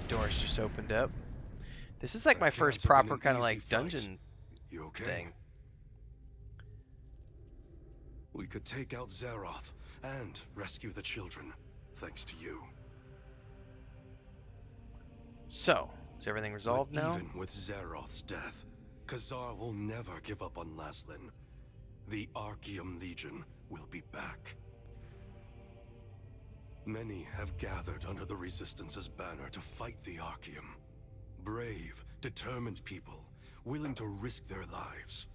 Doors just opened up. This is like my first Can't have been proper an kind of easy like fight. dungeon You okay? thing. We could take out Zeroth and rescue the children, thanks to you. So, is everything resolved But now? even with Zeroth's death, Khazar will never give up on Laslan. The Archeum Legion will be back. Many have gathered under the Resistance's banner to fight the Archeum. Brave, determined people, willing to risk their lives.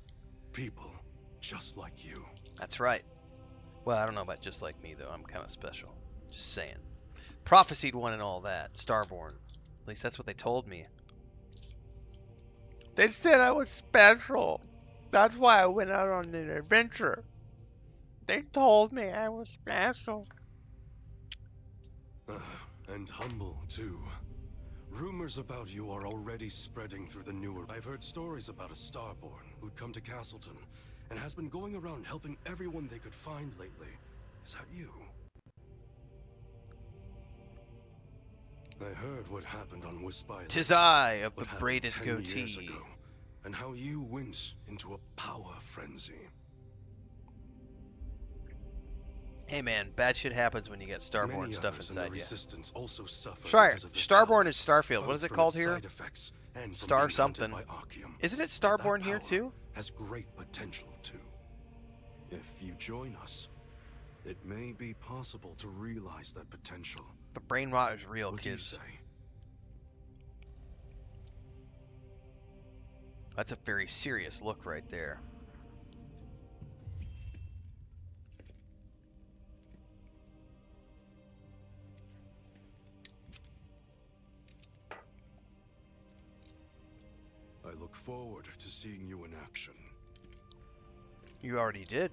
People just like you. That's right. Well, I don't know about just like me, though. I'm kind of special. Just saying. Prophesied one and all that. Starborn. At least that's what they told me. They said I was special. That's why I went out on an adventure. They told me I was special. And humble, too. Rumors about you are already spreading through the newer... I've heard stories about a Starborn who'd come to Castleton and has been going around helping everyone they could find lately. Is that you? I heard what happened on Wisp Island. 'Tis I of the What happened braided 10 goatee. years ago, and how you went into a power frenzy. Hey man, bad shit happens when you get Starborn Many stuff others in the inside you. Resistance also suffered Sorry, because of their Starborn power, is Starfield. What both is it from called its here? side effects and from Star being haunted something. by Arceum. Isn't it But Starborn that here power too? has great potential too. If you join us, it may be possible to realize that potential. The brain rot is real, What do you kids. say? That's a very serious look right there. I look forward to seeing you in action. You already did.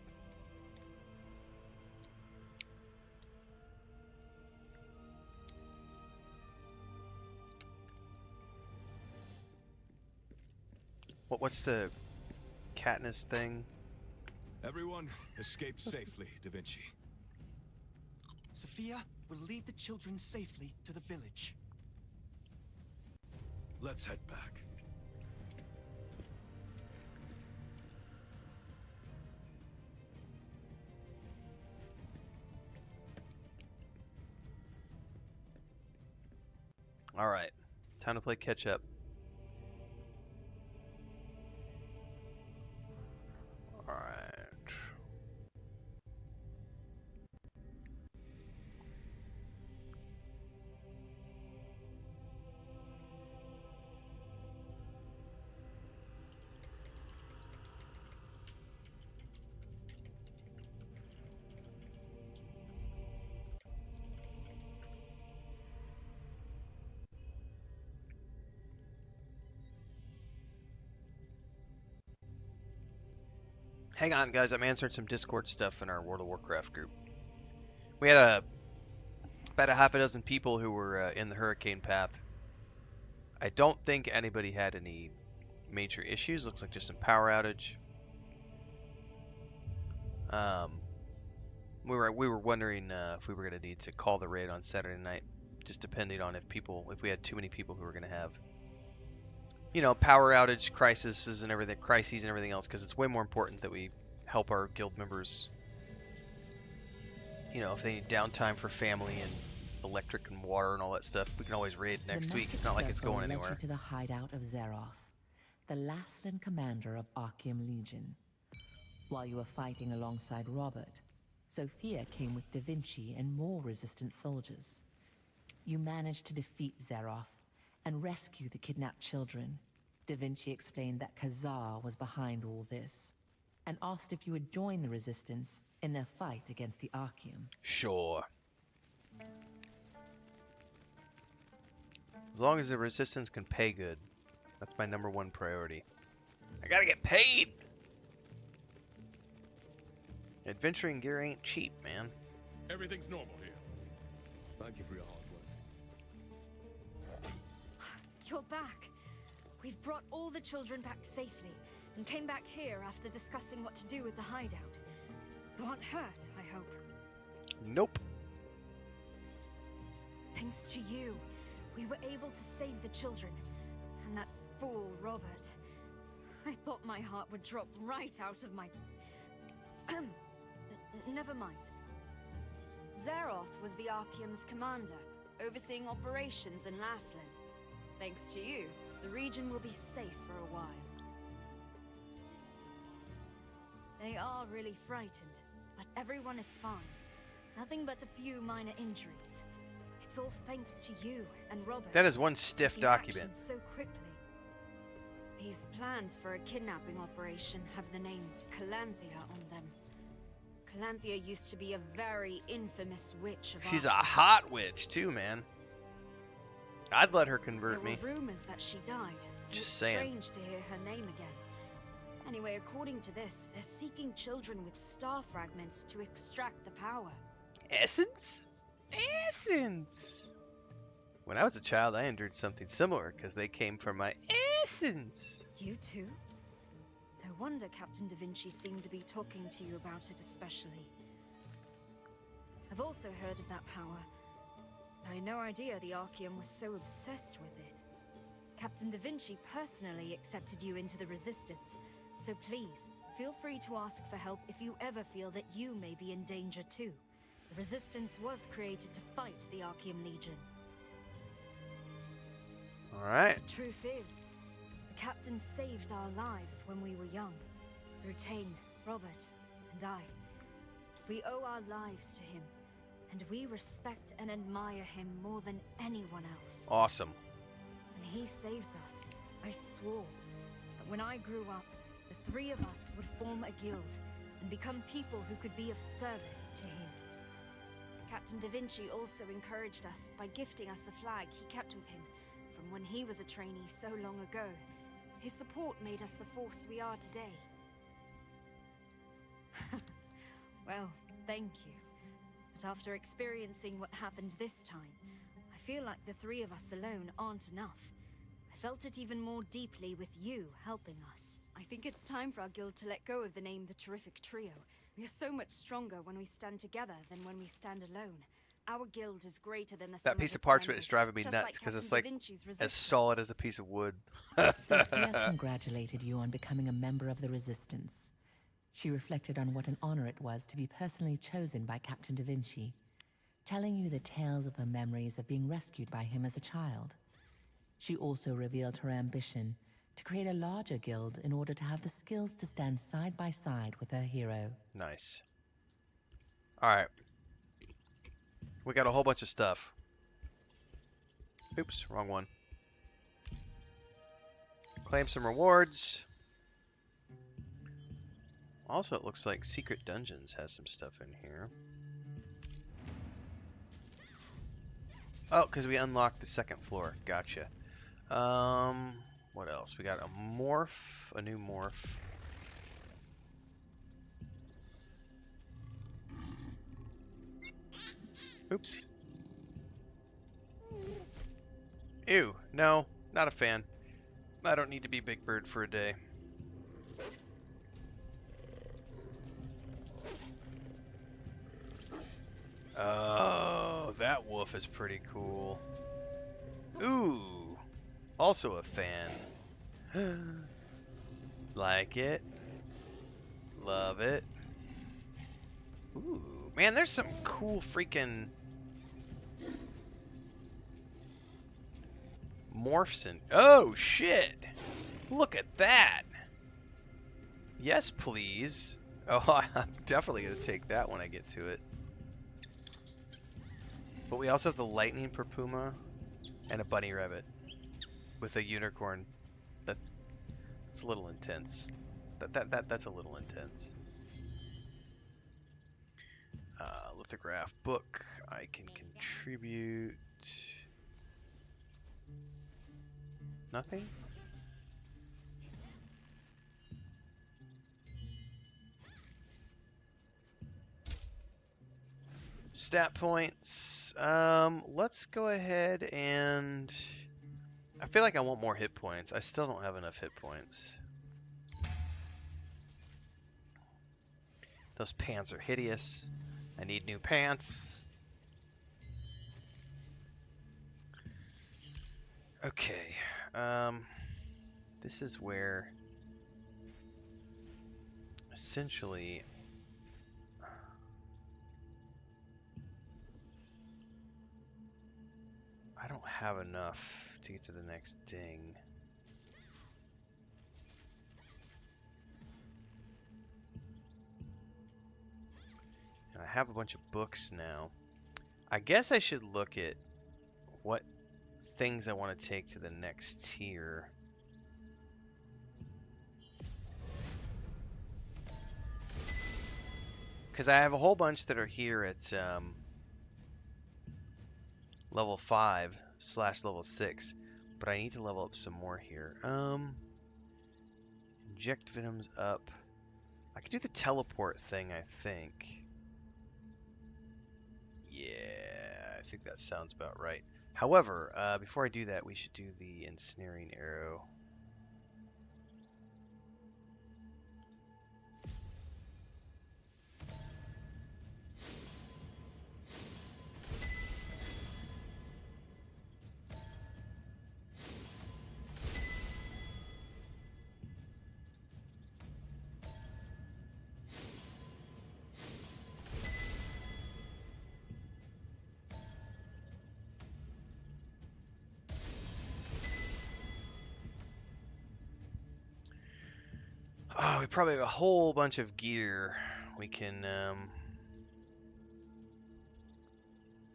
What's the Katniss thing? Everyone, escape safely, Da Vinci. Sophia will lead the children safely to the village. Let's head back. All right, time to play catch up. All right. Hang on, guys. I'm answering some Discord stuff in our World of Warcraft group. We had about a half a dozen people who were in the hurricane path. I don't think anybody had any major issues. Looks like just some power outage. We were wondering if we were going to need to call the raid on Saturday night, just depending on if we had too many people who were going to have, you know, power outage crises and everything else, because it's way more important that we help our guild members. You know, if they need downtime for family and electric and water and all that stuff, we can always raid next week. It's not like it's going anywhere. Led you to the hideout of Zeroth, the Laslan commander of Arceum Legion. While you were fighting alongside Robert, Sophia came with Da Vinci and more resistant soldiers. You managed to defeat Zeroth and rescue the kidnapped children. Da Vinci explained that Khazar was behind all this, and asked if you would join the Resistance in their fight against the Arceum. Sure. As long as the Resistance can pay good. That's my #1 priority. I gotta get paid! Adventuring gear ain't cheap, man. Everything's normal here. Thank you for your hard work. You're back. We've brought all the children back safely and came back here after discussing what to do with the hideout. You aren't hurt, I hope. Nope. Thanks to you, we were able to save the children. And that fool, Robert. I thought my heart would drop right out of my... Never mind. Zeroth was the Arceum's commander, overseeing operations in Laslan. Thanks to you, the region will be safe for a while. They are really frightened, but everyone is fine. Nothing but a few minor injuries. It's all thanks to you and Robert. That is one stiff taking document. action so quickly. These plans for a kidnapping operation have the name Calanthea on them. Calanthea used to be a very infamous witch of She's a Arkham. hot witch too, man. I'd let her There convert were me. rumors that she died, so Just it's saying. strange to hear her name again. Anyway, according to this, they're seeking children with star fragments to extract the power. Essence? Essence! When I was a child, I endured something similar because they came from my essence. You too? No wonder Captain Da Vinci seemed to be talking to you about it especially. I've also heard of that power. I had no idea the Archeum was so obsessed with it. Captain Da Vinci personally accepted you into the Resistance, so please, feel free to ask for help if you ever feel that you may be in danger too. The Resistance was created to fight the Archeum Legion. Alright. The truth is, the Captain saved our lives when we were young. Rutain, Robert, and I. We owe our lives to him, and we respect and admire him more than anyone else. Awesome. When he saved us, I swore that when I grew up, the three of us would form a guild and become people who could be of service to him. Captain Da Vinci also encouraged us by gifting us a flag he kept with him from when he was a trainee so long ago. His support made us the force we are today. Well, thank you. But after experiencing what happened this time, I feel like the three of us alone aren't enough. I felt it even more deeply with you helping us. I think it's time for our guild to let go of the name The Terrific Trio. We are so much stronger when we stand together than when we stand alone. Our guild is greater than the sum That piece of of its parchment members, is driving me just nuts like because it's Captain Da like Vinci's as resistance. solid as a piece of wood. Sophia congratulated you on becoming a member of the Resistance. She reflected on what an honor it was to be personally chosen by Captain Da Vinci, telling you the tales of her memories of being rescued by him as a child. She also revealed her ambition to create a larger guild in order to have the skills to stand side by side with her hero. Nice. Alright. We got a whole bunch of stuff. Oops, wrong one. Claim some rewards. Also, it looks like Secret Dungeons has some stuff in here. Oh, because we unlocked the second floor. Gotcha. What else? We got a morph, a new morph. Oops. Ew, no, not a fan. I don't need to be Big Bird for a day. Oh, that wolf is pretty cool. Ooh, also a fan. Like it. Love it. Ooh, man, there's some cool freaking morphs in. Oh, shit. Look at that. Yes, please. Oh, I'm definitely going to take that when I get to it. But we also have the lightning perpuma and a bunny rabbit with a unicorn. That's a little intense. That's a little intense. Lithograph book. I can contribute. Nothing? Stat points. Let's go ahead and... I feel like I want more hit points. I still don't have enough hit points. Those pants are hideous. I need new pants. Okay. This is where... essentially... I don't have enough to get to the next ding. And I have a bunch of books now. I guess I should look at what things I want to take to the next tier. Because I have a whole bunch that are here at level 5 / level 6, but I need to level up some more here. Inject venoms up. I could do the teleport thing, I think. Yeah, I think that sounds about right. However, before I do that, we should do the ensnaring arrow. Oh, we probably have a whole bunch of gear we can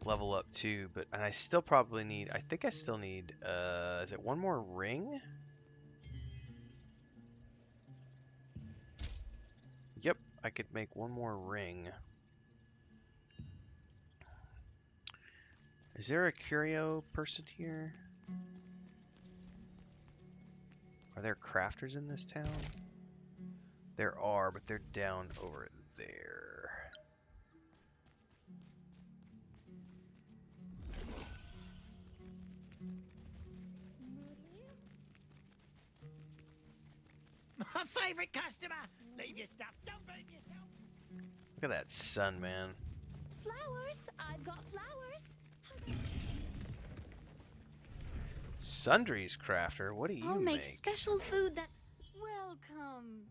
level up too, and I still probably need, I think I still need, is it one more ring? Yep, I could make one more ring. Is there a curio person here? Are there crafters in this town? There are, but they're down over there. My favorite customer! Leave your stuff, don't burn yourself! Look at that sun, man. Flowers! I've got flowers! Sundries crafter, what do you I'll make? make special food that... Welcome.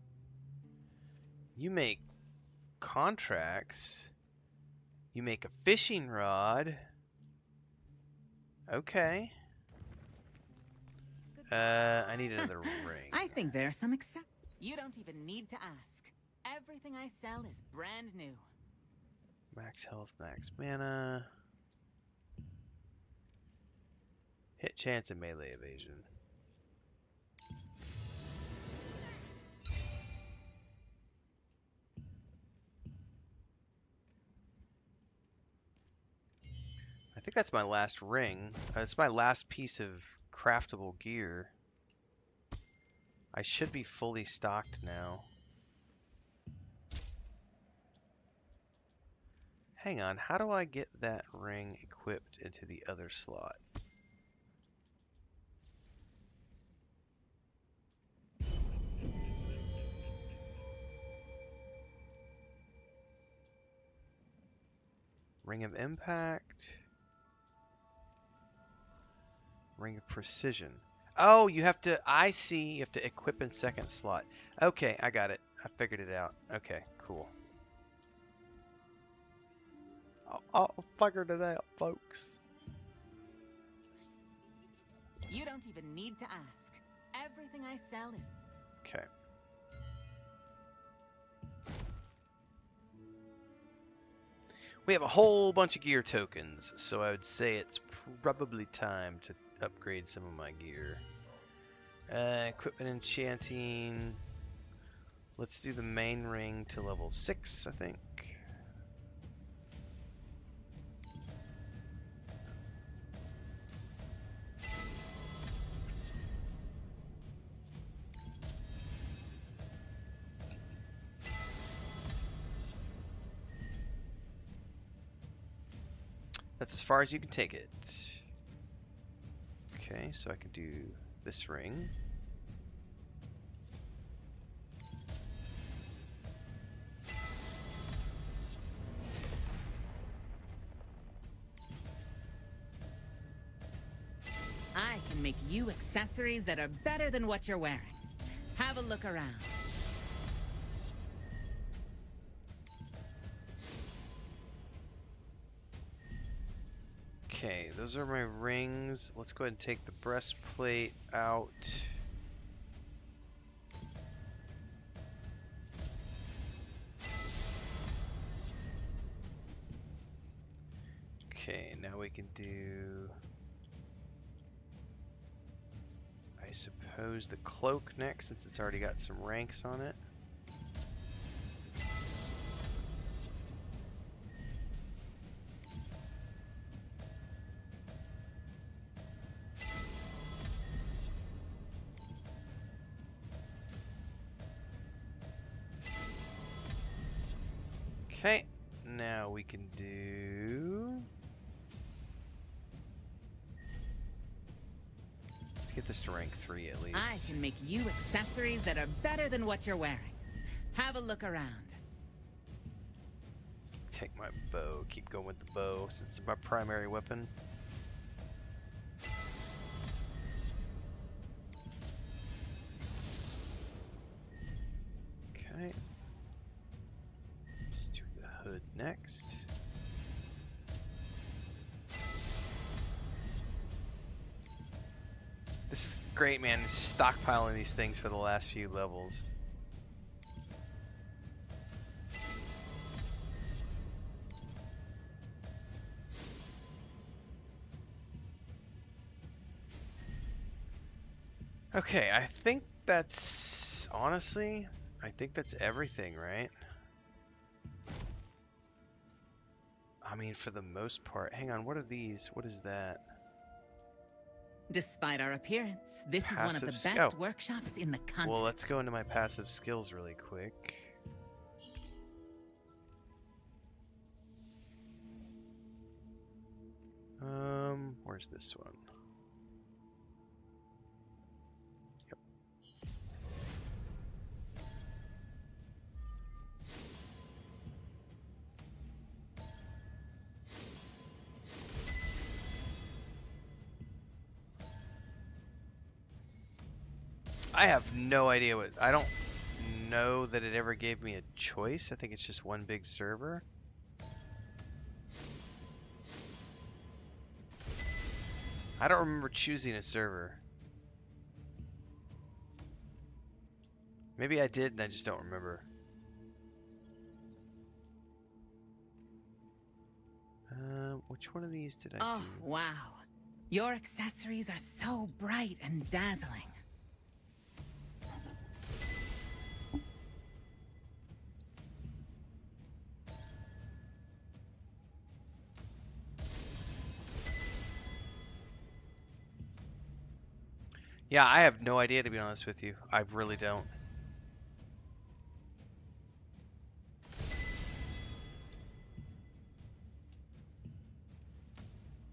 You make contracts. You make a fishing rod. Okay. I need another ring. I think there's some You don't even need to ask. Everything I sell is brand new. Max health, max mana. Hit chance and melee evasion. I think that's my last ring. It's my last piece of craftable gear. I should be fully stocked now. Hang on, how do I get that ring equipped into the other slot? Ring of Impact. Ring of Precision. Oh, you have to, I see, you have to equip in second slot. Okay, I got it. I figured it out. Okay, cool. I figured it out, folks. You don't even need to ask. Everything I sell is... Okay. We have a whole bunch of gear tokens, so I would say it's probably time to upgrade some of my gear. Equipment enchanting. Let's do the main ring to level 6, I think. That's as far as you can take it. Okay, so I can do this ring. I can make you accessories that are better than what you're wearing. Have a look around. Okay, those are my rings. Let's go ahead and take the breastplate out. Okay, now we can do, I suppose, the cloak next, since it's already got some ranks on it. Okay, now we can do... Let's get this to rank 3 at least. I can make you accessories that are better than what you're wearing. Have a look around. Take my bow, keep going with the bow since it's my primary weapon. Okay. Let's do the hood next. This is great, man. Stockpiling these things for the last few levels. Okay, I think that's... Honestly, I think that's everything, right? I mean, for the most part. Hang on, what are these? What is that? Despite our appearance, this is one of the Passive best workshops in the continent. Well, let's go into my passive skills really quick. Where's this one? Yep. I have no idea what... I don't know that it ever gave me a choice. I think it's just one big server. I don't remember choosing a server. Maybe I did and I just don't remember. Which one of these did I do? Oh, wow. Your accessories are so bright and dazzling. Yeah, I have no idea, to be honest with you. I really don't.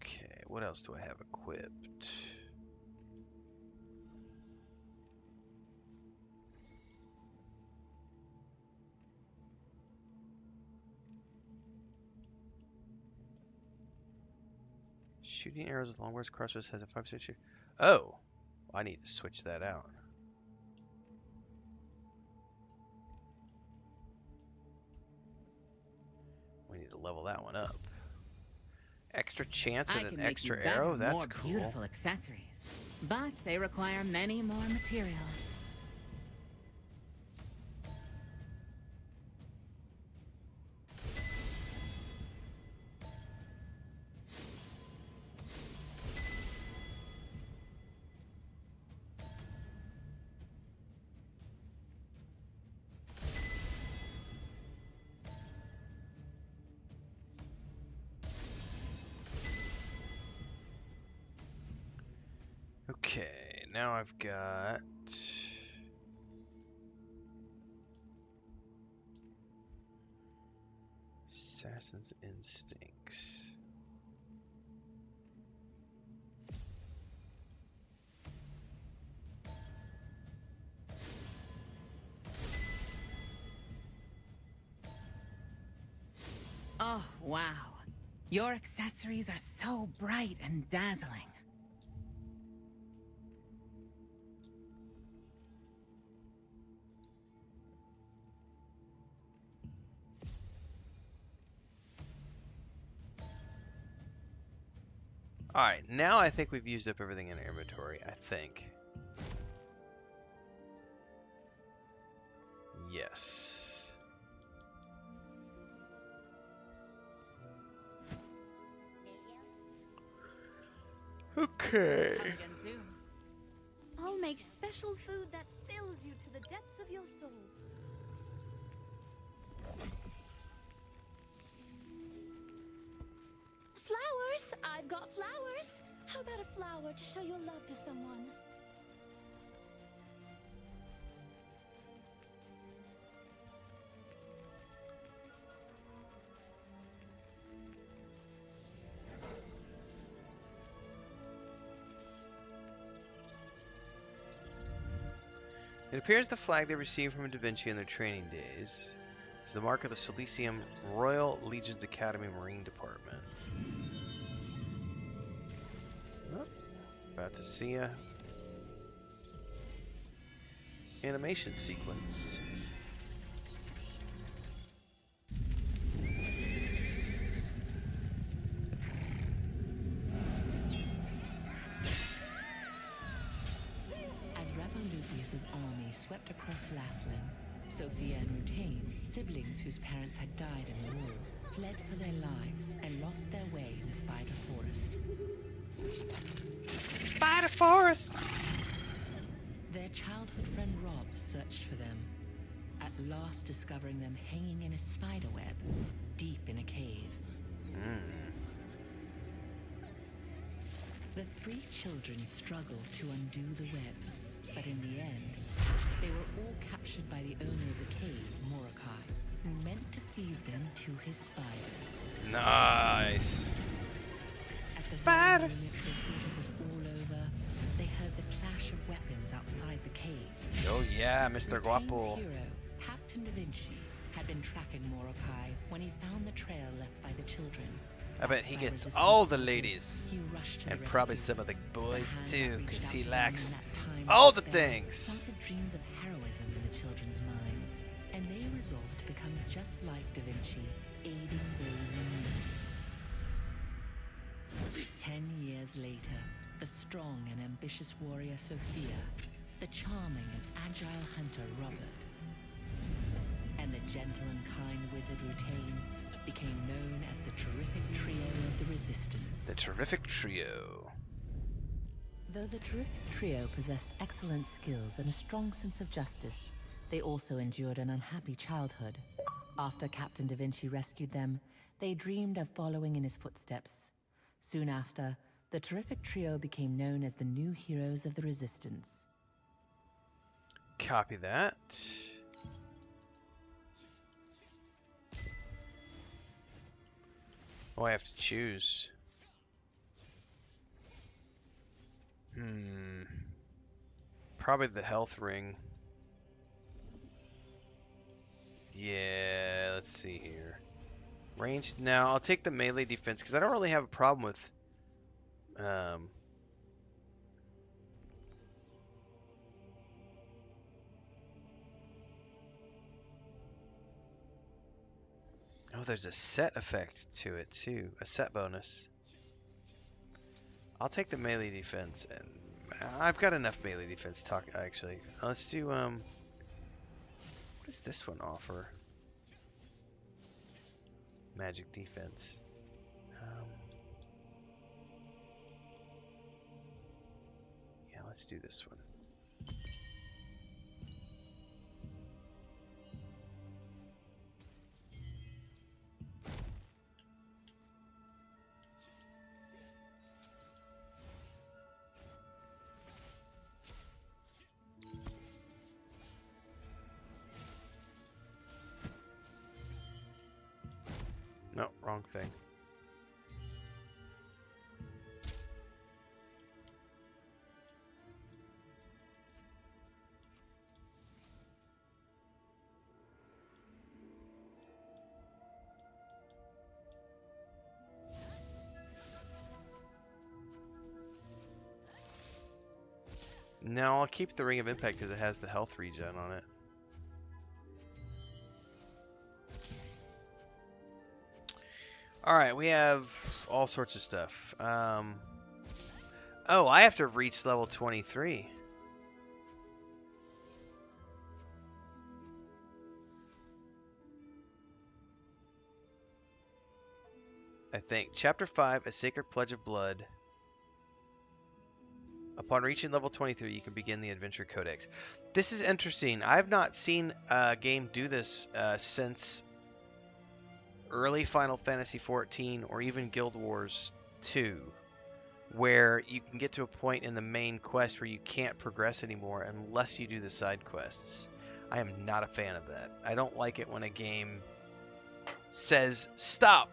Okay, what else do I have equipped? Shooting arrows with long burst crossbows has a 5% shoot. Oh, I need to switch that out. We need to level that one up. Extra chance at an extra arrow? That's more cool. Beautiful accessories, but they require many more materials. Okay, now I've got... Assassin's Instincts. Oh, wow. Your accessories are so bright and dazzling. Alright, now I think we've used up everything in our inventory, I think. Yes. Okay. I'll make special food that fills you to the depths of your soul. Flowers! I've got flowers! How about a flower to show your love to someone? It appears the flag they received from Da Vinci in their training days is the mark of the Silesium Royal Legion's Academy Marine Department. Oh, about to see a animation sequence. As Revolupius's army swept across Laslin, Sophia and Rutain, siblings whose parents had died in the war, fled for their lives and lost their way in the Spider Forest. Spider Forest! Their childhood friend Rob searched for them, at last discovering them hanging in a spider web, deep in a cave. The three children struggled to undo the webs, but in the end, they were all captured by the owner of the cave, Mordecai, who meant to feed them to his spiders. Nice. Spiders. They thought it was all over. They heard the clash of weapons outside the cave. Oh yeah, Mr. Guapo. Rutain's hero, Captain Da Vinci, had been tracking Mordecai when he found the trail left by the children. I bet he gets all the ladies, and probably some of the boys too, because he likes all the things. Planted dreams of heroism in the children's minds, and they resolved to become just like Da Vinci, aiding those in need. 10 years later, the strong and ambitious warrior Sophia, the charming and agile hunter Robert, and the gentle and kind wizard Rutain became known as the Terrific Trio of the Resistance. The Terrific Trio. Though the Terrific Trio possessed excellent skills and a strong sense of justice, they also endured an unhappy childhood. After Captain Da Vinci rescued them, they dreamed of following in his footsteps. Soon after, the Terrific Trio became known as the new heroes of the Resistance. Copy that. Oh, I have to choose. Probably the health ring. Yeah, let's see here. Ranged now. I'll take the melee defense because I don't really have a problem with oh, there's a set effect to it too. A set bonus. I'll take the melee defense, and I've got enough melee defense talk actually. Let's do what does this one offer? Magic defense. Yeah, let's do this one. No, wrong thing. No, I'll keep the Ring of Impact because it has the health regen on it. Alright, we have all sorts of stuff. Oh, I have to reach level 23. I think. Chapter 5, A Sacred Pledge of Blood. Upon reaching level 23, you can begin the Adventure Codex. This is interesting. I've not seen a game do this since early Final Fantasy XIV or even Guild Wars 2, where you can get to a point in the main quest where you can't progress anymore unless you do the side quests. I am not a fan of that. I don't like it when a game says, stop,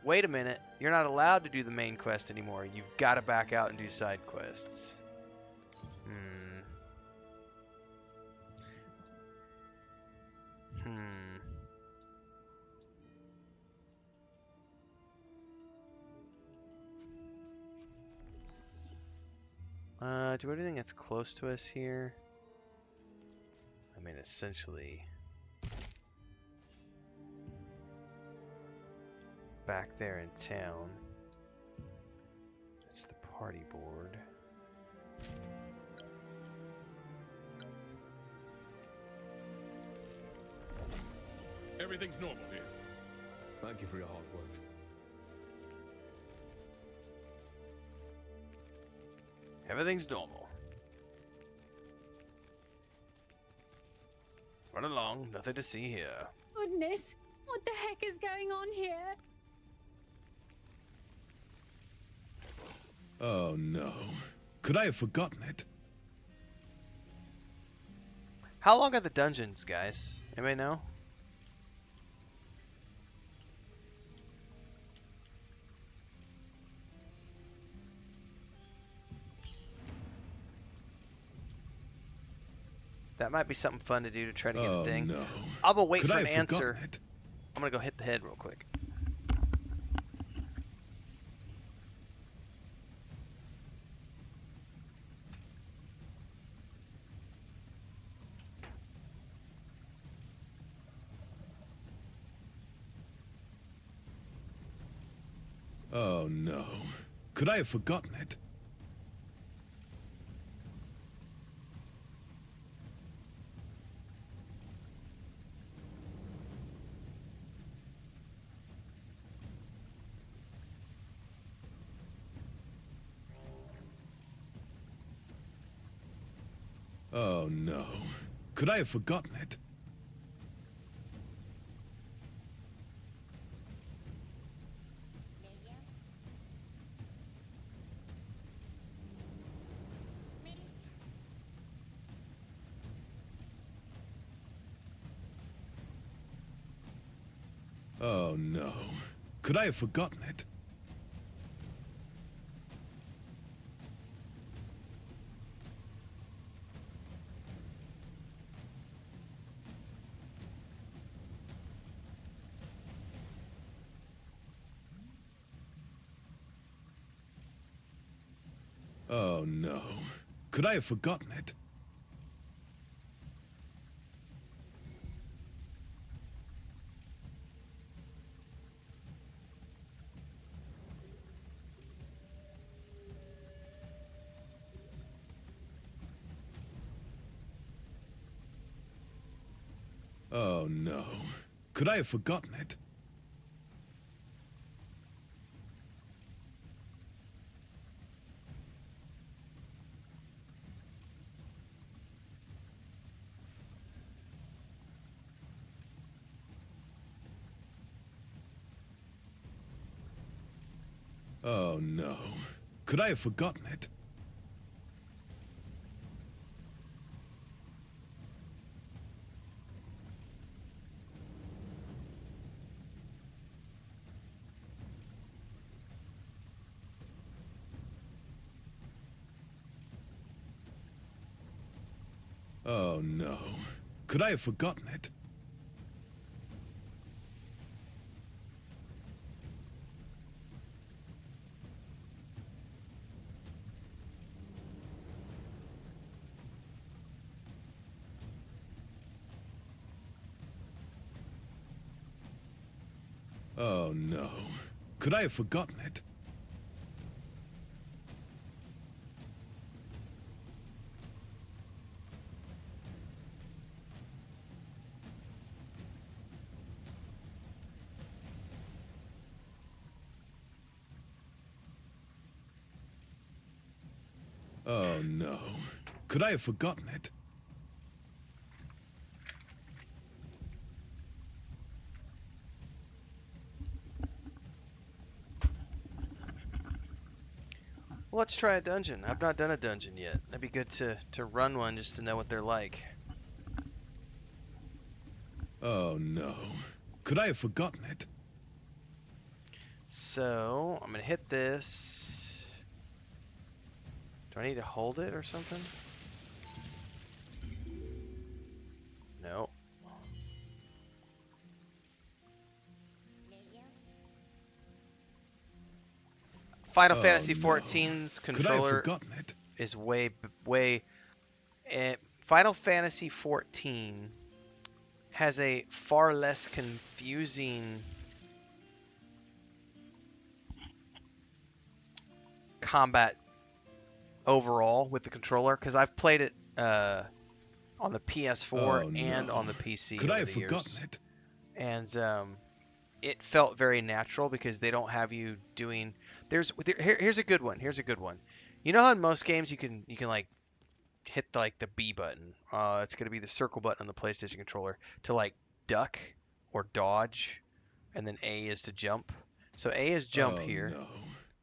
wait a minute, you're not allowed to do the main quest anymore. You've got to back out and do side quests. Do anything that's close to us here? I mean, essentially back there in town. That's the party board. Everything's normal here. Thank you for your hard work. Everything's normal. Run along, nothing to see here. Goodness, what the heck is going on here? Oh no. Could I have forgotten it? How long are the dungeons, guys? Anybody know? That might be something fun to do to try to get a thing. No. I'm gonna wait Could for I an have answer. forgotten it? I'm gonna go hit the head real quick. Oh no. Could I have forgotten it? Oh no. Could I have forgotten it? Oh no. Could I have forgotten it? Oh no. Could I have forgotten it? Oh no. Could I have forgotten it? Oh no. Could I have forgotten it? Oh no. Could I have forgotten it? Oh no. Could I have forgotten it? Oh no. Could I have forgotten it? Well, let's try a dungeon. I've not done a dungeon yet. That'd be good to run one just to know what they're like. Oh no. Could I have forgotten it? So, I'm gonna hit this. Do I need to hold it or something? No. Final Fantasy XIV's Could I have controller forgotten it? is way. Final Fantasy 14 has a far less confusing combat overall with the controller, because I've played it on the PS4 and on the PC Could I over have the forgotten years, it? and it felt very natural because they don't have you doing. Here's a good one. Here's a good one. You know how in most games you can like hit the B button. It's gonna be the circle button on the PlayStation controller to like duck or dodge, and then A is to jump. So A is jump here. No.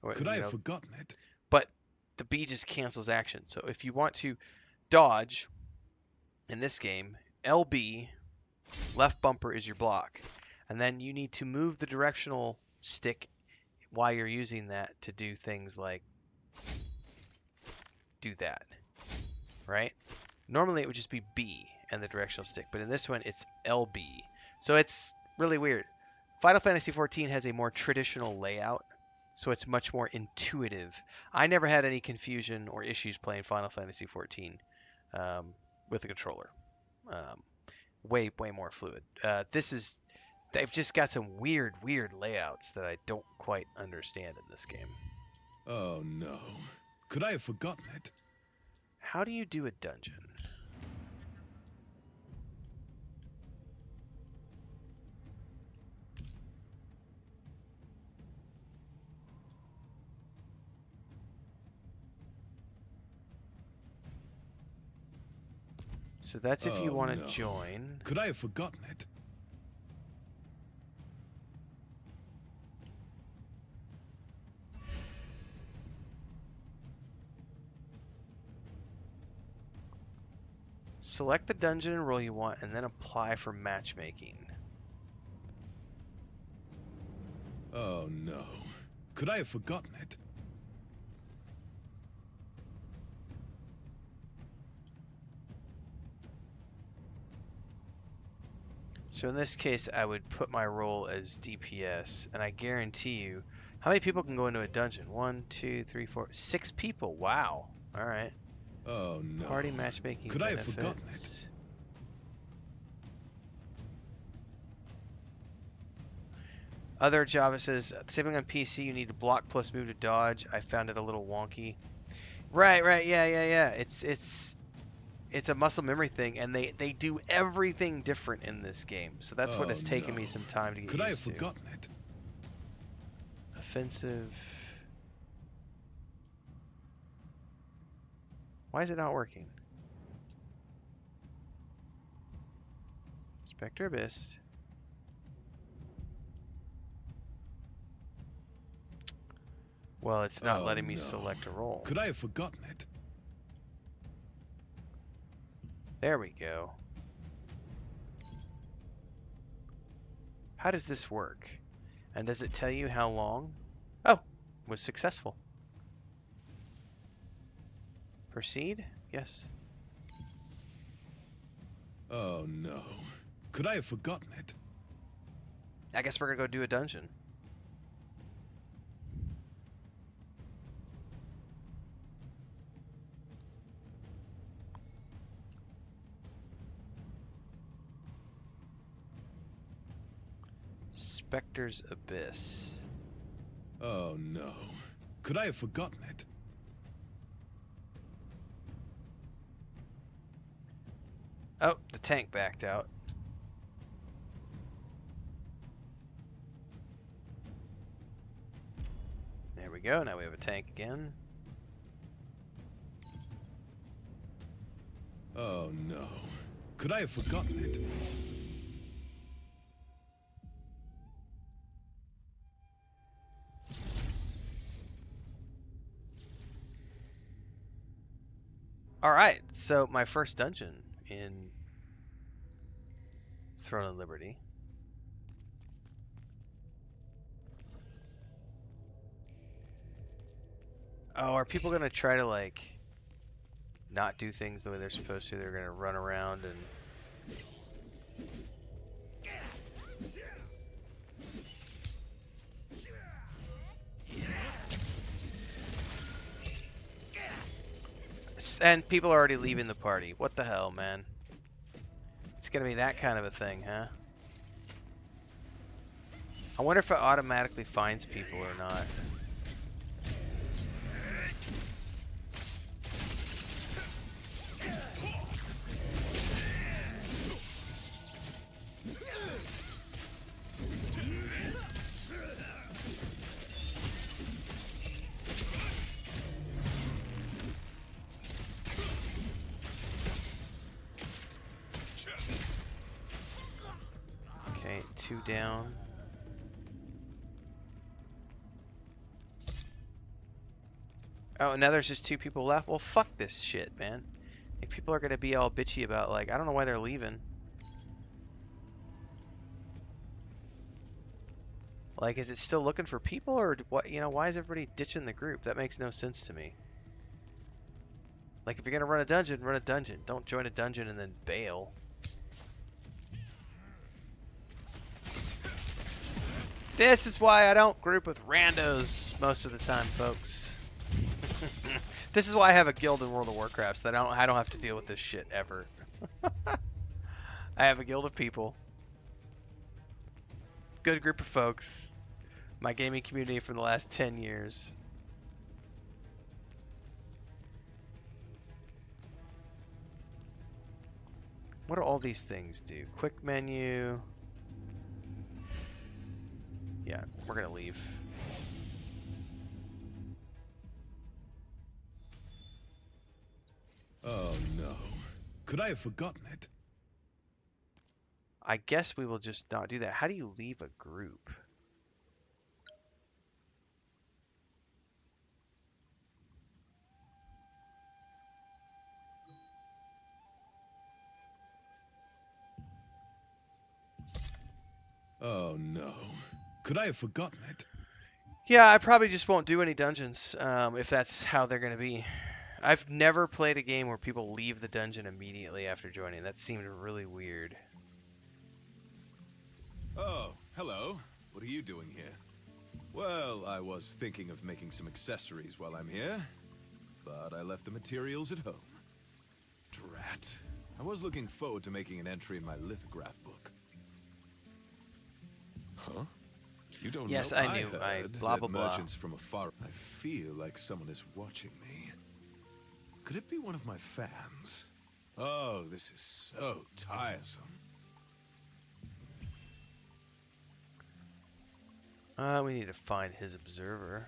Or, Could I have forgotten it? But the B just cancels action. So if you want to dodge in this game, LB, left bumper is your block. And then you need to move the directional stick while you're using that to do things like do that. Right? Normally it would just be B and the directional stick, but in this one it's LB. So it's really weird. Final Fantasy XIV has a more traditional layout, so it's much more intuitive. I never had any confusion or issues playing Final Fantasy XIV with the controller. Way more fluid. They've just got some weird layouts that I don't quite understand in this game. Oh no. Could I have forgotten it? How do you do a dungeon? So that's if you want to join. Could I have forgotten it? Select the dungeon and role you want, and then apply for matchmaking. Oh no. Could I have forgotten it? So in this case, I would put my role as DPS, and I guarantee you, how many people can go into a dungeon? 1, 2, 3, 4, 6 people. Wow. All right. Oh no. Party matchmaking Could benefits. I have forgotten it? Other Java says, saving on PC, you need to block plus move to dodge. I found it a little wonky. Right. Yeah. It's a muscle memory thing, and they do everything different in this game. So that's what has taken me some time to get used to. Could I have forgotten it? Offensive. Why is it not working? Spectre Abyss. Well, it's not letting me select a role. Could I have forgotten it? There we go. How does this work? And does it tell you how long? Oh, was successful. Proceed? Yes. Oh no. Could I have forgotten it? I guess we're gonna go do a dungeon. Spectre's Abyss. Oh no. Could I have forgotten it? Oh, the tank backed out. There we go. Now we have a tank again. Oh no. Could I have forgotten it? Alright, so my first dungeon in Throne of Liberty. Oh, are people gonna try to like not do things the way they're supposed to? They're gonna run around and And people are already leaving the party. What the hell, man? It's gonna be that kind of a thing, huh? I wonder if it automatically finds people or not. Okay, 2 down. Oh, now there's just 2 people left. Well, fuck this shit, man. Like, people are gonna be all bitchy about, like, I don't know why they're leaving. Like, is it still looking for people, or what? You know, why is everybody ditching the group? That makes no sense to me. Like, if you're gonna run a dungeon, run a dungeon. Don't join a dungeon and then bail. This is why I don't group with randos most of the time, folks. This is why I have a guild in World of Warcraft, so that I don't have to deal with this shit ever. I have a guild of people. Good group of folks. My gaming community for the last 10 years. What do all these things do? Quick menu. Yeah, we're gonna leave. Oh no. Could I have forgotten it? I guess we will just not do that. How do you leave a group? Oh no. Could I have forgotten it? Yeah, I probably just won't do any dungeons if that's how they're going to be. I've never played a game where people leave the dungeon immediately after joining. That seemed really weird. Oh, hello. What are you doing here? Well, I was thinking of making some accessories while I'm here, but I left the materials at home. Drat. I was looking forward to making an entry in my lithograph book. Huh? You don't Yes, know? I knew. Heard Blah, that blah, blah. merchants from afar. I feel like someone is watching me. Could it be one of my fans? Oh, this is so tiresome. We need to find his observer.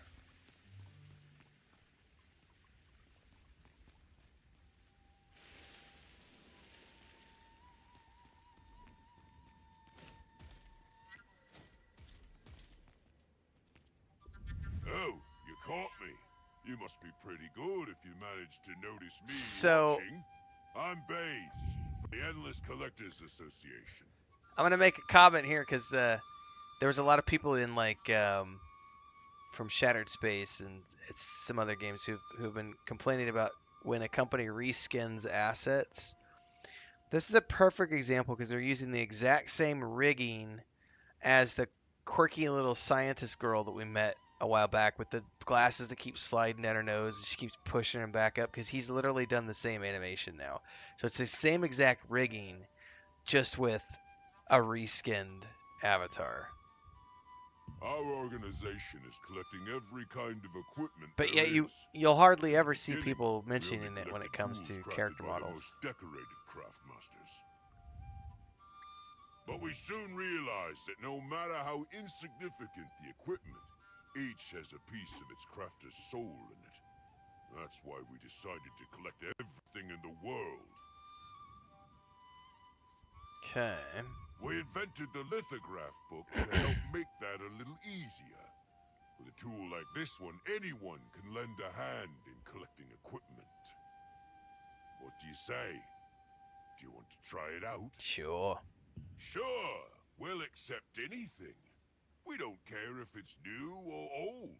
Oh, you caught me. You must be pretty good if you managed to notice me watching. I'm Baze, from the Endless Collectors Association. I'm going to make a comment here because there was a lot of people in, like, from Shattered Space and some other games who've been complaining about when a company reskins assets. This is a perfect example because they're using the exact same rigging as the quirky little scientist girl that we met a while back with the glasses that keep sliding down her nose and she keeps pushing him back up because he's literally done the same animation now. So it's the same exact rigging, just with a reskinned avatar. Our organization is collecting every kind of equipment. But there yeah, is. you'll hardly ever see Beginning, people we mentioning only it when it collected comes to tools crafted character by the models. most decorated craftmasters. But we soon realized that no matter how insignificant the equipment, each has a piece of its crafter's soul in it. That's why we decided to collect everything in the world. Okay. We invented the lithograph book to help make that a little easier. With a tool like this one, anyone can lend a hand in collecting equipment. What do you say? Do you want to try it out? Sure. Sure, we'll accept anything. We don't care if it's new or old.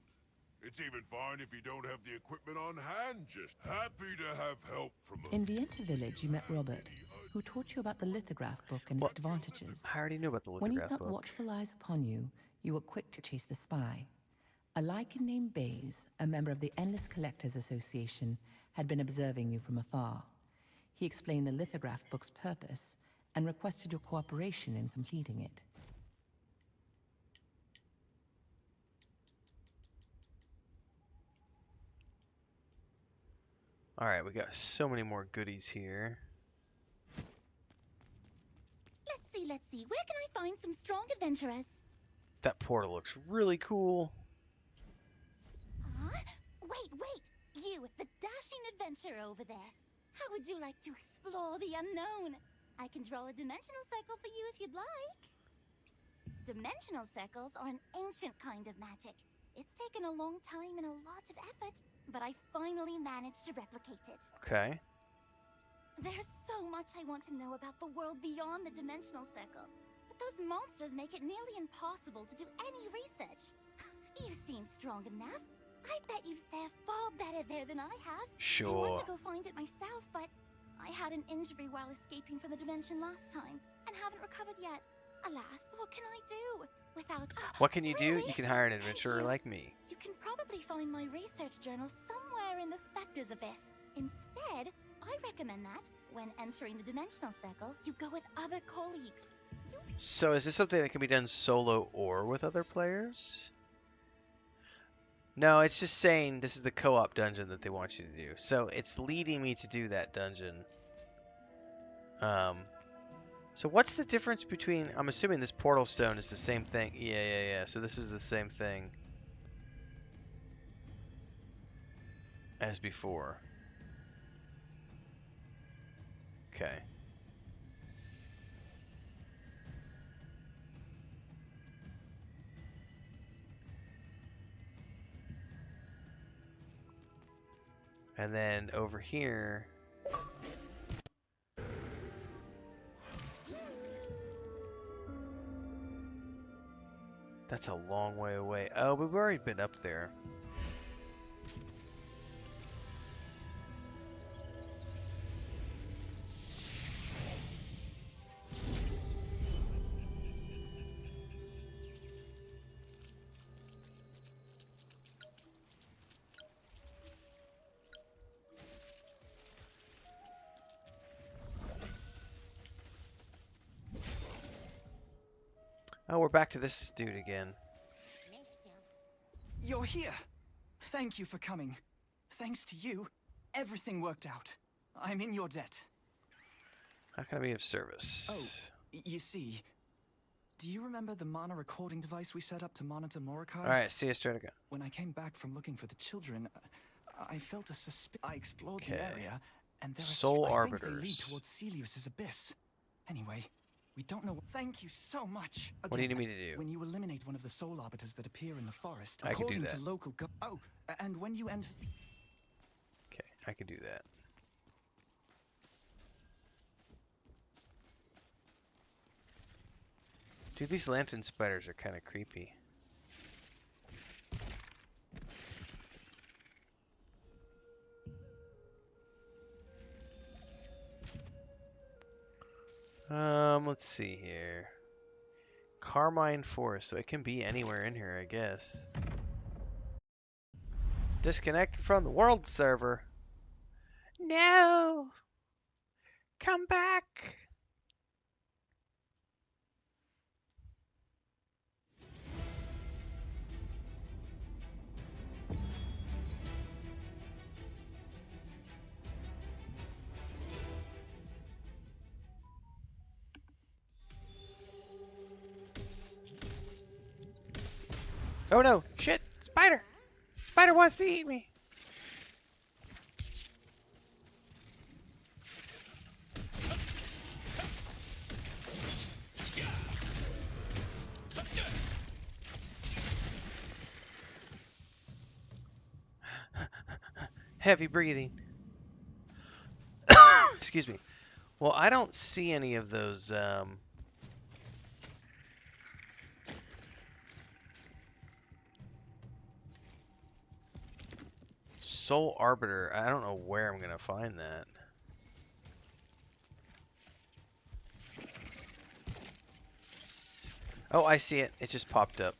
It's even fine if you don't have the equipment on hand, just happy to have help from a... In Vienta village, you met Robert, who taught you about the lithograph book and its advantages. I already knew about the When he lithograph felt book. watchful eyes upon you, you were quick to chase the spy. A lycan named Baze, a member of the Endless Collectors Association, had been observing you from afar. He explained the lithograph book's purpose and requested your cooperation in completing it. Alright, we got so many more goodies here. Let's see. Where can I find some strong adventurers? That portal looks really cool. Huh? Wait. You, the dashing adventurer over there. How would you like to explore the unknown? I can draw a dimensional circle for you if you'd like. Dimensional circles are an ancient kind of magic. It's taken a long time and a lot of effort, but I finally managed to replicate it. Okay. There's so much I want to know about the world beyond the dimensional circle, but those monsters make it nearly impossible to do any research. You seem strong enough. I bet you'd fare far better there than I have. Sure. I want to go find it myself, but I had an injury while escaping from the dimension last time, and haven't recovered yet. Alas, what can I do? Without... What can you do? Really? You can hire an adventurer like me. You can probably find my research journal somewhere in the Spectre's Abyss. Instead, I recommend that, when entering the dimensional circle, you go with other colleagues. So is this something that can be done solo or with other players? No, it's just saying this is the co-op dungeon that they want you to do. So it's leading me to do that dungeon. So what's the difference between... I'm assuming this portal stone is the same thing. Yeah. So this is the same thing as before. Okay. And then over here... That's a long way away. Oh, we've already been up there. Oh, we're back to this dude again. You're here! Thank you for coming. Thanks to you, everything worked out. I'm in your debt. How can I be of service? Oh, you see, do you remember the mana recording device we set up to monitor Morokai? Alright, see you straight again. When I came back from looking for the children, I felt a I explored the area, and there are Soul I think they Arbiters. lead towards Celius's abyss. Anyway, we don't know. Thank you so much. What do you need me to do? When you eliminate one of the soul arbiters that appear in the forest, I can do according that. to local and when you enter... Okay, I can do that. Dude, these lantern spiders are kind of creepy. Let's see here. Carmine Forest, so it can be anywhere in here, I guess. Disconnect from the world server. No! Come back! Oh no! Shit! Spider! Spider wants to eat me! Heavy breathing. Excuse me. Well, I don't see any of those, Soul Arbiter. I don't know where I'm gonna find that. Oh, I see it. It just popped up.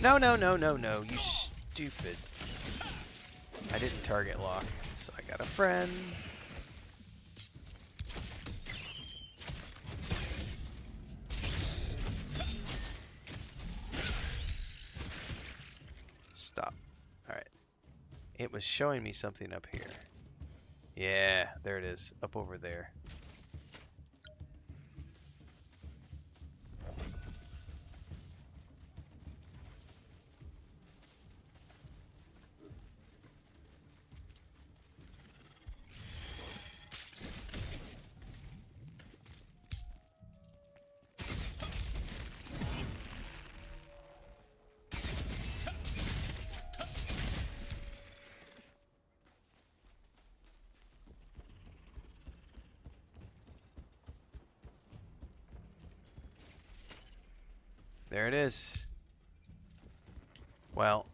No. You stupid. I didn't target lock, so I got a friend. Stop. Alright. It was showing me something up here. Yeah, there it is. Up over there. There it is. Well,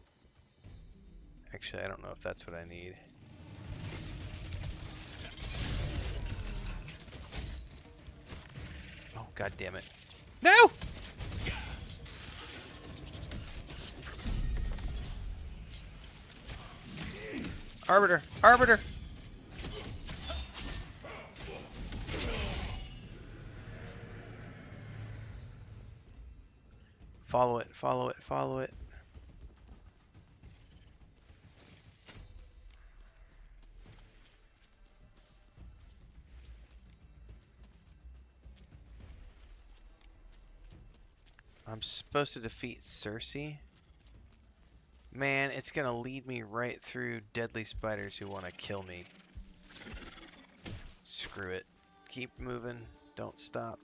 actually, I don't know if that's what I need. Oh, god damn it. No! Arbiter! Arbiter! Follow it, follow it, follow it. I'm supposed to defeat Cersei. Man, it's gonna lead me right through deadly spiders who want to kill me. Screw it. Keep moving. Don't stop.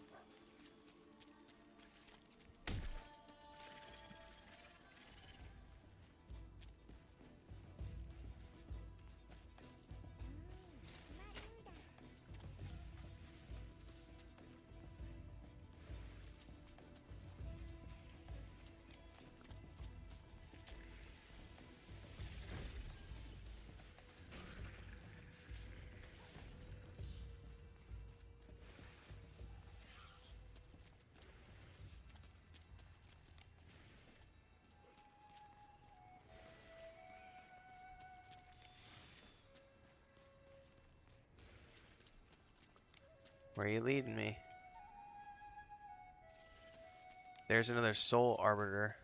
Where are you leading me? There's another soul arbiter.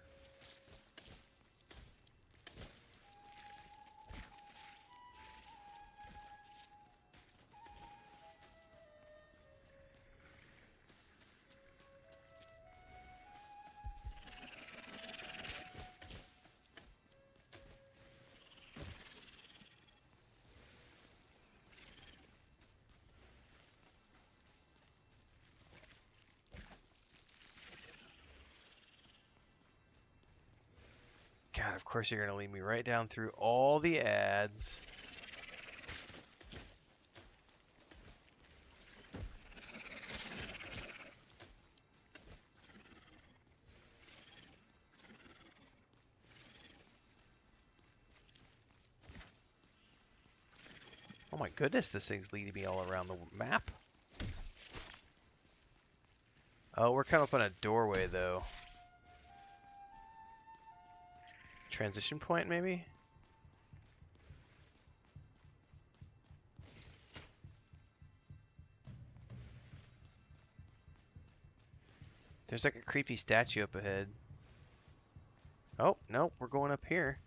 God, of course you're gonna lead me right down through all the ads. Oh my goodness, this thing's leading me all around the map. Oh, we're coming up on a doorway though. Transition point, maybe? There's like a creepy statue up ahead. Oh, no, we're going up here.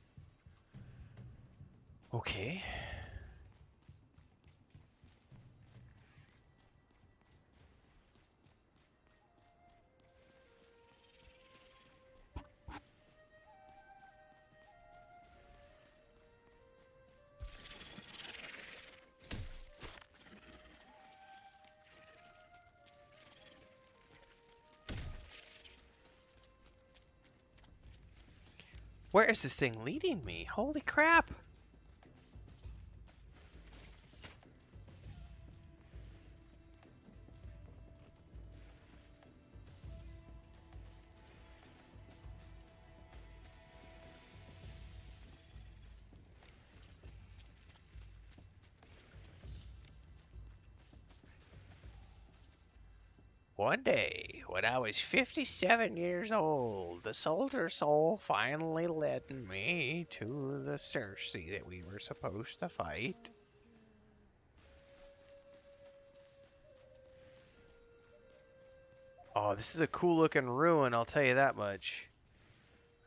Okay. Where is this thing leading me? Holy crap! One day, when I was 57 years old, the soldier soul finally led me to the Cersei that we were supposed to fight. Oh, this is a cool looking ruin, I'll tell you that much.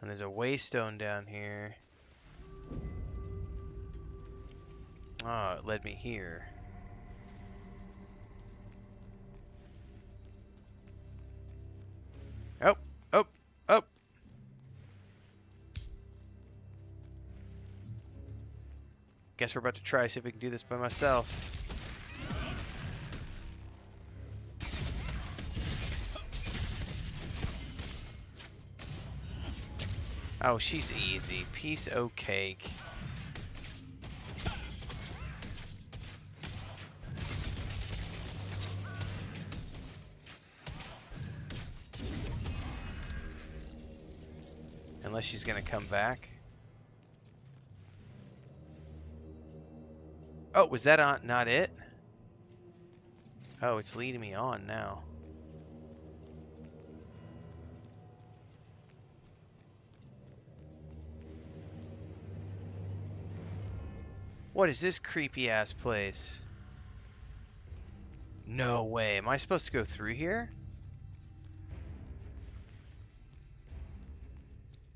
And there's a waystone down here. Oh, it led me here. Oh, oh, oh. Guess we're about to try, see if we can do this by myself. Oh, she's easy. Piece o' cake. Unless she's gonna come back. Oh, was that on? Not it? Oh, it's leading me on now. What is this creepy ass place? No way. Am I supposed to go through here?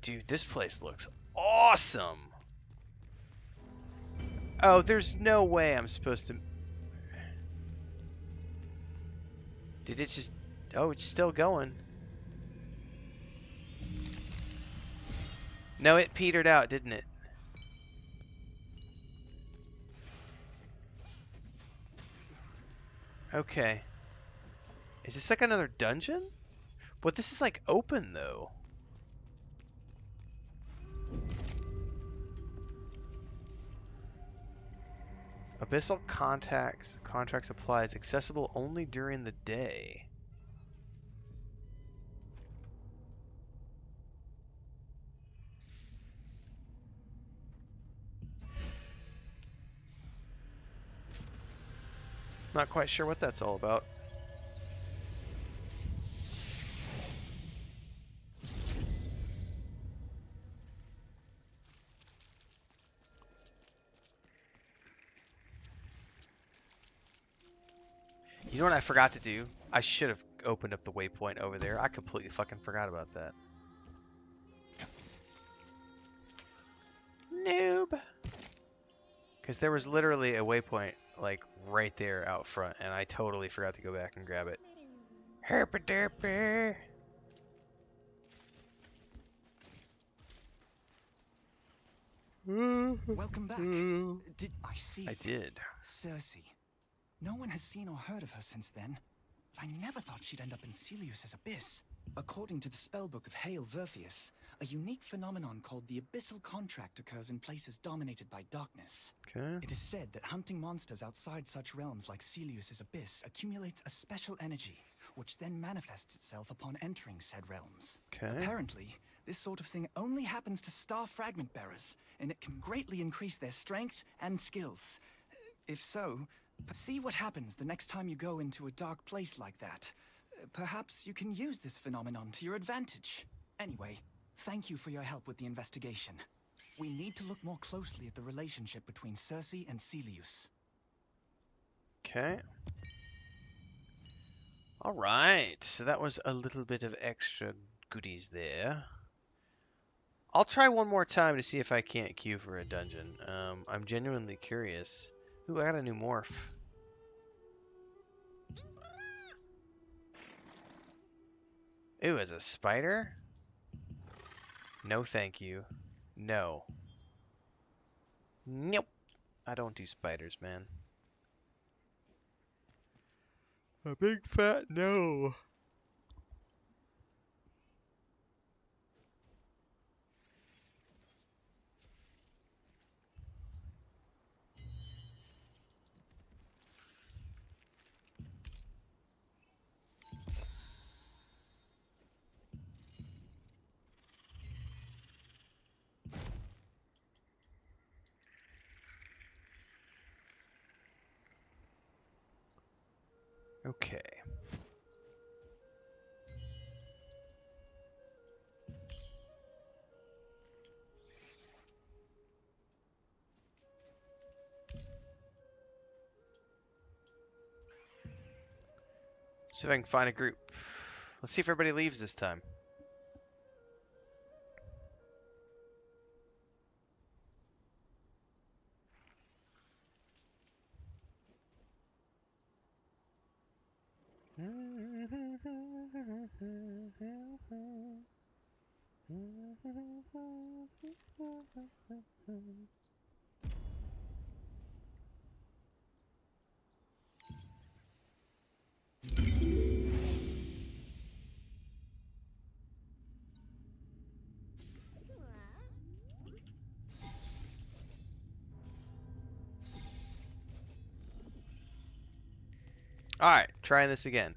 Dude, this place looks awesome. Oh, there's no way I'm supposed to... Did it just... Oh, it's still going. No, it petered out, didn't it? Okay. Is this like another dungeon? But this is like open though. Abyssal contract applies accessible only during the day. Not quite sure what that's all about. You know what I forgot to do? I should have opened up the waypoint over there. I completely fucking forgot about that. Noob. Because there was literally a waypoint like right there out front, and I totally forgot to go back and grab it. Herpa-derpa. Welcome back. Did I see? I did. Cersei. No one has seen or heard of her since then. But I never thought she'd end up in Celius's abyss. According to the spellbook of Hail Verfius, a unique phenomenon called the Abyssal Contract occurs in places dominated by darkness. Okay. It is said that hunting monsters outside such realms like Celius's abyss accumulates a special energy, which then manifests itself upon entering said realms. Okay. Apparently, this sort of thing only happens to star fragment bearers, and it can greatly increase their strength and skills. If so, see what happens the next time you go into a dark place like that. Perhaps you can use this phenomenon to your advantage. Anyway, thank you for your help with the investigation. We need to look more closely at the relationship between Cersei and Celius. Okay. Alright, so that was a little bit of extra goodies there. I'll try one more time to see if I can't queue for a dungeon. I'm genuinely curious. Ooh, I got a new morph. Ooh, as a spider? No thank you. No. Nope. I don't do spiders, man. A big fat no. Okay. See if I can find a group. Let's see if everybody leaves this time. Alright, trying this again.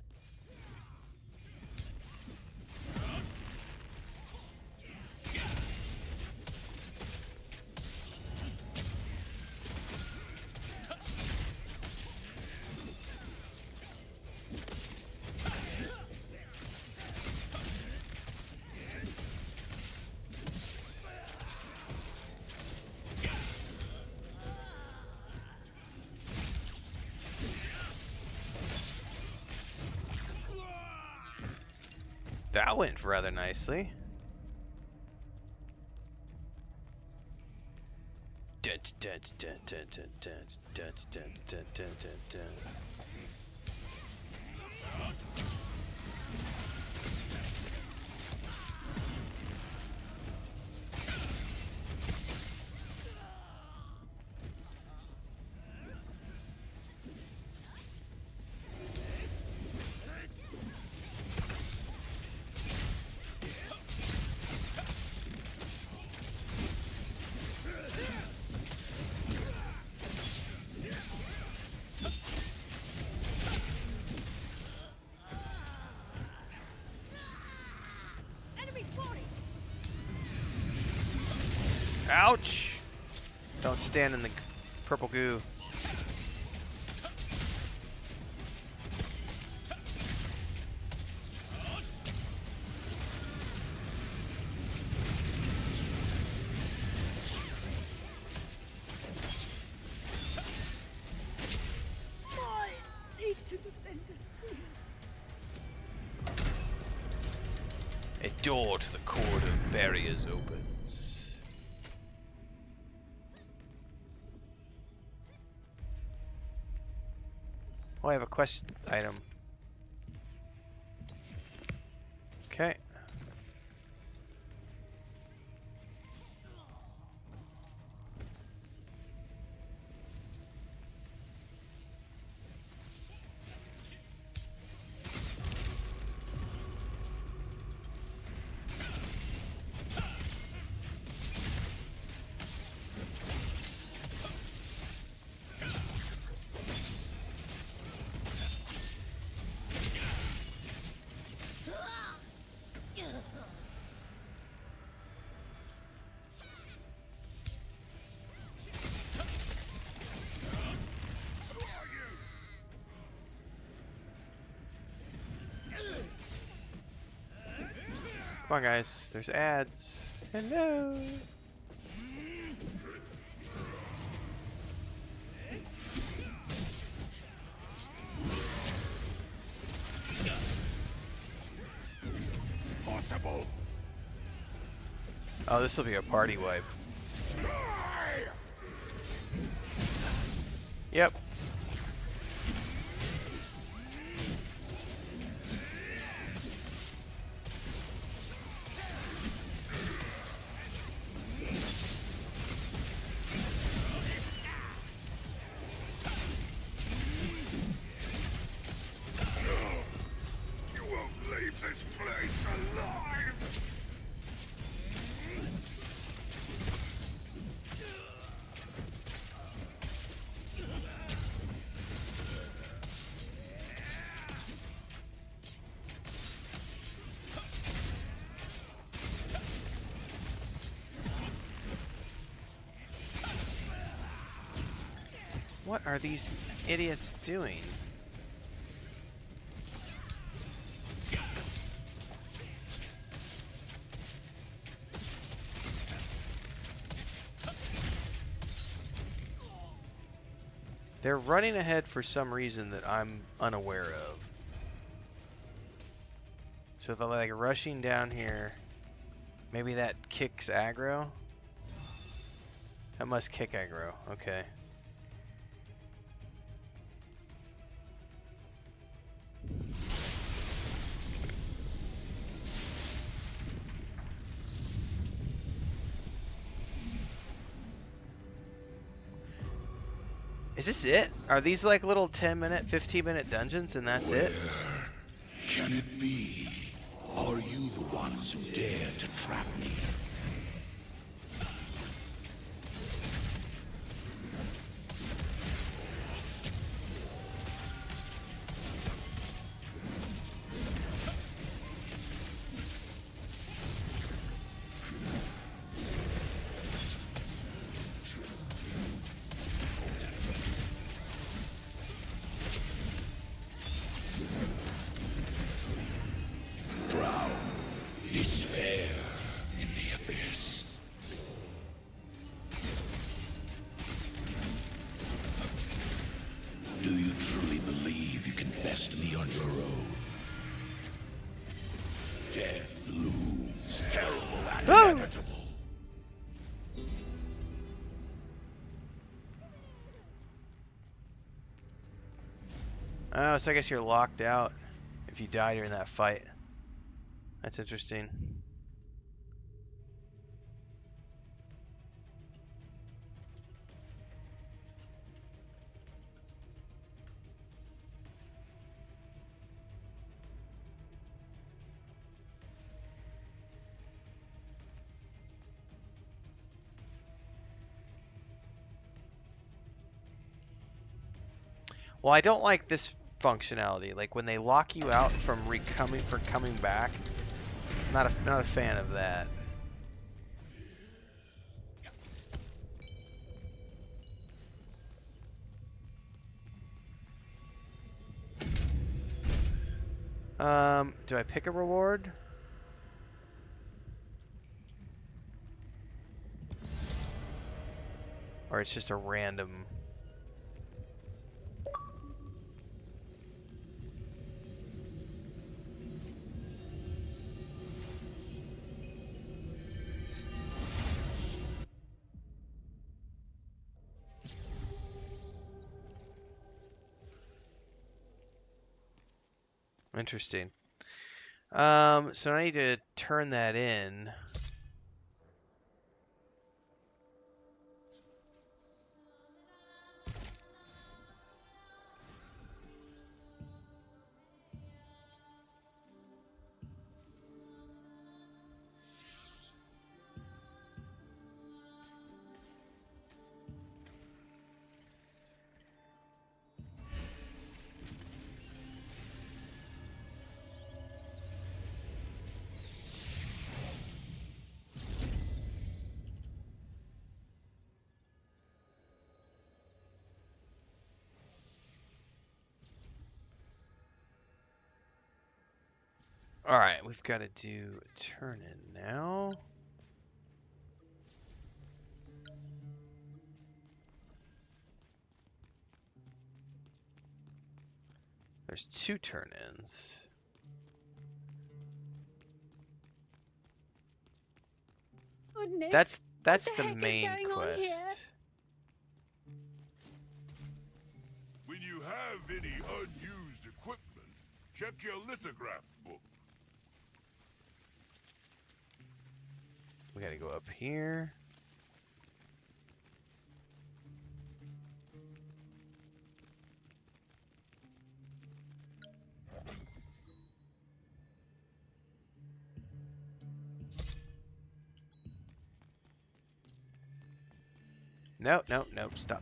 That went rather nicely. Ouch! Don't stand in the purple goo. I need to defend the sea. A door to the corridor barriers opens. Oh, I have a quest item. Okay. Come on, guys. There's ads. Hello. Possible. Oh, this will be a party wipe. Yep. You won't leave this place alive. What are these idiots doing? They're running ahead for some reason that I'm unaware of. So they're like rushing down here. Maybe that kicks aggro? That must kick aggro. Okay. Is this it? Are these like little 10-minute, 15-minute dungeons and that's it? Can it be? Are you the ones who dare to trap me? Drown despair in the abyss. Do you truly believe you can best me on your own? Death looms terrible and inevitable. Oh, so I guess you're locked out if you die during that fight. That's interesting. Well, I don't like this functionality. Like when they lock you out from coming back. Not a fan of that. Do I pick a reward? Or it's just a random... Interesting. So I need to turn that in. Alright, we've got to do turn in now. There's 2 turn-ins. Goodness. That's what the the heck main is going on here? quest. When you have any unused equipment, check your lithograph book. We gotta go up here. No, no, no. Stop.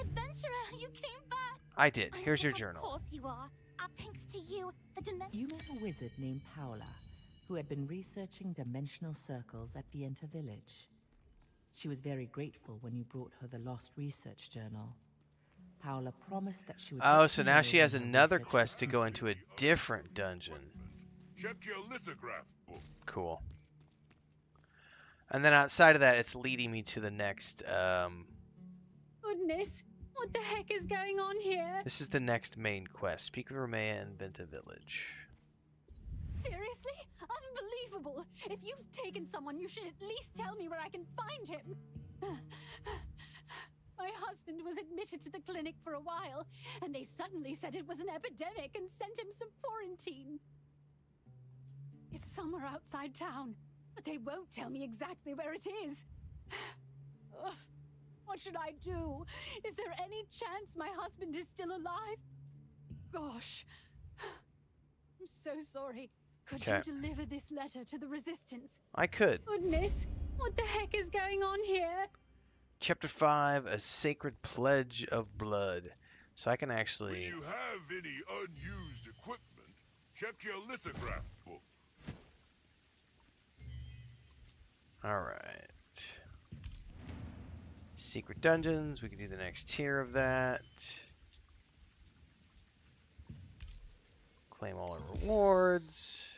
Adventurer, you came back! I did. Here's your Of journal. course you are. Thanks to you, the dimension... You met a wizard named Paola, who had been researching dimensional circles at Vienta village. She was very grateful when you brought her the lost research journal. Paola promised that she would... Oh, let so you now know she when has her another research quest was to go into a different dungeon. Check your lithograph book. Cool. And then outside of that, it's leading me to the next, Goodness, What the heck is going on here? This is the next main quest. Speak with Romea and Benta Village. Seriously? Unbelievable! If you've taken someone, you should at least tell me where I can find him. My husband was admitted to the clinic for a while, and they suddenly said it was an epidemic and sent him some quarantine. It's somewhere outside town, but they won't tell me exactly where it is. Ugh, what should I do? Is there any chance my husband is still alive? Gosh. I'm so sorry. Could Okay. you deliver this letter to the Resistance? I could. Goodness, what the heck is going on here? Chapter 5, A Sacred Pledge of Blood. So I can actually... When you have any unused equipment, check your lithograph book. Alright. Secret dungeons. We can do the next tier of that. Claim all our rewards.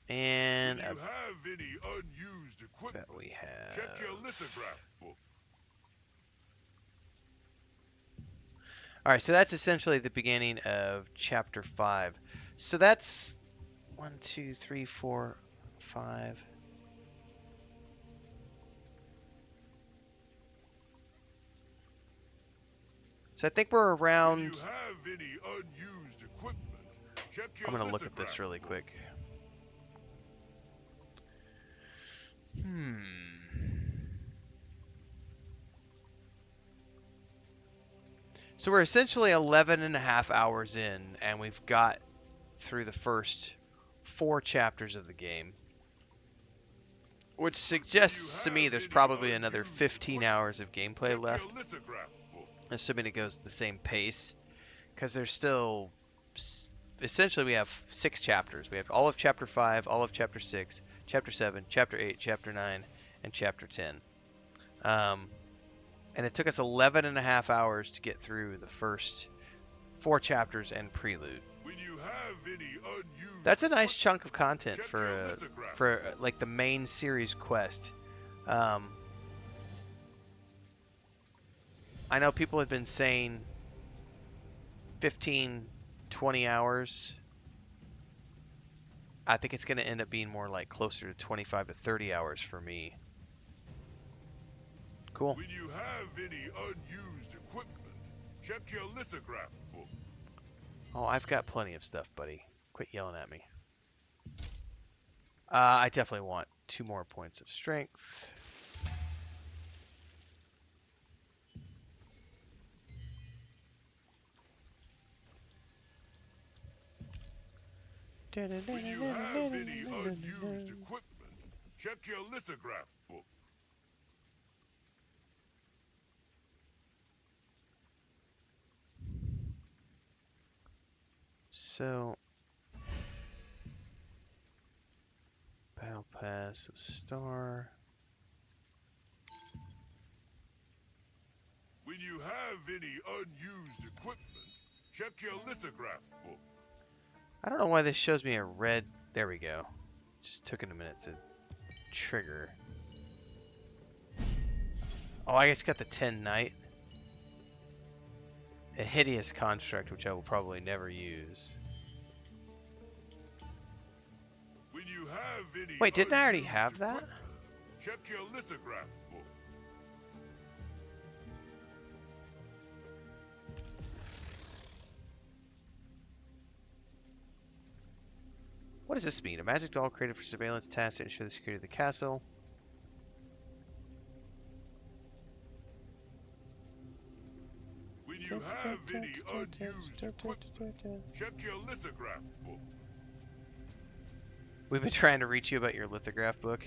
And When you have any unused equipment, we have... check your lithograph book. Alright, so that's essentially the beginning of Chapter 5. So that's 1, 2, 3, 4, 5. So I think we're around... When you have any unused equipment, check your I'm going to look at lithograph this really book. quick. So we're essentially 11 and a half hours in, and we've got through the first 4 chapters of the game. Which suggests to me there's probably another 15 hours of gameplay left. Assuming it goes at the same pace. Because there's still... Essentially we have 6 chapters. We have all of Chapter 5, all of Chapter 6, Chapter 7, Chapter 8, Chapter 9, and Chapter 10. And it took us 11 and a half hours to get through the first 4 chapters and prelude. When you have any unused That's a nice chunk of content for like the main series quest. I know people had been saying 15, 20 hours. I think it's going to end up being more like closer to 25 to 30 hours for me. Cool. When you have any unused equipment, check your lithograph book. Oh, I've got plenty of stuff, buddy. Quit yelling at me. I definitely want 2 more points of strength. When you have any unused equipment, check your lithograph book. So, Battle Pass, star. When you have any unused equipment, check your lithograph book. I don't know why this shows me a red. There we go. Just took it a minute to trigger. Oh, I guess got the 10 Knight. A hideous construct, which I will probably never use. When you have any Wait, didn't I already have that? check your lithograph book. What does this mean? A magic doll created for surveillance tasks to ensure the security of the castle. When you have any unused equipment, check your lithograph book. We've been trying to reach you about your lithograph book.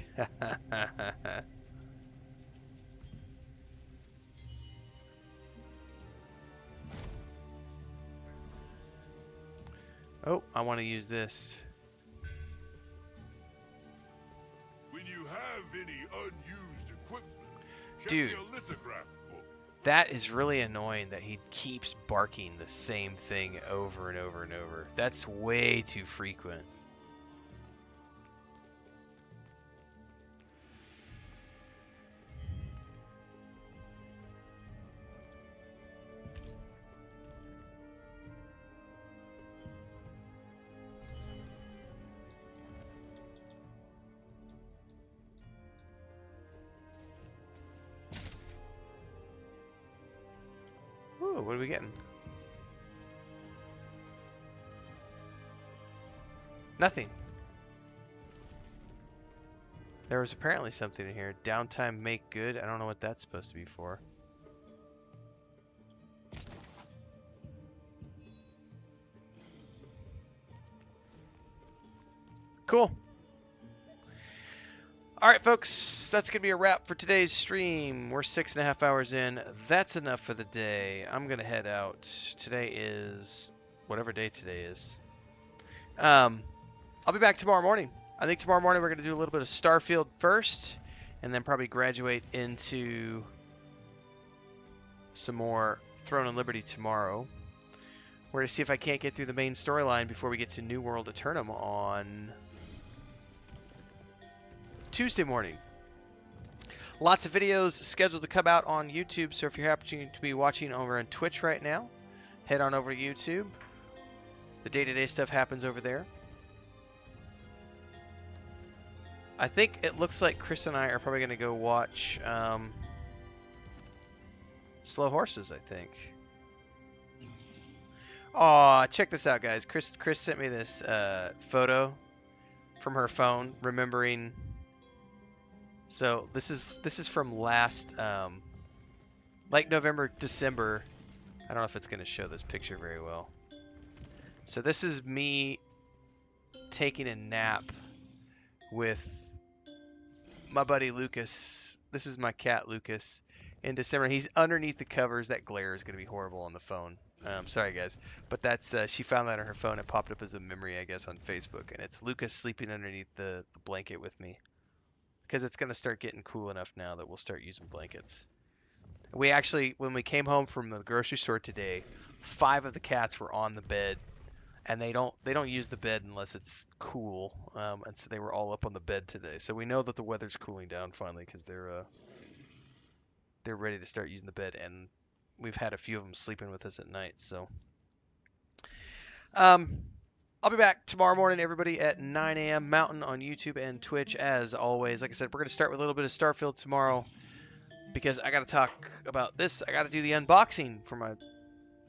Oh, I want to use this. When you have any unused equipment, check Dude. your lithograph book. That is really annoying that he keeps barking the same thing over and over and over. That's way too frequent. What are we getting? Nothing. There was apparently something in here. Downtime make good. I don't know what that's supposed to be for. Cool. Alright, folks. That's going to be a wrap for today's stream. We're 6.5 hours in. That's enough for the day. I'm going to head out. Today is... whatever day today is. I'll be back tomorrow morning. I think tomorrow morning we're going to do a little bit of Starfield first, and then probably graduate into some more Throne and Liberty tomorrow. We're going to see if I can't get through the main storyline before we get to New World Eternum on Tuesday morning. Lots of videos scheduled to come out on YouTube, so if you're happening to be watching over on Twitch right now, head on over to YouTube. The day-to-day stuff happens over there. I think it looks like Chris and I are probably going to go watch Slow Horses, I think. Aw, check this out, guys. Chris sent me this photo from her phone, remembering. So this is from last, like November, December. I don't know if it's going to show this picture very well. So this is me taking a nap with my buddy Lucas. This is my cat Lucas in December. He's underneath the covers. That glare is going to be horrible on the phone. Sorry guys, but that's she found that on her phone. It popped up as a memory, I guess, on Facebook, and it's Lucas sleeping underneath the blanket with me because it's going to start getting cool enough now that we'll start using blankets. We actually, when we came home from the grocery store today, 5 of the cats were on the bed. And they don't use the bed unless it's cool, and so they were all up on the bed today. So we know that the weather's cooling down finally because they're ready to start using the bed, and we've had a few of them sleeping with us at night. So I'll be back tomorrow morning, everybody, at 9 a.m. Mountain on YouTube and Twitch as always. Like I said, we're going to start with a little bit of Starfield tomorrow because I got to talk about this. I got to do the unboxing for my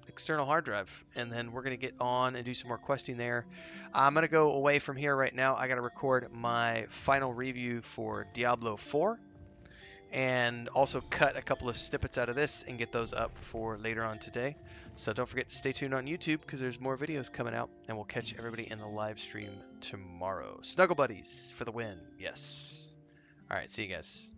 external hard drive, and then we're going to get on and do some more questing there. I'm going to go away from here right now. I got to record my final review for Diablo 4 and also cut a couple of snippets out of this and get those up for later on today. So don't forget to stay tuned on YouTube because there's more videos coming out, and we'll catch everybody in the live stream tomorrow. Snuggle Buddies for the win. Yes. All right, see you guys.